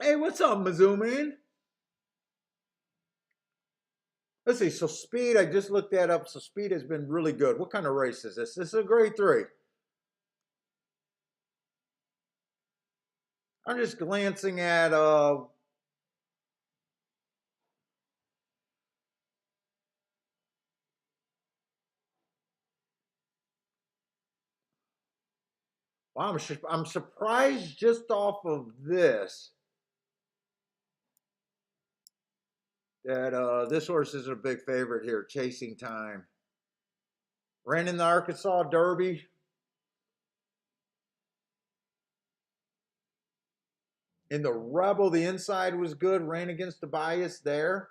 Hey, what's up, Mizzou, man? Let's see. So speed, I just looked that up. So speed has been really good. What kind of race is this? This is a grade 3. I'm just glancing at Wow, I'm surprised just off of this that this horse is a big favorite here, Chasing Time. Ran in the Arkansas Derby. In the Rebel, the inside was good. Ran against the bias there.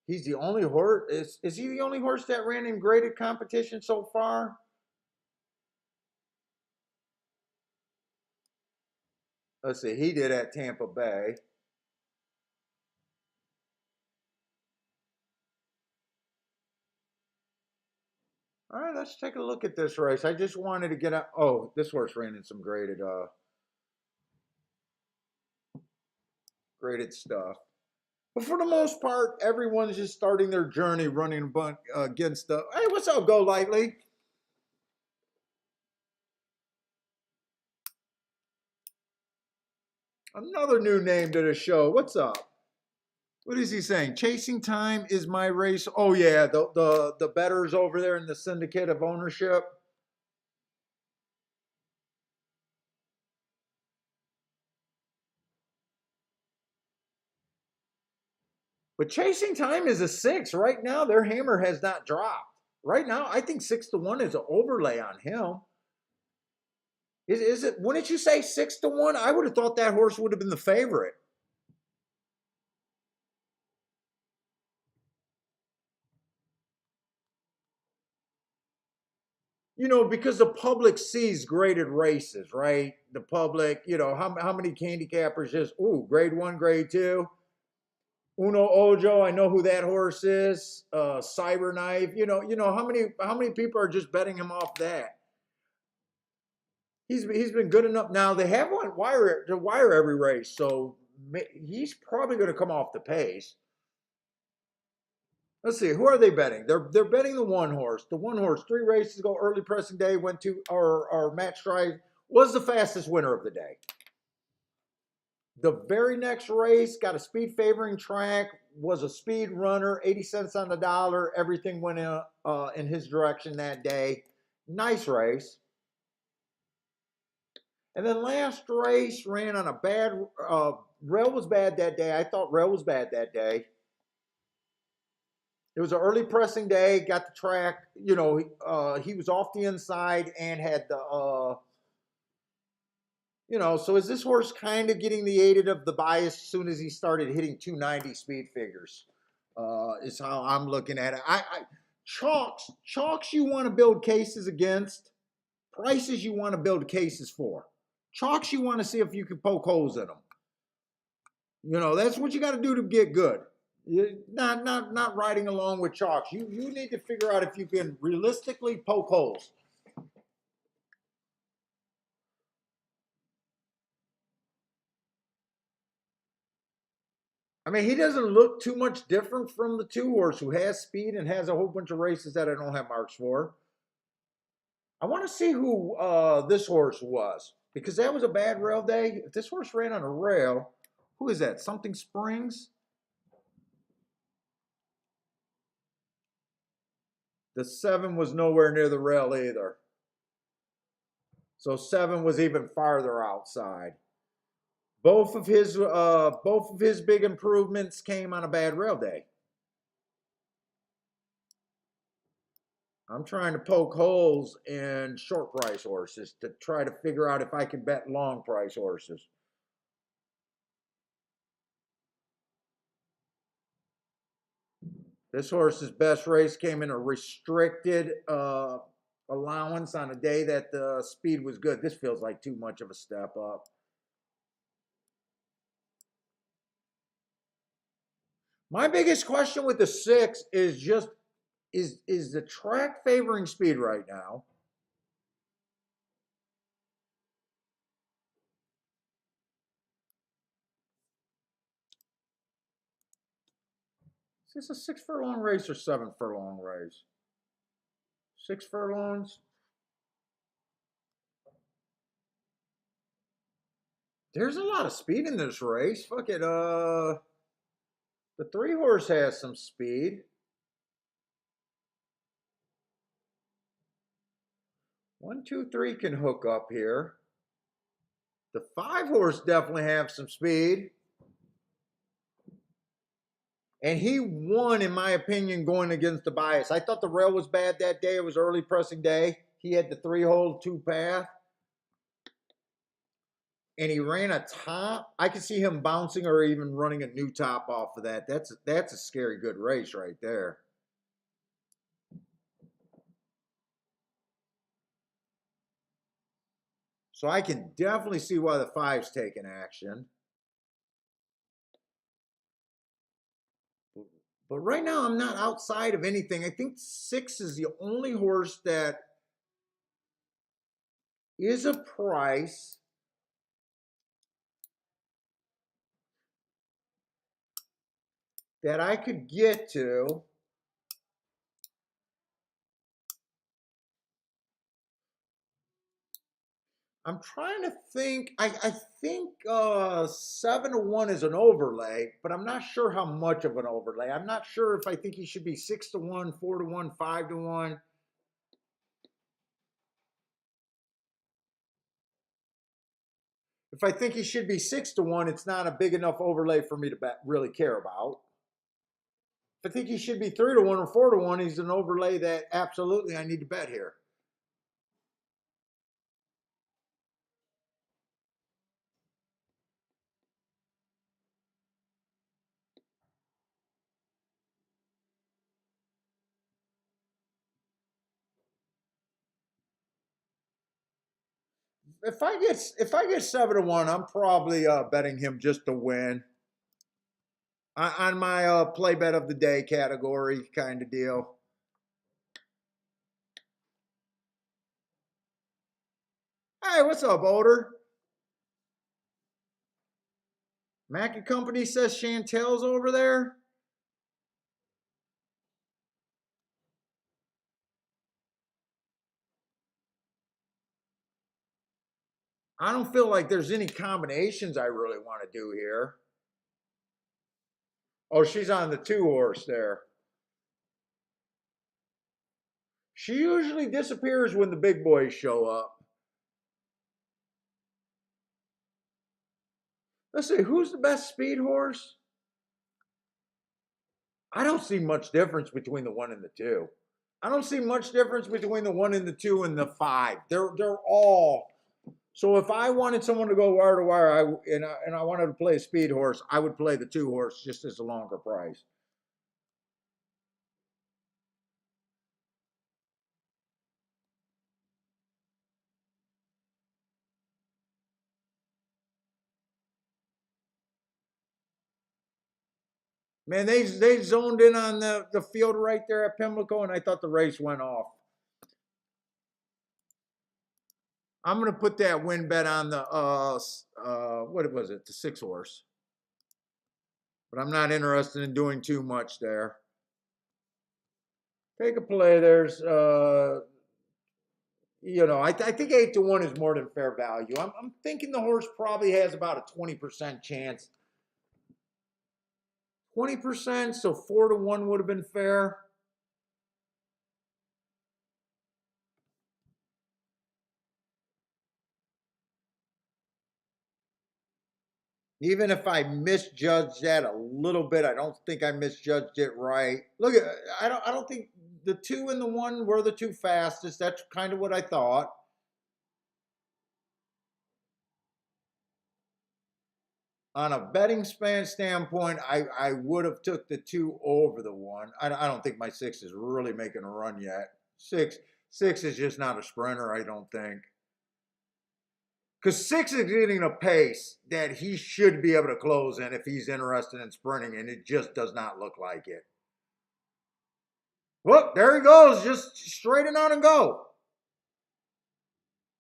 He's the only horse. Is he the only horse that ran in graded competition so far? Let's see. He did at Tampa Bay. All right, let's take a look at this race. I just wanted to get out. Oh, this horse ran in some graded stuff. But for the most part, everyone's just starting their journey running against the. Hey, what's up, Go Lightly? Another new name to the show. What's up? What is he saying? Chasing Time is my race. Oh yeah, the betters over there in the syndicate of ownership. But Chasing Time is a 6 right now. Their hammer has not dropped. Right now, I think 6-1 is an overlay on him. Is it? Wouldn't you say 6-1? I would have thought that horse would have been the favorite. You know, because the public sees graded races, right? The public, you know, how many handicappers just, ooh, grade 1, grade 2. Uno Ojo, I know who that horse is. Cyberknife, you know how many people are just betting him off that. He's been good enough. Now they have one wire every race, so he's probably going to come off the pace. Let's see, who are they betting? They're betting the one horse. The one horse, 3 races ago, early pressing day, went to our match drive, was the fastest winner of the day. The very next race got a speed favoring track, was a speed runner, 80 cents on the dollar. Everything went in his direction that day. Nice race. And then last race ran on a bad, rail was bad that day. I thought rail was bad that day. It was an early pressing day, got the track, he was off the inside and had so is this horse kind of getting the aided of the bias as soon as he started hitting 290 speed figures? Is how I'm looking at it. Chalks you want to build cases against, prices you want to build cases for. Chalks you want to see if you can poke holes in them. That's what you got to do to get good. You're not riding along with chalks. You need to figure out if you can realistically poke holes. I mean, he doesn't look too much different from the 2 horse who has speed and has a whole bunch of races that I don't have marks for. I want to see who this horse was, because that was a bad rail day. If this horse ran on a rail, who is that? Something Springs? The 7 was nowhere near the rail either. So 7 was even farther outside. Both of his big improvements came on a bad rail day. I'm trying to poke holes in short price horses to try to figure out if I can bet long price horses. This horse's best race came in a restricted allowance on a day that the speed was good. This feels like too much of a step up. My biggest question with the 6 is just, is the track favoring speed right now? Is this a 6 furlong race or 7 furlong race? 6 furlongs? There's a lot of speed in this race. Fuck it. The 3 horse has some speed. 1, 2, 3 can hook up here. The 5 horse definitely have some speed. And he won, in my opinion, going against the bias. I thought the rail was bad that day. It was early pressing day. He had the 3-hole, 2-path. And he ran a top. I could see him bouncing or even running a new top off of that. That's a scary good race right there. So I can definitely see why the 5's taking action. But right now, I'm not outside of anything. I think 6 is the only horse that is a price that I could get to. I'm trying to think. I think 7-1 is an overlay, but I'm not sure how much of an overlay. I'm not sure if I think he should be 6-1, 4-1, 5-1. If I think he should be 6-1, it's not a big enough overlay for me to really care about. If I think he should be 3-1 or 4-1, he's an overlay that absolutely I need to bet here. If I get 7-1, I'm probably betting him just to win on my play bet of the day category kind of deal. Hey, what's up, Older? Mac and Company says Chantel's over there. I don't feel like there's any combinations I really want to do here. Oh, she's on the 2 horse there. She usually disappears when the big boys show up. Let's see, who's the best speed horse? I don't see much difference between the 1 and the 2. I don't see much difference between the 1 and the 2 and the 5. They're all. So if I wanted someone to go wire to wire, and I wanted to play a speed horse, I would play the 2 horse just as a longer price. Man, they zoned in on the field right there at Pimlico, and I thought the race went off. I'm gonna put that win bet on the what was it, the 6 horse. But I'm not interested in doing too much there. Take a play. There's I think 8-1 is more than fair value. I'm thinking the horse probably has about a 20% chance. 20%, so 4-1 would have been fair. Even if I misjudged that a little bit, I don't think I misjudged it right. Look, I don't think the 2 and the 1 were the 2 fastest. That's kind of what I thought. On a betting span standpoint, I would have took the 2 over the 1. I don't think my 6 is really making a run yet. Six is just not a sprinter, I don't think. Because 6 is getting a pace that he should be able to close in if he's interested in sprinting, and it just does not look like it. Well, there he goes. Just straighten out and go.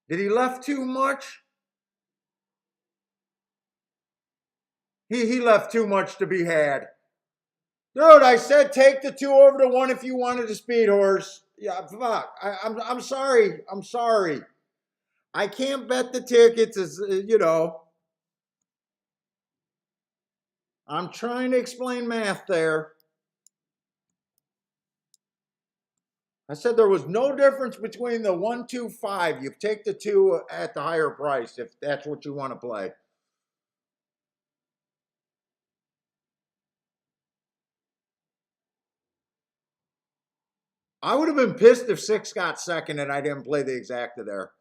Did he left too much? He left too much to be had. Dude, I said take the 2 over the 1 if you wanted a speed horse. Yeah, fuck. I'm sorry. I'm sorry. I can't bet the tickets, as. I'm trying to explain math there. I said there was no difference between the 1, 2, 5. You take the 2 at the higher price if that's what you want to play. I would have been pissed if 6 got second and I didn't play the exacta there.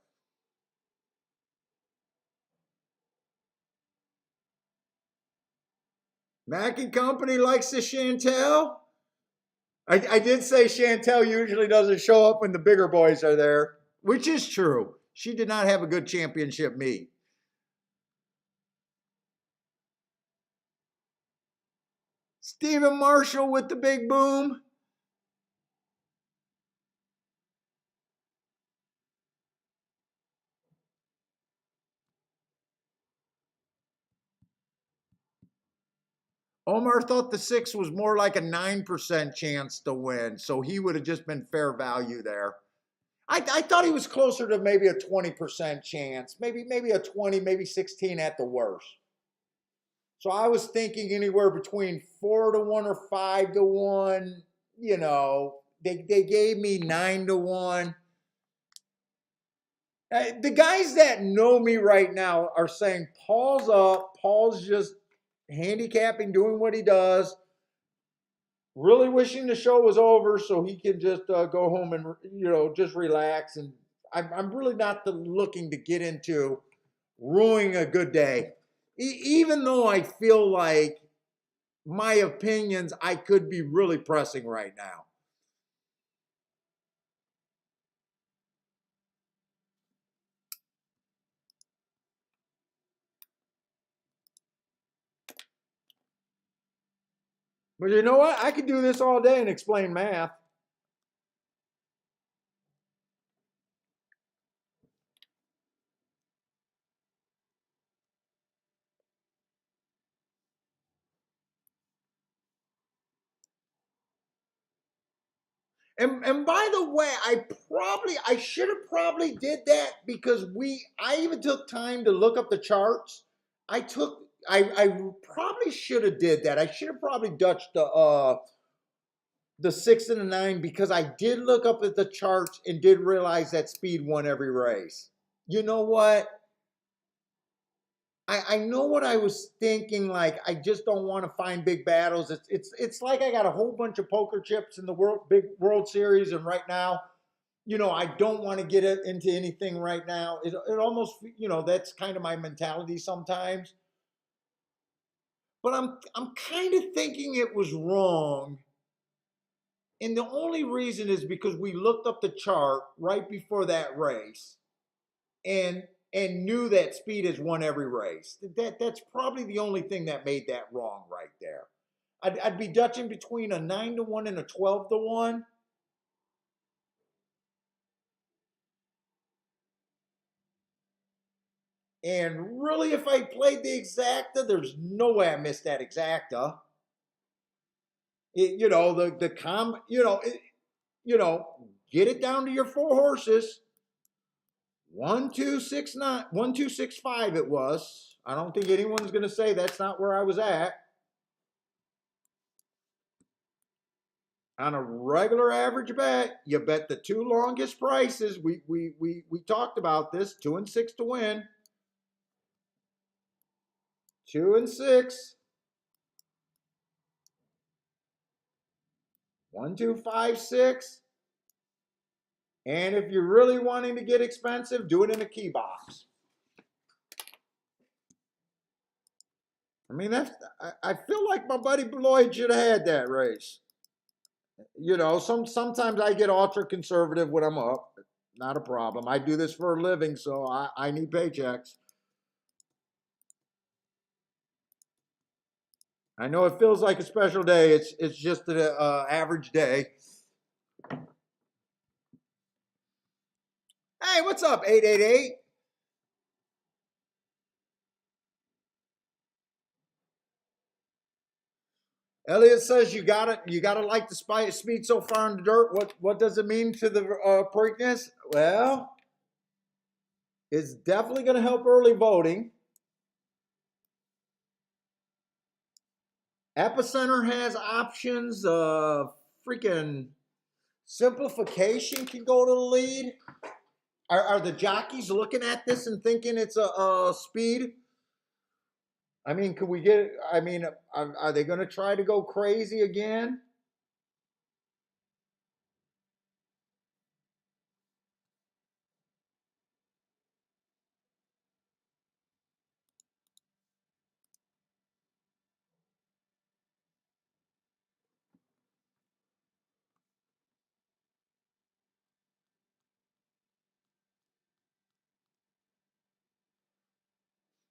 Mac and Company likes the Chantel. I did say Chantel usually doesn't show up when the bigger boys are there, which is true. She did not have a good championship meet. Stephen Marshall with the big boom. Omar thought the 6 was more like a 9% chance to win, so he would have just been fair value there. I thought he was closer to maybe a 20% chance, maybe a 20, maybe 16 at the worst. So I was thinking anywhere between 4 to 1 or 5 to 1. You know, they gave me 9 to 1. The guys that know me right now are saying Paul's up. Paul's just handicapping, doing what he does. Really wishing the show was over so he can just go home and just relax. And I'm really not looking to get into ruining a good day, even though I feel like my opinions I could be really pressing right now. But you know what? I could do this all day and explain math. And by the way, I should have probably did that because I even took time to look up the charts. I probably should have did that. I should have probably Dutched the 6 and the 9 because I did look up at the charts and did realize that speed won every race. You know what? I know what I was thinking. Like, I just don't want to find big battles. It's like I got a whole bunch of poker chips in the big World Series, and right now, I don't want to get into anything right now. It almost, that's kind of my mentality sometimes. But I'm kind of thinking it was wrong. And the only reason is because we looked up the chart right before that race and knew that speed has won every race. That's probably the only thing that made that wrong right there. I'd be Dutching between a 9 to 1 and a 12 to 1. And really, if I played the exacta, there's no way I missed that exacta. Get it down to your 4 horses. 1, 2, 6, 9, 1, 2, 6, 5 it was. I don't think anyone's going to say that's not where I was at. On a regular average bet, you bet the 2 longest prices. We talked about this, 2 and 6 to win. 2 and 6. 1, 2, 5, 6. And if you're really wanting to get expensive, do it in a key box. I mean, I feel like my buddy Lloyd should have had that race. Sometimes I get ultra conservative when I'm up. Not a problem. I do this for a living, so I need paychecks. I know it feels like a special day. It's just an average day. Hey, what's up, 888? Elliot says you gotta like the speed so far in the dirt. What does it mean to the Preakness? Well, it's definitely going to help early voting. Epicenter has options. Freaking Simplification can go to the lead. Are the jockeys looking at this and thinking it's a speed? I mean, could we get? I mean, are they going to try to go crazy again?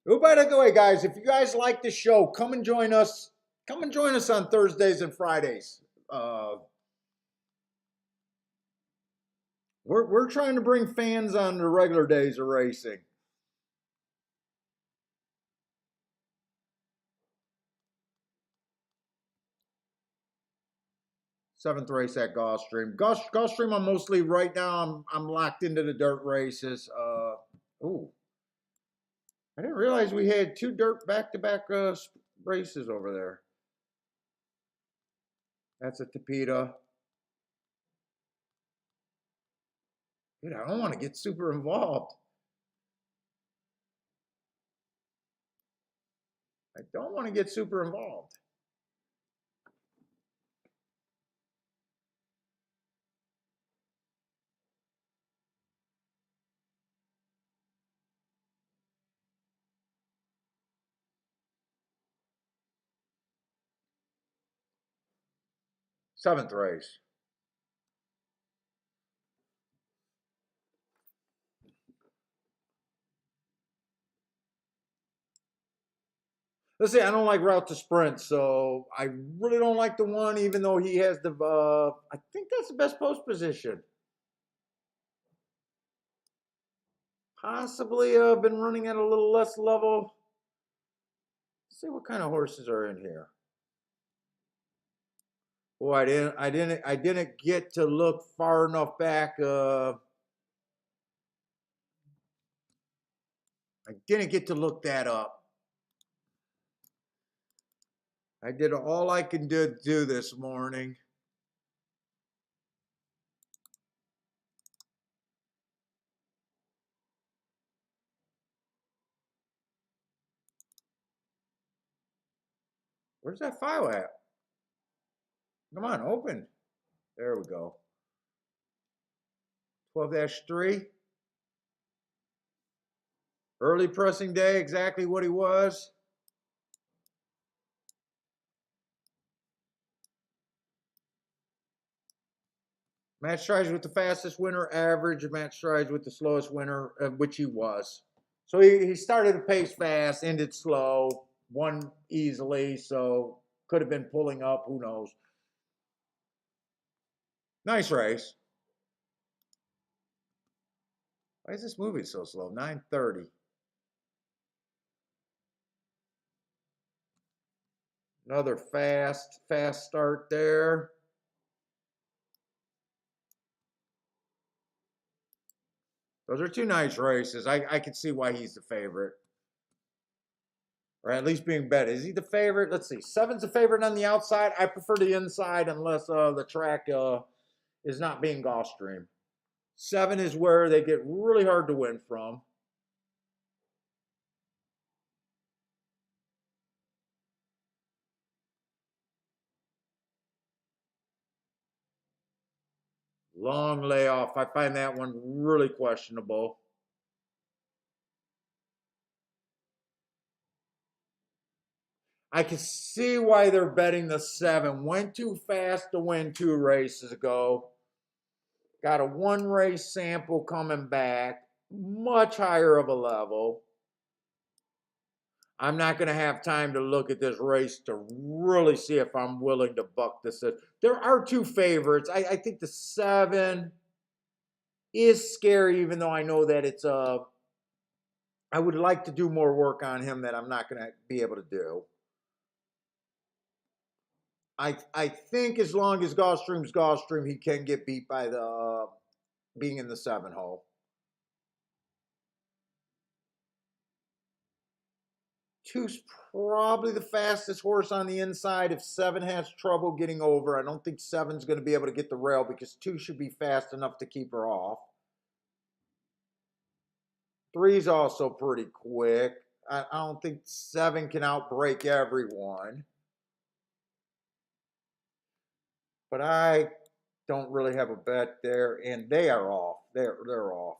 Oh, by the way, guys, if you guys like the show, come and join us. Come and join us on Thursdays and Fridays. Uh, we're trying to bring fans on the regular days of racing. Seventh race at Gulfstream. Gulfstream, I'm mostly right now. I'm locked into the dirt races. Ooh, I didn't realize we had two dirt back-to-back races over there. That's a Tapeta. Dude, I don't want to get super involved. I don't want to get super involved. Seventh race. Let's see, I don't like route to sprint, so I really don't like the one, even though he has the, I think that's the best post position. Possibly been running at a little less level. Let's see what kind of horses are in here. Oh, I didn't get to look far enough back. I didn't get to look that up. I did all I can do this morning. Where's that file at? Come on, open. There we go. 12-3. Early pressing day, exactly what he was. Match strides with the fastest winner, average. Match strides with the slowest winner, which he was. So he started to pace fast, ended slow, won easily, so could have been pulling up, who knows. Nice race. Why is this moving so slow? 9:30. Another fast start there. Those are two nice races. I can see why he's the favorite. Or at least being bet. Is he the favorite? Let's see. Seven's the favorite on the outside. I prefer the inside unless the track is not being Gulfstream. 7 is where they get really hard to win from. Long layoff. I find that one really questionable. I can see why they're betting the 7. Went too fast to win 2 races ago. Got a 1 race sample coming back. Much higher of a level. I'm not going to have time to look at this race to really see if I'm willing to buck this. There are 2 favorites. I think the 7 is scary, even though I know that it's I would like to do more work on him that I'm not going to be able to do. I think as long as Gulfstream's Gulfstream, he can get beat by the being in the 7 hole. Two's probably the fastest horse on the inside if seven has trouble getting over. I don't think seven's going to be able to get the rail because two should be fast enough to keep her off. Three's also pretty quick. I don't think seven can outbreak everyone. But I don't really have a bet there, and they are off. They're off.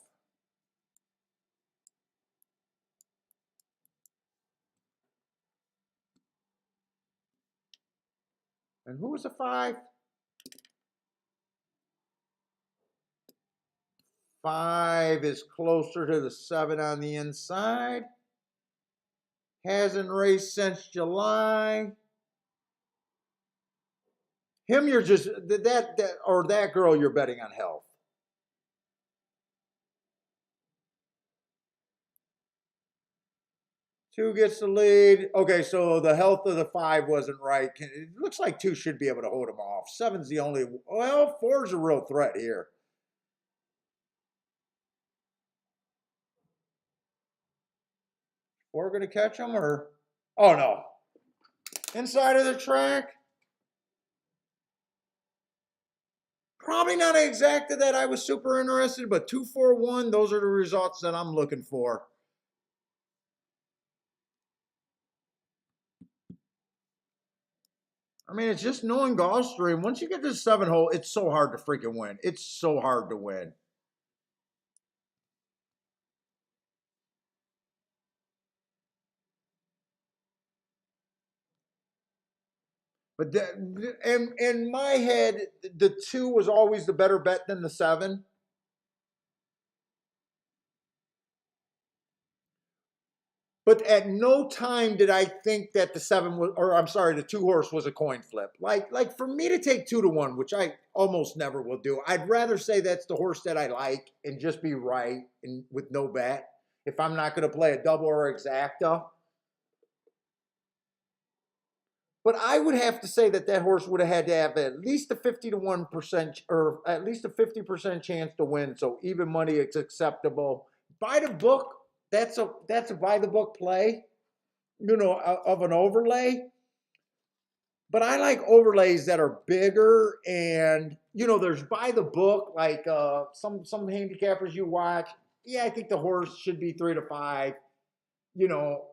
And who was a five? Five is closer to the seven on the inside. Hasn't raced since July. Him, you're just that girl. You're betting on health. Two gets the lead. Okay, so the health of the five wasn't right. It looks like two should be able to hold him off. Seven's the only. Well, four's a real threat here. Four going to catch him or? Oh no! Inside of the track. Probably not an exacta that I was super interested, but 2-4-1, those are the results that I'm looking for. I mean, it's just knowing Gulfstream. Once you get to the 7-hole, it's so hard to freaking win. It's so hard to win. But in my head, the 2 was always the better bet than the 7. But at no time did I think that the 7 was, or I'm sorry, the 2 horse was a coin flip. Like for me to take 2-1, which I almost never will do, I'd rather say that's the horse that I like and just be right and with no bet if I'm not going to play a double or exacta. But I would have to say that that horse would have had to have at least a 50-1% or at least a 50% chance to win. So even money is acceptable. By the book, that's a by the book play, of an overlay. But I like overlays that are bigger and there's by the book like some handicappers you watch. Yeah, I think the horse should be 3-5.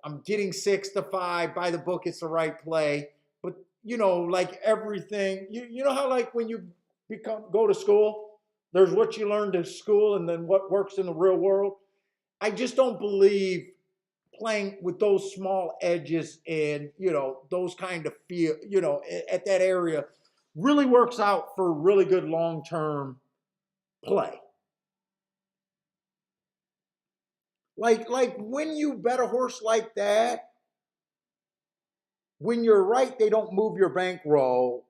I'm getting 6-5 by the book. It's the right play. But like everything, you know how like when you go to school, there's what you learned in school and then what works in the real world. I just don't believe playing with those small edges and those kind of feel at that area really works out for really good long-term play. Like when you bet a horse like that, when you're right, they don't move your bankroll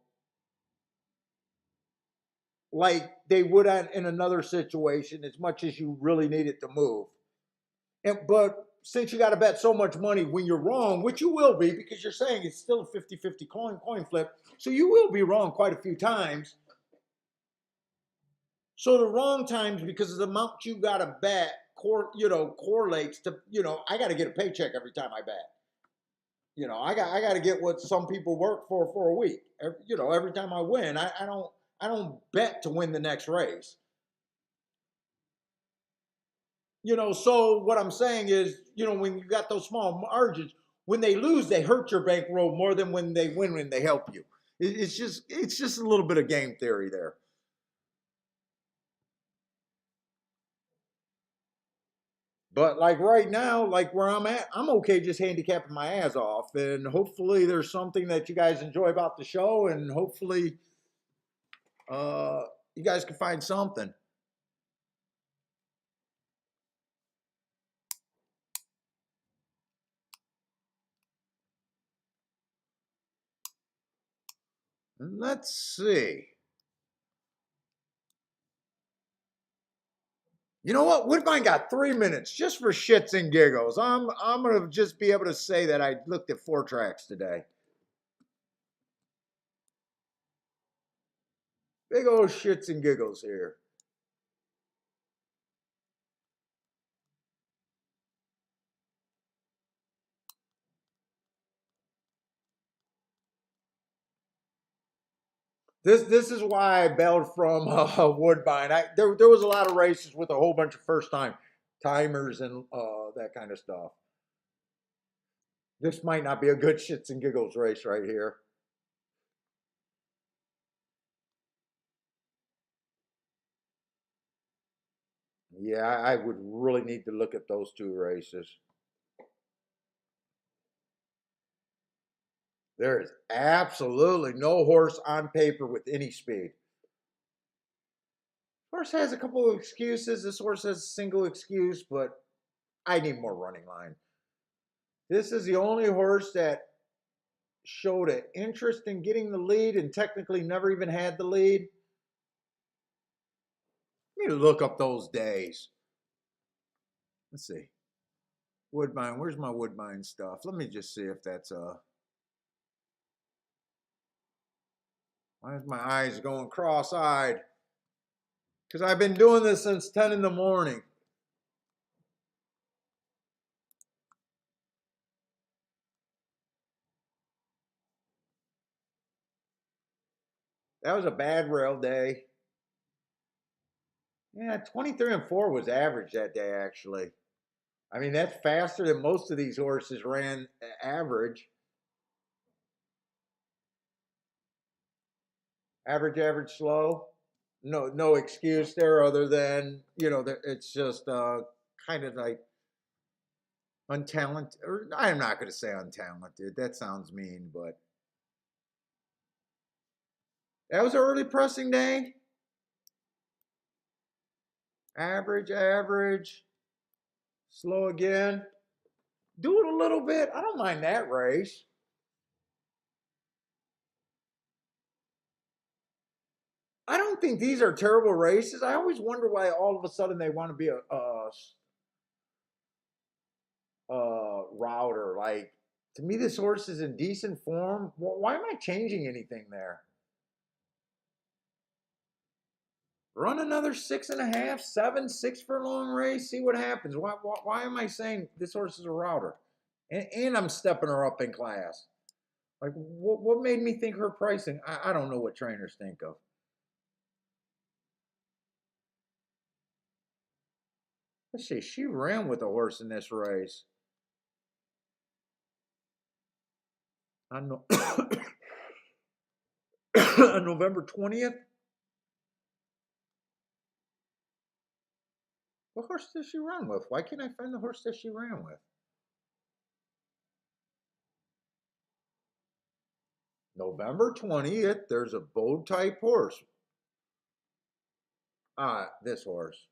like they would in another situation as much as you really need it to move. But since you got to bet so much money when you're wrong, which you will be because you're saying it's still a 50-50 coin flip, so you will be wrong quite a few times. So the wrong times, because of the amount you got to bet, correlates to, I got to get a paycheck every time I bet. I got to get what some people work for a week. Every time I win, I don't bet to win the next race. So what I'm saying is, when you got those small margins, when they lose, they hurt your bankroll more than when they win, when they help you. It's just a little bit of game theory there. But like right now, like where I'm at, I'm okay just handicapping my ass off. And hopefully there's something that you guys enjoy about the show. And hopefully uh, you guys can find something. Let's see. You know what? Woodbine got 3 minutes just for shits and giggles. I'm gonna just be able to say that I looked at 4 tracks today. Big old shits and giggles here. This is why I bailed from Woodbine. There was a lot of races with a whole bunch of first timers and that kind of stuff. This might not be a good shits and giggles race right here. Yeah, I would really need to look at those two races. There is absolutely no horse on paper with any speed. Horse has a couple of excuses. This horse has a single excuse, but I need more running line. This is the only horse that showed an interest in getting the lead and technically never even had the lead. Let me look up those days. Let's see. Woodbine, where's my Woodbine stuff? Let me just see if that's why is my eyes going cross-eyed? Because I've been doing this since 10 in the morning. That was a bad rail day. Yeah, 23 and 4 was average that day, actually. I mean, that's faster than most of these horses ran average. Average, slow. No excuse there other than, it's just kind of like untalented. Or I'm not going to say untalented. That sounds mean, but that was an early pressing day. Average. Slow again. Do it a little bit. I don't mind that race. I don't think these are terrible races. I always wonder why all of a sudden they want to be a router. Like, to me, this horse is in decent form. Why am I changing anything there? Run another 6.5, 7, 6 furlong race. See what happens. Why am I saying this horse is a router? And I'm stepping her up in class. Like, what made me think her pricing? I don't know what trainers think of. Let's see. She ran with a horse in this race. On, on November 20th. What horse did she run with? Why can't I find the horse that she ran with? November 20th, there's a bow type horse. This horse.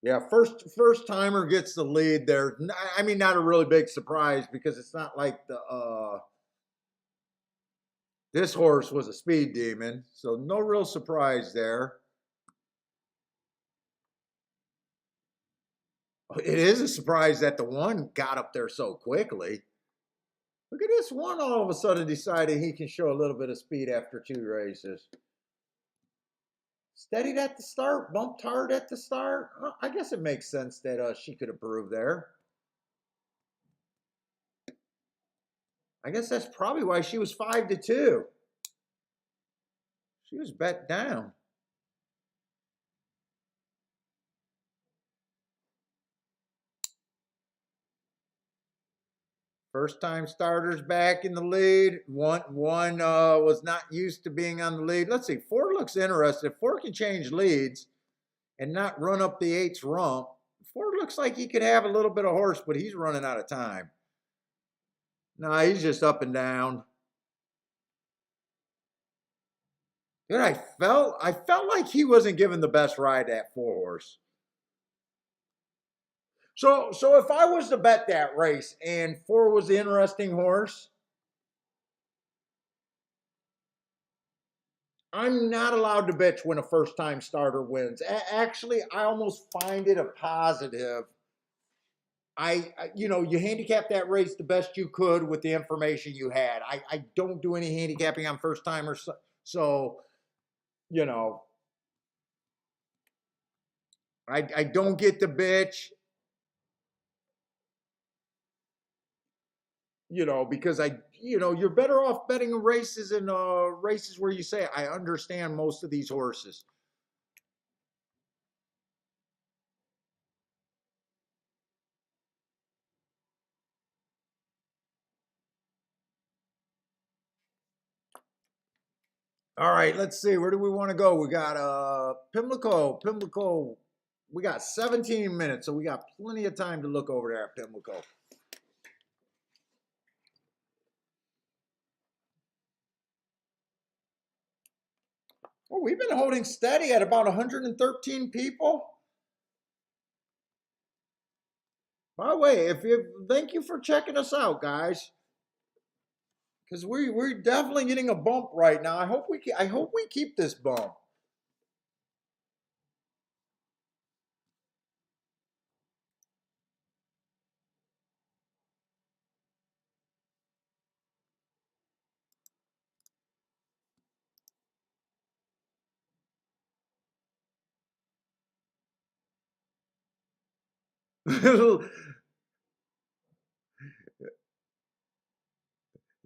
Yeah, first timer gets the lead there. I mean, not a really big surprise because it's not like this horse was a speed demon, so no real surprise there. It is a surprise that the one got up there so quickly. Look at this one all of a sudden decided he can show a little bit of speed after 2 races. Steadied at the start, bumped hard at the start. I guess it makes sense that she could improve there. I guess that's probably why she was 5-2. She was bet down. First time starters back in the lead. One was not used to being on the lead. Let's see. Ford looks interested. If Ford can change leads and not run up the 8's rump, Ford looks like he could have a little bit of horse, but he's running out of time. No, he's just up and down. Dude, I felt like he wasn't given the best ride at 4 horse. So if I was to bet that race and 4 was the interesting horse, I'm not allowed to bitch when a first time starter wins. Actually, I almost find it a positive. You handicap that race the best you could with the information you had. I don't do any handicapping on first timers, so I don't get the bitch. because you're better off betting races and races where you say, I understand most of these horses. All right, let's see. Where do we want to go? We got Pimlico. Pimlico. We got 17 minutes, so we got plenty of time to look over there at Pimlico. Well, we've been holding steady at about 113 people. By the way, if you thank you for checking us out, guys, because we're definitely getting a bump right now. I hope we keep this bump.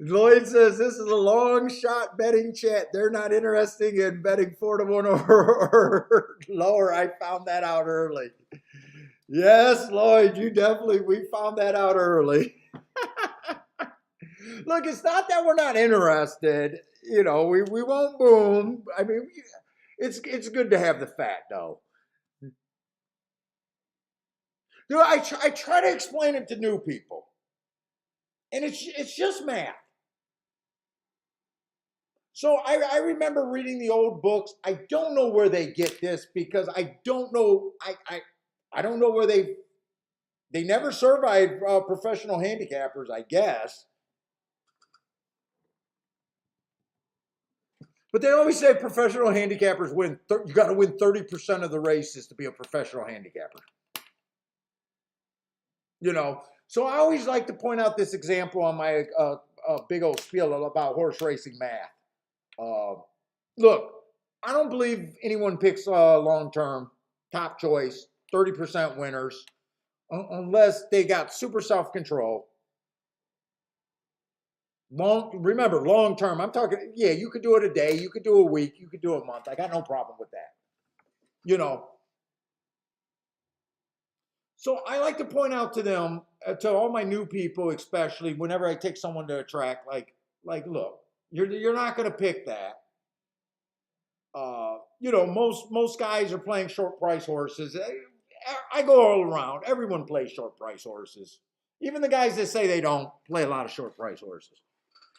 Lloyd says this is a long shot betting chat. They're not interested in betting 4-1 or lower. I found that out early. Yes, Lloyd, we found that out early. Look, it's not that we're not interested. We won't boom. I mean, it's good to have the fat though. I try to explain it to new people, and it's just math. So I remember reading the old books. I don't know where they get this because I don't know. I don't know where they never surveyed professional handicappers, I guess. But they always say professional handicappers win. You got to win 30% of the races to be a professional handicapper. So I always like to point out this example on my big old spiel about horse racing math. Uh, Look, I don't believe anyone picks long term, top choice, 30% winners, unless they got super self control. Remember, long term, I'm talking, yeah, you could do it a day, you could do a week, you could do a month. I got no problem with that. You know, so I like to point out to them, to all my new people, especially whenever I take someone to a track, look, you're not going to pick that. Most guys are playing short price horses. I go all around. Everyone plays short price horses. Even the guys that say they don't play a lot of short price horses.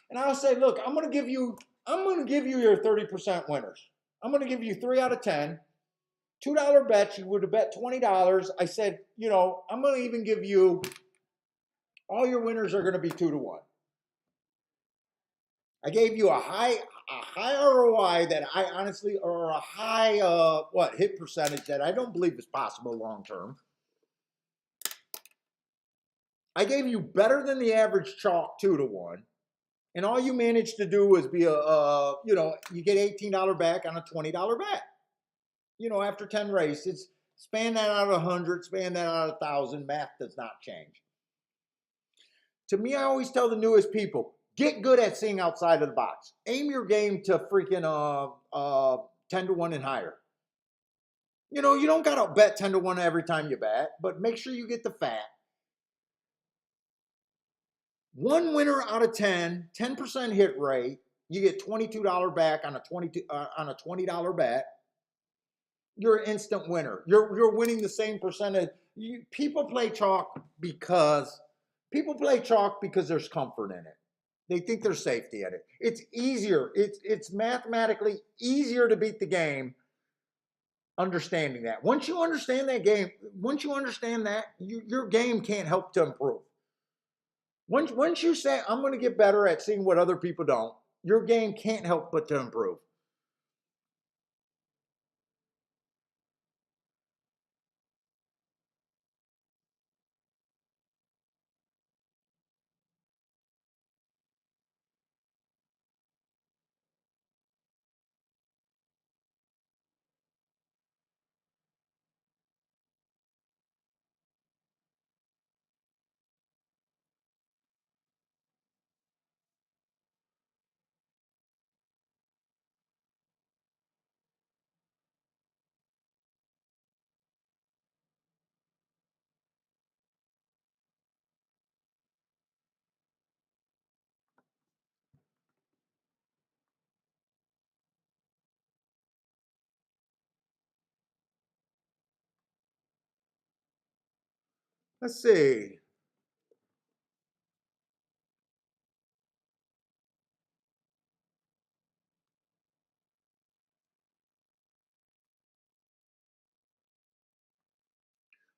And I'll say, look, I'm gonna give you your 30% winners. I'm gonna give you 3 out of 10. $2 bets, you would have bet $20. I said, I'm gonna even give you all your winners are gonna be 2-1. I gave you a high ROI that I honestly, or a high hit percentage that I don't believe is possible long term. I gave you better than the average chalk 2-1, and all you managed to do was be you get $18 back on a $20 bet. After 10 races, span that out 100, span that out 1,000. Math does not change. To me, I always tell the newest people, get good at seeing outside of the box. Aim your game to freaking 10-1 and higher. You don't gotta bet 10-1 every time you bet, but make sure you get the fat. One winner out of 10% hit rate. You get $22 back on a $20 bet. You're an instant winner. You're winning the same percentage. People play chalk because there's comfort in it. They think there's safety in it. It's easier. It's mathematically easier to beat the game understanding that. Once you understand that, your game can't help to improve. Once you say, I'm going to get better at seeing what other people don't, your game can't help but to improve. Let's see.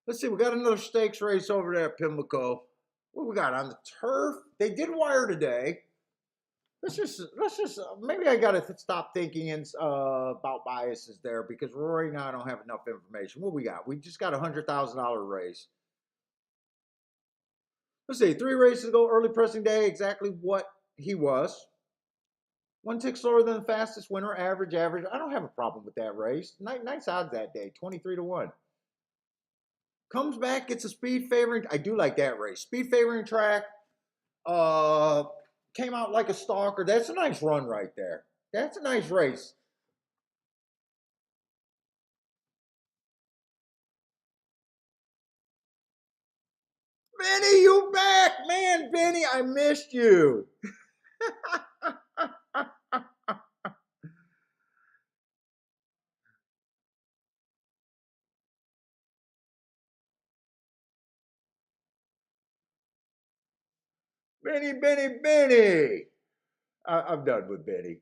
Let's see. We got another stakes race over there at Pimlico. What we got on the turf? They did wire today. Let's just maybe I gotta stop thinking about biases there because right now I don't have enough information. What we got? We just got $100,000 race. Let's see, 3 races ago, early pressing day, exactly what he was. 1 tick slower than the fastest winner, average, average. I don't have a problem with that race. Nice odds that day, 23-1. Comes back, gets a speed favoring. I do like that race. Speed favoring track. Uh, Came out like a stalker. That's a nice run right there. That's a nice race. Benny, you back, man, Benny. I missed you. Benny, Benny, Benny. I'm done with Benny.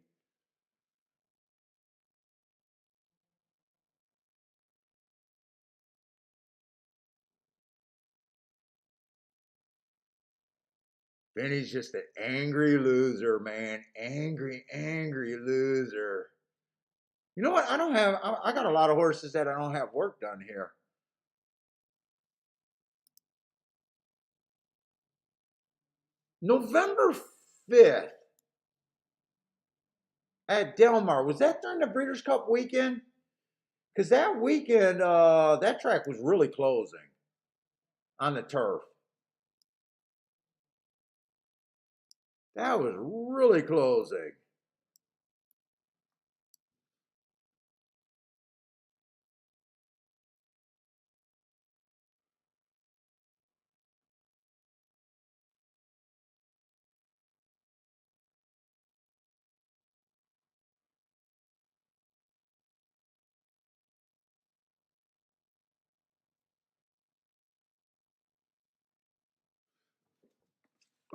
Benny's just an angry loser, man. Angry, angry loser. You know what? I don't have. I got a lot of horses that I don't have work done here. November 5th at Delmar. Was that during the Breeders' Cup weekend? Because that weekend, that track was really closing on the turf. That was really closing.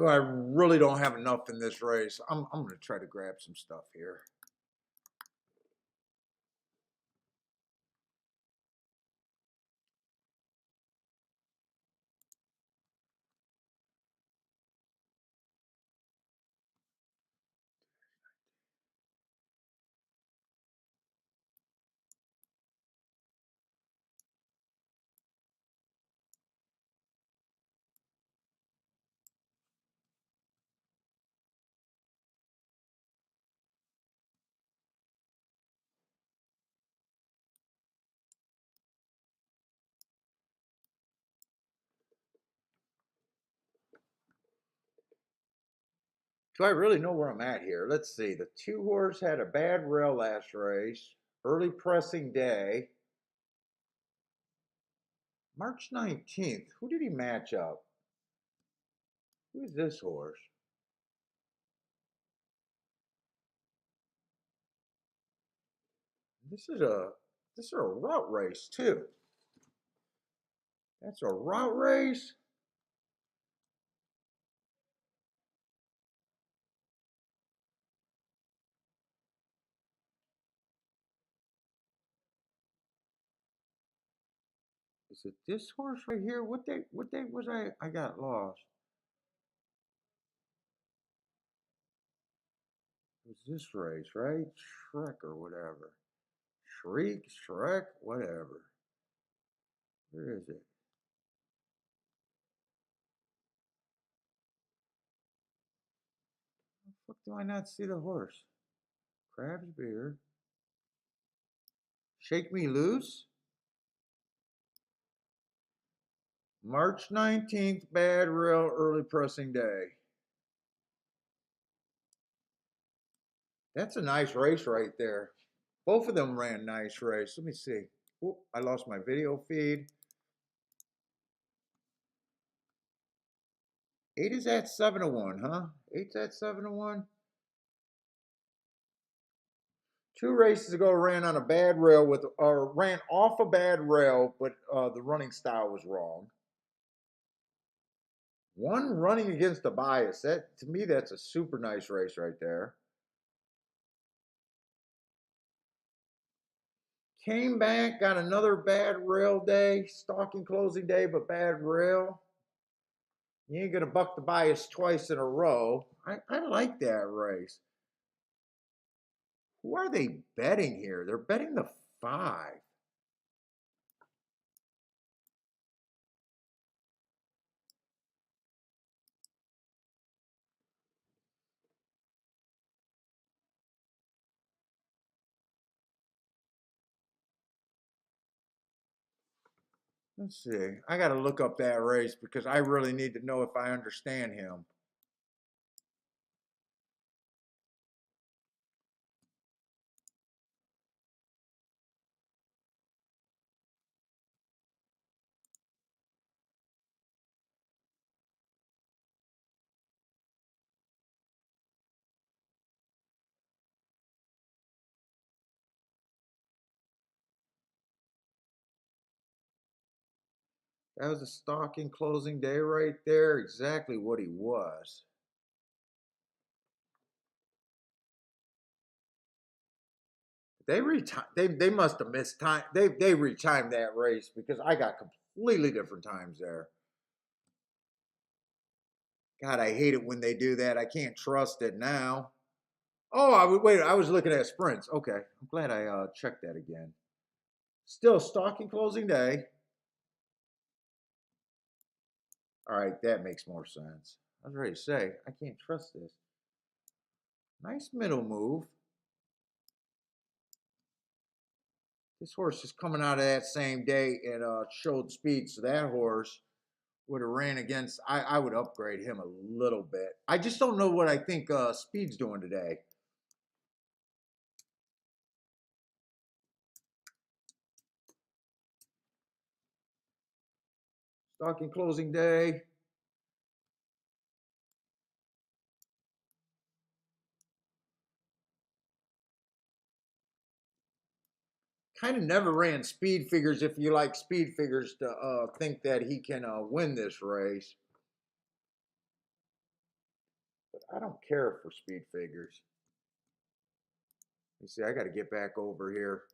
I really don't have enough in this race. I'm going to try to grab some stuff here. So I really know where I'm at here. Let's see. The 2 horse had a bad rail last race. Early pressing day. March 19th. Who did he match up? Who is this horse? This is a route race too. That's a route race. Is it this horse right here? What date was I got lost. It was this race, right? Shrek or whatever. Shriek, Shrek, whatever. Where is it? How the fuck do I not see the horse? Crab's beer. Shake Me Loose. March 19th, bad rail, early pressing day. That's a nice race right there. Both of them ran nice race. Let me see. Oop, I lost my video feed. 8 is at 7-1, huh? 8's at 7-1. 2 races ago, ran on a bad rail with, or ran off a bad rail, but the running style was wrong. One running against the bias. That, to me, that's a super nice race right there. Came back, got another bad rail day, stalking closing day, but bad rail. You ain't gonna buck the bias twice in a row. I like that race. Who are they betting here? They're betting the 5. Let's see. I got to look up that race because I really need to know if I understand him. That was a stalking closing day right there. Exactly what he was. They must have missed time. They retimed that race because I got completely different times there. God, I hate it when they do that. I can't trust it now. Oh, wait. I was looking at sprints. Okay, I'm glad I checked that again. Still stalking closing day. All right, that makes more sense. I was ready to say I can't trust this. Nice middle move. This horse is coming out of that same day and showed speed, so that horse would have ran against. I would upgrade him a little bit. I just don't know what I think Speed's doing today. Stalking closing day. Kind of never ran speed figures if you like speed figures to think that he can win this race. But I don't care for speed figures. You see, I got to get back over here.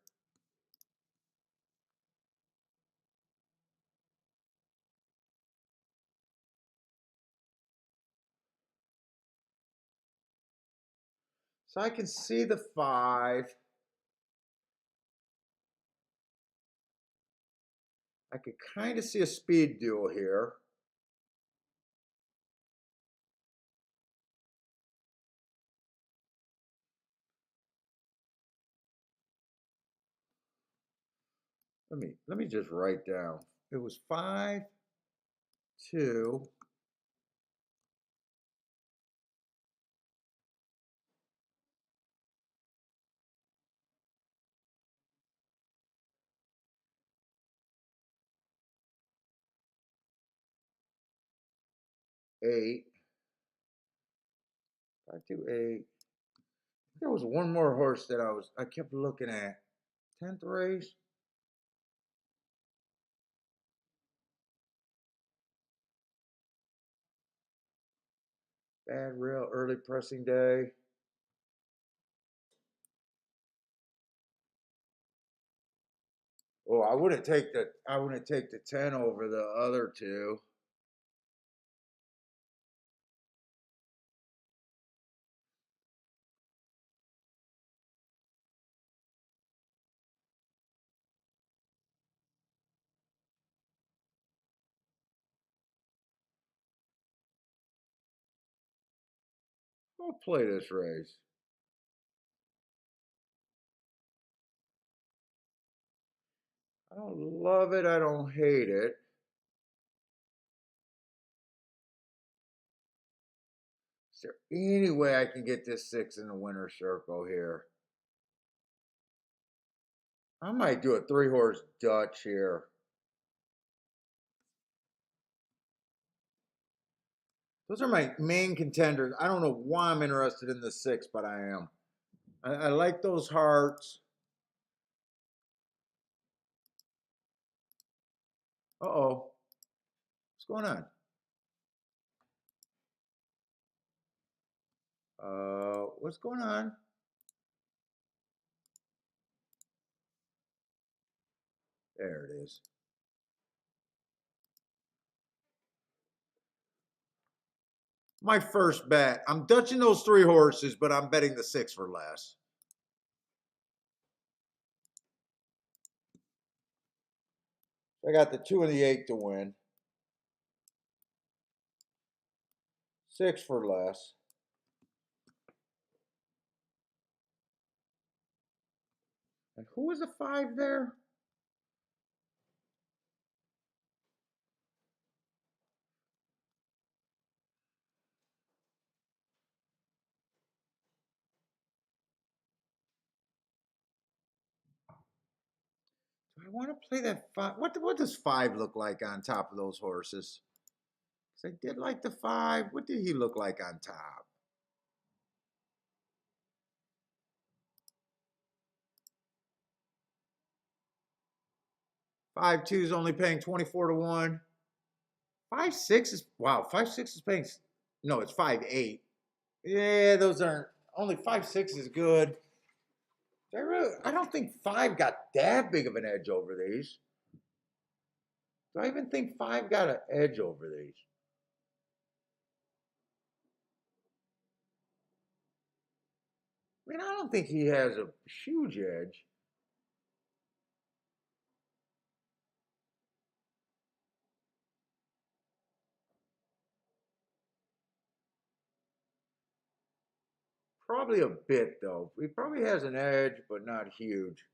So I can see the 5. I could kind of see a speed duel here. Let me just write down. It was 5, 2. 8. 5, 2, 8. There was one more horse that I kept looking at. 10th race. Bad rail, early pressing day. Oh, I wouldn't take the 10 over the other two. I'll play this race. I don't love it. I don't hate it. Is there any way I can get this 6 in the winner's circle here? I might do a 3-horse Dutch here. Those are my main contenders. I don't know why I'm interested in the 6, but I am. I like those hearts. Uh-oh. What's going on? What's going on? There it is. My first bet. I'm dutching those 3 horses, but I'm betting the 6 for less. I got the 2 and the 8 to win. 6 for less. And who was the 5 there? Do I want to play that 5? What does 5 look like on top of those horses? Because I did like the 5. What did he look like on top? 5-2 is only paying 24 to 1. 5-6 is, wow, 5-6 is paying, no, it's 5-8. Yeah, those aren't, only 5-6 is good. I don't think 5 got that big of an edge over these. Do I even think 5 got an edge over these? I mean, I don't think he has a huge edge. Probably a bit, though. He probably has an edge, but not huge.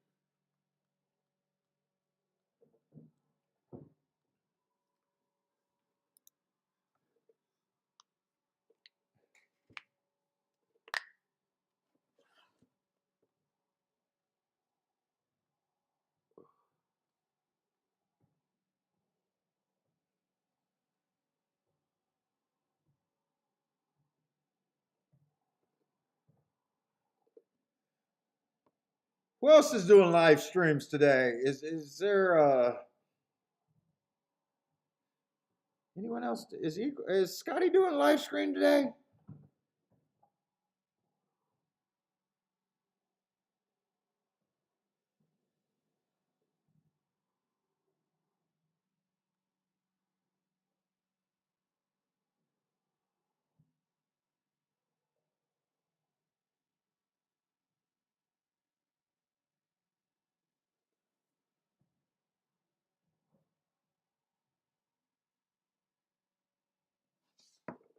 Who else is doing live streams today? Is there anyone else? Is Scotty doing live stream today?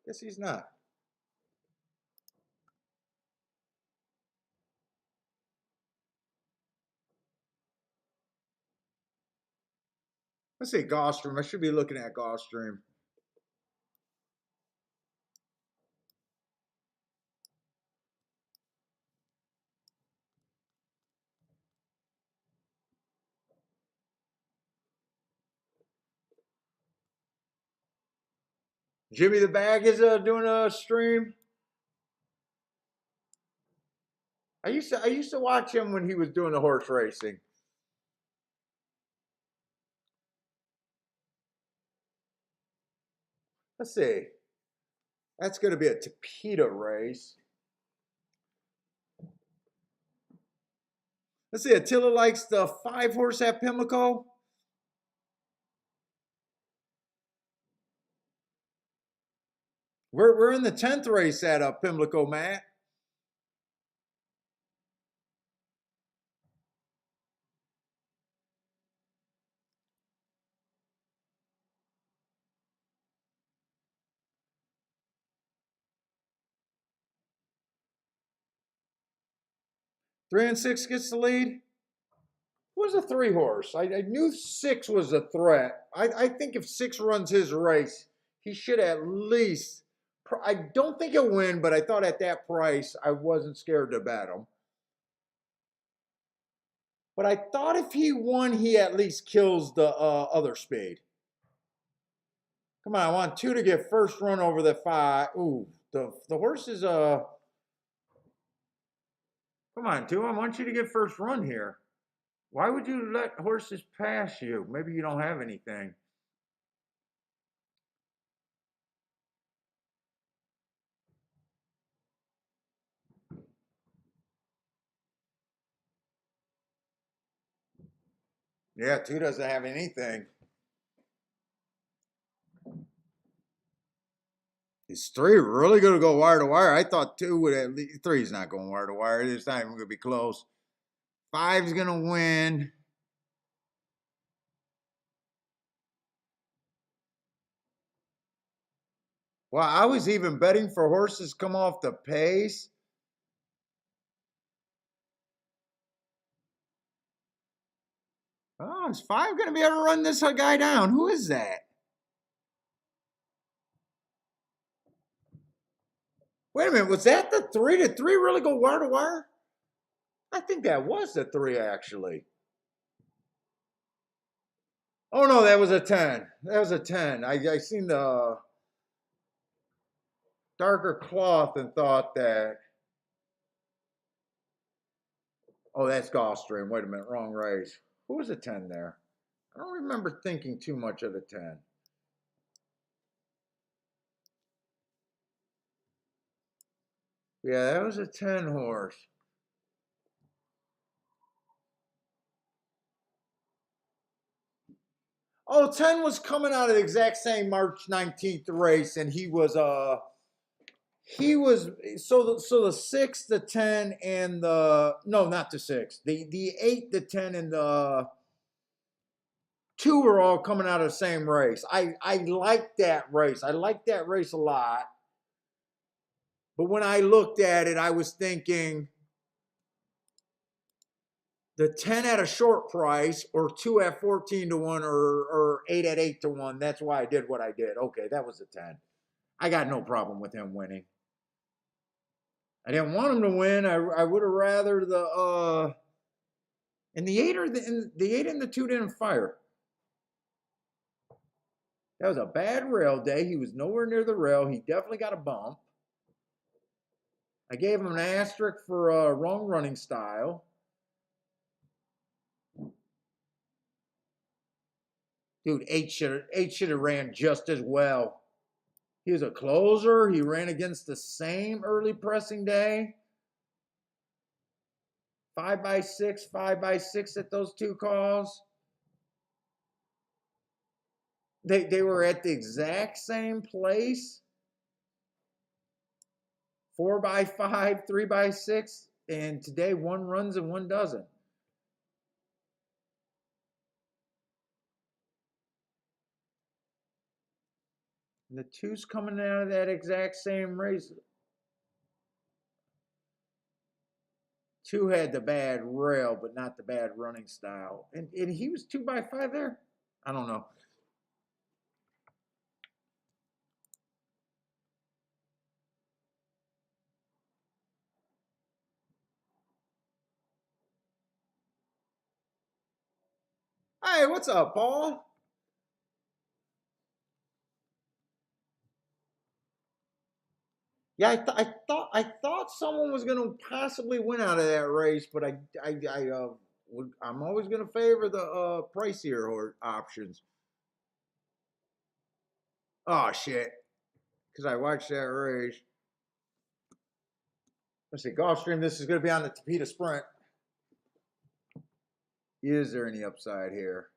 Guess he's not. Let's see, Gulfstream. I should be looking at Gulfstream. Jimmy the Bag is doing a stream. I used to watch him when he was doing the horse racing. Let's see. That's going to be a Tapeta race. Let's see. Attila likes the 5-horse at Pimlico. We're in the 10th race at Pimlico, Matt. Three and 6 gets the lead. Who's a 3-horse? I knew 6 was a threat. I think if 6 runs his race, he should at least. I don't think he'll win, but I thought at that price, I wasn't scared to bet him. But I thought if he won, he at least kills the other speed. Come on, I want 2 to get first run over the 5. Ooh, the horse is come on, 2. I want you to get first run here. Why would you let horses pass you? Maybe you don't have anything. Yeah, 2 doesn't have anything. Is 3 really going to go wire to wire? I thought 2 would at least. 3's not going wire to wire. It's not even going to be close. 5's going to win. Well, I was even betting for horses come off the pace. Oh, is 5 going to be able to run this guy down? Who is that? Wait a minute, was that the 3? Did 3 really go wire to wire? I think that was the 3, actually. Oh, no, that was a 10. That was a 10. I seen the darker cloth and thought that. Oh, that's Gulfstream. Wait a minute, wrong race. Who was a 10 there? I don't remember thinking too much of the 10. Yeah, that was a 10 horse. Oh, 10 was coming out of the exact same March 19th race, and he was so the 6, the 10, and the no, not the 6. The 8, the 10, and the 2 were all coming out of the same race. I like that race. I like that race a lot. But when I looked at it, I was thinking the 10 at a short price, or 2 at 14 to 1, or 8 at 8 to 1. That's why I did what I did. Okay, that was a 10. I got no problem with him winning. I didn't want him to win. I would have rather the and the 8 or the 8 and the 2 didn't fire. That was a bad rail day. He was nowhere near the rail. He definitely got a bump. I gave him an asterisk for wrong running style. Dude, 8 should have ran just as well. He was a closer. He ran against the same early pressing day. 5x6, 5x6 at those 2 calls. They were at the exact same place. 4x5, 3x6, and today 1 runs and 1 doesn't. And the 2's coming out of that exact same race. 2 had the bad rail, but not the bad running style. And he was 2x5 there? I don't know. Hey, what's up, Paul? Yeah, I thought someone was going to possibly win out of that race, but I'm always going to favor the pricier options. Oh shit! Because I watched that race. Let's see, Gulfstream. This is going to be on the Tapeta Sprint. Is there any upside here?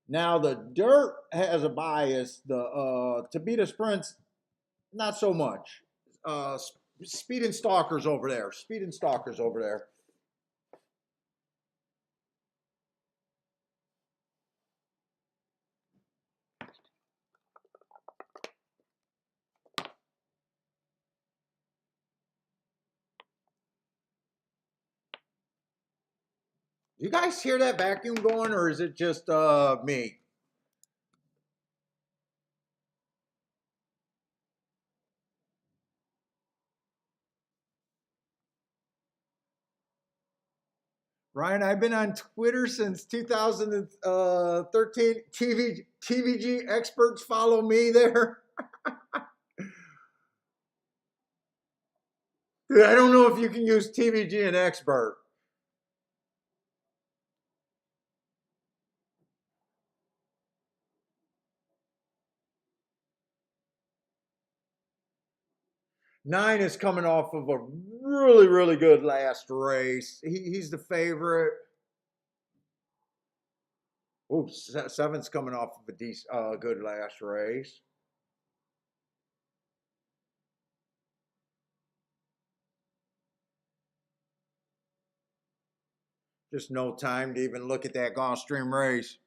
Now the dirt has a bias. The Tapeta Sprints, not so much. Uh, Speed and Stalkers over there. Speed and Stalkers over there. You guys hear that vacuum going, or is it just me? Ryan, I've been on Twitter since 2013. TVG experts follow me there. Dude, I don't know if you can use TVG and expert. 9 is coming off of a really, really good last race. He's the favorite. Oh, 7's coming off of a decent, good last race. Just no time to even look at that Gulfstream race.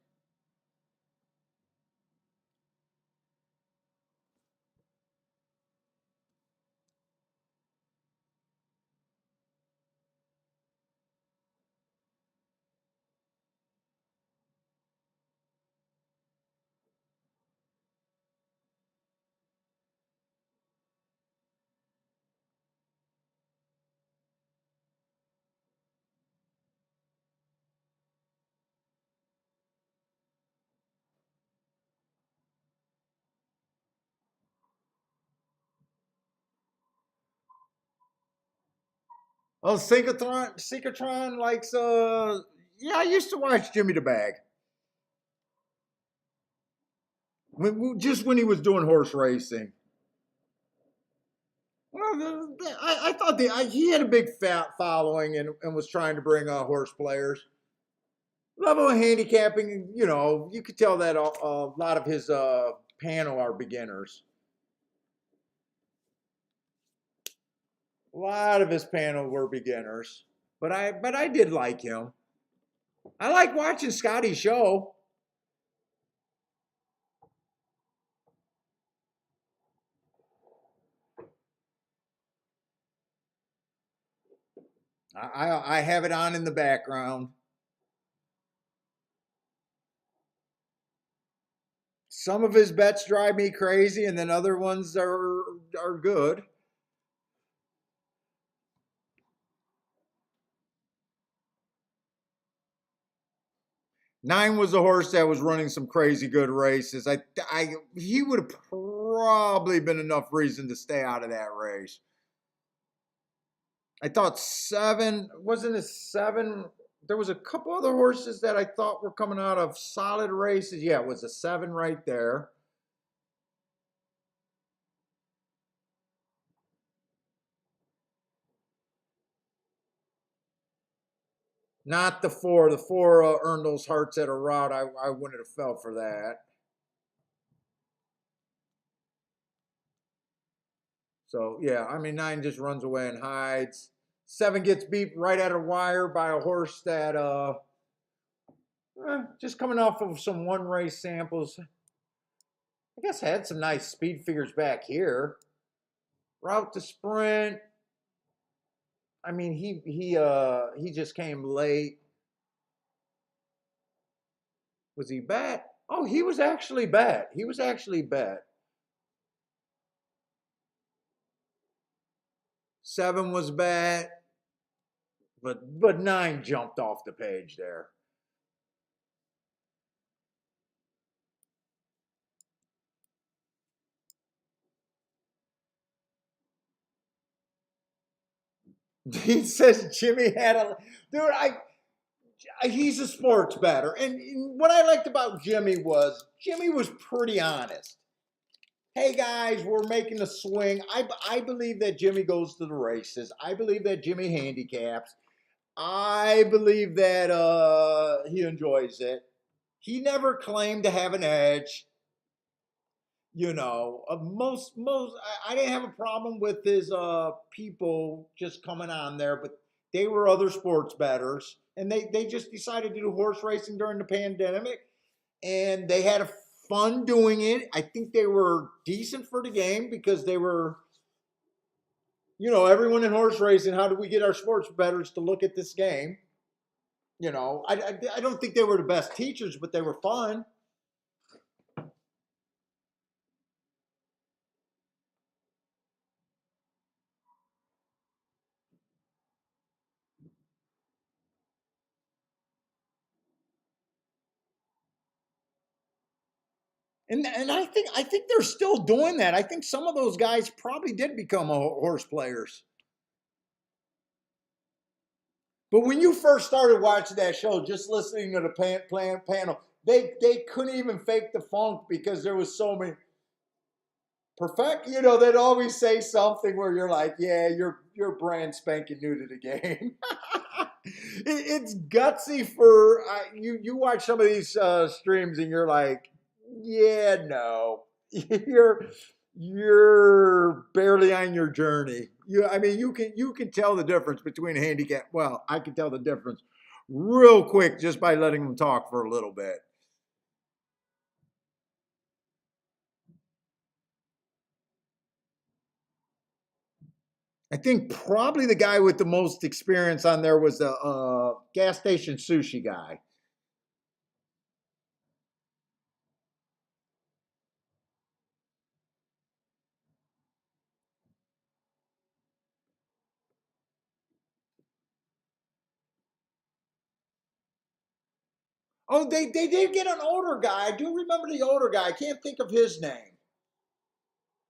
Oh, Synchrotron likes, yeah, I used to watch Jimmy the Bag. Just when he was doing horse racing. Well, I thought he had a big fat following and was trying to bring horse players. Level of handicapping, you could tell that a lot of his panel are beginners. A lot of his panel were beginners, but I did like him. I like watching Scotty's show. I have it on in the background. Some of his bets drive me crazy, and then other ones are good. Nine was a horse that was running some crazy good races. He would have probably been enough reason to stay out of that race. I thought 7 wasn't a 7. There was a couple other horses that I thought were coming out of solid races. Yeah, it was a 7 right there. Not the 4. The 4 earned those hearts at a rout. I wouldn't have fell for that. So yeah, I mean 9 just runs away and hides. 7 gets beat right at a wire by a horse that just coming off of some one race samples. I guess had some nice speed figures back here. Route to sprint. I mean he just came late. Was he bet? Oh, he was actually bet. He was actually bet. 7 was bet, but 9 jumped off the page there. He says Jimmy had a dude. He's a sports bettor, and what I liked about Jimmy was pretty honest. Hey guys, we're making a swing. I believe that Jimmy goes to the races. I believe that Jimmy handicaps. I believe that he enjoys it. He never claimed to have an edge. Most I didn't have a problem with his people just coming on there, but they were other sports bettors, and they just decided to do horse racing during the pandemic, and they had a fun doing it. I think they were decent for the game because they were, everyone in horse racing. How do we get our sports bettors to look at this game? I don't think they were the best teachers, but they were fun. And I think they're still doing that. I think some of those guys probably did become horse players. But when you first started watching that show, just listening to the panel, they couldn't even fake the funk because there was so many. perfect. You know, they'd always say something where you're like, yeah, you're brand spanking new to the game. It's gutsy for you watch some of these streams and you're like, yeah, no, you're you're barely on your journey. I mean, you can tell the difference between a handicap. Well, I can tell the difference real quick just by letting them talk for a little bit. I think probably the guy with the most experience on there was the gas station sushi guy. Oh, they did get an older guy. I do remember the older guy. I can't think of his name.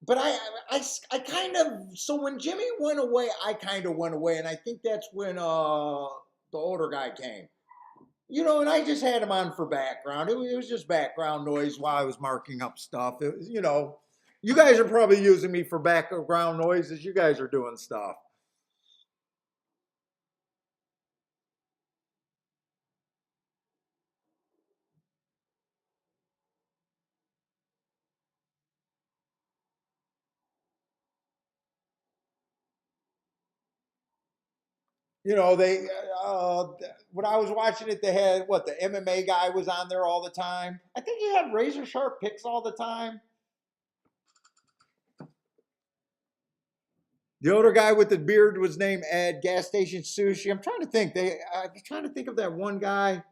But I kind of, so when Jimmy went away, I kind of went away, and I think that's when the older guy came. You know, and I just had him on for background. It was just background noise while I was marking up stuff. It was, you know, you guys are probably using me for background noise as you guys are doing stuff. You know, uh, when I was watching it, they had what, the MMA guy was on there all the time. I think he had razor sharp picks all the time. The older guy with the beard was named Ed. Gas station sushi. I'm trying to think. I'm trying to think of that one guy.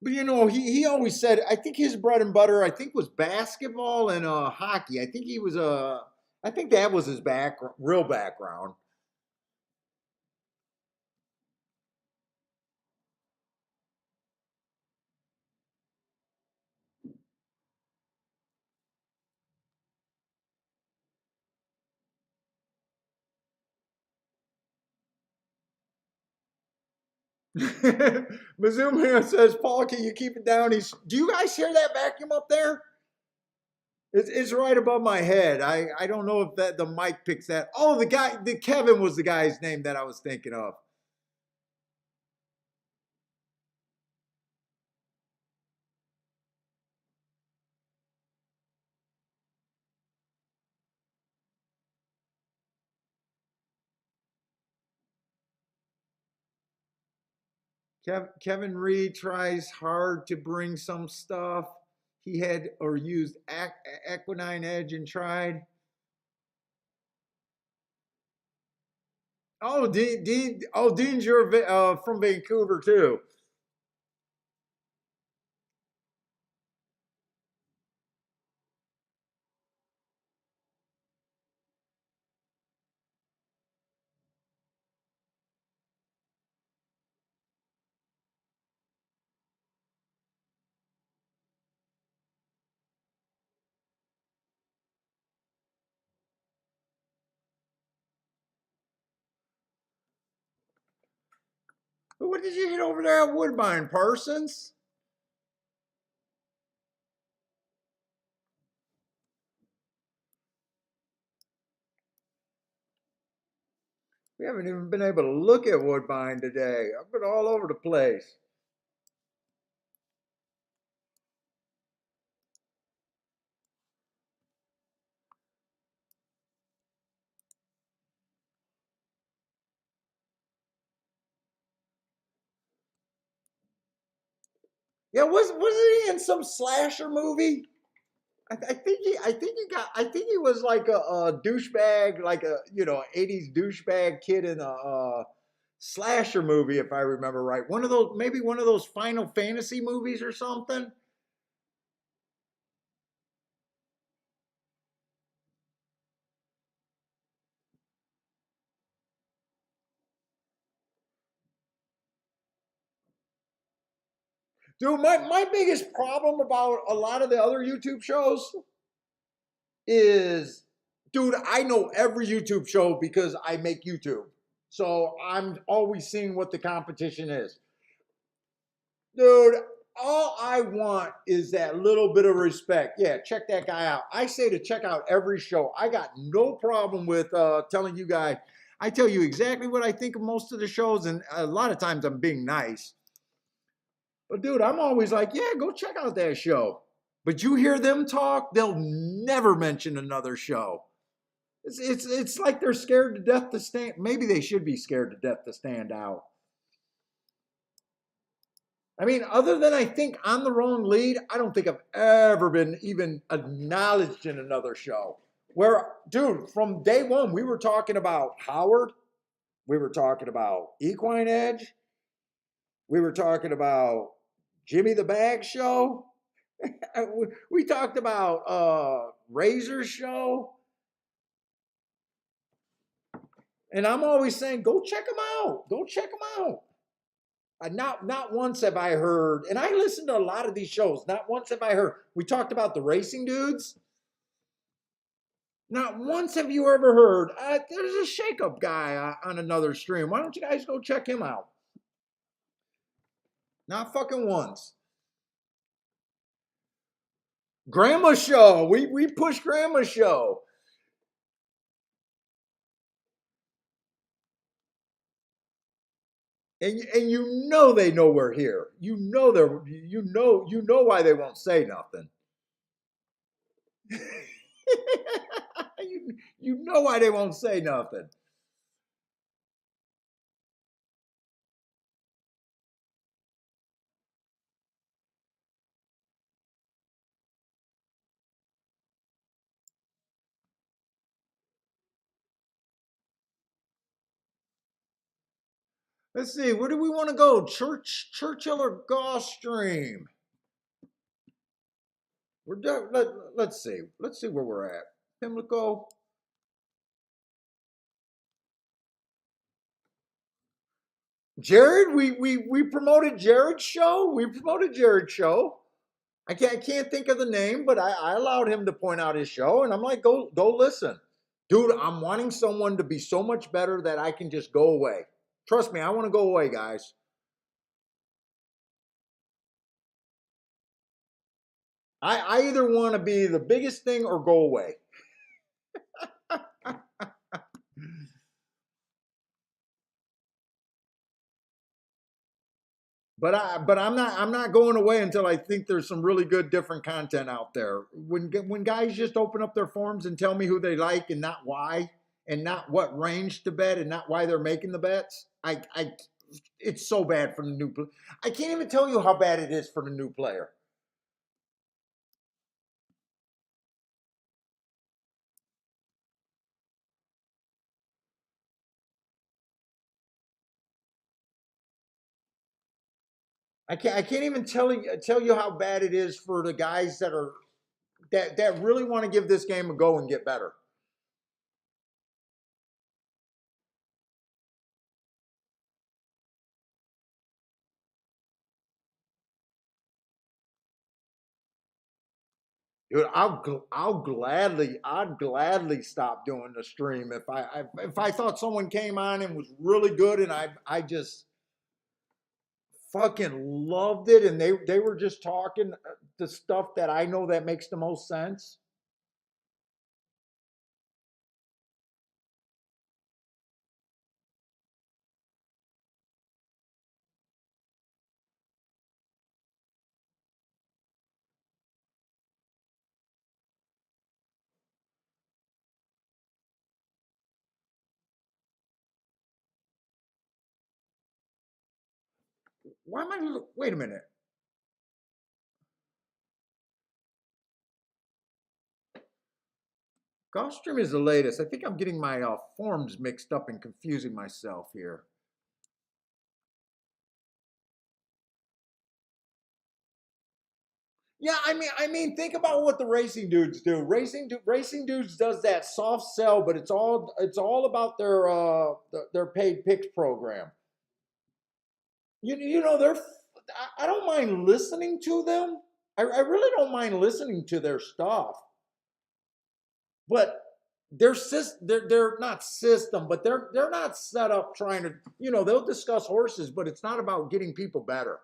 But you know, he always said, I think his bread and butter, I think, was basketball and hockey. I think he was I think that was his real background. Mizume says, Paul, can you keep it down? Do you guys hear that vacuum up there? It's right above my head. I don't know if the mic picks that. Oh, the Kevin was the guy's name that I was thinking of. Kevin Reed tries hard to bring some stuff. He had or used Equinine Edge and tried. Oh, Dean's from Vancouver too. What did you hit over there at Woodbine, Parsons? We haven't even been able to look at Woodbine today. I've been all over the place. Yeah, wasn't he in some slasher movie? I think he was like a douchebag, like a, you know, 80s douchebag kid in a slasher movie, if I remember right. One of those, maybe one of those Final Fantasy movies or something. Dude, my biggest problem about a lot of the other YouTube shows is, dude, I know every YouTube show because I make YouTube. So I'm always seeing what the competition is. Dude, all I want is that little bit of respect. Yeah, check that guy out. I say to check out every show. I got no problem with telling you guys. I tell you exactly what I think of most of the shows, and a lot of times I'm being nice. But dude, I'm always like, yeah, go check out that show. But you hear them talk, they'll never mention another show. It's like they're scared to death to stand. Maybe they should be scared to death to stand out. I mean, other than I think On the Wrong Lead, I don't think I've ever been even acknowledged in another show. Where, dude, from day one, we were talking about Howard, we were talking about Equine Edge, we were talking about Jimmy the Bag Show, we talked about Razor's show, and I'm always saying, go check them out, go check them out. Not once have I heard, and I listen to a lot of these shows. Not once have I heard. We talked about the racing dudes. Not once have you ever heard. There's a shakeup guy on another stream. Why don't you guys go check him out? Not fucking once. Grandma show. We push Grandma show. And you know they know we're here. You know why they won't say nothing. you know why they won't say nothing. Let's see, where do we want to go? Churchill or Gulfstream? We're done. Let's see. Let's see where we're at. Pimlico. Jared, we promoted Jared's show. We promoted Jared's show. I can't think of the name, but I allowed him to point out his show, and I'm like, go listen. Dude, I'm wanting someone to be so much better that I can just go away. Trust me, I want to go away, guys. I either want to be the biggest thing or go away. But I'm not going away until I think there's some really good different content out there. When guys just open up their forums and tell me who they like and not why, and not what range to bet and not why they're making the bets, I it's so bad for the new player. I can't even tell you how bad it is for the new player. I can't even tell you how bad it is for the guys that really want to give this game a go and get better. Dude, I'd gladly stop doing the stream if I thought someone came on and was really good and I just fucking loved it and they were just talking the stuff that I know that makes the most sense. Why am I? Wait a minute. Gulfstream is the latest. I think I'm getting my forms mixed up and confusing myself here. Yeah, I mean, think about what the racing dudes do. Racing dudes does that soft sell, but it's all about their paid picks program. You know I don't mind listening to them. I really don't mind listening to their stuff, but they're not system, but they're not set up trying to they'll discuss horses, but it's not about getting people better.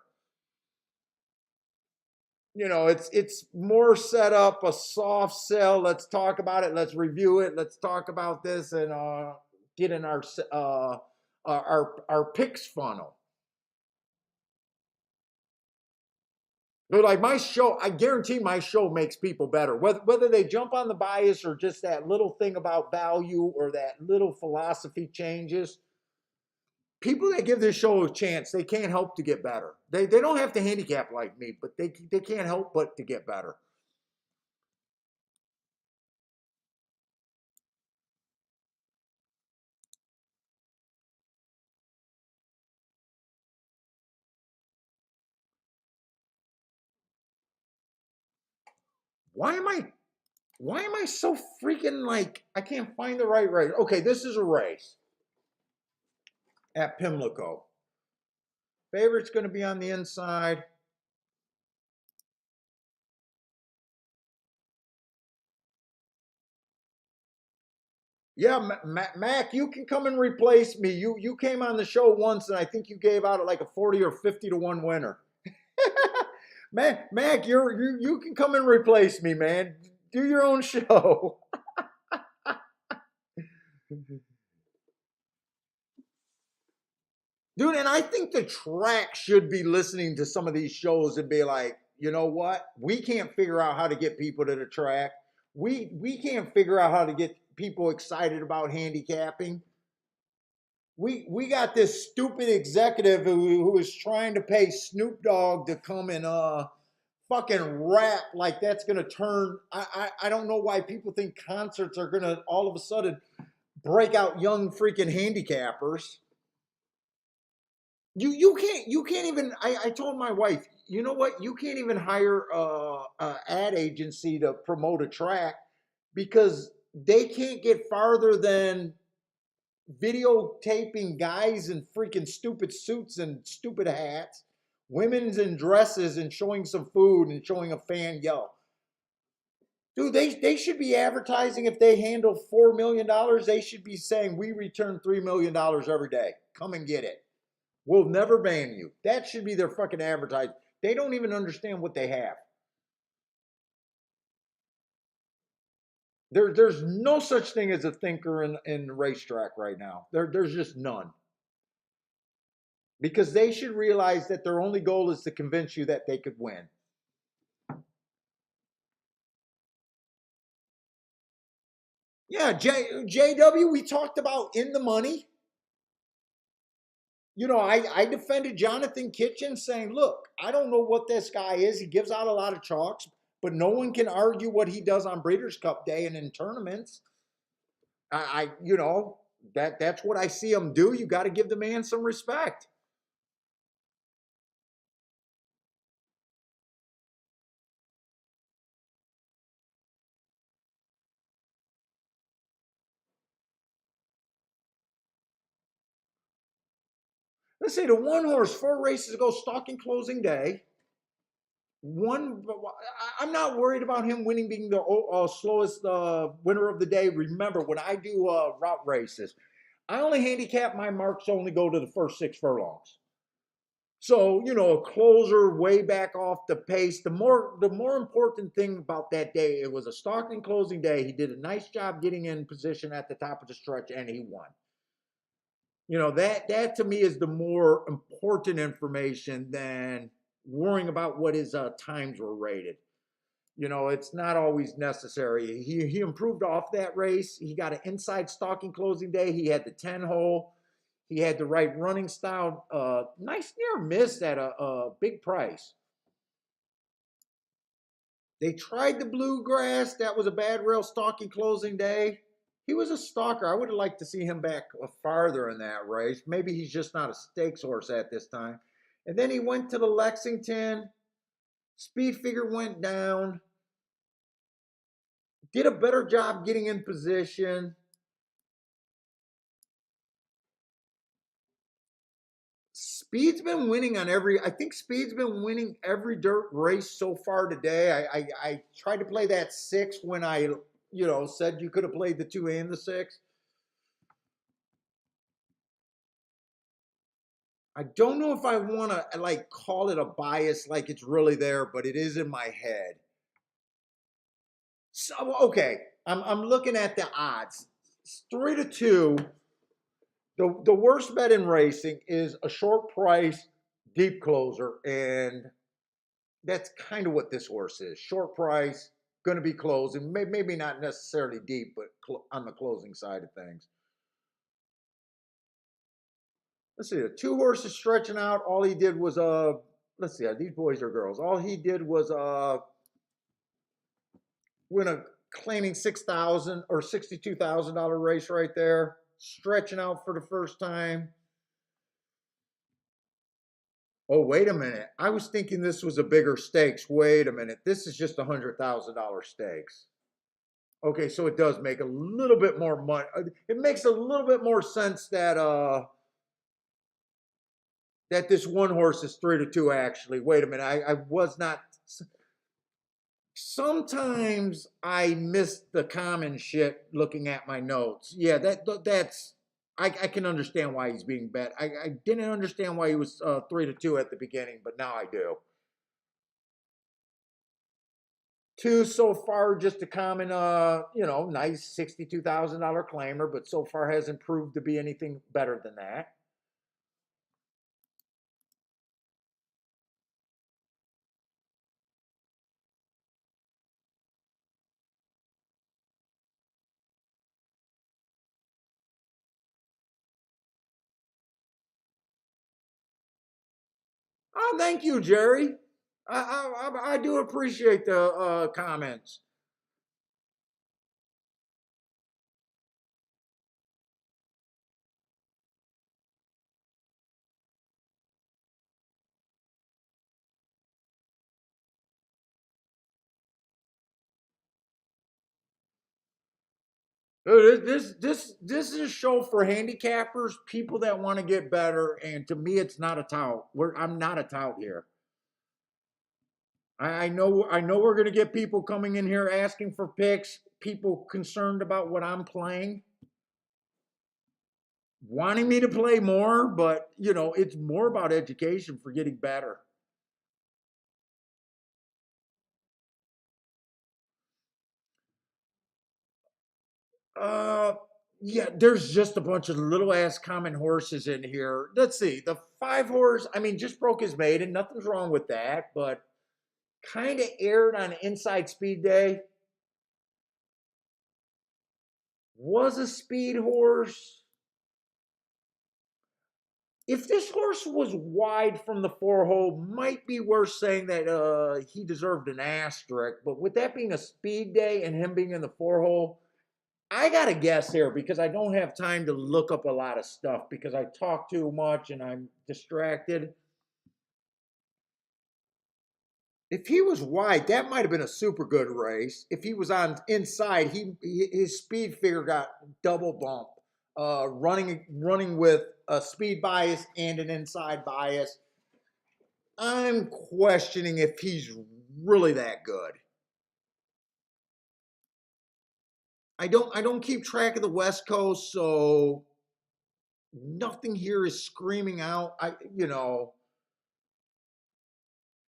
it's more set up a soft sell. Let's talk about it. Let's review it. Let's talk about this and get in our picks funnel. But like my show, I guarantee my show makes people better. Whether they jump on the bias or just that little thing about value or that little philosophy changes, people that give this show a chance, they can't help to get better. They don't have to handicap like me, but they can't help but to get better. Why am I why am I so freaking like I can't find the right race? Okay, this is a race at Pimlico. Favorite's going to be on the inside. Yeah, Mac, you can come and replace me. You came on the show once, and I think you gave out like a 40 or 50 to 1 winner. Mac, you can come and replace me, man. Do your own show. Dude, and I think the track should be listening to some of these shows and be like, you know what? We can't figure out how to get people to the track. We can't figure out how to get people excited about handicapping. We got this stupid executive who is trying to pay Snoop Dogg to come and fucking rap like that's gonna turn. I don't know why people think concerts are gonna all of a sudden break out young freaking handicappers. You can't even. I told my wife, you know what? You can't even hire a ad agency to promote a track because they can't get farther than videotaping guys in freaking stupid suits and stupid hats, women's in dresses and showing some food and showing a fan yell. Dude, they should be advertising if they handle $4 million. They should be saying we return $3 million every day. Come and get it. We'll never ban you. That should be their fucking advertising. They don't even understand what they have. There's no such thing as a thinker in the racetrack right now. There's just none. Because they should realize that their only goal is to convince you that they could win. Yeah, JW, we talked about in the money. I defended Jonathan Kitchen saying, look, I don't know what this guy is. He gives out a lot of chalks, but no one can argue what he does on Breeders' Cup Day and in tournaments. That's what I see him do. You got to give the man some respect. Let's say the one horse, 4 races ago, stalking closing day. I'm not worried about him winning, being the slowest winner of the day. Remember, when I do route races, I only handicap my marks only go to the first 6 furlongs. So, a closer way back off the pace. The more important thing about that day, it was a stalking closing day. He did a nice job getting in position at the top of the stretch, and he won. That to me is the more important information than worrying about what his times were rated. It's not always necessary. He improved off that race. He got an inside stalking closing day. He had the 10 hole. He had the right running style. Nice near miss at a big price. They tried the bluegrass. That was a bad rail stalking closing day. He was a stalker. I would have liked to see him back farther in that race. Maybe he's just not a stakes horse at this time. And then he went to the Lexington. Speed figure went down. Did a better job getting in position. I think Speed's been winning every dirt race so far today. I tried to play that 6 when I, said you could have played the 2 and the 6. I don't know if I want to like call it a bias, like it's really there, but it is in my head. So okay, I'm looking at the odds. It's 3-2. The worst bet in racing is a short price deep closer, and that's kind of what this horse is. Short price, going to be closing, maybe not necessarily deep, but on the closing side of things. Let's see, the two horses stretching out. All he did was let's see, are these boys or girls? All he did was win a claiming $6,000 or $62,000 race right there, stretching out for the first time. Oh, wait a minute. I was thinking this was a bigger stakes. Wait a minute. This is just $100,000 stakes. Okay, so it does make a little bit more money. It makes a little bit more sense that this one horse is 3-2 actually. Wait a minute. I was not. Sometimes I miss the common shit looking at my notes. Yeah, that's I can understand why he's being bet. I didn't understand why he was 3-2 at the beginning, but now I do. Two so far, just a common, nice $62,000 claimer, but so far hasn't proved to be anything better than that. Oh, thank you, Jerry. I do appreciate the comments. This is a show for handicappers, people that want to get better, and to me, it's not a tout. I'm not a tout here. I know we're gonna get people coming in here asking for picks, people concerned about what I'm playing, wanting me to play more, but it's more about education for getting better. Uh, yeah, there's just a bunch of little ass common horses in here. Let's see, the 5 horse. I mean, just broke his maiden. Nothing's wrong with that, but kind of aired on inside speed day. Was a speed horse. If this horse was wide from the 4 hole, might be worth saying that he deserved an asterisk. But with that being a speed day and him being in the 4 hole, I got to guess here because I don't have time to look up a lot of stuff because I talk too much and I'm distracted. If he was wide, that might have been a super good race. If he was on inside, his speed figure got double bump. Running with a speed bias and an inside bias. I'm questioning if he's really that good. I don't keep track of the West Coast, so nothing here is screaming out.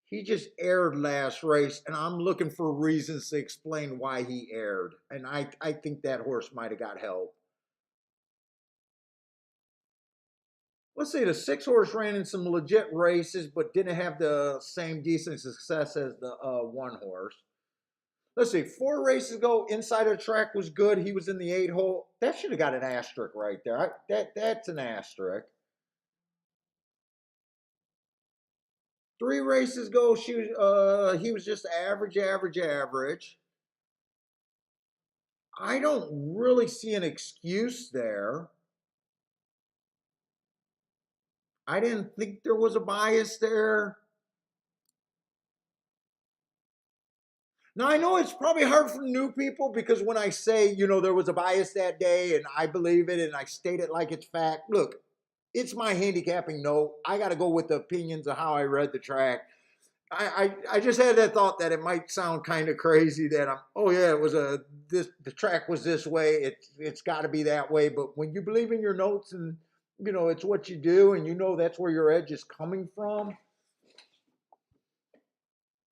He just aired last race, and I'm looking for reasons to explain why he aired. And I think that horse might have got help. Let's say the 6 horse ran in some legit races, but didn't have the same decent success as the 1 horse. Let's see, 4 races ago, inside of the track was good. He was in the 8 hole. That should have got an asterisk right there. That's an asterisk. 3 races ago, he was just average, average, average. I don't really see an excuse there. I didn't think there was a bias there. Now, I know it's probably hard for new people because when I say, there was a bias that day and I believe it and I state it like it's fact, look, it's my handicapping note. I got to go with the opinions of how I read the track. I just had that thought that it might sound kind of crazy that oh yeah, it was the track was this way. It's got to be that way. But when you believe in your notes and it's what you do, and that's where your edge is coming from.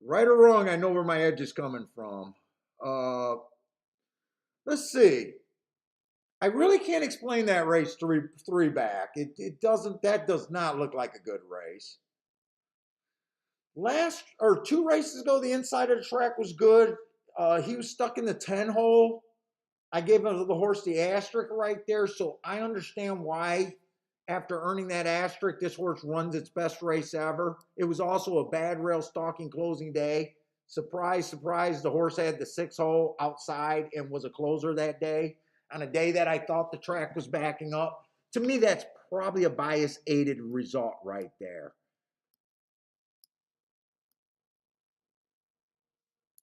Right or wrong, I know where my edge is coming from. Uh, let's see. I really can't explain that race three back. It doesn't. That does not look like a good race. Last or two races ago, the inside of the track was good. He was stuck in the 10 hole. I gave him the horse the asterisk right there, so I understand why. After earning that asterisk, this horse runs its best race ever. It was also a bad rail stalking closing day. Surprise, surprise, the horse had the 6 hole outside and was a closer that day on a day that I thought the track was backing up. To me, that's probably a bias aided result right there.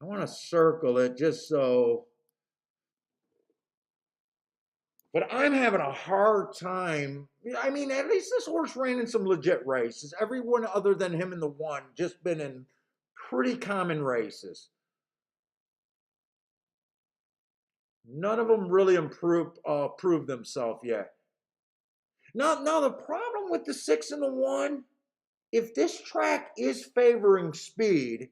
I want to circle it just so. But I'm having a hard time. I mean, at least this horse ran in some legit races. Everyone other than him in the one just been in pretty common races. None of them really proved themselves yet. Now the problem with the 6 and the 1, if this track is favoring speed,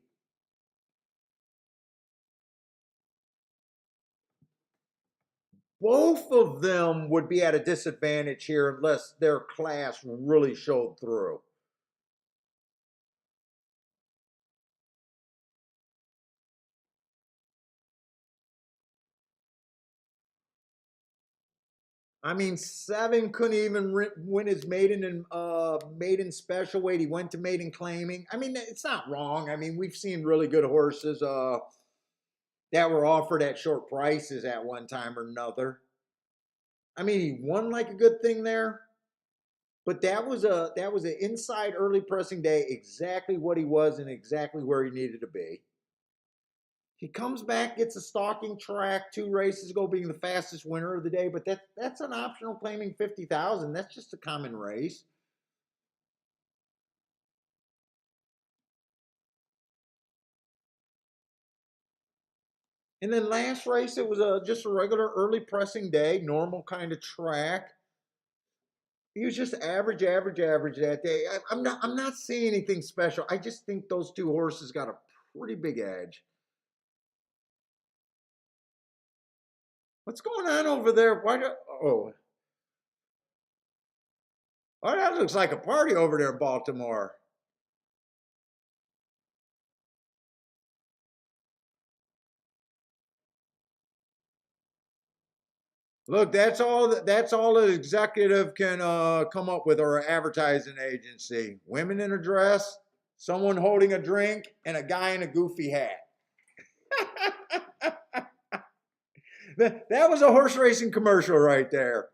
both of them would be at a disadvantage here unless their class really showed through. I mean, 7 couldn't even win his maiden special weight. He went to maiden claiming. I mean, it's not wrong. I mean, we've seen really good horses that were offered at short prices at one time or another. I mean, he won like a good thing there, but that was an inside early pressing day, exactly what he was and exactly where he needed to be. He comes back, gets a stalking track 2 races ago, being the fastest winner of the day. But that's an optional claiming 50,000. That's just a common race. And then last race, it was just a regular early pressing day, normal kind of track. He was just average that day. I'm not seeing anything special. I just think those 2 horses got a pretty big edge. What's going on over there? Oh, that looks like a party over there in Baltimore. Look, that's all an executive can come up with, or an advertising agency. Women in a dress, someone holding a drink, and a guy in a goofy hat. That was a horse racing commercial right there.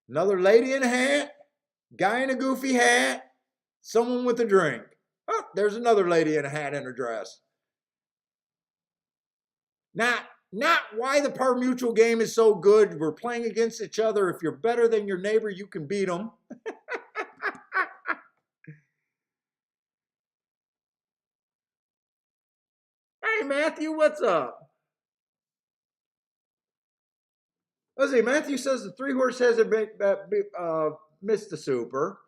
Another lady in a hat, guy in a goofy hat, someone with a drink. Oh, there's another lady in a hat and a dress. Not why the par mutual game is so good. We're playing against each other. If you're better than your neighbor, you can beat them. Hey, Matthew, what's up? Let's see. Matthew says the 3 horse hasn't missed the super.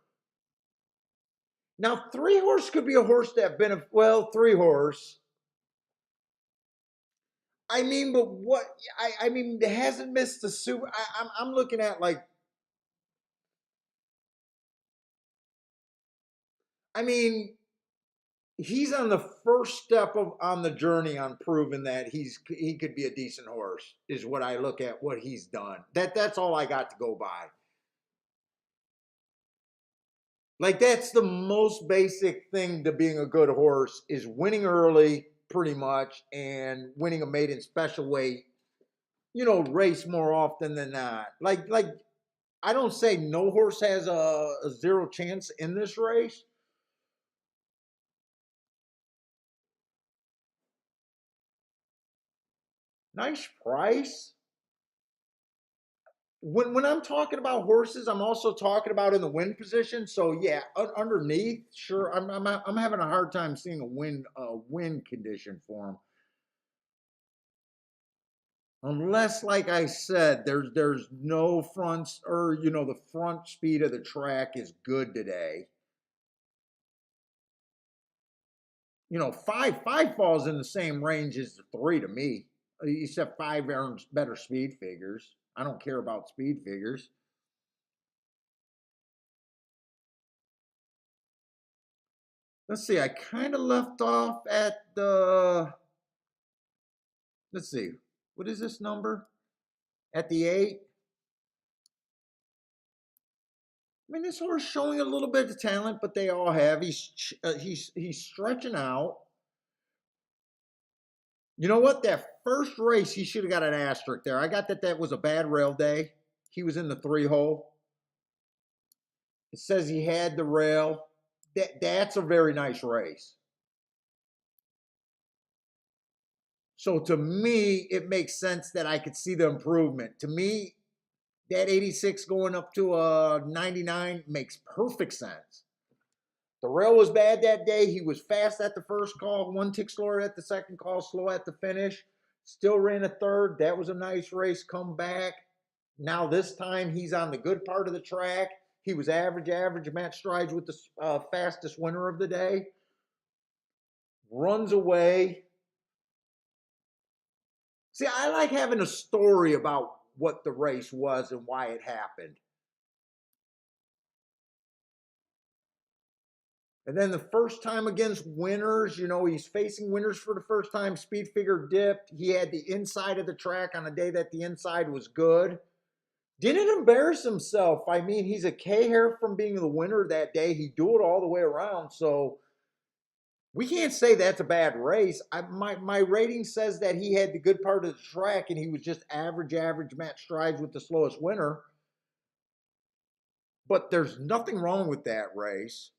Now, 3 horse could be a horse that well, 3 horse. I mean, but what? I mean, it hasn't missed the super. I'm looking at like. I mean, he's on the first step on the journey on proving that he could be a decent horse. Is what I look at what he's done. That's all I got to go by. Like, that's the most basic thing to being a good horse, is winning early pretty much, and winning a maiden special weight, race more often than not. Like I don't say no horse has a 0 chance in this race. Nice price. When I'm talking about horses, I'm also talking about in the win position. So yeah, underneath, sure. I'm having a hard time seeing a win condition for him. Unless, like I said, there's no fronts, or the front speed of the track is good today. Five falls in the same range as the three to me. Except five earns better speed figures. I don't care about speed figures. Let's see. I kind of left off at the. Let's see. What is this number? At the 8. I mean, this horse showing a little bit of talent, but they all have. He's stretching out. You know what? That first race, he should have got an asterisk there. I got that was a bad rail day. He was in the 3-hole. It says he had the rail. That's a very nice race. So to me, it makes sense that I could see the improvement. To me, that 86 going up to a 99 makes perfect sense. The rail was bad that day. He was fast at the first call, 1 tick slower at the second call, slow at the finish. Still ran a third. That was a nice race. Come back. Now this time he's on the good part of the track. He was average, match strides with the fastest winner of the day. Runs away. See, I like having a story about what the race was and why it happened. And then the first time against winners, he's facing winners for the first time. Speed figure dipped. He had the inside of the track on a day that the inside was good. Didn't embarrass himself. I mean, he's a K-hair from being the winner that day. He do it all the way around. So we can't say that's a bad race. My rating says that he had the good part of the track and he was just average match strides with the slowest winner. But there's nothing wrong with that race.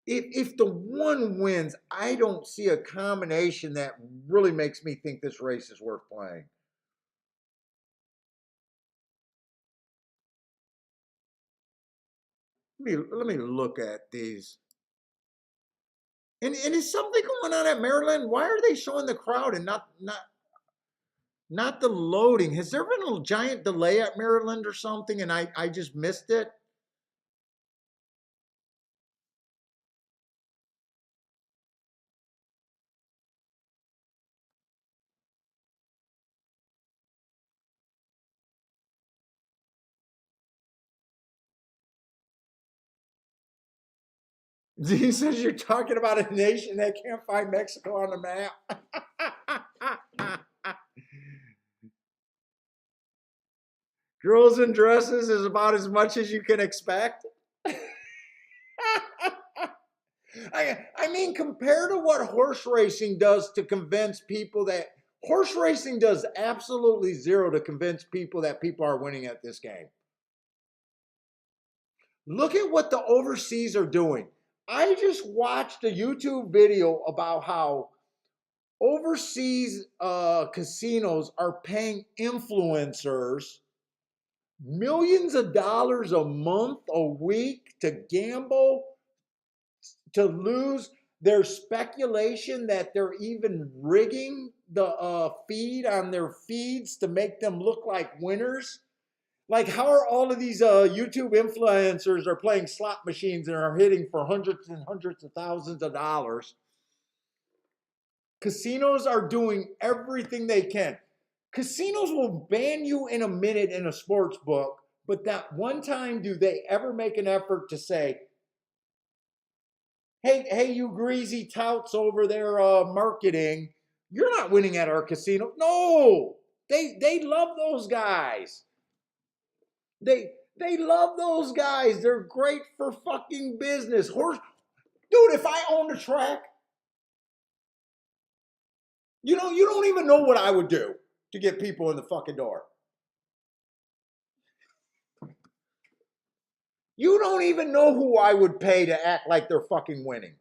If the one wins, I don't see a combination that really makes me think this race is worth playing. Let me look at these. And is something going on at Maryland? Why are they showing the crowd and not the loading? Has there been a giant delay at Maryland or something and I just missed it? He says you're talking about a nation that can't find Mexico on the map. Girls in dresses is about as much as you can expect. I mean, compared to what horse racing does to convince people that horse racing does absolutely zero to convince people that people are winning at this game. Look at what the overseas are doing. I just watched a YouTube video about how overseas casinos are paying influencers millions of dollars a month, a week to gamble, to lose. There's speculation that they're even rigging the feed on their feeds to make them look like winners. Like, how are all of these YouTube influencers are playing slot machines and are hitting for hundreds and hundreds of thousands of dollars? Casinos are doing everything they can. Casinos will ban you in a minute in a sports book, but that one time do they ever make an effort to say, hey, you greasy touts over there marketing, you're not winning at our casino. No, they love those guys. They love those guys. They're great for fucking business. Dude, if I owned a track, you don't even know what I would do to get people in the fucking door. You don't even know who I would pay to act like they're fucking winning.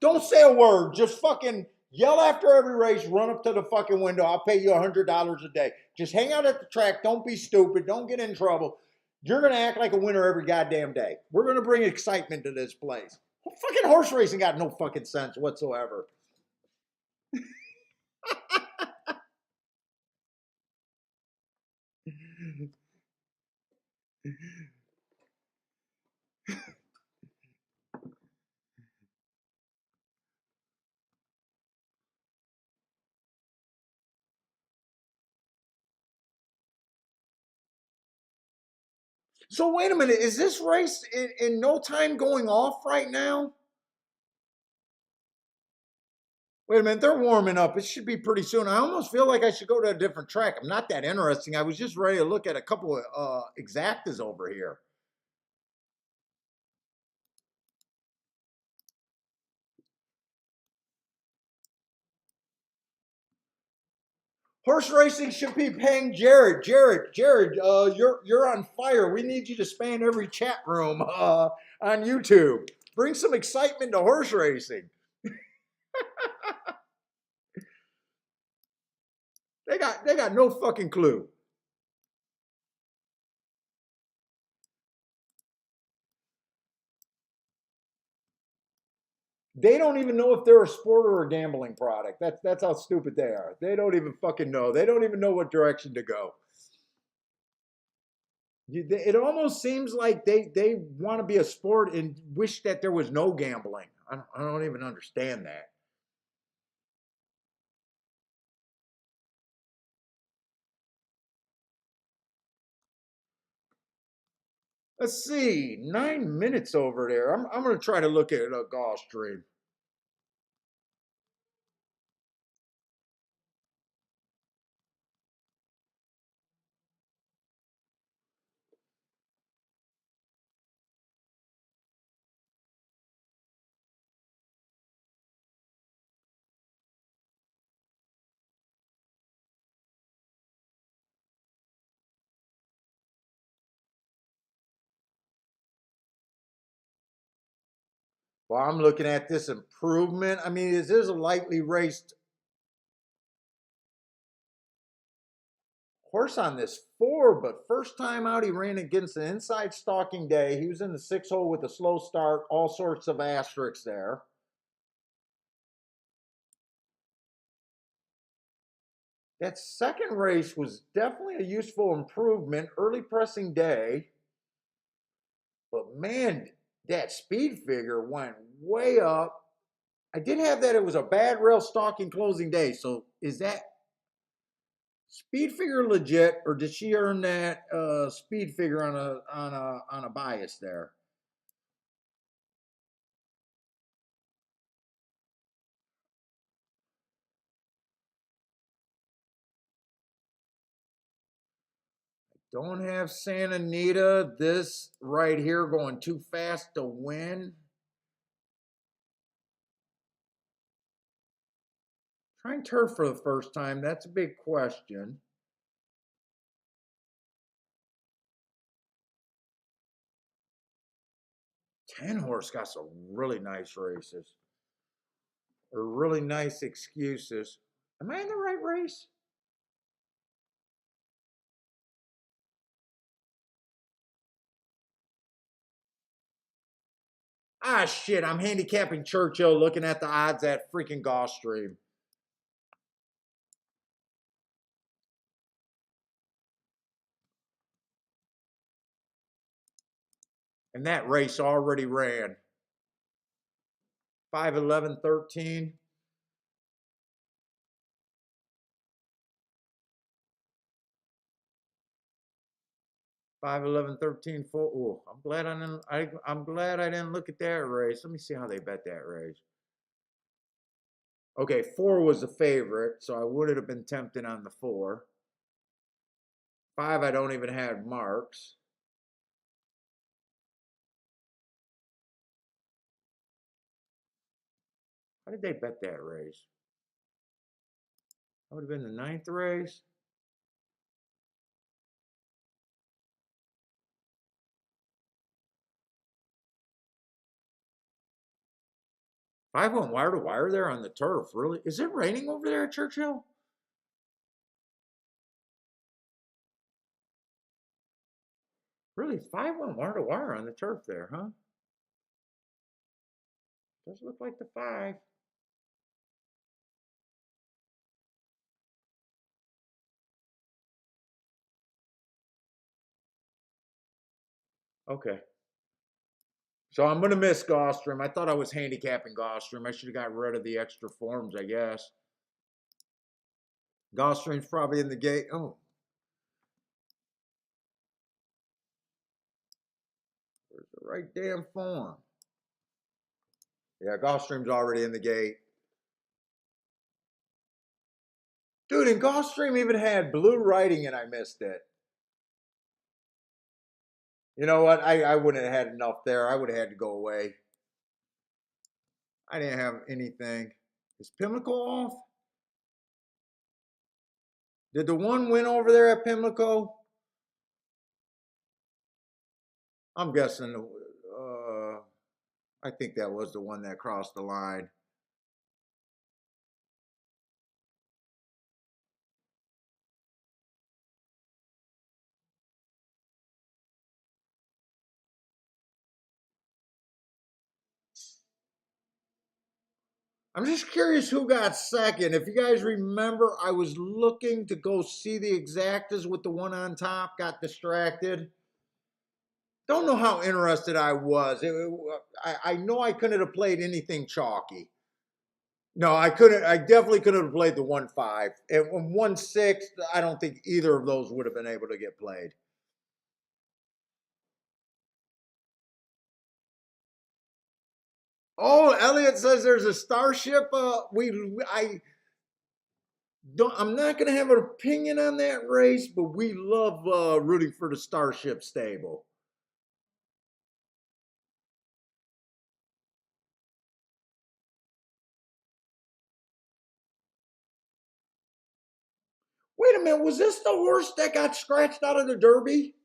Don't say a word. Just fucking yell after every race. Run up to the fucking window. I'll pay you $100 a day. Just hang out at the track. Don't be stupid. Don't get in trouble. You're going to act like a winner every goddamn day. We're going to bring excitement to this place. Fucking horse racing got no fucking sense whatsoever. So wait a minute, is this race in no time going off right now? Wait a minute, they're warming up. It should be pretty soon. I almost feel like I should go to a different track. I'm not that interesting. I was just ready to look at a couple of exactas over here. Horse racing should be paying Jared. Jared, you're on fire. We need you to span every chat room on YouTube. Bring some excitement to horse racing. They got no fucking clue. They don't even know if they're a sport or a gambling product. That's how stupid they are. They don't even fucking know. They don't even know what direction to go. It almost seems like they want to be a sport and wish that there was no gambling. I don't even understand that. Let's see, 9 minutes over there. I'm gonna try to look at a Gulfstream. Well, I'm looking at this improvement. I mean, is this a lightly raced horse on this four? But first time out, he ran against the inside stalking day. He was in the 6 hole with a slow start. All sorts of asterisks there. That second race was definitely a useful improvement. Early pressing day. But man, that speed figure went way up. I did have that it was a bad rail stalking closing day. So is that speed figure legit, or did she earn that speed figure on a bias there? Don't have Santa Anita. This right here going too fast to win. Trying turf for the first time. That's a big question. 10 horse got some really nice races or really nice excuses. Am I in the right race? Ah, shit. I'm handicapping Churchill looking at the odds at freaking Gulfstream. And that race already ran. 5-11-13. 5-11-13. 4. Oh, I'm glad I didn't. I'm glad I didn't look at that race. Let me see how they bet that race. Okay, 4 was the favorite, so I would have been tempted on the 4. 5, I don't even have marks. How did they bet that race? That would have been the ninth race. 5 went wire to wire there on the turf. Really? Is it raining over there at Churchill? Really? 5 went wire to wire on the turf there, huh? Does look like the 5. Okay. So I'm gonna miss Gulfstream. I thought I was handicapping Gulfstream. I should have got rid of the extra forms, I guess. Gulfstream's probably in the gate. Oh, where's the right damn form? Yeah, Gulfstream's already in the gate. Dude, and Gulfstream even had blue writing and I missed it. You know what? I wouldn't have had enough there. I would have had to go away. I didn't have anything. Is Pimlico off? Did the one win over there at Pimlico? I'm guessing. I think that was the one that crossed the line. I'm just curious who got second. If you guys remember, I was looking to go see the exactas with the one on top, got distracted. Don't know how interested I was. I know I couldn't have played anything chalky. No, I couldn't. I definitely couldn't have played the 1-5. And 1-6, I don't think either of those would have been able to get played. Oh, Elliot says there's a starship. I don't. I'm not going to have an opinion on that race, but we love rooting for the starship stable. Wait a minute, was this the horse that got scratched out of the Derby?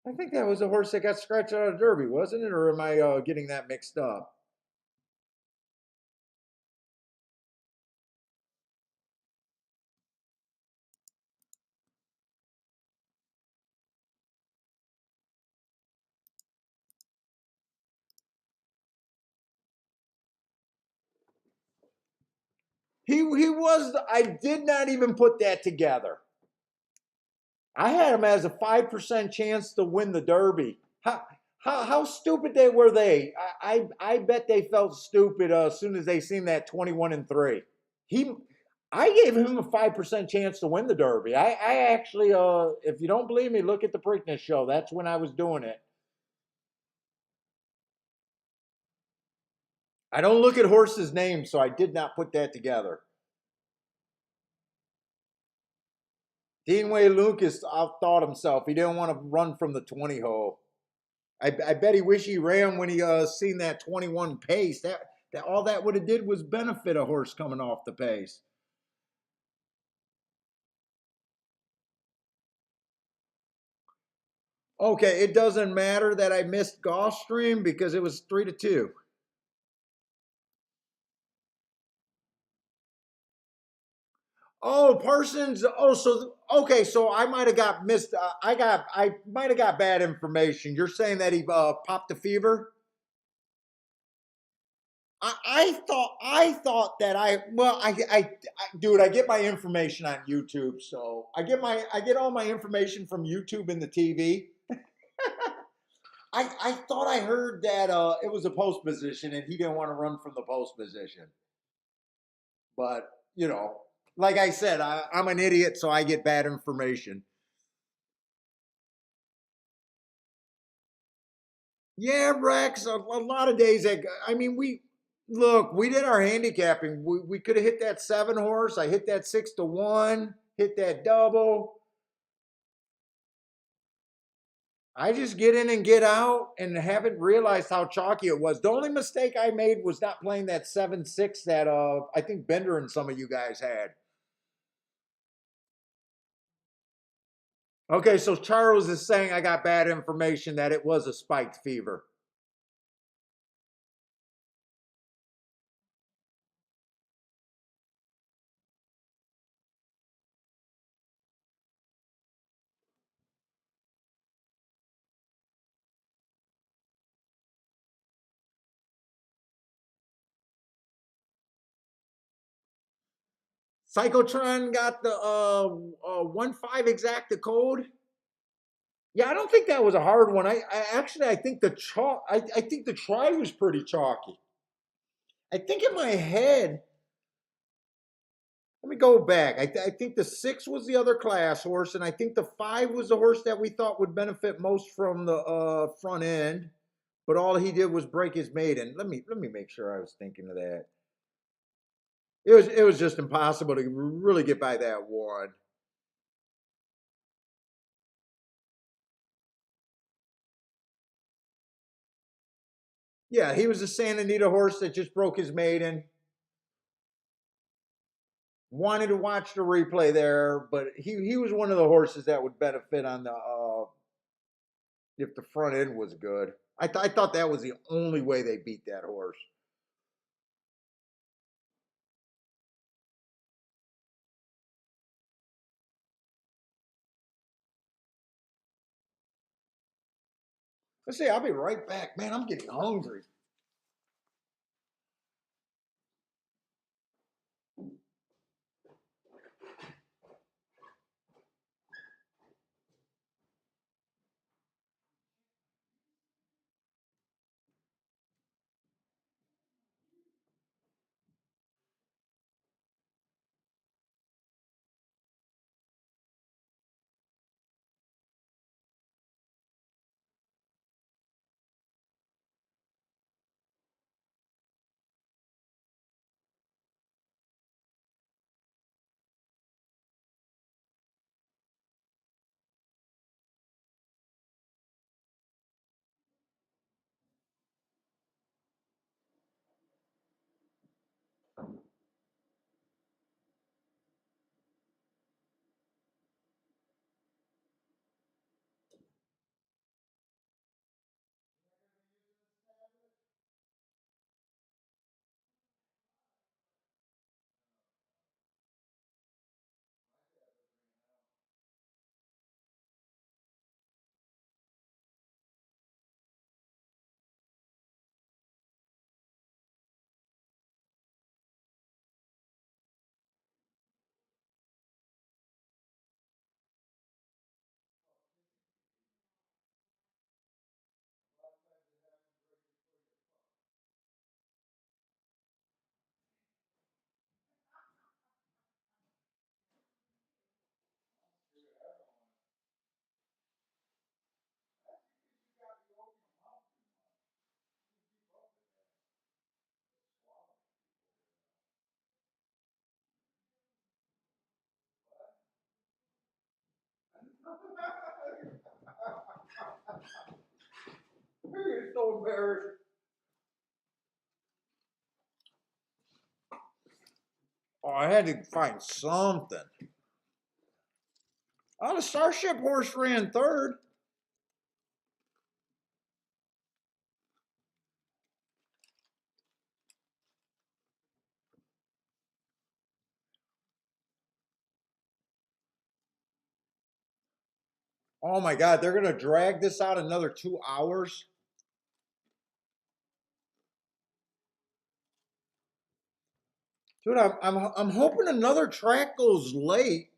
I think that was the horse that got scratched out of the Derby, wasn't it? Or am I getting that mixed up? He was. I did not even put that together. I had him as a 5% chance to win the Derby. How stupid they were they? I bet they felt stupid as soon as they seen that 21-3. He I gave him a 5% chance to win the Derby. I actually if you don't believe me, look at the Preakness show. That's when I was doing it. I don't look at horses' names, so I did not put that together. Deanway Lucas outthought himself. He didn't want to run from the 20 hole. I bet he wish he ran when he seen that 21 pace. That all that would have did was benefit a horse coming off the pace. Okay, it doesn't matter that I missed Gulfstream because it was 3-2. Oh, Parsons. Oh, so okay. So I might have got missed. I might have got bad information. You're saying that he popped the fever. I thought that dude, I get my information on YouTube, so I get all my information from YouTube and the TV. I thought I heard that it was a post position and he didn't want to run from the post position. But, like I said, I'm an idiot, so I get bad information. Yeah, Rex, a lot of days. I mean, we did our handicapping. We could have hit that 7 horse. I hit that 6-1, hit that double. I just get in and get out and haven't realized how chalky it was. The only mistake I made was not playing that 7-6 that I think Bender and some of you guys had. Okay, so Charles is saying I got bad information that it was a spiked fever. Psychotron got the 1-5 exacta code. Yeah, I don't think that was a hard one. I think the chalk. I think the try was pretty chalky. I think in my head. Let me go back. I think the 6 was the other class horse, and I think the 5 was the horse that we thought would benefit most from the front end. But all he did was break his maiden. Let me make sure I was thinking of that. It was just impossible to really get by that one. Yeah, he was a Santa Anita horse that just broke his maiden. Wanted to watch the replay there, but he was one of the horses that would benefit on the if the front end was good. I thought that was the only way they beat that horse. Let's see, I'll be right back. Man, I'm getting hungry. You're so embarrassed. Oh, I had to find something. Oh, the Starship horse ran third. Oh my God, they're gonna drag this out another 2 hours. Dude, I'm hoping another track goes late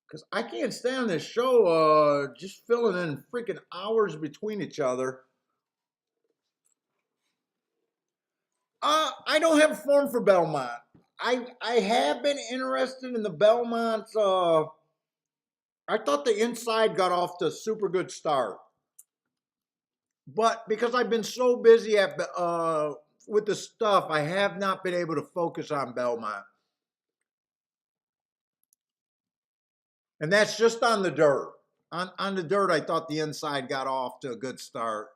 because I can't stay on this show just filling in freaking hours between each other. I don't have a form for Belmont. I have been interested in the Belmont. I thought the inside got off to a super good start, but because I've been so busy at with the stuff, I have not been able to focus on Belmont. And that's just on the dirt. On the dirt, I thought the inside got off to a good start.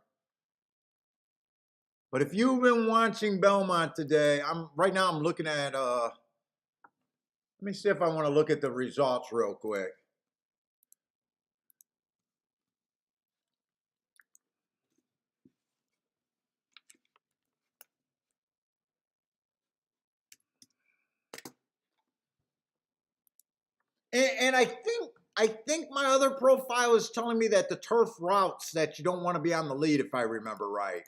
But if you've been watching Belmont today, I'm looking at let me see if I want to look at the results real quick. And I think my other profile is telling me that the turf routes that you don't want to be on the lead, if I remember right.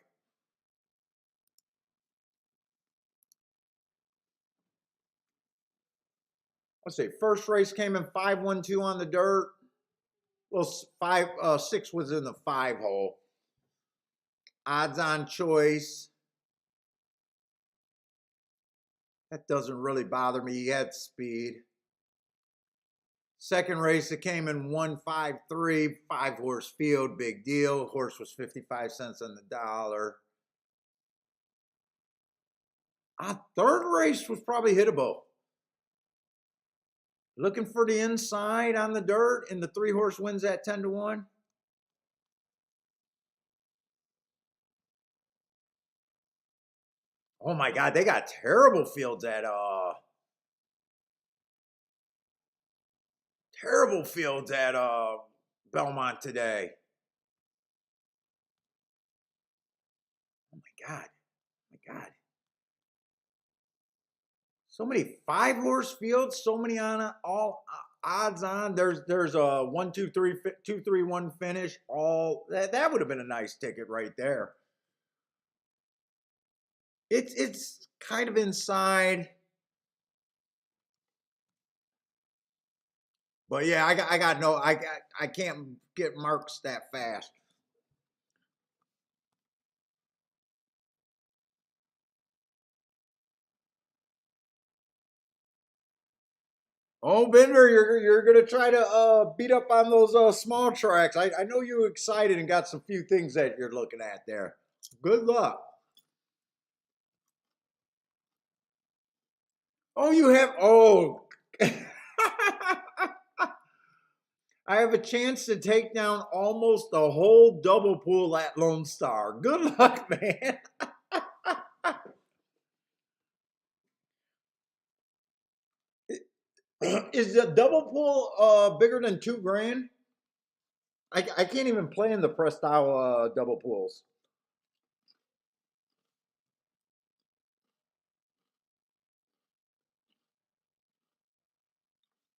let's see, first race came in 5-1-2 on the dirt. Well, 6 was in the 5 hole. Odds on choice. That doesn't really bother me. He had speed. Second race, it came in 1-5-3, 5-horse field, big deal. Horse was 55 cents on the dollar. Third race was probably hittable. Looking for the inside on the dirt, and the 3-horse wins at 10-1. Oh my God, they got terrible fields at Belmont today. Oh my God. Oh my God. So many 5-horse fields, so many on all odds on. There's a 1-2-3 2-3-1 finish. All that would have been a nice ticket right there. It's kind of inside. But yeah, I can't get marks that fast. Oh, Bender, you're gonna try to beat up on those small tracks. I know you're excited and got some few things that you're looking at there. Good luck. Oh, you have I have a chance to take down almost the whole double pool at Lone Star. Good luck, man. Is the double pool bigger than $2,000? I can't even play in the press style double pools.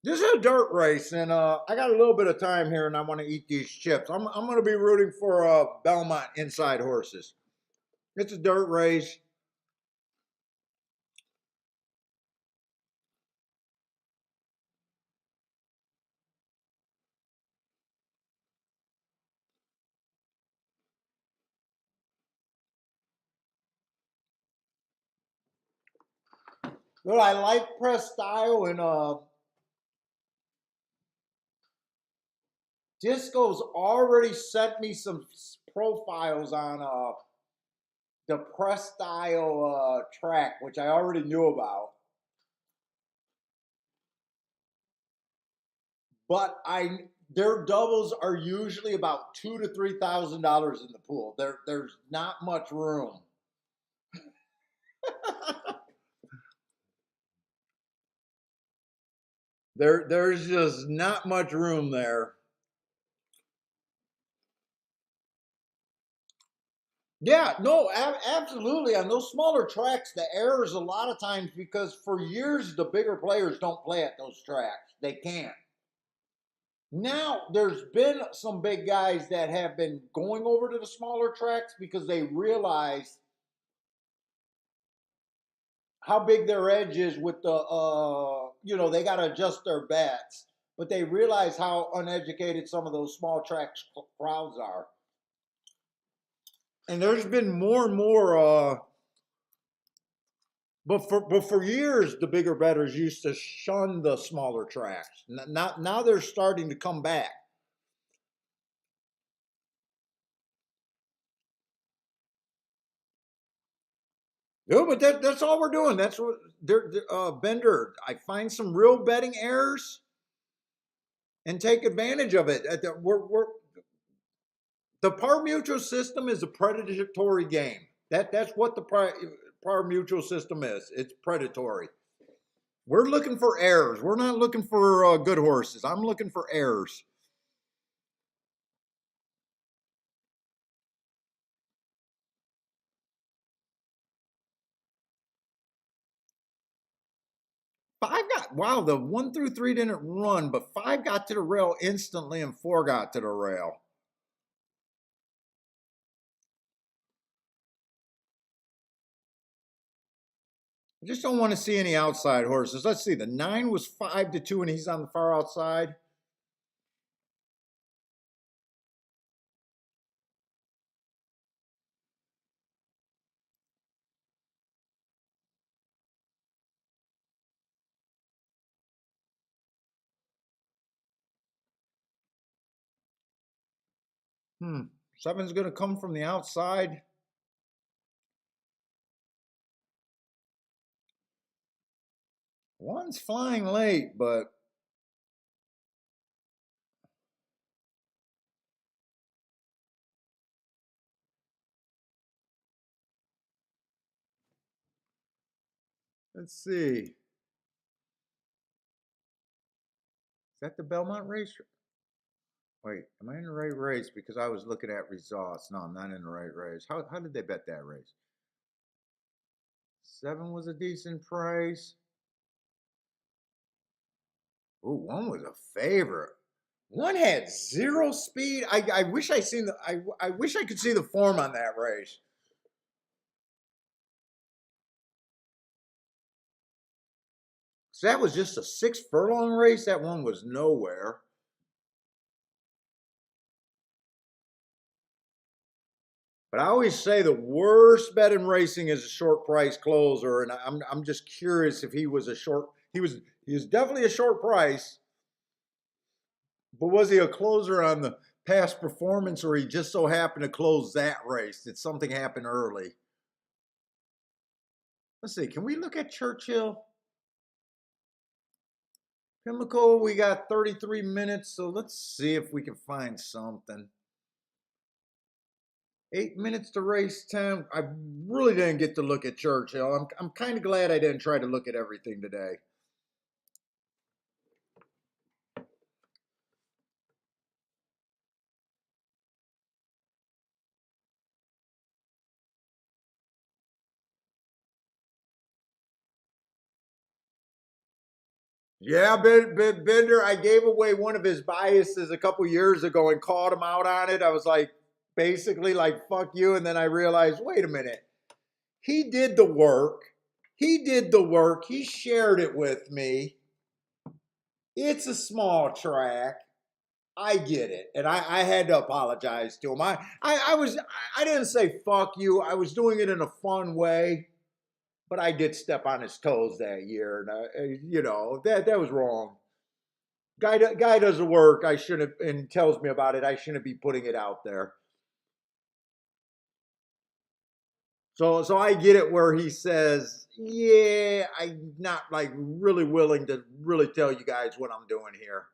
This is a dirt race, and I got a little bit of time here, and I want to eat these chips. I'm going to be rooting for Belmont inside horses. It's a dirt race. But I like press style, and Disco's already sent me some profiles on the press style track, which I already knew about. But their doubles are usually about $2,000 to $3,000 in the pool. There's not much room. There's just not much room there. Yeah, no, absolutely. On those smaller tracks, the error is a lot of times because for years the bigger players don't play at those tracks. They can't. Now there's been some big guys that have been going over to the smaller tracks because they realize how big their edge is with the they got to adjust their bets, but they realize how uneducated some of those small tracks crowds are. And there's been more and more but for years the bigger bettors used to shun the smaller tracks. Now they're starting to come back. No, but that's all we're doing. That's what Bender. I find some real betting errors and take advantage of it. The par mutual system is a predatory game. That's what the par mutual system is. It's predatory. We're looking for errors. We're not looking for good horses. I'm looking for errors. Wow, the 1 through 3 didn't run, but 5 got to the rail instantly and 4 got to the rail. I just don't want to see any outside horses. Let's see. The 9 was 5-2, and he's on the far outside. Hmm. 7's going to come from the outside. One's flying late, but let's see. Is that the Belmont race? Wait, am I in the right race? Because I was looking at results. No, I'm not in the right race. How did they bet that race? 7 was a decent price. Ooh, 1 was a favorite. 1 had 0 speed. I wish I wish I could see the form on that race. So that was just a 6 furlong race. That 1 was nowhere. But I always say the worst bet in racing is a short price closer, and I'm just curious if he was a short. He was definitely a short price, but was he a closer on the past performance, or he just so happened to close that race? Did something happen early? Let's see. Can we look at Churchill? Pimlico, we got 33 minutes, so let's see if we can find something. 8 minutes to race time. I really didn't get to look at Churchill. I'm kind of glad I didn't try to look at everything today. Yeah, Bender, I gave away one of his biases a couple years ago and called him out on it. I was like, basically like, fuck you. And then I realized, wait a minute. He did the work. He did the work. He shared it with me. It's a small track. I get it. And I had to apologize to him. I didn't say fuck you. I was doing it in a fun way. But I did step on his toes that year. And, that was wrong. Guy does the work. I shouldn't, and tells me about it. I shouldn't be putting it out there. So I get it where he says, "Yeah, I'm not like really willing to really tell you guys what I'm doing here."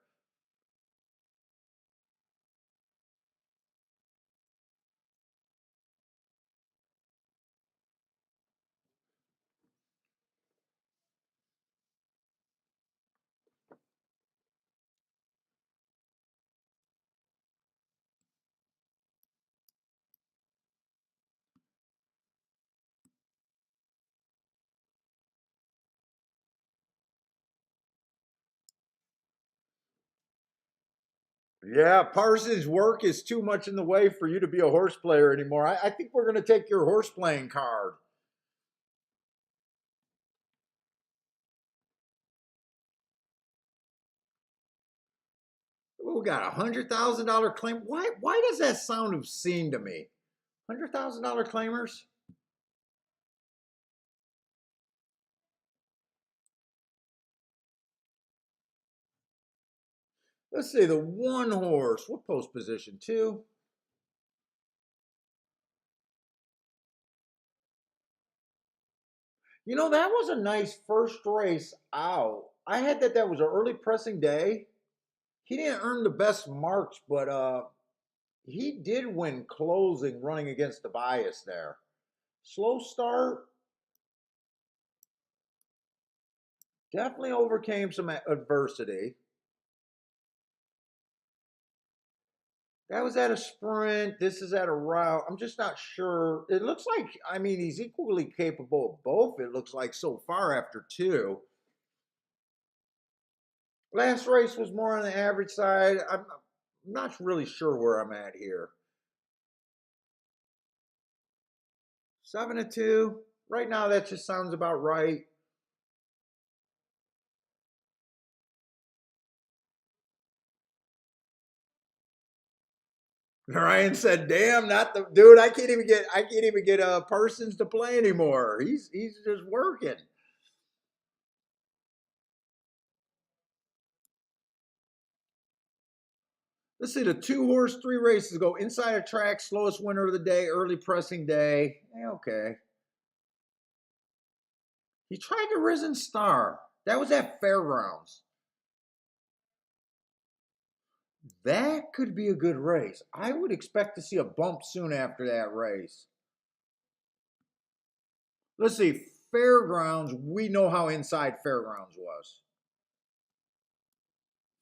Yeah, Parsons' work is too much in the way for you to be a horse player anymore. I think we're going to take your horse playing card. We got $100,000 claim. Why does that sound obscene to me? $100,000 claimers? Let's say the 1 horse. What post position? 2. That was a nice first race out. I had that was an early pressing day. He didn't earn the best marks, but he did win closing running against the bias there. Slow start, definitely overcame some adversity. That was at a sprint. This is at a route. I'm just not sure. It looks like, he's equally capable of both, it looks like so far after 2. Last race was more on the average side. I'm not really sure where I'm at here. 7-2. Right now, that just sounds about right. Ryan said, "Damn, not the dude. I can't even get Persons to play anymore. He's just working." Let's see, the 2 horse 3 races go inside a track, slowest winner of the day, early pressing day. Okay. He tried the Risen Star. That was at Fairgrounds. That could be a good race. I would expect to see a bump soon after that race. Let's see, Fairgrounds, we know how inside Fairgrounds was.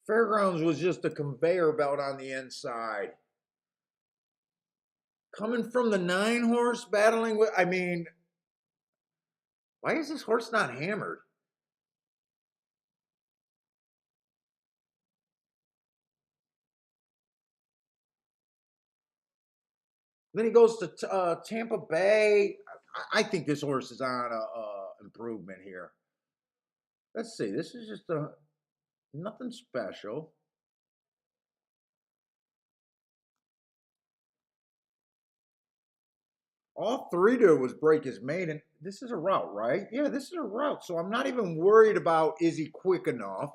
Fairgrounds was just a conveyor belt on the inside. Coming from the 9 horse battling with, I mean, why is this horse not hammered? Then he goes to Tampa Bay. I think this horse is on a improvement here. Let's see. This is just a nothing special. All three did was break his maiden. This is a route, right? Yeah, this is a route. So I'm not even worried about is he quick enough.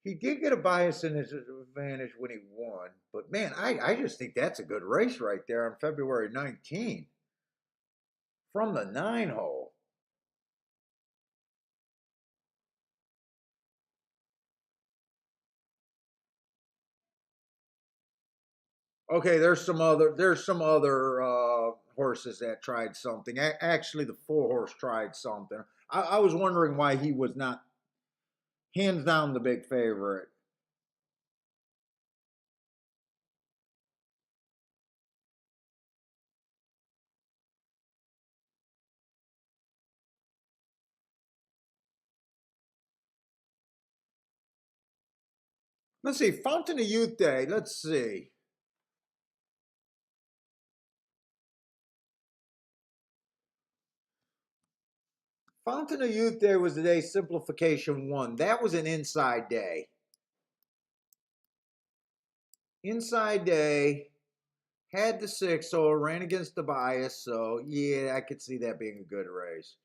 He did get a bias in his advantage when he won, but man, I just think that's a good race right there on February 19th from the 9 hole. Okay, there's some other horses that tried something. Actually, the 4 horse tried something. I was wondering why he was not hands down the big favorite. Let's see, Fountain of Youth Day. Let's see. Fountain of Youth Day was the day Simplification won. That was an inside day. Inside day. Had the 6, so ran against the bias. So yeah, I could see that being a good race.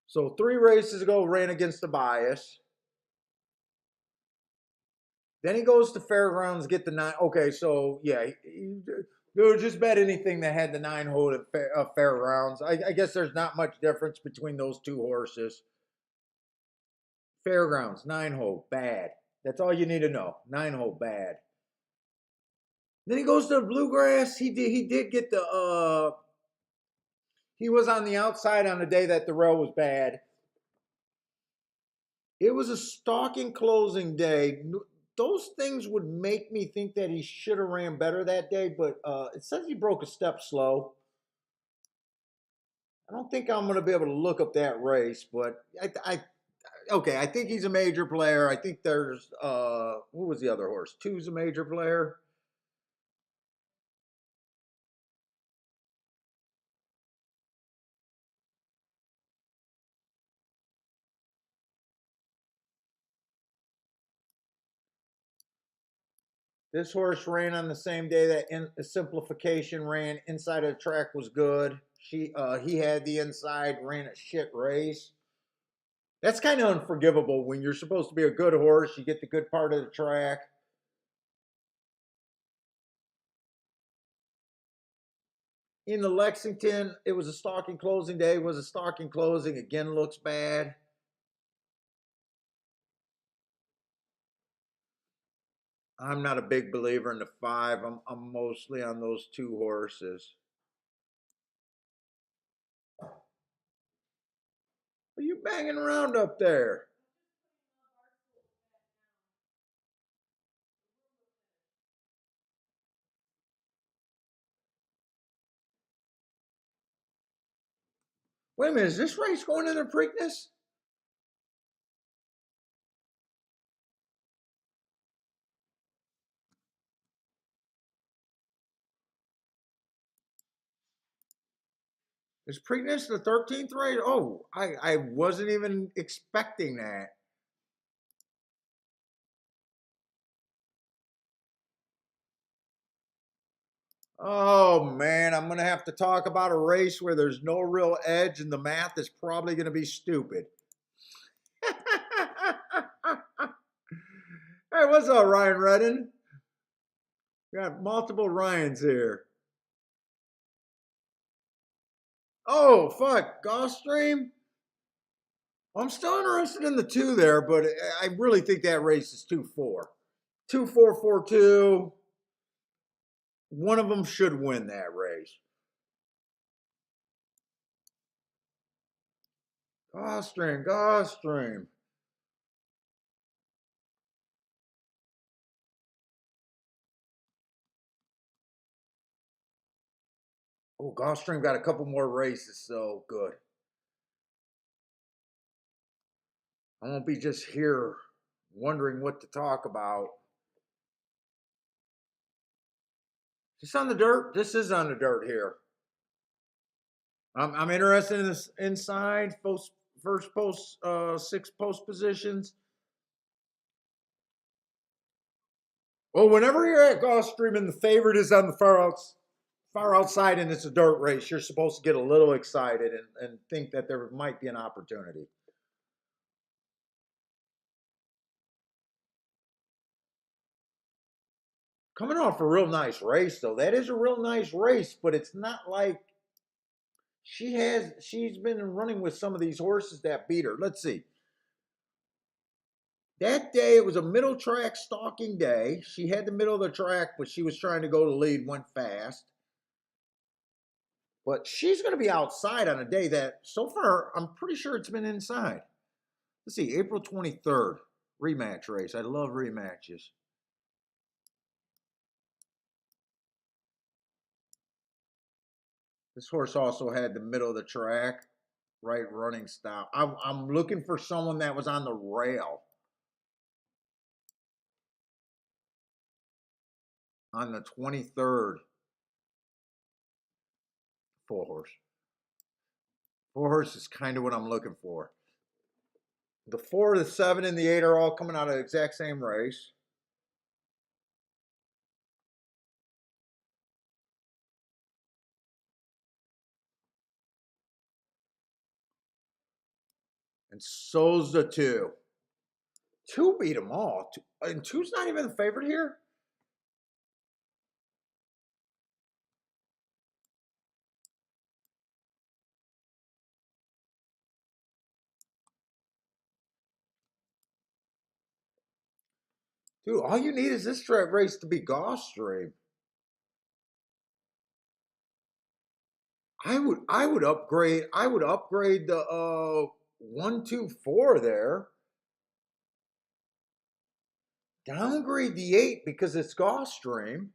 So 3 races ago, ran against the bias. Then he goes to Fairgrounds, get the 9. Okay, so yeah, dude, just bet anything that had the 9 hole at Fairgrounds. I guess there's not much difference between those 2 horses. Fairgrounds, 9 hole, bad. That's all you need to know. 9 hole, bad. Then he goes to the Bluegrass. He did get the he was on the outside on the day that the rail was bad. It was a stalking closing day. Those things would make me think that he should have ran better that day, but it says he broke a step slow. I don't think I'm going to be able to look up that race, but okay, I think he's a major player. I think there's what was the other horse? Two's a major player. This horse ran on the same day that Simplification ran. Inside of the track was good. He had the inside, ran a shit race. That's kind of unforgivable when you're supposed to be a good horse. You get the good part of the track. In the Lexington, it was a stalking closing day. It was a stalking closing. Again, looks bad. I'm not a big believer in the 5. I'm mostly on those 2 horses. What are you banging around up there? Wait a minute, is this race going into Preakness? Is Preakness the 13th race? Oh, I wasn't even expecting that. Oh man, I'm gonna have to talk about a race where there's no real edge and the math is probably gonna be stupid. Hey, what's up, Ryan Redden? Got multiple Ryans here. Oh, fuck, Gulfstream? I'm still interested in the two there, but I really think that race is 2-4. 2-4-4-2. One of them should win that race. Gulfstream, Gulfstream. Oh, Gulfstream got a couple more races, so good. I won't be just here wondering what to talk about. Is this on the dirt? This is on the dirt here. I'm interested in this inside first post, six post positions. Well, whenever you're at Gulfstream and the favorite is on the far outside and it's a dirt race, you're supposed to get a little excited and think that there might be an opportunity. Coming off a real nice race, though. That is a real nice race, but it's not like she's been running with some of these horses that beat her. Let's see. That day, it was a middle track stalking day. She had the middle of the track, but she was trying to go to lead, went fast. But she's going to be outside on a day that, so far, I'm pretty sure it's been inside. Let's see, April 23rd, rematch race. I love rematches. This horse also had the middle of the track, right running style. I'm looking for someone that was on the rail on the 23rd. Four horse. Four horse is kind of what I'm looking for. The 4, the 7, and the 8 are all coming out of the exact same race. And so's the 2. 2 beat them all. And two's not even the favorite here. Dude, all you need is this track race to be Gulfstream. I would upgrade the 1-2-4 there. Downgrade the 8 because it's Gulfstream.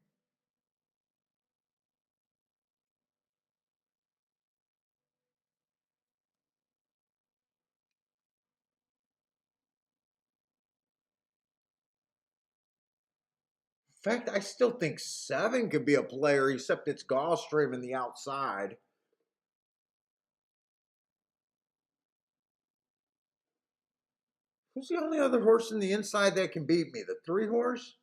In fact, I still think 7 could be a player, except it's Gulfstream in the outside. Who's the only other horse in the inside that can beat me? The 3 horse?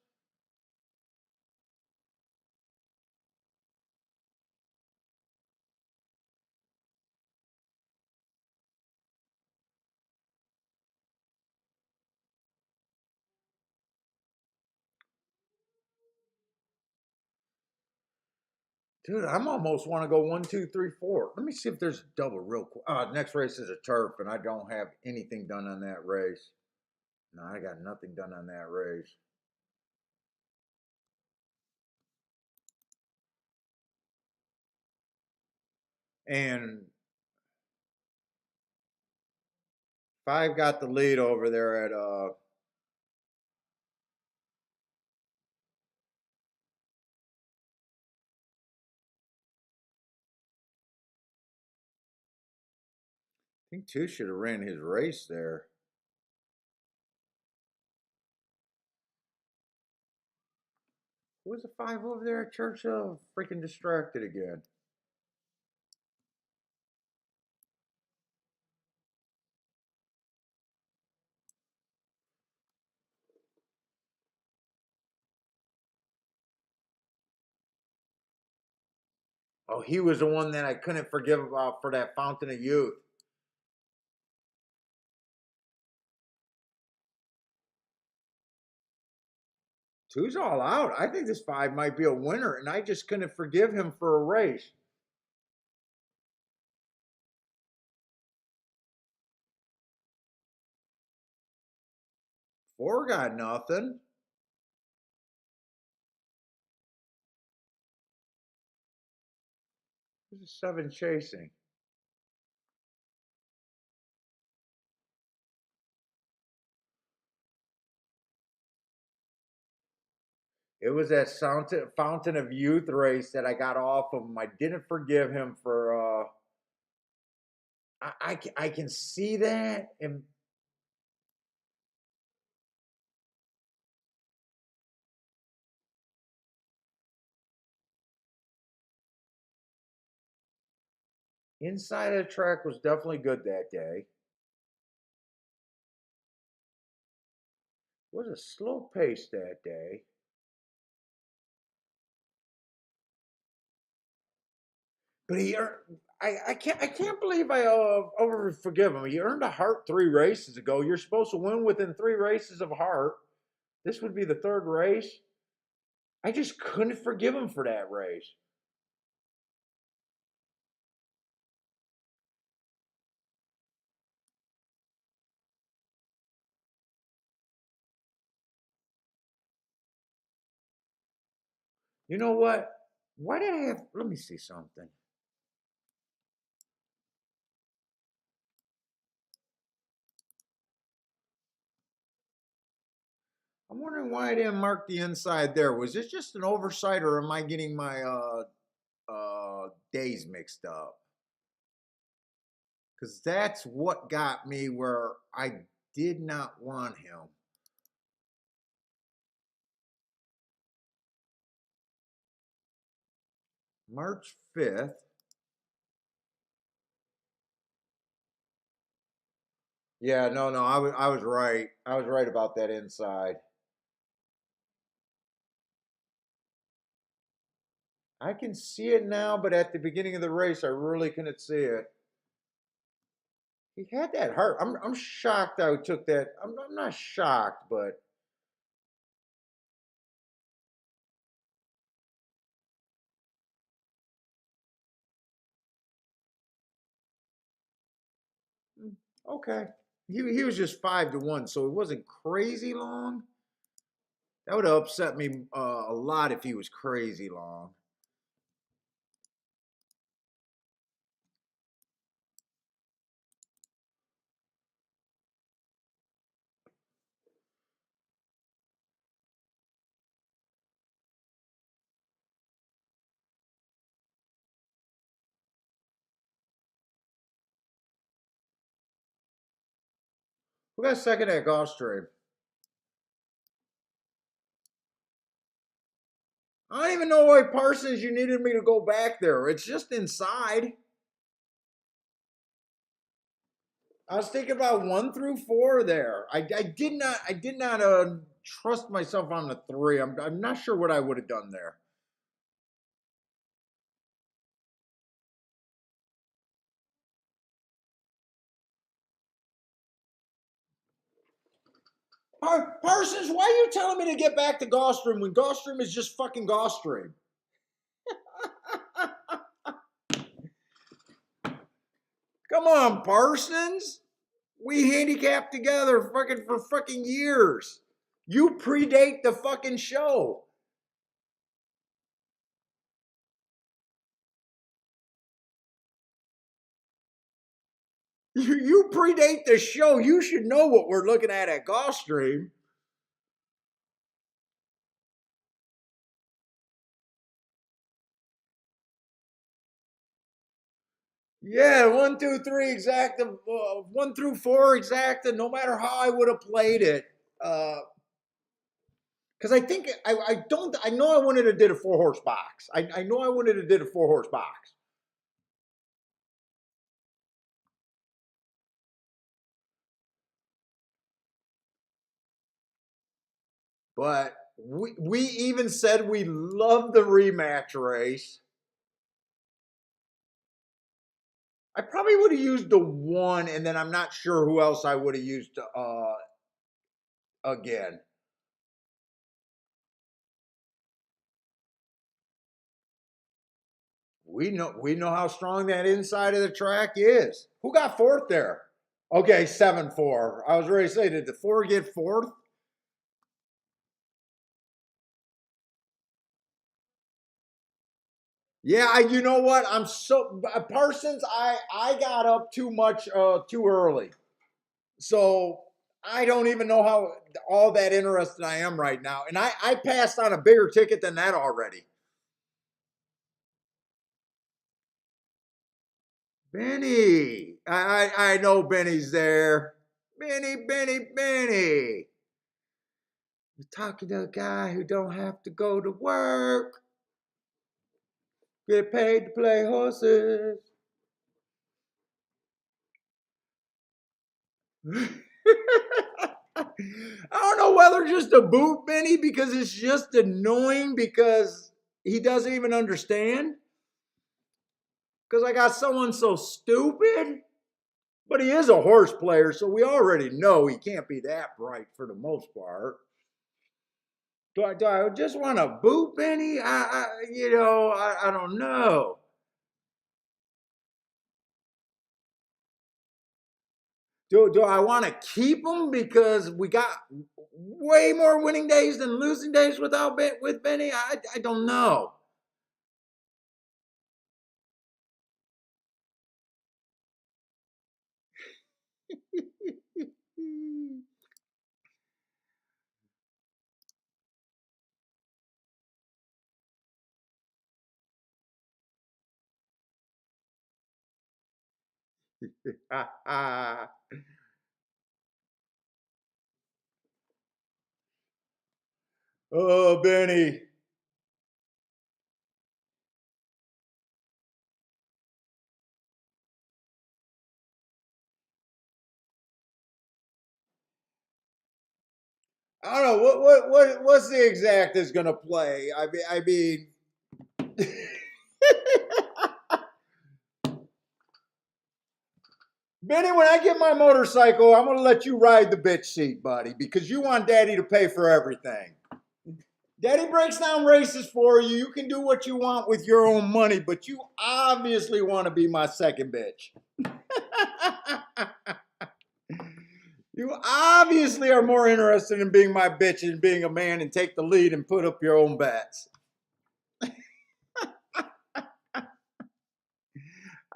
Dude, I'm almost want to go 1-2-3-4. Let me see if there's a double real quick. Next race is a turf, and I don't have anything done on that race. No, I got nothing done on that race. And 5 got the lead over there at I think 2 should have ran his race there. Who was the 5 over there at Churchill? Freaking distracted again. Oh, he was the one that I couldn't forgive about for that Fountain of Youth. Two's all out. I think this 5 might be a winner, and I just couldn't forgive him for a race. 4 got nothing. Who's a 7 chasing? It was that Fountain of Youth race that I got off of him. I didn't forgive him for. I can see that, and inside of the track was definitely good that day. It was a slow pace that day. But I can't believe I over forgive him. He earned a heart 3 races ago. You're supposed to win within 3 races of a heart. This would be the 3rd race. I just couldn't forgive him for that race. You know what? Why did I have? Let me see something. I'm wondering why I didn't mark the inside there. Was this just an oversight, or am I getting my days mixed up? Because that's what got me where I did not want him. March 5th. Yeah, no, I was right. I was right about that inside. I can see it now, but at the beginning of the race, I really couldn't see it. He had that heart. I'm shocked I took that. I'm not shocked, but mm, okay. He was just 5-1, so it wasn't crazy long. That would have upset me a lot if he was crazy long. Who got second at Gulfstream? I don't even know why Parsons you needed me to go back there. It's just inside. I was thinking about 1 through 4 there. I did not trust myself on the 3. I'm not sure what I would have done there. Parsons, why are you telling me to get back to Gulfstream when Gulfstream is just fucking Gulfstream? Come on, Parsons. We handicapped together fucking for fucking years. You predate the fucking show. You predate the show. You should know what we're looking at Gulfstream. Yeah, 1, 2, 3 exacta, 1 through 4 exacta. No matter how I would have played it, because I think I don't. I know I wanted to did a 4-horse box. I know I wanted to did a 4-horse box. But we even said we love the rematch race. I probably would have used the one, and then I'm not sure who else I would have used again. We know how strong that inside of the track is. Who got fourth there? Okay, 7-4. I was ready to say, did the four get fourth? Yeah, you know what? I'm so Parsons. I got up too much too early, so I don't even know how all that interested I am right now. And I passed on a bigger ticket than that already. Benny, I know Benny's there. Benny. You're talking to a guy who don't have to go to work, get paid to play horses. I don't know whether just to boot Benny because it's just annoying because he doesn't even understand. Because I got someone so stupid, but he is a horse player, so we already know he can't be that bright for the most part. Do I just want to boot Benny? I don't know. Do I want to keep him because we got way more winning days than losing days with Benny? I don't know. Oh, Benny. I don't know what's the exact is going to play. I mean, Benny, when I get my motorcycle, I'm going to let you ride the bitch seat, buddy, because you want Daddy to pay for everything. Daddy breaks down races for you. You can do what you want with your own money, but you obviously want to be my second bitch. You obviously are more interested in being my bitch and being a man and take the lead and put up your own bets.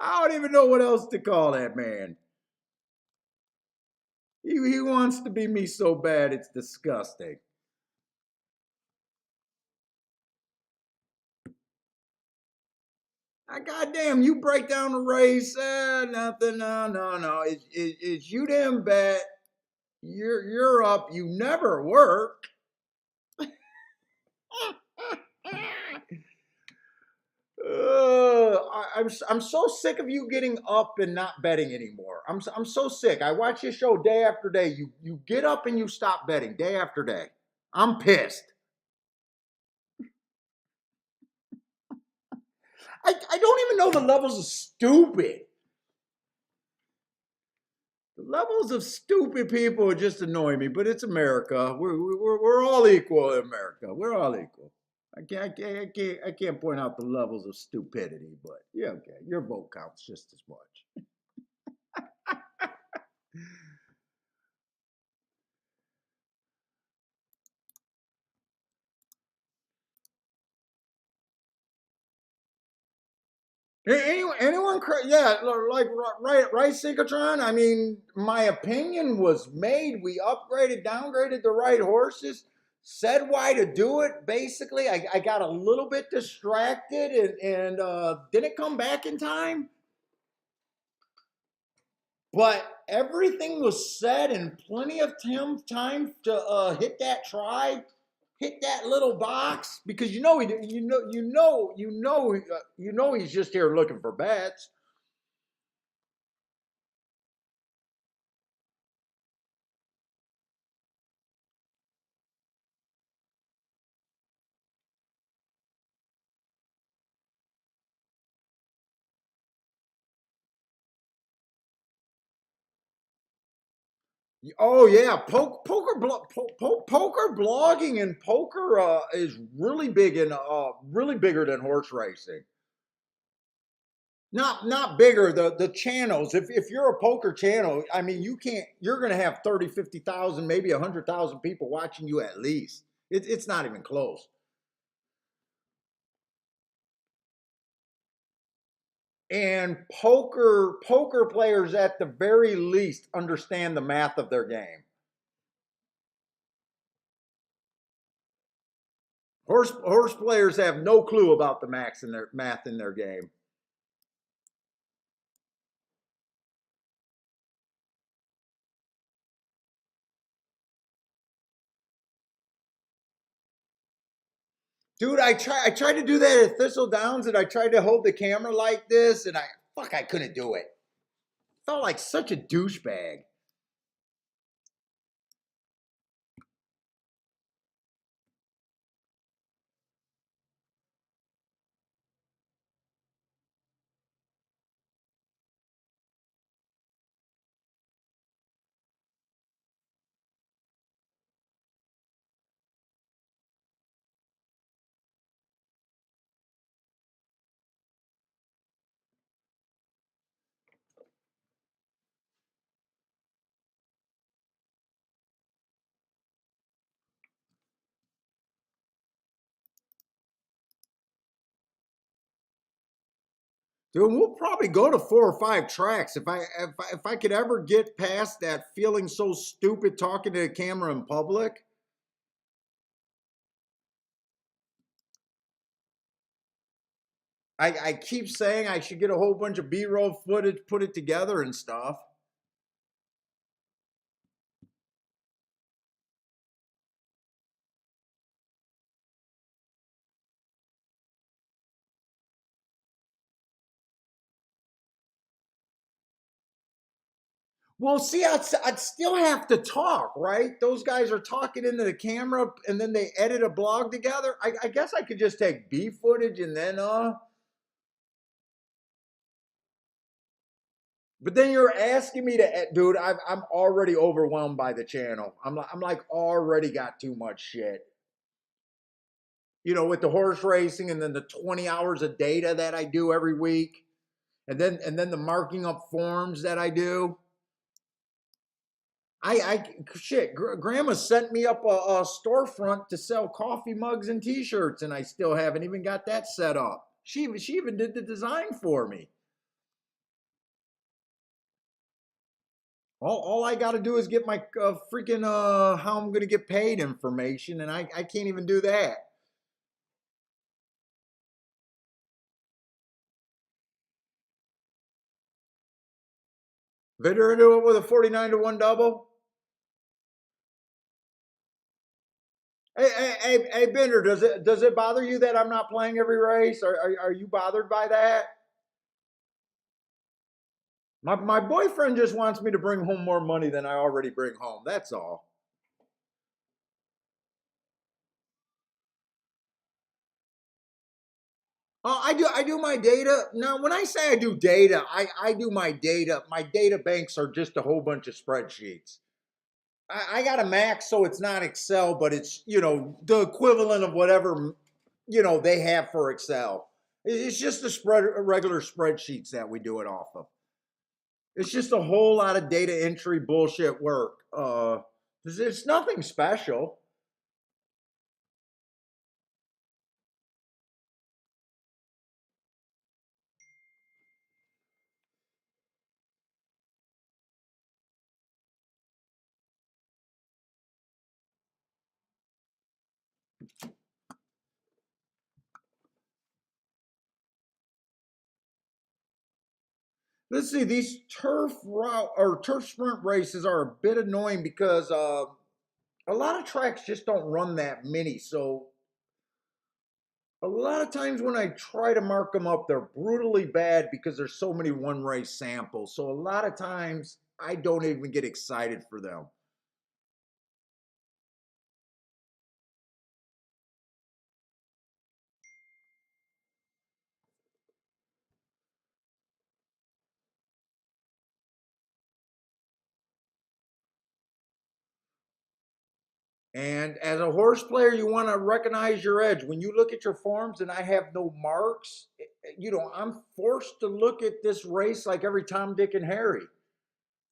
I don't even know what else to call that man. He wants to be me so bad, it's disgusting. Goddamn, you break down the race, nothing, no. It's you damn bet. You're up. You never work. I'm so sick of you getting up and not betting anymore. I'm so sick. I watch your show day after day. You get up and you stop betting day after day. I'm pissed. I don't even know the levels of stupid. The levels of stupid people just annoy me, but it's America. We're all equal in America. We're all equal. I can't point out the levels of stupidity, but yeah, okay. Your vote counts just as much. Anyone, yeah, like right, Synchrotron. I mean, my opinion was made. We upgraded, downgraded the right horses. Said why to do it. Basically, I got a little bit distracted and didn't come back in time. But everything was said and plenty of time to hit that try, hit that little box because he's just here looking for bets. Oh yeah, poker blogging and poker is really big in really bigger than horse racing. Not bigger, the channels. If you're a poker channel, I mean, you're going to have 30, 50,000, maybe 100,000 people watching you at least. It's not even close. And poker players at the very least understand the math of their game. Horse players have no clue about the math in their game. Dude, I tried to do that at Thistle Downs, and I tried to hold the camera like this, and I couldn't do it. Felt like such a douchebag. Dude, we'll probably go to 4 or 5 tracks if I could ever get past that feeling so stupid talking to the camera in public. I keep saying I should get a whole bunch of B-roll footage, put it together and stuff. Well, see, I'd still have to talk, right? Those guys are talking into the camera and then they edit a blog together. I guess I could just take B footage and then but then you're asking me to, dude. I'm already overwhelmed by the channel. I'm like already got too much shit. With the horse racing and then the 20 hours of data that I do every week, and then the marking up forms that I do. Shit, Grandma sent me up a storefront to sell coffee mugs and T-shirts, and I still haven't even got that set up. She even did the design for me. All I got to do is get my freaking how I'm gonna get paid information, and I can't even do that. Better into it with a 49-1 double. Hey, Bender, does it bother you that I'm not playing every race? Are you bothered by that? My boyfriend just wants me to bring home more money than I already bring home. That's all. I do my data. Now, when I say I do data, I do my data. My data banks are just a whole bunch of spreadsheets. I got a Mac, so it's not Excel, but it's the equivalent of whatever they have for Excel. It's just regular spreadsheets that we do it off of. It's just a whole lot of data entry bullshit work. It's nothing special. Let's see, these turf route or turf sprint races are a bit annoying because a lot of tracks just don't run that many. So a lot of times when I try to mark them up, they're brutally bad because there's so many one race samples. So a lot of times I don't even get excited for them. And as a horse player, you want to recognize your edge. When you look at your forms and I have no marks, I'm forced to look at this race like every Tom, Dick, and Harry.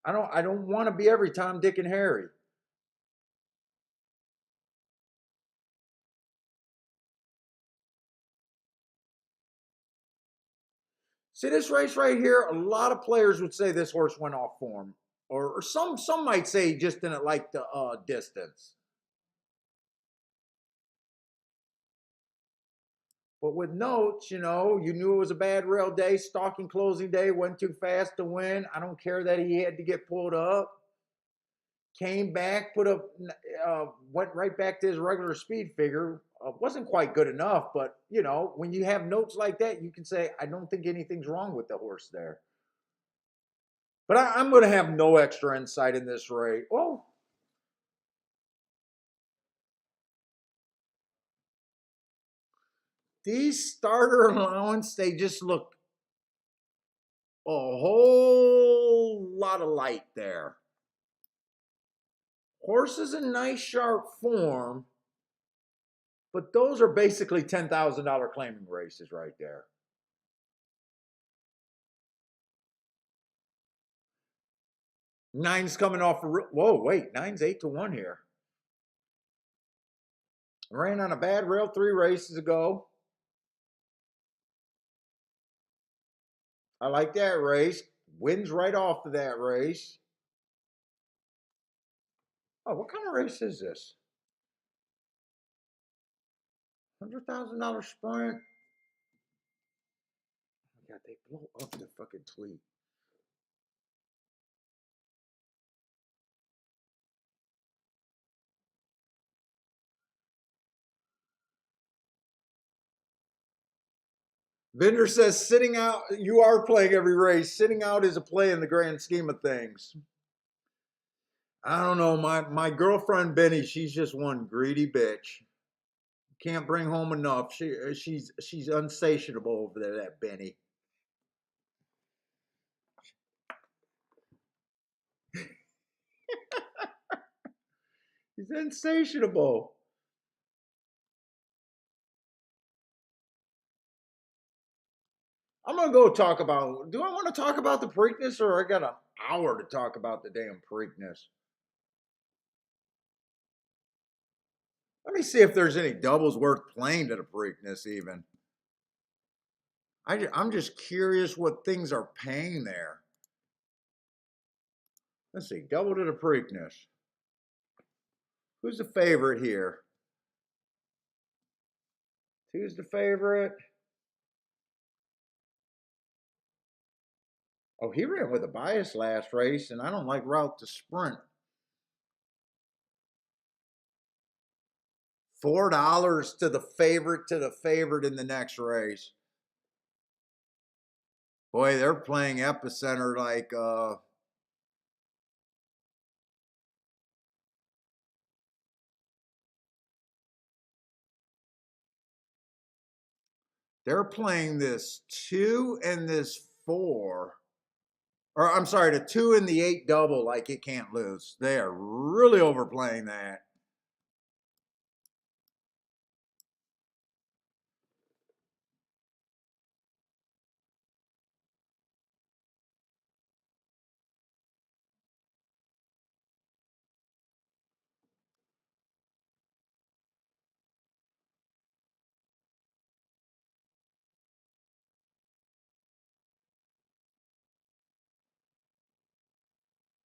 I don't want to be every Tom, Dick, and Harry. See this race right here, a lot of players would say this horse went off form. Or some might say he just didn't like the distance. But with notes, you knew it was a bad rail day, stalking closing day, went too fast to win. I don't care that he had to get pulled up. Came back, went right back to his regular speed figure. Wasn't quite good enough, but when you have notes like that, you can say, I don't think anything's wrong with the horse there. But I'm going to have no extra insight in this race. Oh, these starter allowance, they just look a whole lot of light there. Horse is in nice sharp form, but those are basically $10,000 claiming races right there. Nine's coming off. Whoa, wait, nine's 8-1 here. Ran on a bad rail 3 races ago. I like that race. Wins right off of that race. Oh, what kind of race is this? $100,000 sprint. Oh God, they blow up the fucking tweet. Vendor says sitting out, you are playing every race. Sitting out is a play in the grand scheme of things. I don't know. My girlfriend Benny, she's just one greedy bitch. Can't bring home enough. She's unsatiable over there, that Benny. She's insatiable. I'm gonna go talk about. Do I want to talk about the Preakness, or I got an hour to talk about the damn Preakness? Let me see if there's any doubles worth playing to the Preakness. Even I'm just curious what things are paying there. Let's see, double to the Preakness. Who's the favorite here? Who's the favorite? Oh, he ran with a bias last race, and I don't like route to sprint. $4 to the favorite in the next race. Boy, they're playing epicenter like they're playing this 2 and this 4. Or I'm sorry, the 2 and the 8 double like it can't lose. They are really overplaying that.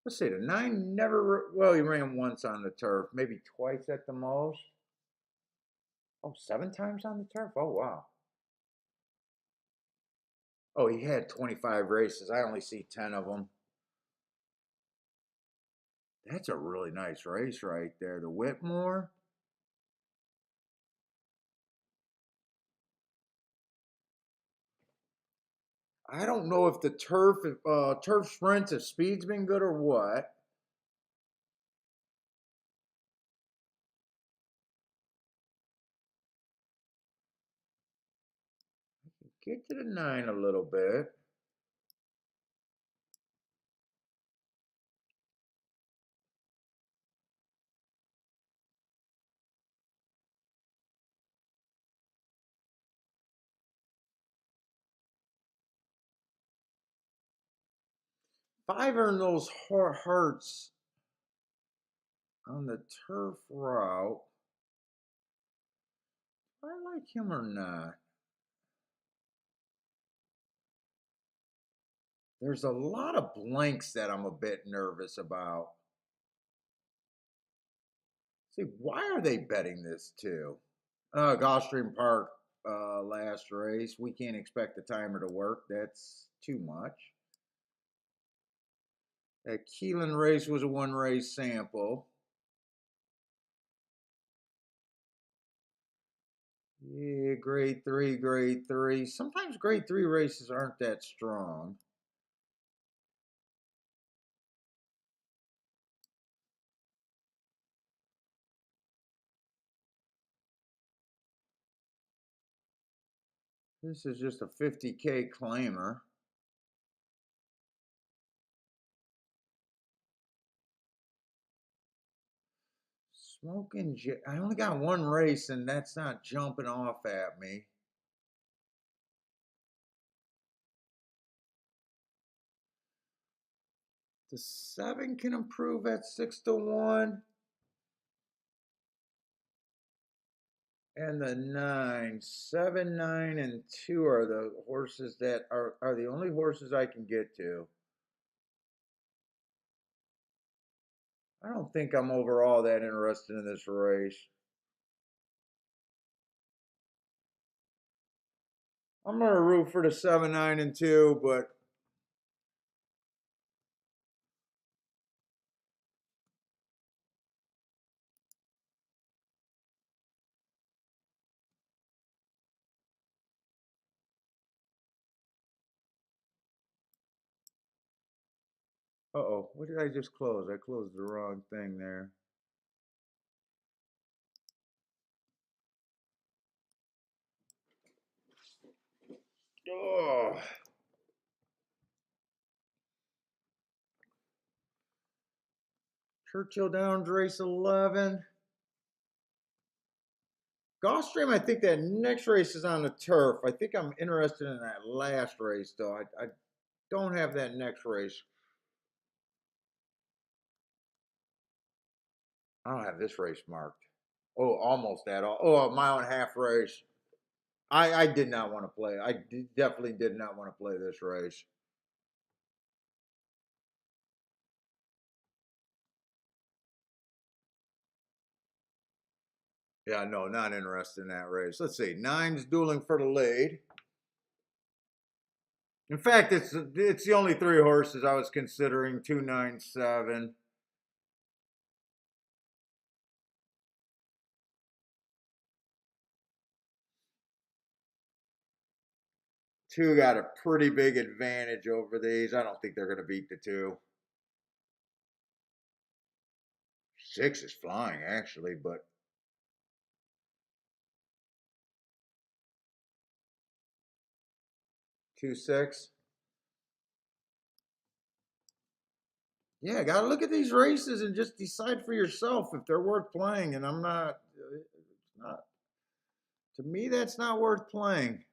Let's see, the 9 never, well, he ran once on the turf, maybe twice at the most. Oh, 7 times on the turf? Oh, wow. Oh, he had 25 races. I only see 10 of them. That's a really nice race right there. The Whitmore. I don't know if the turf sprints, if speed's been good or what. Get to the 9 a little bit. 5 earned those hearts on the turf route. Do I like him or not? There's a lot of blanks that I'm a bit nervous about. See, why are they betting this too? Gulfstream Park, last race. We can't expect the timer to work. That's too much. That Keelan race was a 1 race sample. Yeah, grade 3, grade 3. Sometimes grade 3 races aren't that strong. This is just a 50K claimer. Smoking jet. I only got 1 race, and that's not jumping off at me. The 7 can improve at 6-1. And the 9. 7, 9, and 2 are the horses that are the only horses I can get to. I don't think I'm overall that interested in this race. I'm going to root for the 7, 9, and 2, but uh-oh, what did I just close? I closed the wrong thing there. Oh. Churchill Downs race 11. Gulfstream, I think that next race is on the turf. I think I'm interested in that last race, though. I don't have that next race. I don't have this race marked. Oh, almost at all. Oh, a 1.5 mile race. I did not want to play. Definitely did not want to play this race. Yeah, no, not interested in that race. Let's see. 9's dueling for the lead. In fact, it's the only 3 horses I was considering. 2, 9, 7. 2 got a pretty big advantage over these. I don't think they're going to beat the 2. 6 is flying, actually, but 2, 6. Yeah, got to look at these races and just decide for yourself if they're worth playing. And I'm not, it's not, to me, that's not worth playing.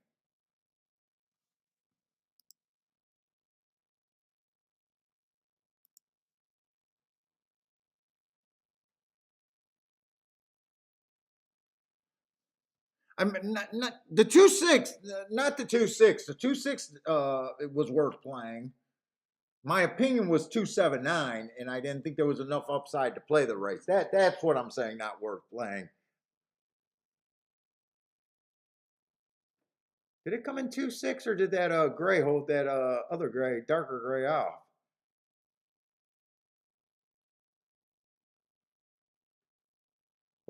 I mean, not the 2-6, not the 2-6. The 2-6 it was worth playing. My opinion was 2-7-9, and I didn't think there was enough upside to play the race. That's what I'm saying, not worth playing. Did it come in 2-6, or did that gray hold that other gray, darker gray off?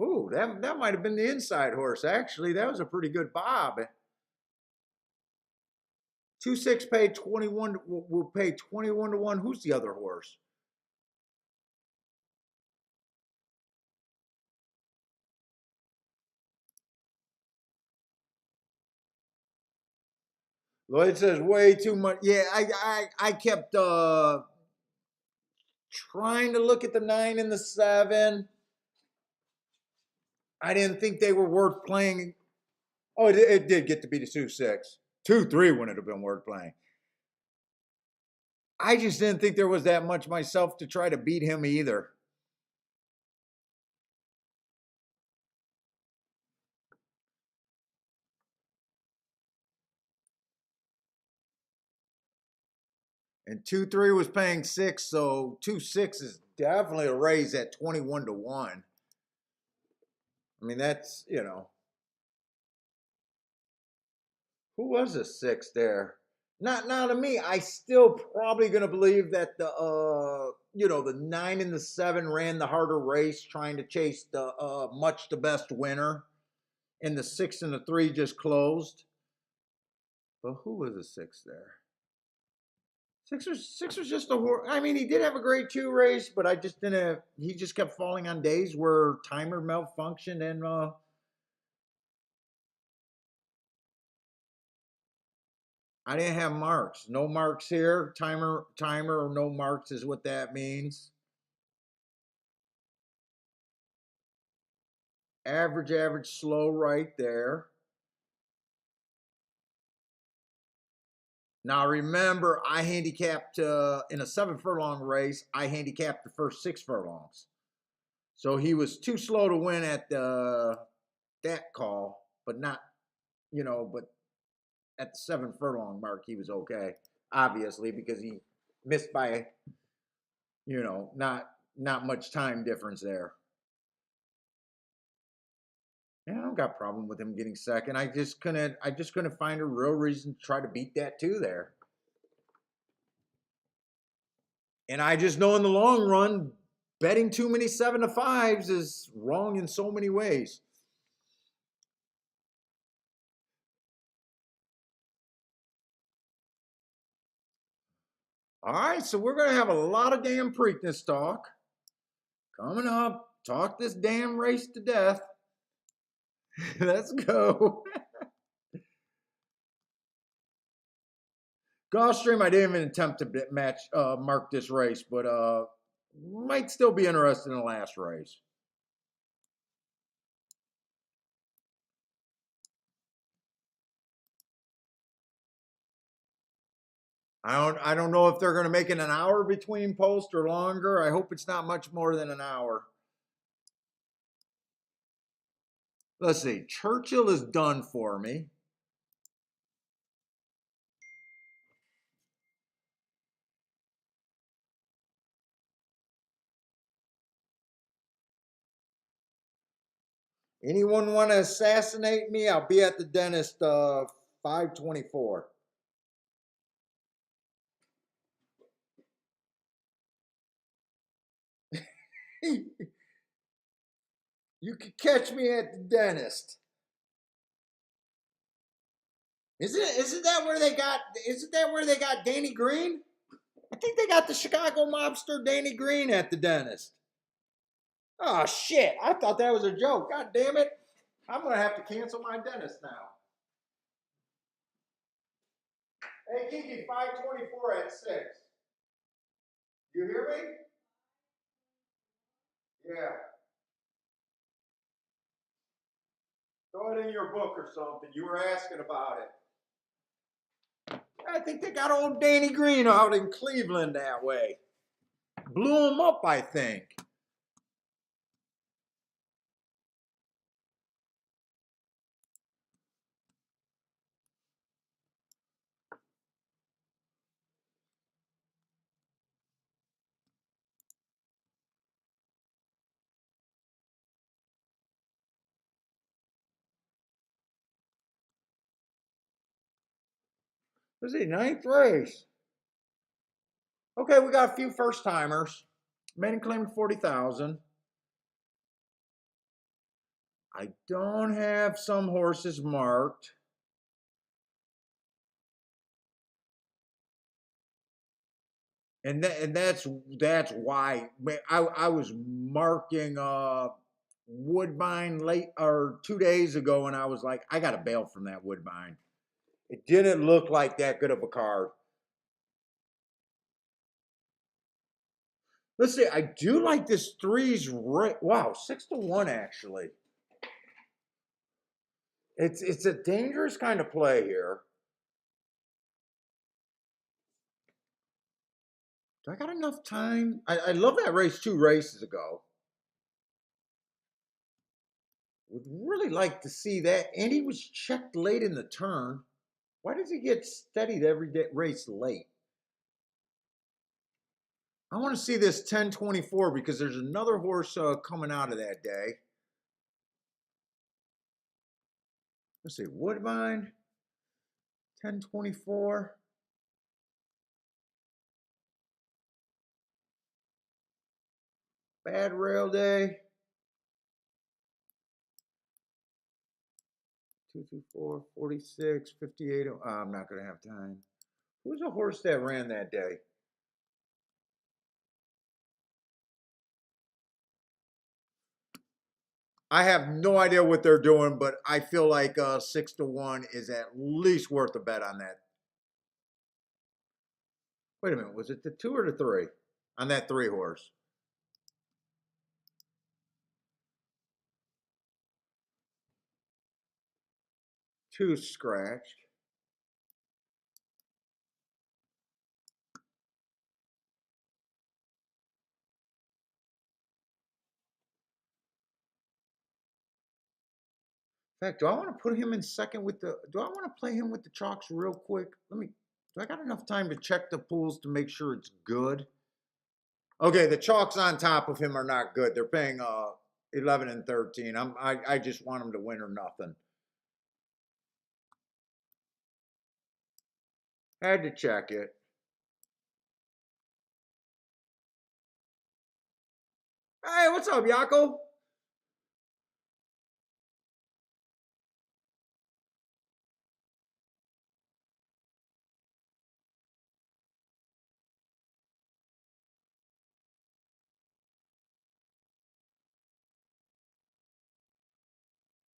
Ooh, that might have been the inside horse. Actually, that was a pretty good bob. 2-6 paid 21. Will pay 21-1. Who's the other horse? Lloyd says way too much. Yeah, I kept trying to look at the 9 and the 7. I didn't think they were worth playing. Oh, it did get to be the 2-6. 2-3 wouldn't have been worth playing. I just didn't think there was that much myself to try to beat him either. And 2-3 was paying 6, so 2-6 is definitely a raise at 21-1. I mean, that's, who was a 6 there? Not now to me. I still probably gonna believe that the 9 and the 7 ran the harder race, trying to chase the much the best winner, and the 6 and the 3 just closed. But who was a 6 there? Six was just a horror. I mean, he did have a great 2 race, but I just didn't. He just kept falling on days where timer malfunctioned, and I didn't have marks. No marks here. Timer, or no marks is what that means. Average, slow right there. Now remember, I handicapped in a 7 furlong race. I handicapped the first 6 furlongs, so he was too slow to win at that call, but not, but at the 7 furlong mark, he was okay. Obviously, because he missed by, not much time difference there. Yeah, I don't got a problem with him getting second. I just couldn't find a real reason to try to beat that 2 there. And I just know in the long run, betting too many 7-5s is wrong in so many ways. All right, so we're gonna have a lot of damn Preakness talk coming up. Talk this damn race to death. Let's go. Gulfstream, I didn't even attempt to mark this race, but might still be interested in the last race. I don't know if they're going to make it an hour between post or longer. I hope it's not much more than an hour. Let's see. Churchill is done for me. Anyone want to assassinate me? I'll be at the dentist 5:24. You can catch me at the dentist. Isn't that where they got? Isn't that where they got Danny Green? I think they got the Chicago mobster Danny Green at the dentist. Oh shit! I thought that was a joke. God damn it! I'm gonna have to cancel my dentist now. Hey Kiki, 5:24 at 6. You hear me? Yeah. Throw it in your book or something. You were asking about it. I think they got old Danny Green out in Cleveland that way. Blew him up, I think. Was he ninth race? Okay, we got a few first timers. Maiden claim 40,000. I don't have some horses marked. And that's why I was marking Woodbine late or 2 days ago, and I was like, I got to bail from that Woodbine. It didn't look like that good of a card. Let's see. I do like this threes. Wow, 6-1 actually. It's a dangerous kind of play here. Do I got enough time? I love that race 2 races ago. Would really like to see that. And he was checked late in the turn. Why does he get steadied every day, race late? I want to see this 1024 because there's another horse coming out of that day. Let's see, Woodbine, 1024. Bad rail day. 224, 46, 58. Oh, I'm not going to have time. Who's a horse that ran that day? I have no idea what they're doing, but I feel like 6-1 is at least worth a bet on that. Wait a minute, was it the 2 or the 3 on that 3 horse? Two scratched. In fact, do I want to put him in second with the? Do I want to play him with the chalks real quick? Let me. Do I got enough time to check the pools to make sure it's good? Okay, the chalks on top of him are not good. They're paying 11 and 13. I just want him to win or nothing. Had to check it. Hey, what's up, Yako?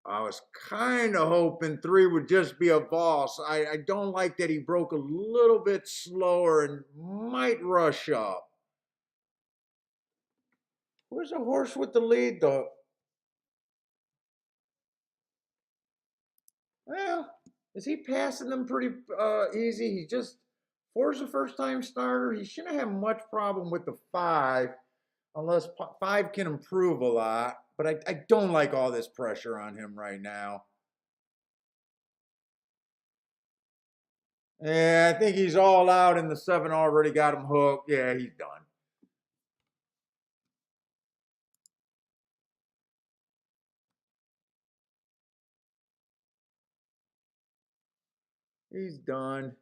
I was kind of hoping 3 would just be a boss. I don't like that he broke a little bit slower and might rush up. Where's the horse with the lead, though? Well, is he passing them pretty easy? He just, 4's a first time starter. He shouldn't have much problem with the 5, unless 5 can improve a lot. But I don't like all this pressure on him right now. Yeah, I think he's all out, and the 7 already got him hooked. Yeah, he's done. He's done.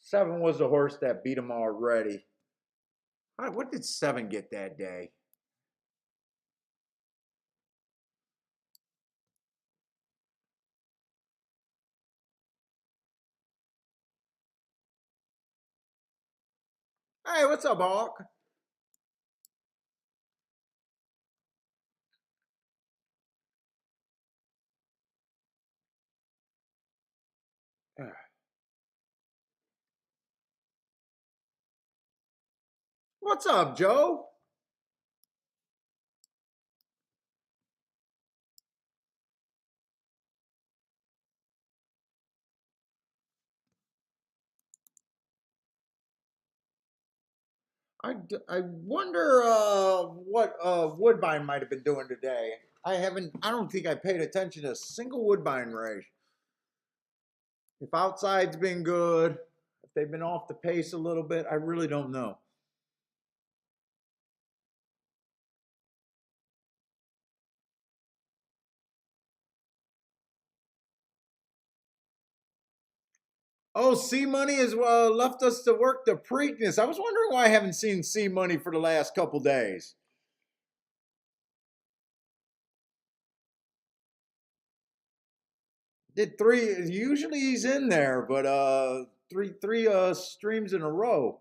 Seven was the horse that beat him already. What did 7 get that day? Hey, what's up, Hawk? What's up, Joe? I wonder what Woodbine might have been doing today. I don't think I paid attention to a single Woodbine race. If outside's been good, if they've been off the pace a little bit, I really don't know. Oh, C Money has left us to work the Preakness. I was wondering why I haven't seen C Money for the last couple days. Did 3? Usually he's in there, but three streams in a row.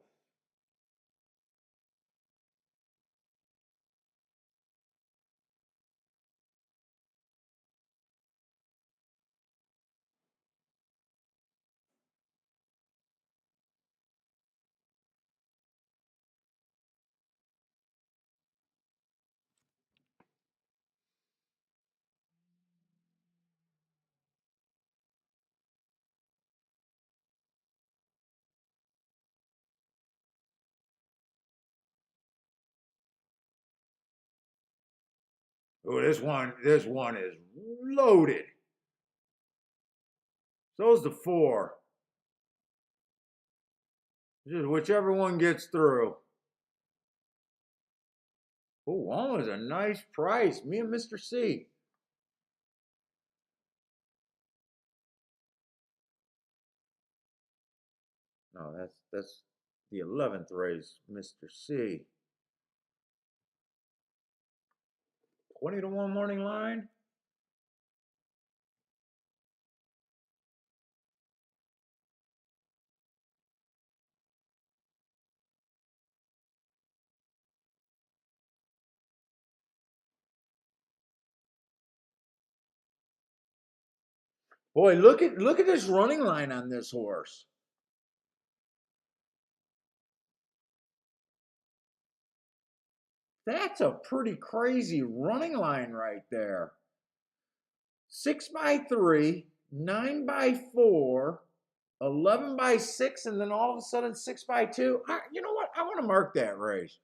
Oh, this one is loaded. So's the 4. Just whichever one gets through. Oh, one was a nice price. Me and Mr. C. No, that's the 11th race, Mr. C. 20-1 morning line. Boy, look at this running line on this horse. That's a pretty crazy running line right there. 6x3, 9x4, 11x6, and then all of a sudden 6x2. You know what? I want to mark that race.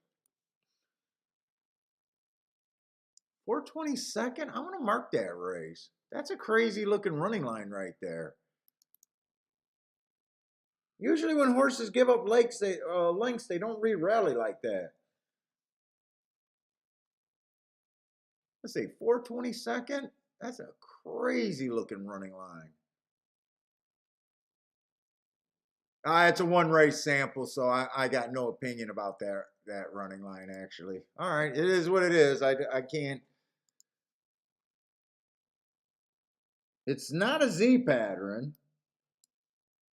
422nd. I want to mark that race. That's a crazy looking running line right there. Usually when horses give up lengths, they don't re-rally like that. Let's see, 422nd. That's a crazy looking running line. It's a one race sample, so I got no opinion about that running line actually. All right, it is what it is. I can't. It's not a Z pattern,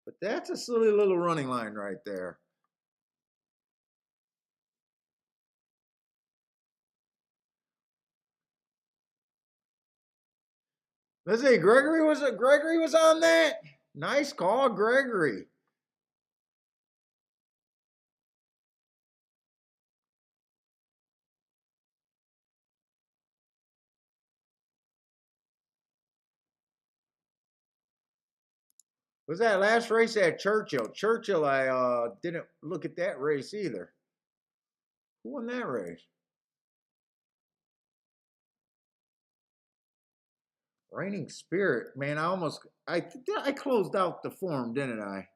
but that's a silly little running line right there. Let's see, Gregory was on that. Nice call, Gregory. Was that last race at Churchill? Churchill, I didn't look at that race either. Who won that race? Reigning Spirit, man. I closed out the form, didn't I?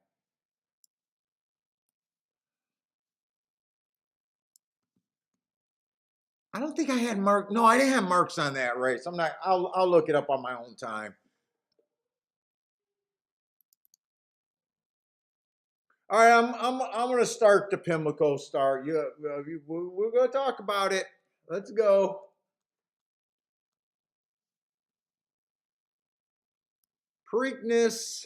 I don't think I had mark. No, I didn't have marks on that race. I'm not. I'll look it up on my own time. All right, I'm gonna start the Pimlico start. We're gonna talk about it. Let's go. Preakness.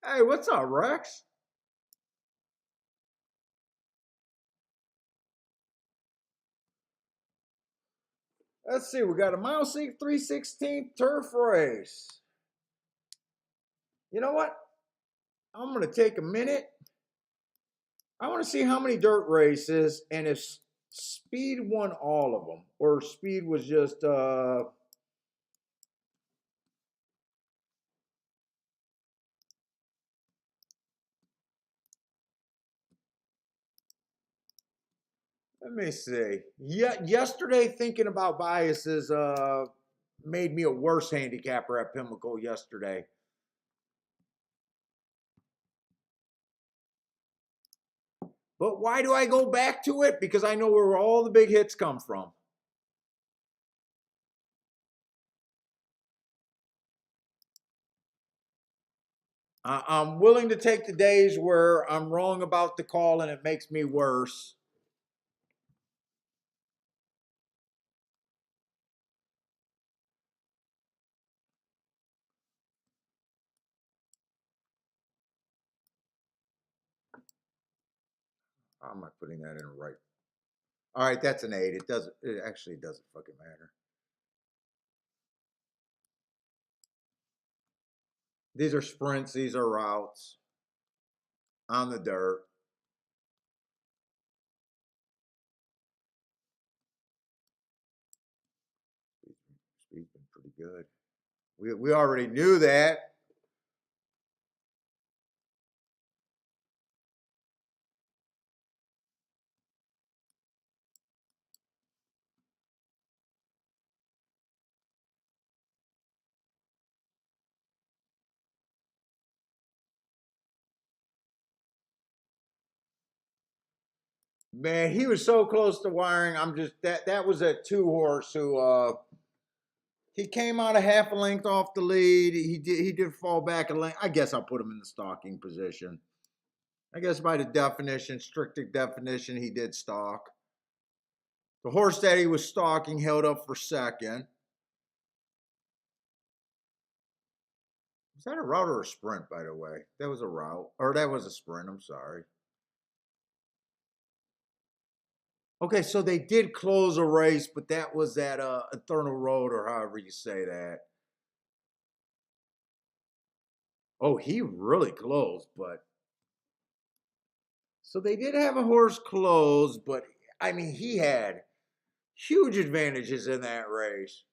Hey, what's up, Rex? Let's see. We got a mile seek 3/16 turf race. You know what? I'm gonna take a minute. I want to see how many dirt races and if speed won all of them or speed was just let me see. Yeah, yesterday thinking about biases made me a worse handicapper at Pimlico yesterday. But why do I go back to it? Because I know where all the big hits come from. I'm willing to take the days where I'm wrong about the call and it makes me worse. How am I putting that in right? All right, that's an 8. It actually doesn't fucking matter. These are sprints, these are routes on the dirt. Speed's been pretty good. We already knew that. Man, he was so close to wiring. I'm just that was a two horse who he came out a half a length off the lead. He did fall back a length. I guess I'll put him in the stalking position. I guess by the definition, strict definition, he did stalk. The horse that he was stalking held up for second. Was that a route or a sprint, by the way? That was a route. Or that was a sprint, I'm sorry. Okay, so they did close a race, but that was at Eternal Road, or however you say that. Oh, he really closed, but so they did have a horse close, but I mean, he had huge advantages in that race.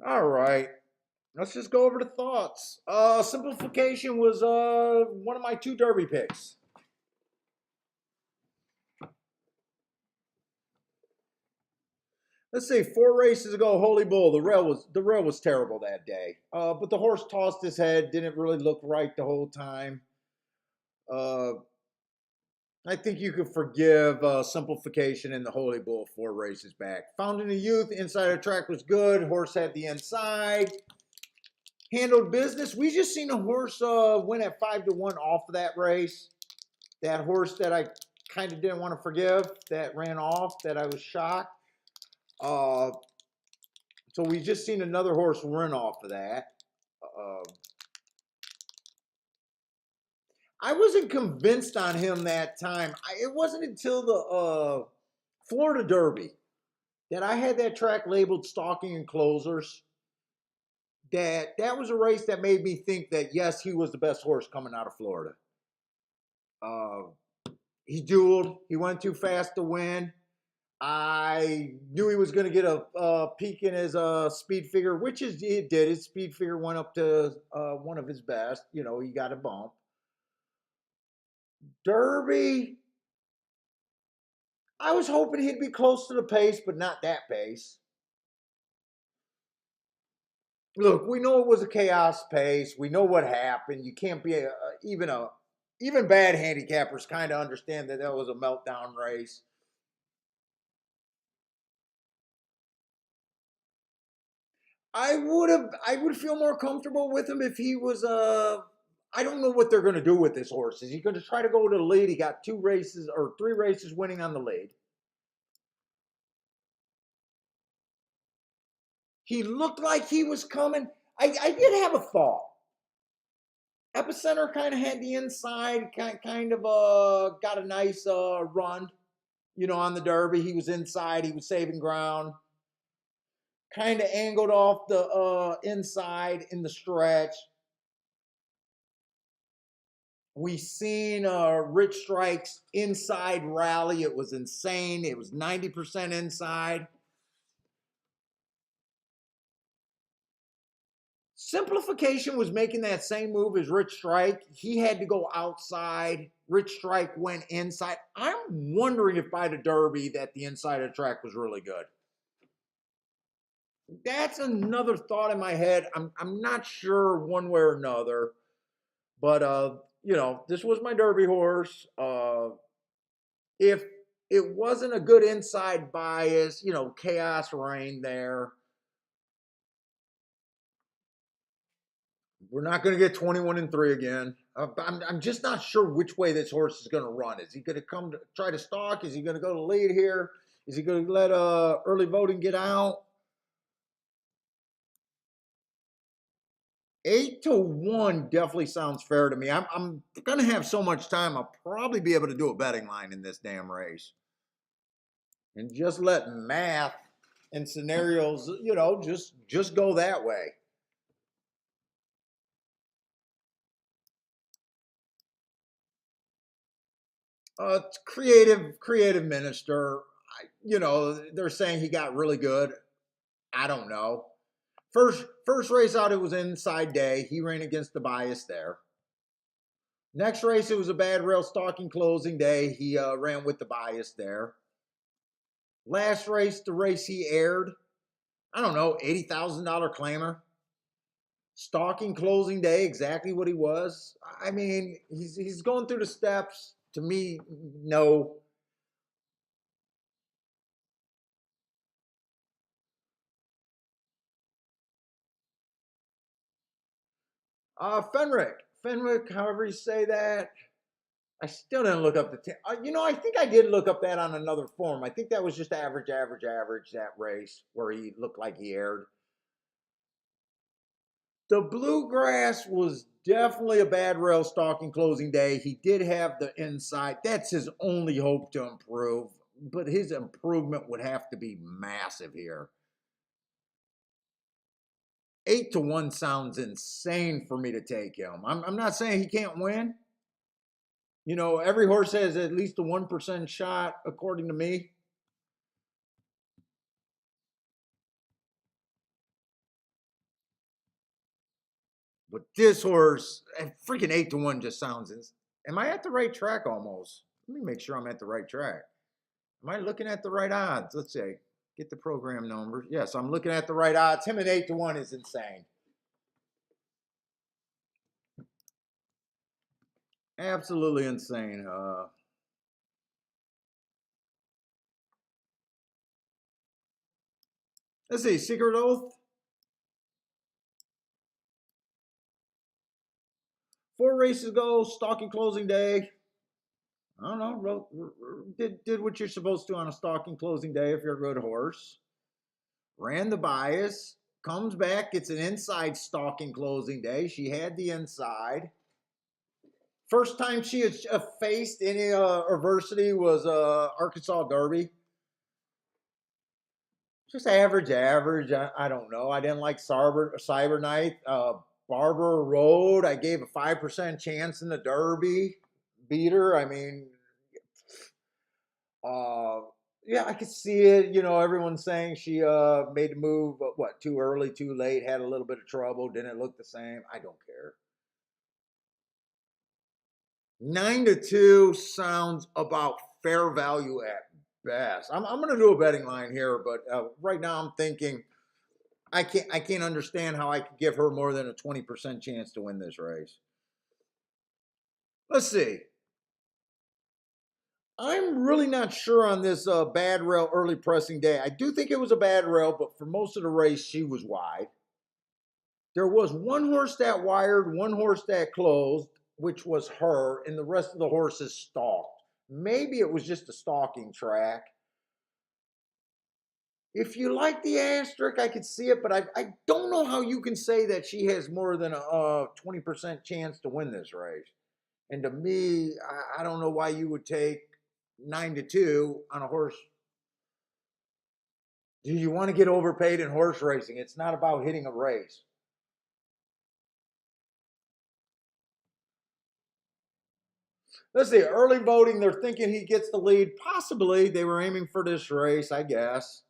All right, let's just go over the thoughts. Simplification was one of my two Derby picks. Let's say 4 races ago, Holy Bull. The rail was terrible that day. But the horse tossed his head, didn't really look right the whole time. Uh, I think you could forgive simplification in the Holy Bull 4 races back. Founding the Youth, inside the track was good. Horse had the inside. Handled business. We just seen a horse win at 5-1 off of that race. That horse that I kind of didn't want to forgive, that ran off, that I was shocked. Uh, so we just seen another horse run off of that. Uh, I wasn't convinced on him that time. It wasn't until the Florida Derby that I had that track labeled stalking and closers. That was a race that made me think that yes, he was the best horse coming out of Florida. Uh, he dueled. He went too fast to win. I knew he was going to get a peak in his speed figure, which is he did. His speed figure went up to one of his best. You know, he got a bump. Derby, I was hoping he'd be close to the pace, but not that pace. Look, we know it was a chaos pace. We know what happened. You can't be even bad handicappers kind of understand that that was a meltdown race. I would feel more comfortable with him if he was I don't know what they're going to do with this horse. Is he going to try to go to the lead? He got 2 races or 3 races winning on the lead. He looked like he was coming. I did have a thought. Epicenter kind of had the inside, kind of got a nice run, on the Derby. He was inside, he was saving ground. Kind of angled off the inside in the stretch. We seen Rich Strike's inside rally. It was insane. It was 90% inside. Simplification was making that same move as Rich Strike. He had to go outside. Rich Strike went inside. I'm wondering if by the Derby that the inside of the track was really good. That's another thought in my head. I'm not sure one way or another. But this was my Derby horse. If it wasn't a good inside bias, chaos reigned there. We're not going to get 21-3 again. I'm just not sure which way this horse is going to run. Is he going to come to try to stalk? Is he going to go to lead here? Is he going to let early voting get out? 8-1 definitely sounds fair to me. I'm going to have so much time. I'll probably be able to do a betting line in this damn race, and just let math and scenarios, just go that way. Creative minister. They're saying he got really good. I don't know. First race out, it was inside day. He ran against the bias there. Next race, it was a bad rail stalking closing day. He ran with the bias there. Last race, the race he aired, I don't know, $80,000 claimer. Stalking closing day, exactly what he was. I mean, he's going through the steps. To me, no. Fenwick, however you say that. I still didn't look up the. I think I did look up that on another form. I think that was just average, that race where he looked like he aired. The bluegrass was definitely a bad rail stalking closing day. He did have the inside. That's his only hope to improve, but his improvement would have to be massive here. 8-1 sounds insane for me to take him. I'm not saying he can't win. Every horse has at least a 1% shot, according to me. But this horse, freaking 8-1 just sounds. Am I at the right track almost? Let me make sure I'm at the right track. Am I looking at the right odds? Let's see. Get the program numbers. Yes, I'm looking at the right odds. Him at 8-1 is insane. Absolutely insane. Let's see. Secret Oath. 4 races ago, stalking closing day. I don't know. Did what you're supposed to on a stalking closing day if you're a good horse. Ran the bias. Comes back. It's an inside stalking closing day. She had the inside. First time she had faced any adversity was Arkansas Derby. Just average. I don't know. I didn't like Cyber Night. Barber Road, I gave a 5% chance in the Derby. Beat her. I mean, uh, yeah, I could see it. Everyone's saying she made the move, but what, too early, too late, had a little bit of trouble, didn't look the same. I don't care. 9-2 sounds about fair value at best. I'm going to do a betting line here, but right now I'm thinking I can't understand how I could give her more than a 20% chance to win this race. Let's see. I'm really not sure on this bad rail early pressing day. I do think it was a bad rail, but for most of the race, she was wide. There was one horse that wired, one horse that closed, which was her, and the rest of the horses stalked. Maybe it was just a stalking track. If you like the asterisk, I could see it, but I don't know how you can say that she has more than a 20% chance to win this race. And to me, I don't know why you would take 9-2 on a horse. Do you want to get overpaid in horse racing? It's not about hitting a race. Let's see. Early voting, they're thinking he gets the lead. Possibly. They were aiming for this race, I guess.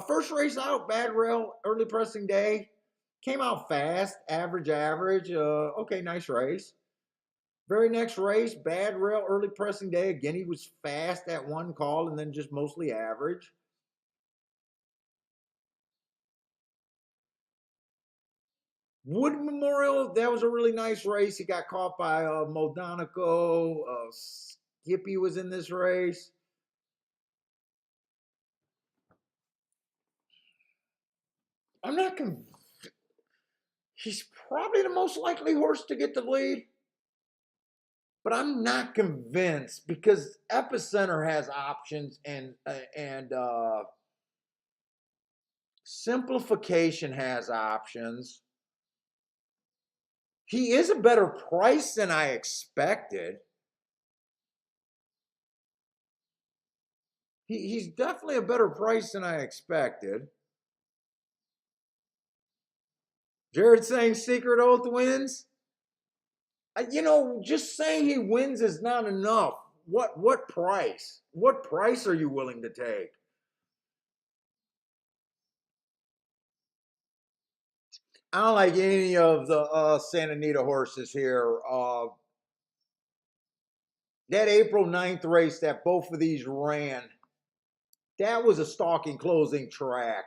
First race out, bad rail, early pressing day. Came out fast, average. Okay, nice race. Very next race, bad rail, early pressing day. Again, he was fast at one call and then just mostly average. Wood Memorial, that was a really nice race. He got caught by Modonico. Skippy was in this race. I'm not convinced. He's probably the most likely horse to get the lead, but I'm not convinced because Epicenter has options and Simplification has options. He is a better price than I expected. He's definitely a better price than I expected. Jared saying Secret Oath wins. Just saying he wins is not enough. What price? What price are you willing to take? I don't like any of the Santa Anita horses here. That April 9th race that both of these ran, that was a stalking closing track.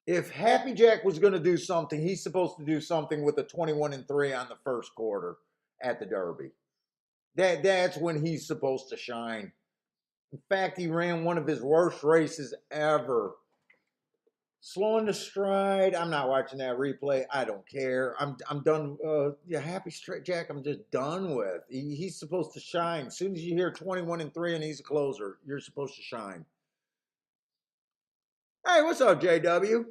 If Happy Jack was going to do something, he's supposed to do something with a 21-3 on the first quarter at the Derby. That's when he's supposed to shine. In fact, he ran one of his worst races ever. Slowing the stride. I'm not watching that replay. I don't care. I'm done. Yeah, Happy Straight Jack. I'm just done with. He's supposed to shine. As soon as you hear 21-3 and he's a closer, you're supposed to shine. Hey, what's up, JW?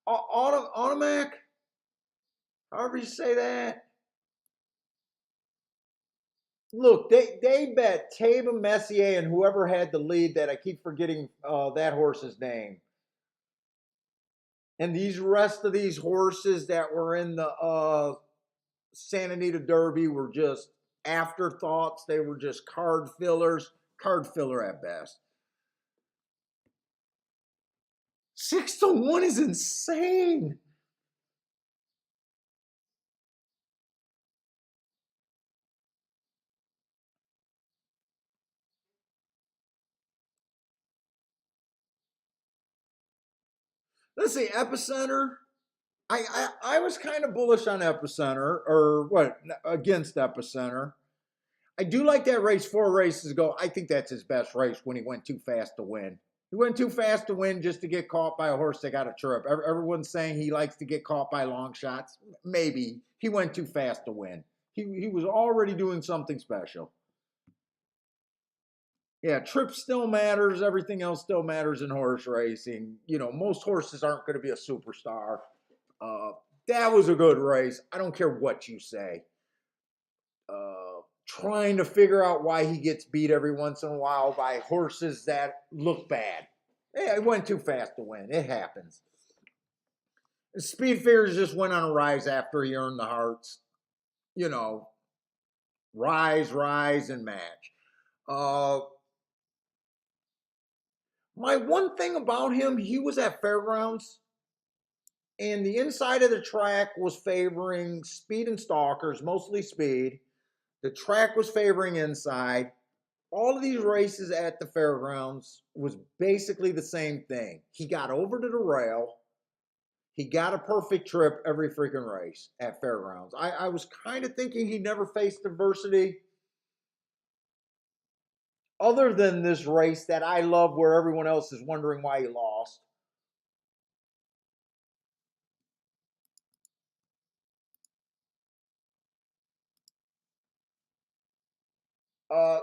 Automac? However you say that. Look, they bet Taba Messier and whoever had the lead that I keep forgetting that horse's name. And these rest of these horses that were in the Santa Anita Derby were just afterthoughts. They were just card fillers, card filler at best. 6-1 is insane. Let's see, Epicenter. I was kind of bullish on Epicenter, or what, against Epicenter. I do like that race 4 races ago. I think that's his best race when he went too fast to win. He went too fast to win just to get caught by a horse that got a trip. Everyone's saying he likes to get caught by long shots. Maybe. He went too fast to win. He was already doing something special. Yeah, trip still matters. Everything else still matters in horse racing. You know, most horses aren't going to be a superstar. Uh, that was a good race. I don't care what you say. Trying to figure out why he gets beat every once in a while by horses that look bad. Yeah, it went too fast to win. It happens. Speed Fears just went on a rise after he earned the hearts. You know, rise, and match. Uh, my one thing about him, he was at Fairgrounds, and the inside of the track was favoring speed and stalkers, mostly speed. The track was favoring inside. All of these races at the Fairgrounds was basically the same thing. He got over to the rail. He got a perfect trip every freaking race at Fairgrounds. I was kind of thinking he never faced adversity other than this race that I love where everyone else is wondering why he lost.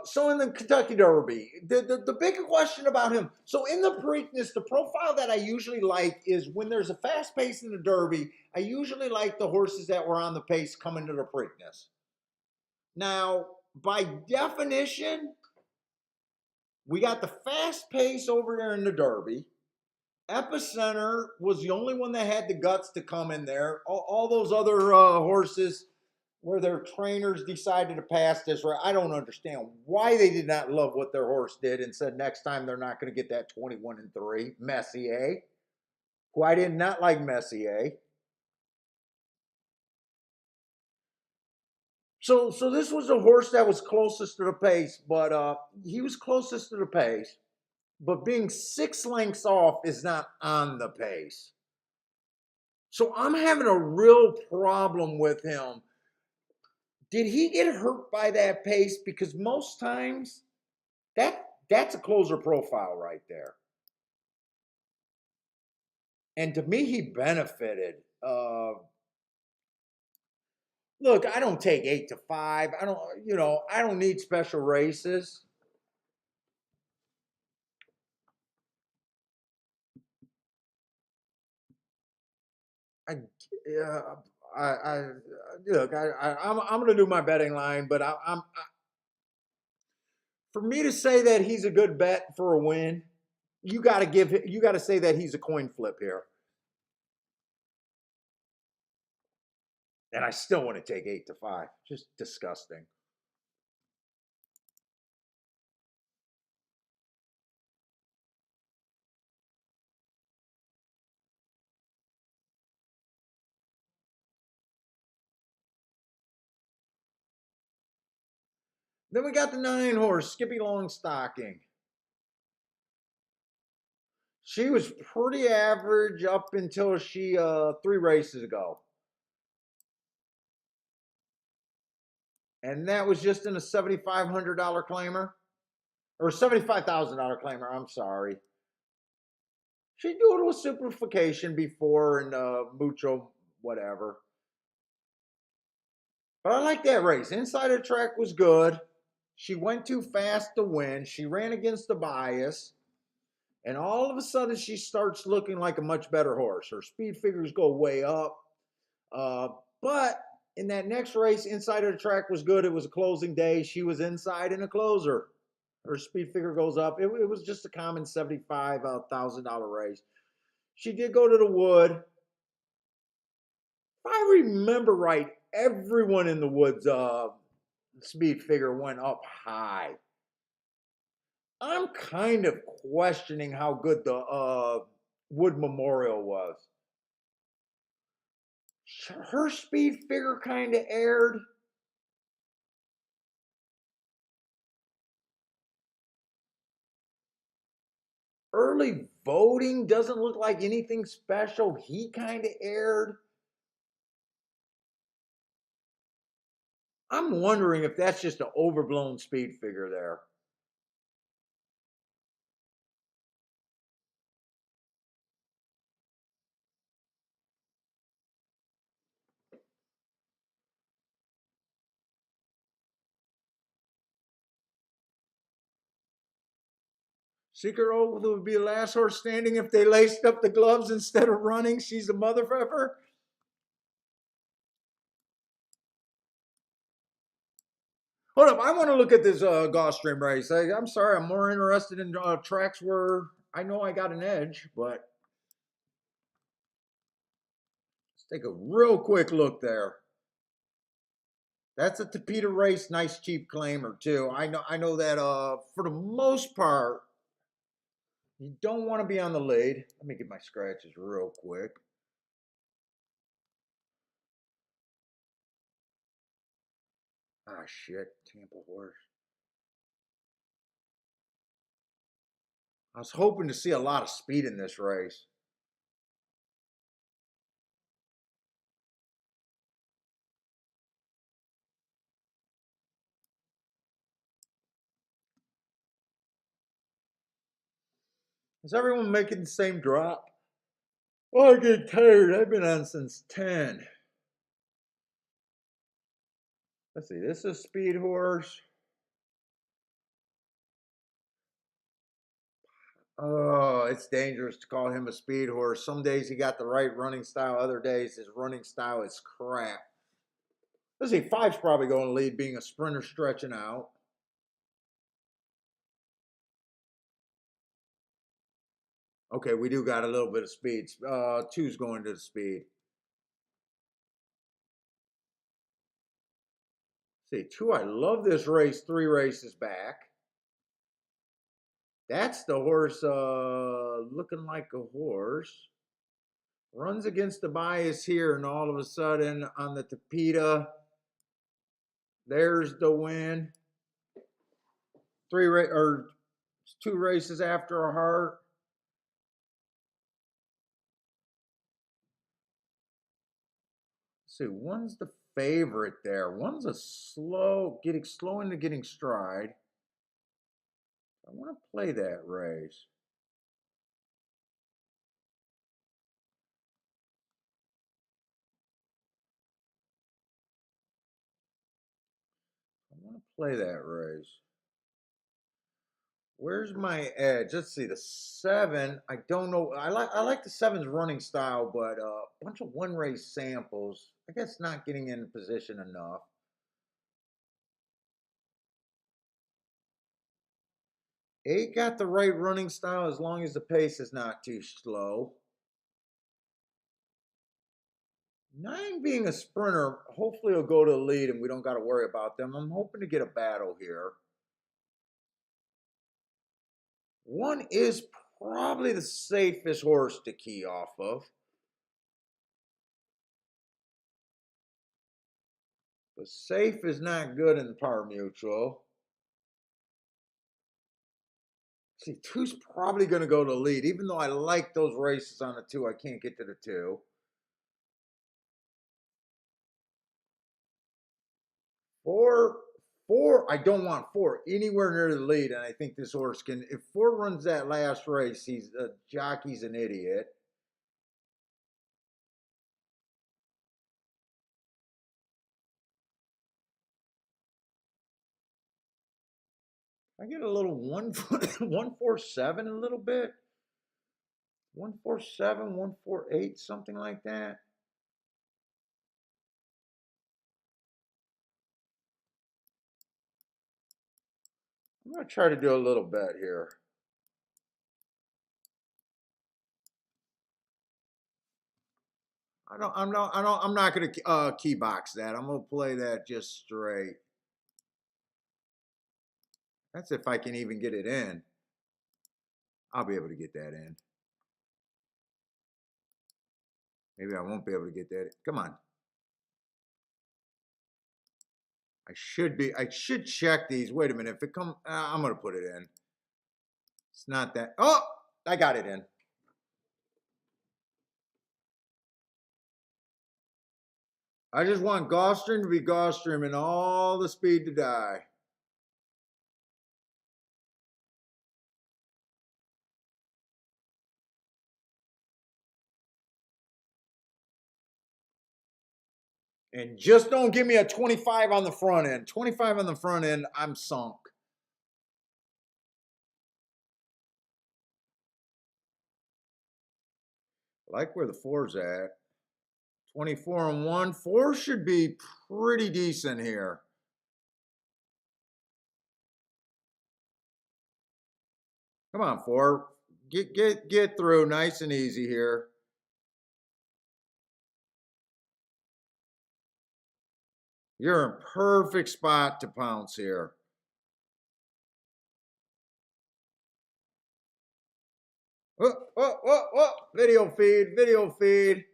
So in the Kentucky Derby, the big question about him. So in the Preakness, the profile that I usually like is when there's a fast pace in the Derby, I usually like the horses that were on the pace coming to the Preakness. Now, by definition, we got the fast pace over there in the Derby. Epicenter was the only one that had the guts to come in there. All those other horses where their trainers decided to pass this, right? I don't understand why they did not love what their horse did and said next time they're not going to get that 21-3. Messier, who I did not like Messier. So this was a horse that was closest to the pace, but he was closest to the pace. But being 6 lengths off is not on the pace. So I'm having a real problem with him. Did he get hurt by that pace? Because most times that's a closer profile right there. And to me, he benefited. Look, I don't take 8-5. I don't need special races. I, yeah, I look, I'm going to do my betting line, but for me to say that he's a good bet for a win, you got to say that he's a coin flip here. And I still want to take 8-5. Just disgusting. Then we got the 9 horse, Skippy Longstocking. She was pretty average up until she 3 races ago. And that was just in a $7,500 claimer. Or $75,000 claimer, I'm sorry. She'd do it with simplification before and mucho whatever. But I like that race. Inside the track was good. She went too fast to win. She ran against the bias. And all of a sudden, she starts looking like a much better horse. Her speed figures go way up. But in that next race, inside of the track was good. It was a closing day. She was inside in a closer. Her speed figure goes up. It was just a common $75,000 race. She did go to the wood. If I remember right, everyone in the woods speed figure went up high. I'm kind of questioning how good the Wood Memorial was. Her speed figure kind of aired. Early voting doesn't look like anything special. He kind of aired. I'm wondering if that's just an overblown speed figure there. Secret Oath would be the last horse standing if they laced up the gloves instead of running. She's a mother effer. Hold up, I want to look at this Gulfstream race. I'm sorry, I'm more interested in tracks where I know I got an edge, but let's take a real quick look there. That's a Tapeta race, nice cheap claimer too. I know that for the most part, you don't want to be on the lead. Let me get my scratches real quick. Ah, shit, Tampa horse. I was hoping to see a lot of speed in this race. Is everyone making the same drop? Oh, I get tired. I've been on since 10. Let's see, this is a speed horse. Oh, it's dangerous to call him a speed horse. Some days he got the right running style, other days his running style is crap. Let's see, 5's probably going to lead, being a sprinter stretching out. Okay, we do got a little bit of speed. 2's going to the speed. See, 2, I love this race 3 races back. That's the horse looking like a horse. Runs against the bias here, and all of a sudden on the Tapeta, there's the win. 2 races after a heart. Let's see, one's the favorite there. One's a slow into getting stride. I want to play that race. I want to play that race. Where's my edge? Let's see, the 7. I don't know. I like the 7's running style, but a bunch of 1 race samples. I guess not getting in position enough. 8 got the right running style as long as the pace is not too slow. 9 being a sprinter, hopefully he'll go to the lead and we don't got to worry about them. I'm hoping to get a battle here. 1 is probably the safest horse to key off of. But safe is not good in Par Mutual. See, two's probably going to go to lead, even though I like those races on the two. I can't get to the two. Four, four. I don't want four anywhere near the lead, and I think this horse can. If four runs that last race, he's a jockey's an idiot. I get a little 147 a little bit. 147, 148, something like that. I'm gonna try to do a little bet here. I'm not gonna key box that. I'm gonna play that just straight. That's if I can even get it in. I'll be able to get that in. Maybe I won't be able to get that. Come on. I should check these. Wait a minute. If it comes, I'm going to put it in. It's not that. Oh, I got it in. I just want Gulfstream to be Gulfstream and all the speed to die. And just don't give me a 25 on the front end. 25 on the front end, I'm sunk. I like where the four's at. 24 and 1. Four should be pretty decent here. Come on, four. Get through nice and easy here. You're in perfect spot to pounce here. Video feed, video feed.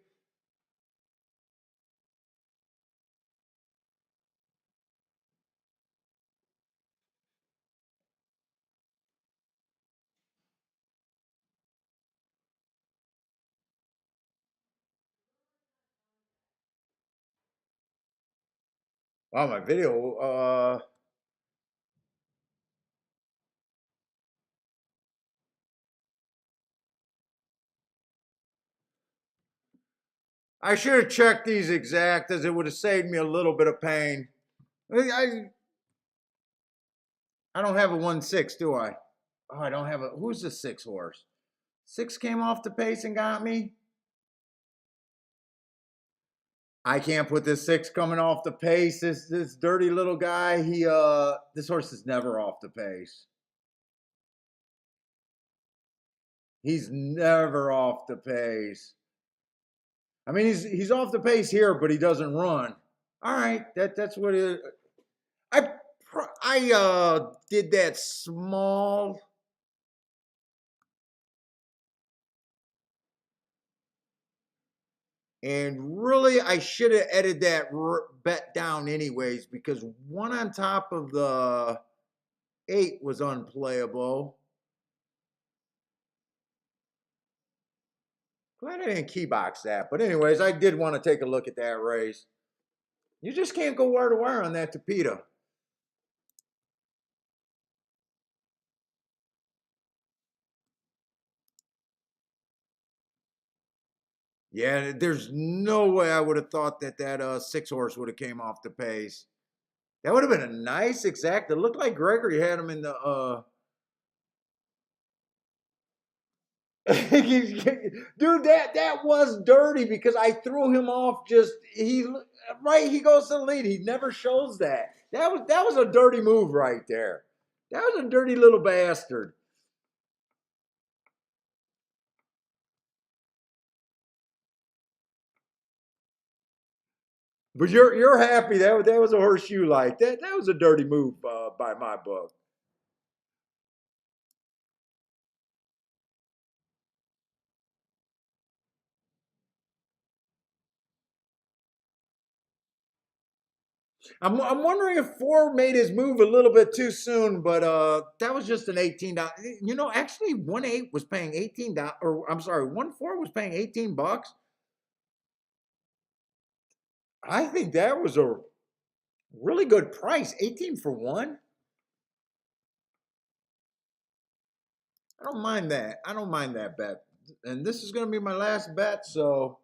Wow, my video, I should have checked these exact as it would have saved me a little bit of pain. I don't have a 1-6, do I? Oh, I don't have a, who's the 6 horse? 6 came off the pace and got me. I can't put this 6 coming off the pace. This dirty little guy, this horse is never off the pace. He's never off the pace. I mean, he's off the pace here, but he doesn't run. All right, that's what it. I did that small. And really, I should have edited that bet down anyways, because 1 on top of the 8 was unplayable. Glad I didn't keybox that. But anyways, I did want to take a look at that race. You just can't go wire to wire on that Tapeta. Yeah, there's no way I would have thought that 6 horse would have came off the pace. That would have been a nice exact. It looked like Gregory had him in the dude, that was dirty because I threw him off. He goes to the lead. He never shows that. That was a dirty move right there. That was a dirty little bastard. But you're happy that was a horseshoe light. That was a dirty move by my book. I'm wondering if 4 made his move a little bit too soon, but that was just an $18. You know, actually 1-8 was paying $18, or I'm sorry, 1-4 was paying $18. I think that was a really good price. 18 for 1. I don't mind that. I don't mind that bet. And this is going to be my last bet, so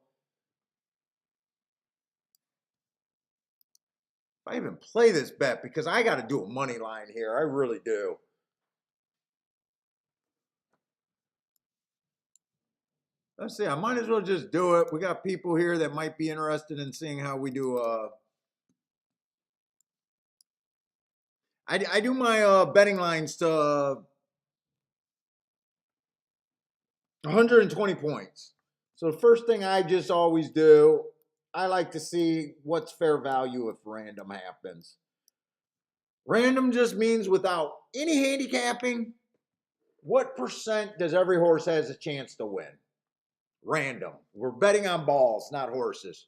if I even play this bet, because I got to do a money line here. I really do. Let's see. I might as well just do it. We got people here that might be interested in seeing how we do. I do my betting lines to 120 points. So the first thing I just always do, I like to see what's fair value if random happens. Random just means without any handicapping, what percent does every horse has a chance to win? Random. We're betting on balls, not horses.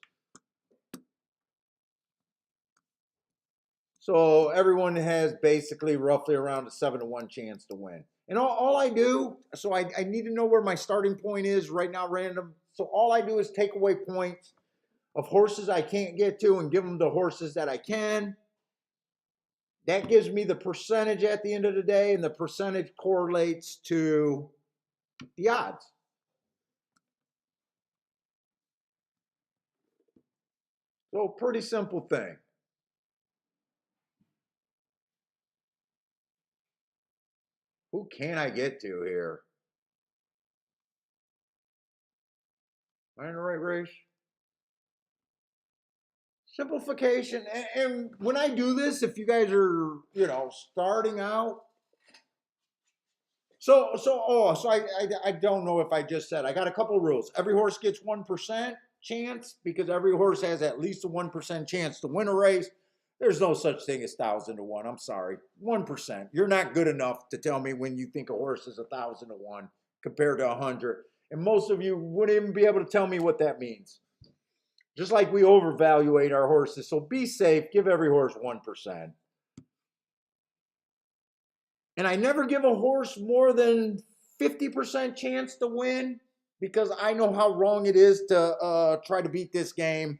So everyone has basically roughly around a 7-1 chance to win. And all I do, so I need to know where my starting point is right now, random. So all I do is take away points of horses I can't get to and give them the horses that I can. That gives me the percentage at the end of the day, and the percentage correlates to the odds. So pretty simple thing. Who can I get to here? Am I in the right race? Simplification. And when I do this, if you guys are, starting out, so I don't know if I just said I got a couple of rules. Every horse gets 1% chance because every horse has at least a 1% chance to win a race. There's no such thing as 1,000 to 1. I'm sorry, 1%. You're not good enough to tell me when you think a horse is 1,000 to 1 compared to 100, and most of you wouldn't even be able to tell me what that means. Just like we overvaluate our horses, so be safe. Give every horse 1%. And I never give a horse more than 50% chance to win because I know how wrong it is to try to beat this game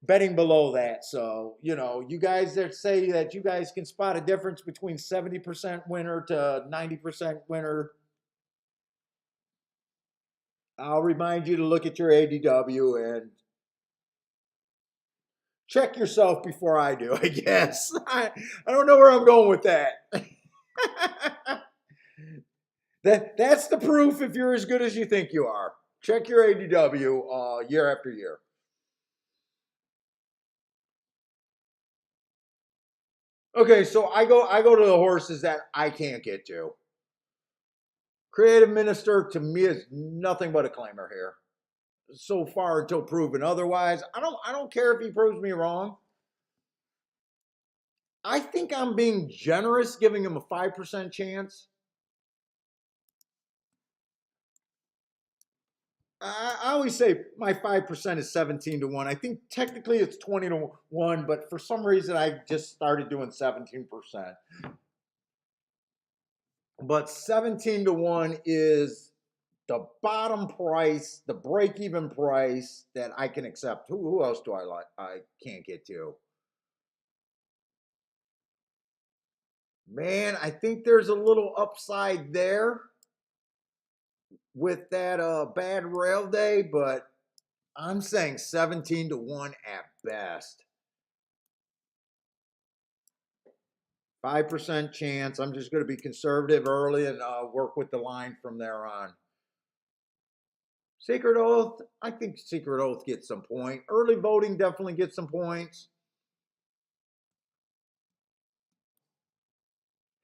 betting below that. So, you guys that say that you guys can spot a difference between 70% winner to 90% winner, I'll remind you to look at your ADW and check yourself before I do, I guess. I don't know where I'm going with that. That's the proof if you're as good as you think you are. Check your ADW year after year. Okay, so I go to the horses that I can't get to. Creative Minister to me is nothing but a claimer here. So far until proven otherwise. I don't care if he proves me wrong. I think I'm being generous giving him a 5% chance. I always say my 5% is 17 to 1. I think technically it's 20 to 1, but for some reason I just started doing 17%. But 17 to 1 is the bottom price, the break-even price that I can accept. Who else do I like? I can't get to. Man, I think there's a little upside there with that bad rail day, but I'm saying 17 to 1 at best. 5% chance. I'm just going to be conservative early and work with the line from there on. Secret Oath, I think Secret Oath gets some point. Early voting definitely gets some points.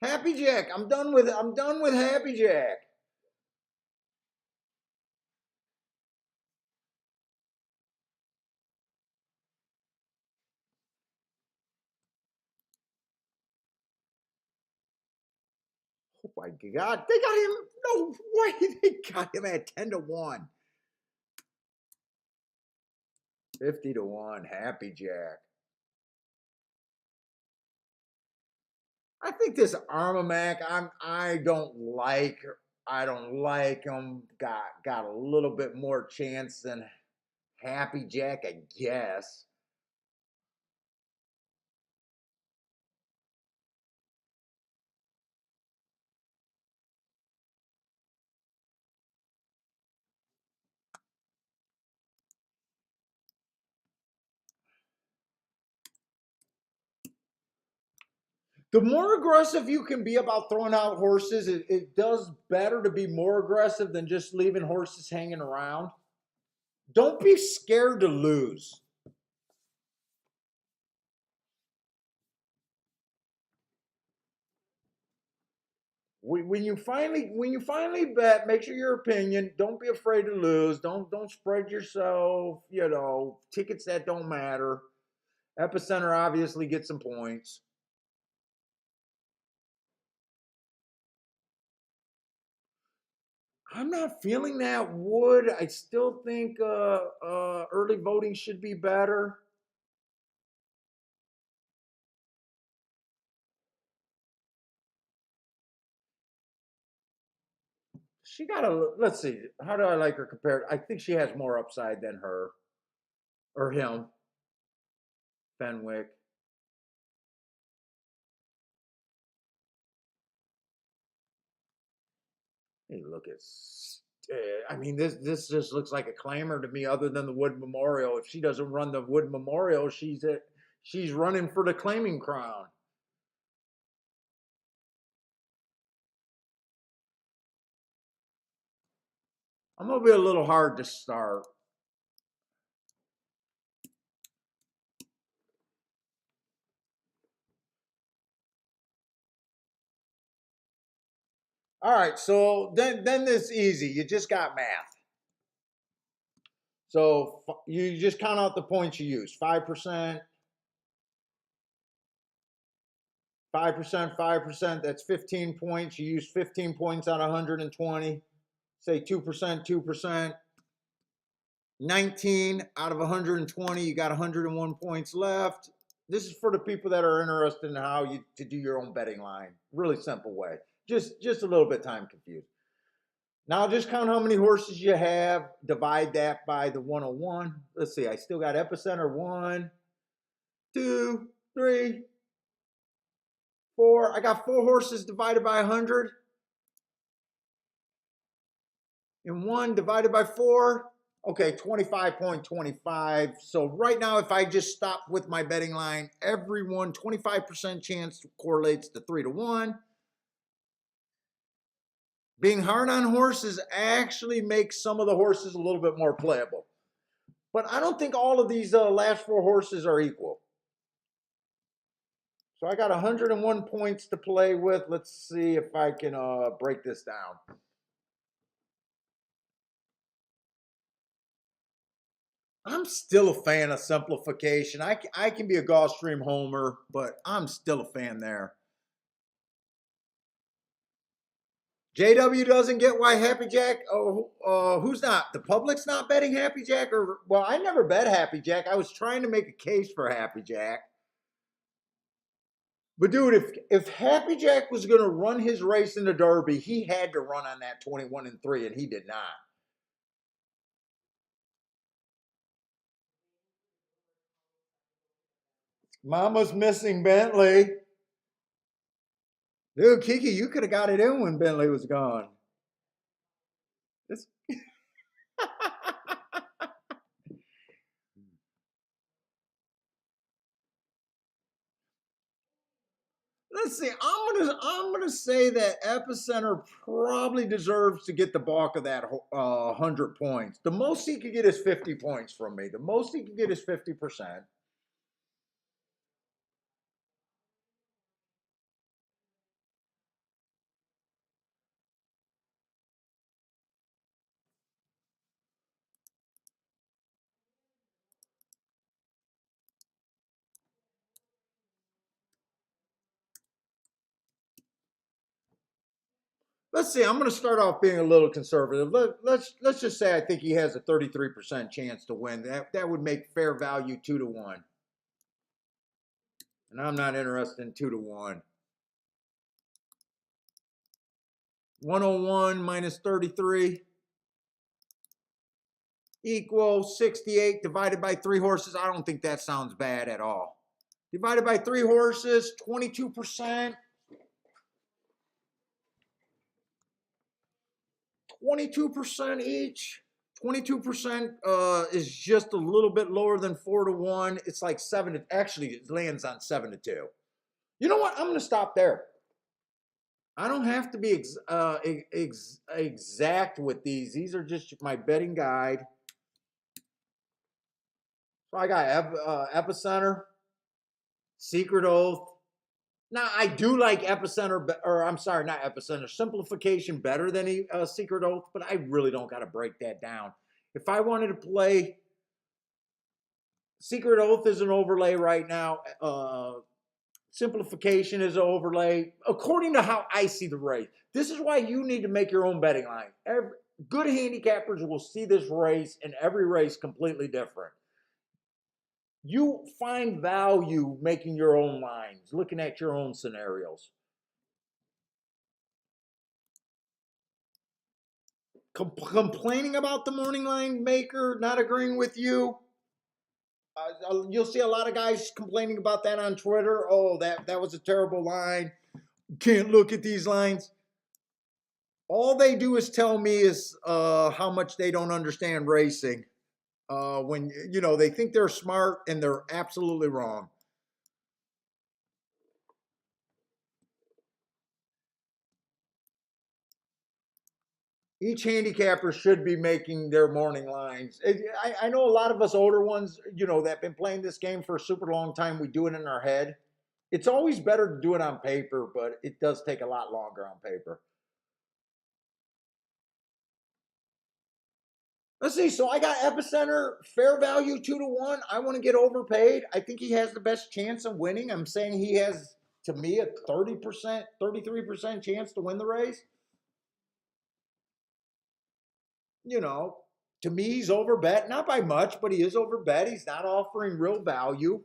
Happy Jack, I'm done with Happy Jack. Oh my God, they got him. No way, they got him at 10 to 1. 50 to 1, Happy Jack. I think this Armamac, I don't like. I don't like him. Got a little bit more chance than Happy Jack, I guess. The more aggressive you can be about throwing out horses, it does better to be more aggressive than just leaving horses hanging around. Don't be scared to lose. When you finally bet, make sure your opinion. Don't be afraid to lose. Don't spread yourself. Tickets that don't matter. Epicenter obviously gets some points. I'm not feeling that wood. I still think early voting should be better. She got a. Let's see. How do I like her compared? I think she has more upside than her or him. Fenwick. Hey, look at. I mean, this just looks like a claimer to me. Other than the Wood Memorial, if she doesn't run the Wood Memorial, she's running for the claiming crown. I'm gonna be a little hard to start. All right, so then this easy. You just got math. So you just count out the points you use. 5%, 5%, 5%. That's 15 points. You use 15 points out of 120. Say 2%, 2%. 19 out of 120. You got 101 points left. This is for the people that are interested in how you to do your own betting line. Really simple way. Just a little bit time confused. Now just count how many horses you have, divide that by the 101. Let's see, I still got Epicenter 1, 2, 3, 4. I got 4 horses divided by 100. And 1 divided by 4. Okay, 25.25. So right now, if I just stop with my betting line, everyone 25% chance correlates to 3-1. Being hard on horses actually makes some of the horses a little bit more playable. But I don't think all of these last 4 horses are equal. So I got 101 points to play with. Let's see if I can break this down. I'm still a fan of simplification. I can be a Gulfstream homer, but I'm still a fan there. JW doesn't get why Happy Jack. Oh, who's not? The public's not betting Happy Jack, or well, I never bet Happy Jack. I was trying to make a case for Happy Jack. But dude, if Happy Jack was going to run his race in the Derby, he had to run on that 21-3, and he did not. Mama's missing Bentley. Dude, Kiki, you could have got it in when Bentley was gone. This Let's see. I'm gonna say that Epicenter probably deserves to get the bulk of that 100 points. The most he could get is 50 points from me. The most he could get is 50%. Let's see. I'm going to start off being a little conservative. Let's just say I think he has a 33% chance to win. That would make fair value 2-1, and I'm not interested in 2-1. 101 minus 33 equals 68 divided by 3 horses. I don't think that sounds bad at all. Divided by 3 horses, 22%. 22% each. 22% is just a little bit lower than 4-1. It's like 7 to, actually it lands on 7-2. You know what? I'm going to stop there. I don't have to be exact with these. These are just my betting guide. So I got Epicenter, Secret Oath. Now I do like Epicenter, or I'm sorry, not Epicenter, Simplification better than Secret Oath, but I really don't got to break that down. If I wanted to play, Secret Oath is an overlay right now. Simplification is an overlay, according to how I see the race. This is why you need to make your own betting line. Good handicappers will see this race and every race completely different. You find value making your own lines, looking at your own scenarios. Complaining about the morning line maker, not agreeing with you. You'll see a lot of guys complaining about that on Twitter. Oh, that was a terrible line. Can't look at these lines. All they do is tell me is how much they don't understand racing. When they think they're smart and they're absolutely wrong. Each handicapper should be making their morning lines. I know a lot of us older ones, that have been playing this game for a super long time, we do it in our head. It's always better to do it on paper, but it does take a lot longer on paper. Let's see. So I got Epicenter, fair value 2-1. I want to get overpaid. I think he has the best chance of winning. I'm saying he has, to me, a 30%, 33% chance to win the race. To me, he's overbet. Not by much, but he is overbet. He's not offering real value.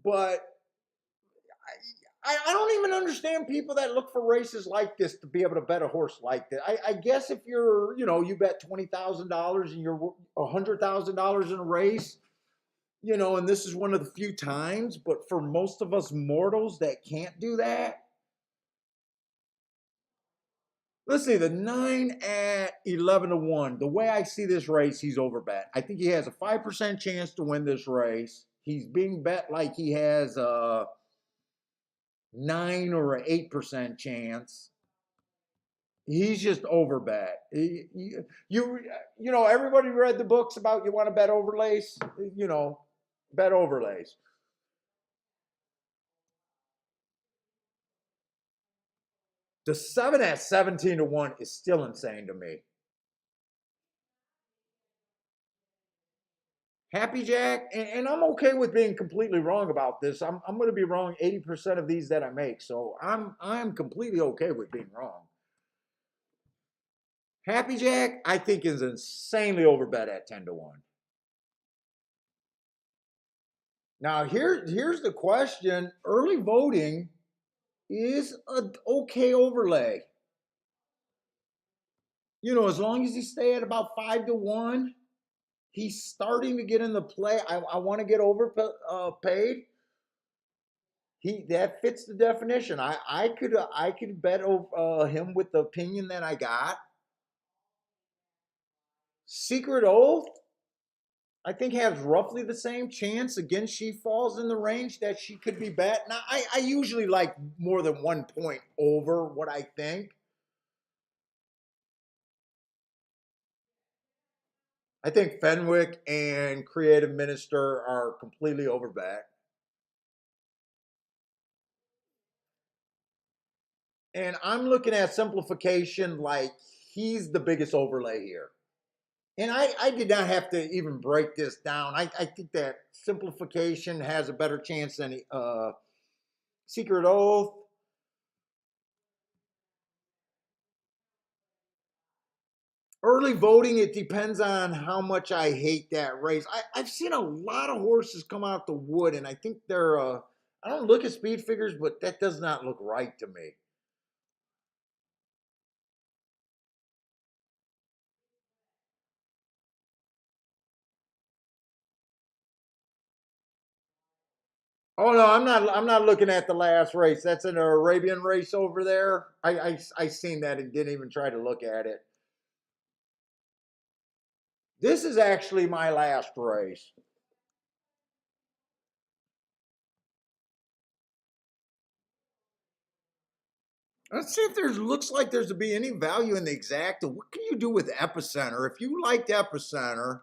But I don't even understand people that look for races like this to be able to bet a horse like that. I guess if you're, you bet $20,000 and you're $100,000 in a race, and this is one of the few times, but for most of us mortals that can't do that. Let's see, the 9 at 11-1. The way I see this race, he's overbet. I think he has a 5% chance to win this race. He's being bet like he has a 9 or an 8% chance. He's just overbet. Everybody read the books about you want to bet overlays. Bet overlays. The 7 at 17-1 is still insane to me. Happy Jack, and I'm okay with being completely wrong about this. I'm going to be wrong 80% of these that I make, so I'm completely okay with being wrong. Happy Jack, I think, is insanely overbet at 10-1. Now here's the question: early voting is an okay overlay. As long as he stay at about 5-1, he's starting to get in the play. I want to get overpaid. That fits the definition. I could bet him with the opinion that I got. Secret Oath, I think, has roughly the same chance. Again, she falls in the range that she could be bet. Now, I usually like more than 1 point over what I think. I think Fenwick and Creative Minister are completely overbet. And I'm looking at Simplification like he's the biggest overlay here. And I did not have to even break this down. I think that Simplification has a better chance than Secret Oath. Early voting, it depends on how much I hate that race. I've seen a lot of horses come out the wood, and I think they're, I don't look at speed figures, but that does not look right to me. Oh no, I'm not. I'm not looking at the last race. That's an Arabian race over there. I seen that and didn't even try to look at it. This is actually my last race. Let's see if there's looks like there's to be any value in the exacta. What can you do with Epicenter? If you liked Epicenter,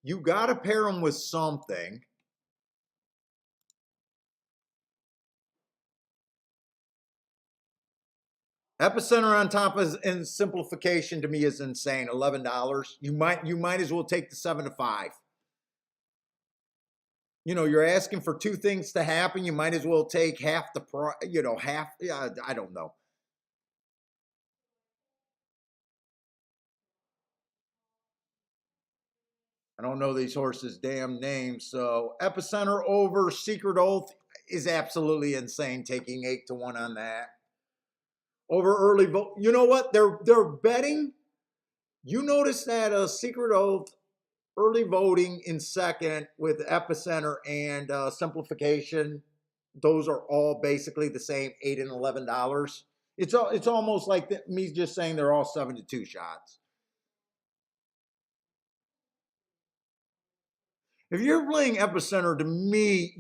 you got to pair them with something. Epicenter on top is in simplification to me is insane. $11. You might as well take the 7 to 5. You're asking for two things to happen. You might as well take half the price. Half. Yeah, I don't know. I don't know these horses' damn names. So Epicenter over Secret Oath is absolutely insane. Taking 8 to 1 on that over early vote. You know what? They're betting. You notice that Secret Oath early voting in second with Epicenter and simplification. Those are all basically the same, $8 and $11. It's almost like me just saying they're all 7 to 2 shots. If you're playing Epicenter, to me,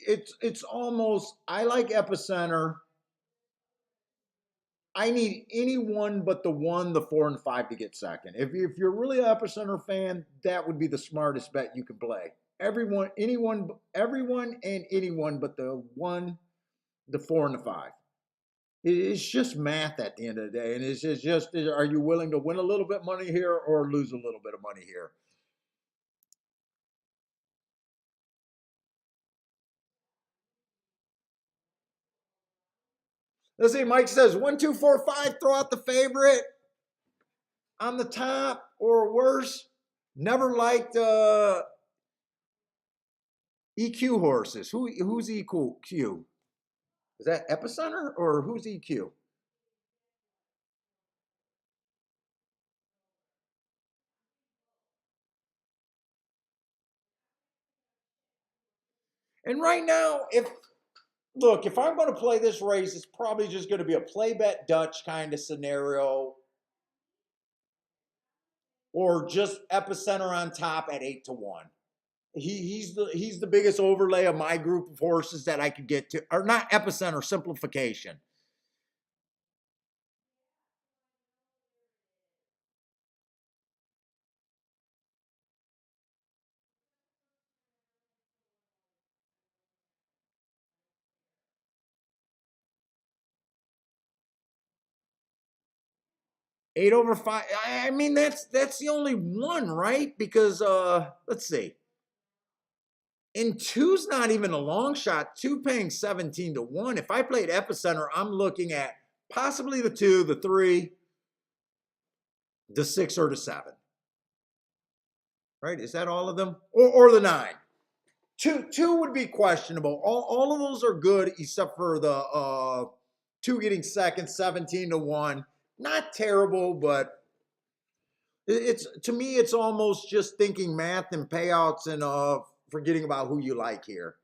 it's almost I like Epicenter. I need anyone but the 1, the 4, and 5 to get second. If you're really an Epicenter fan, that would be the smartest bet you can play. Everyone and anyone but the 1, the 4, and the 5. It's just math at the end of the day, and it's just are you willing to win a little bit of money here or lose a little bit of money here? Let's see. Mike says 1, 2, 4, 5. Throw out the favorite on the top or worse. Never liked EQ horses. Who's EQ? Is that Epicenter or who's EQ? And right now, if I'm going to play this race, it's probably just going to be a play bet Dutch kind of scenario, or just Epicenter on top at 8 to 1. He's the biggest overlay of my group of horses that I could get to, or not Epicenter, simplification. Eight over five. I mean, that's the only one, right? Because let's see. And two's not even a long shot. Two paying 17 to 1. If I played Epicenter, I'm looking at possibly the 2, the 3, the 6, or the 7. Right? Is that all of them? Or the 9? Two would be questionable. All of those are good except for the 2 getting second, 17 to 1. Not terrible, but it's to me, it's almost just thinking math and payouts and forgetting about who you like here.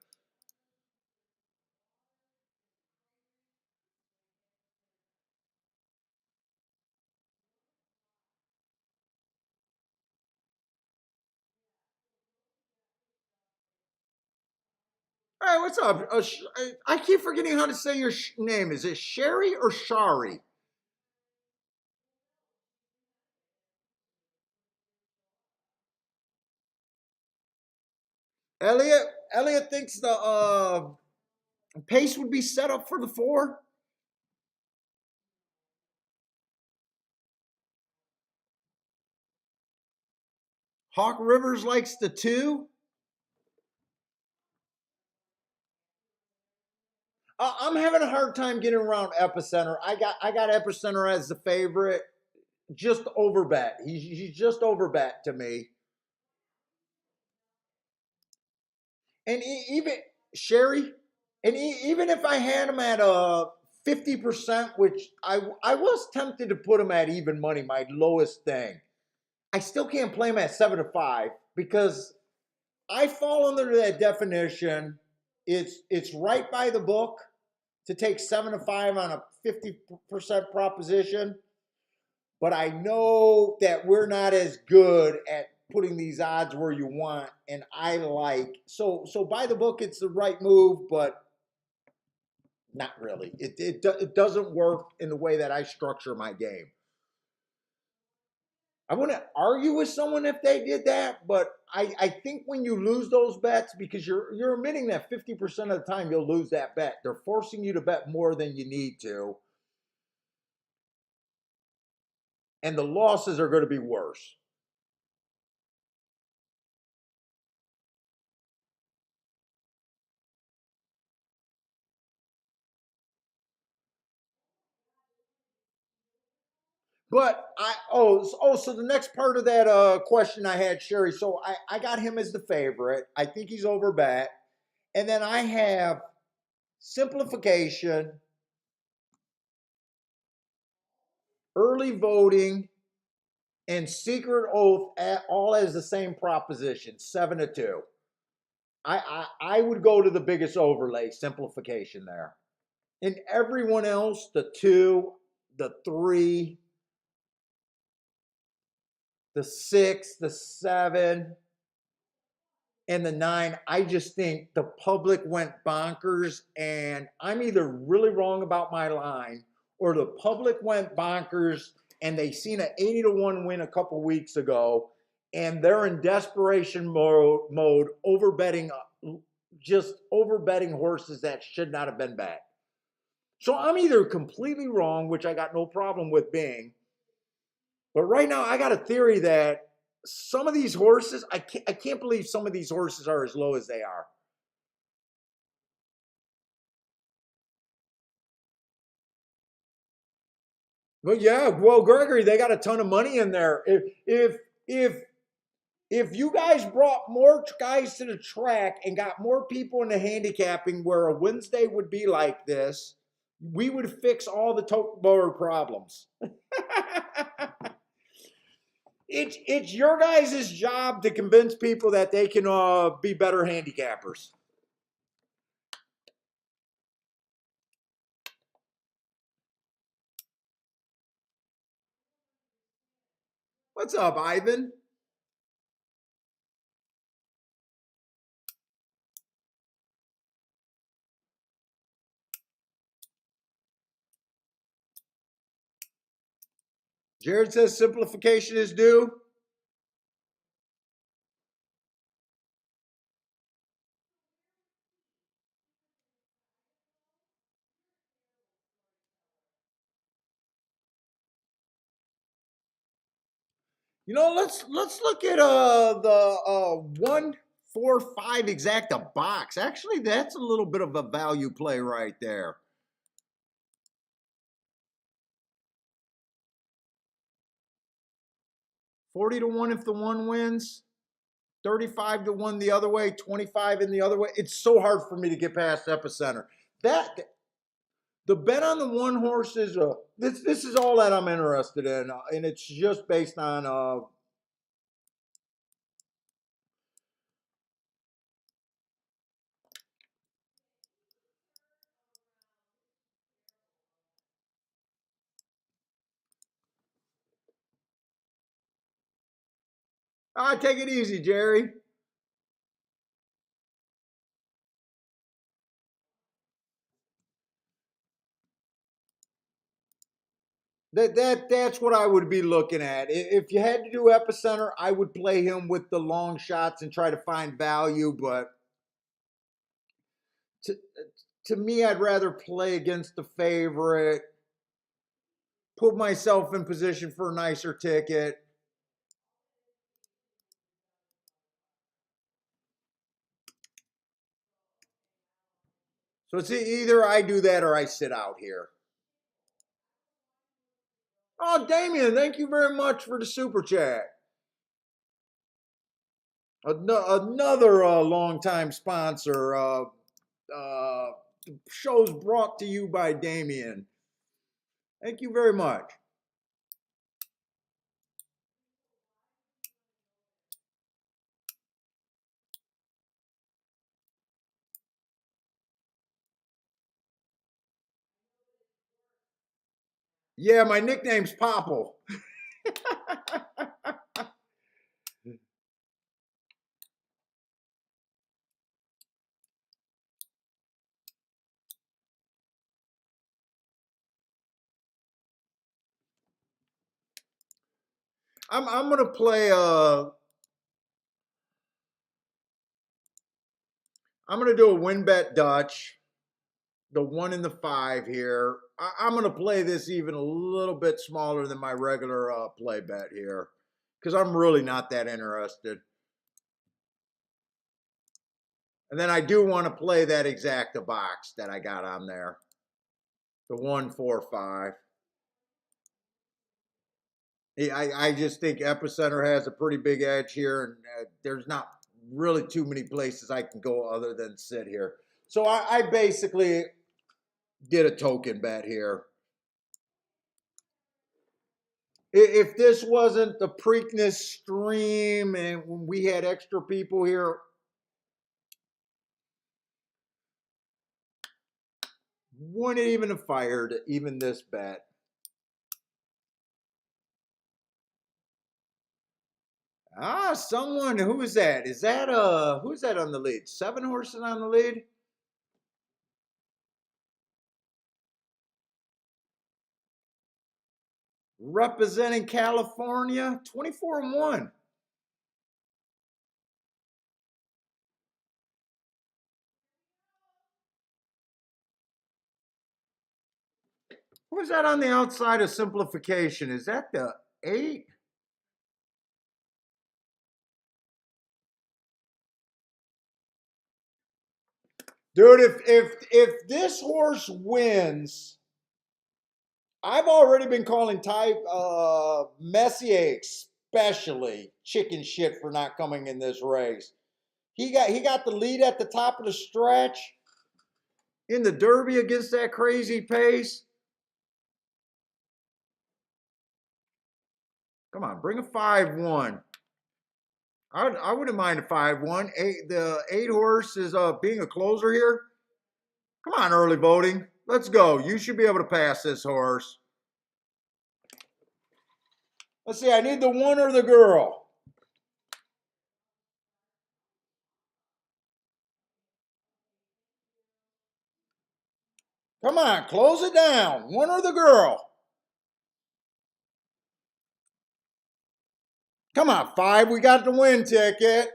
All right, what's up? I keep forgetting how to say your name. Is it Sherry or Shari? Elliot. Elliot thinks the pace would be set up for the 4. Hawk Rivers likes the 2. I'm having a hard time getting around Epicenter. I got Epicenter as the favorite. just overbet. He's just overbet to me. And even Sherry, and even if I had him at a 50%, which I was tempted to put him at even money, my lowest thing, I still can't play him at 7 to 5 because I fall under that definition. It's right by the book to take 7 to 5 on a 50% proposition, but I know that we're not as good at putting these odds where you want, and I like so by the book it's the right move, but not really. It doesn't work in the way that I structure my game. I wouldn't argue with someone if they did that, but I think when you lose those bets, because you're admitting that 50% of the time you'll lose that bet, they're forcing you to bet more than you need to, and the losses are going to be worse. But so the next part of that question I had, Sherry. So I got him as the favorite. I think he's over bet, and then I have simplification, early voting, and secret oath all as the same proposition, 7 to 2. I would go to the biggest overlay, simplification there, and everyone else, the 2, the 3, the 6, the 7, and the 9, I just think the public went bonkers, and I'm either really wrong about my line or the public went bonkers and they seen an 80 to 1 win a couple weeks ago and they're in desperation mode overbetting, just overbetting horses that should not have been bet. So I'm either completely wrong, which I got no problem with being, but right now I got a theory that some of these horses, I can't believe some of these horses are as low as they are. But yeah, well, Gregory, they got a ton of money in there. If if you guys brought more guys to the track and got more people into handicapping where a Wednesday would be like this, we would fix all the tote board problems. It's your guys' job to convince people that they can be better handicappers. What's up, Ivan? Jared says simplification is due. Let's look at the 145 exacta box. Actually, that's a little bit of a value play right there. 40 to 1 if the one wins, 35 to 1 the other way, 25 in the other way. It's so hard for me to get past epicenter. That the bet on the one horse is this is all that I'm interested in, and it's just based on take it easy, Jerry. That's what I would be looking at. If you had to do epicenter, I would play him with the long shots and try to find value. But to to me, I'd rather play against the favorite, put myself in position for a nicer ticket. So it's either I do that or I sit out here. Oh, Damien, thank you very much for the super chat. Another longtime sponsor. Uh, Shows brought to you by Damien. Thank you very much. Yeah, my nickname's Popple. I'm gonna play I'm gonna do a win bet Dutch, the 1 and the 5 here. I'm gonna play this even a little bit smaller than my regular play bet here, because I'm really not that interested. And then I do want to play that exacta box that I got on there, the 1, 4, 5. I just think Epicenter has a pretty big edge here, and there's not really too many places I can go other than sit here. So I basically did a token bet here. If this wasn't the Preakness stream and we had extra people here, wouldn't even have fired even this bet. Someone, who is that? Is that who's that on the lead? 7 horses on the lead? Representing California, 24-1. Who's that on the outside of simplification? Is that the 8? Dude, if this horse wins, I've already been calling Ty Messier especially chicken shit for not coming in this race. He got the lead at the top of the stretch in the Derby against that crazy pace. Come on, bring a 5-1. I wouldn't mind a 5-1. The 8 horse is being a closer here. Come on, early voting. Let's go. You should be able to pass this horse. Let's see, I need the 1 or the girl. Come on, close it down. 1 or the girl. Come on, 5. We got the win ticket.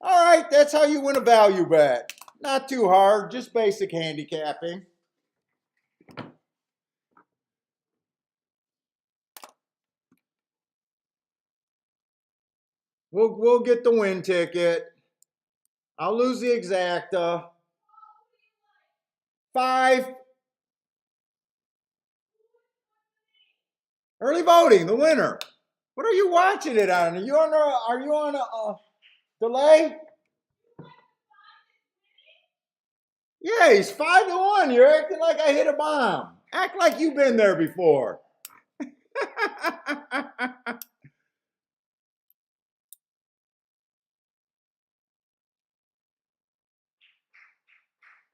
All right, that's how you win a value bet. Not too hard, just basic handicapping. We'll get the win ticket. I'll lose the exacta. 5. Early voting, the winner. What are you watching it on? Are you on a delay? Yeah, he's 5-1. You're acting like I hit a bomb. Act like you've been there before.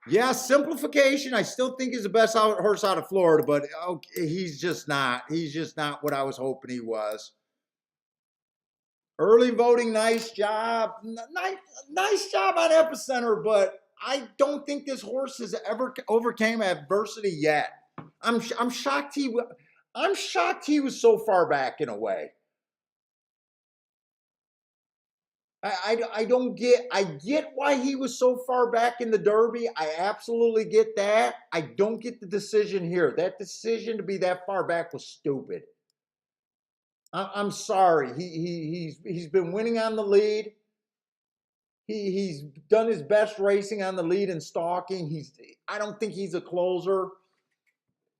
Yeah, simplification. I still think he's the best horse out of Florida, but okay, he's just not. He's just not what I was hoping he was. Early voting, nice job. Nice job on Epicenter, but I don't think this horse has ever overcame adversity yet. I'm shocked he was so far back in a way. I get why he was so far back in the Derby. I absolutely get that. I don't get the decision here. That decision to be that far back was stupid. I'm sorry. He's been winning on the lead. He's done his best racing on the lead and stalking. I don't think he's a closer.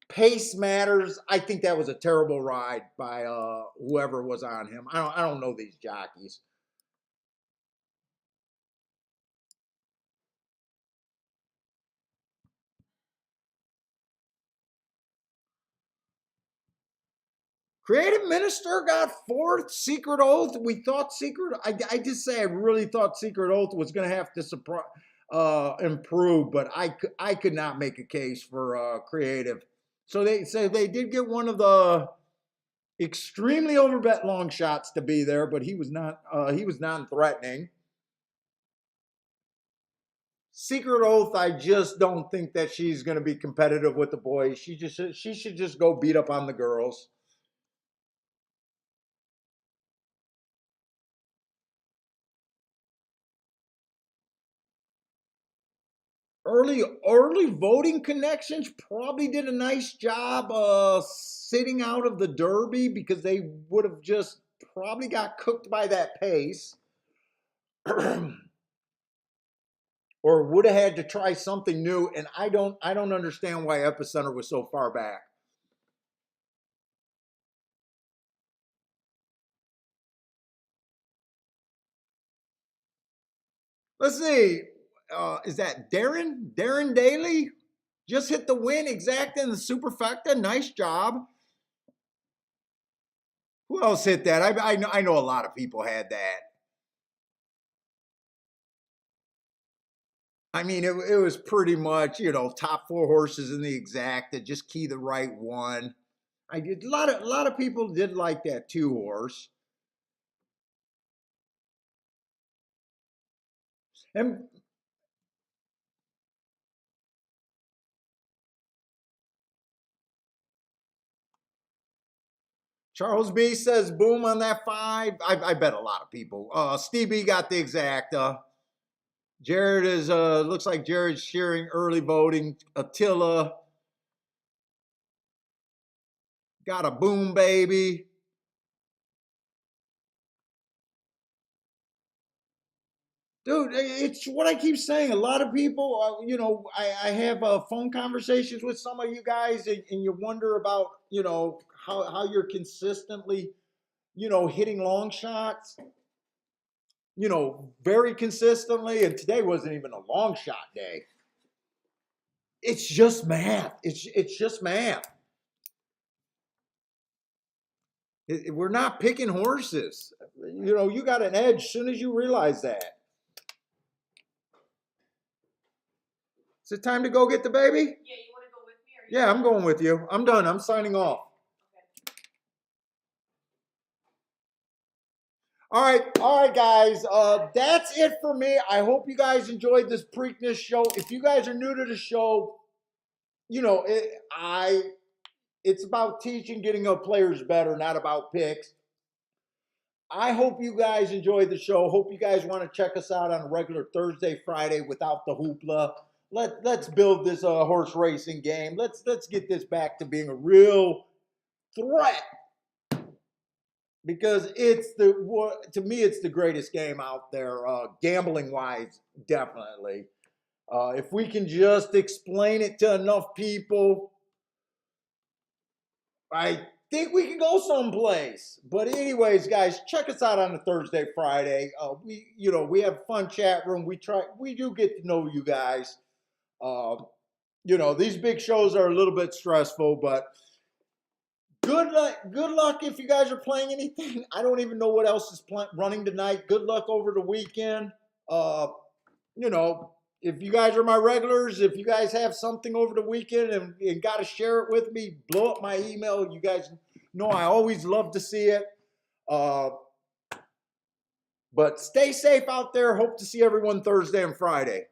Pace matters. I think that was a terrible ride by whoever was on him. I don't know these jockeys. Creative Minister got fourth. Secret Oath. We thought Secret. I just say I really thought Secret Oath was going to have to improve, but I could not make a case for Creative. So they did get one of the extremely overbet long shots to be there, but he was non-threatening. Secret Oath, I just don't think that she's going to be competitive with the boys. She should just go beat up on the girls. Early voting connections probably did a nice job sitting out of the Derby because they would have just probably got cooked by that pace. Or would have had to try something new, and I don't understand why Epicenter was so far back. Let's see. Is that Darren? Darren Daly? Just hit the win exact in the superfecta. Nice job. Who else hit that? I know a lot of people had that. I mean, it was pretty much, top four horses in the exacta, just key the right one. I did a lot of people did like that 2-horse. And Charles B says boom on that 5. I bet a lot of people. Steve B got the exacta. Jared is looks like Jared's sharing early voting. Attila got a boom baby. Dude, it's what I keep saying. A lot of people, I have phone conversations with some of you guys, and you wonder about, how you're consistently, hitting long shots, very consistently. And today wasn't even a long shot day. It's just math. It's just math. We're not picking horses. You got an edge as soon as you realize that. Is it time to go get the baby? Yeah, you want to go with me? Yeah, I'm going with you. I'm done. I'm signing off. Okay. All right, guys. That's it for me. I hope you guys enjoyed this Preakness show. If you guys are new to the show, it's about teaching, getting our players better, not about picks. I hope you guys enjoyed the show. Hope you guys want to check us out on a regular Thursday, Friday without the hoopla. Let's build this horse racing game. Let's get this back to being a real threat, because to me it's the greatest game out there, gambling wise, definitely. If we can just explain it to enough people, I think we can go someplace. But anyways, guys, check us out on a Thursday, Friday. We have a fun chat room. We do get to know you guys. These big shows are a little bit stressful, but good luck if you guys are playing anything. I don't even know what else is running tonight. Good luck over the weekend. If you guys are my regulars, if you guys have something over the weekend and got to share it with me, blow up my email. You guys know I always love to see it. But stay safe out there. Hope to see everyone Thursday and Friday.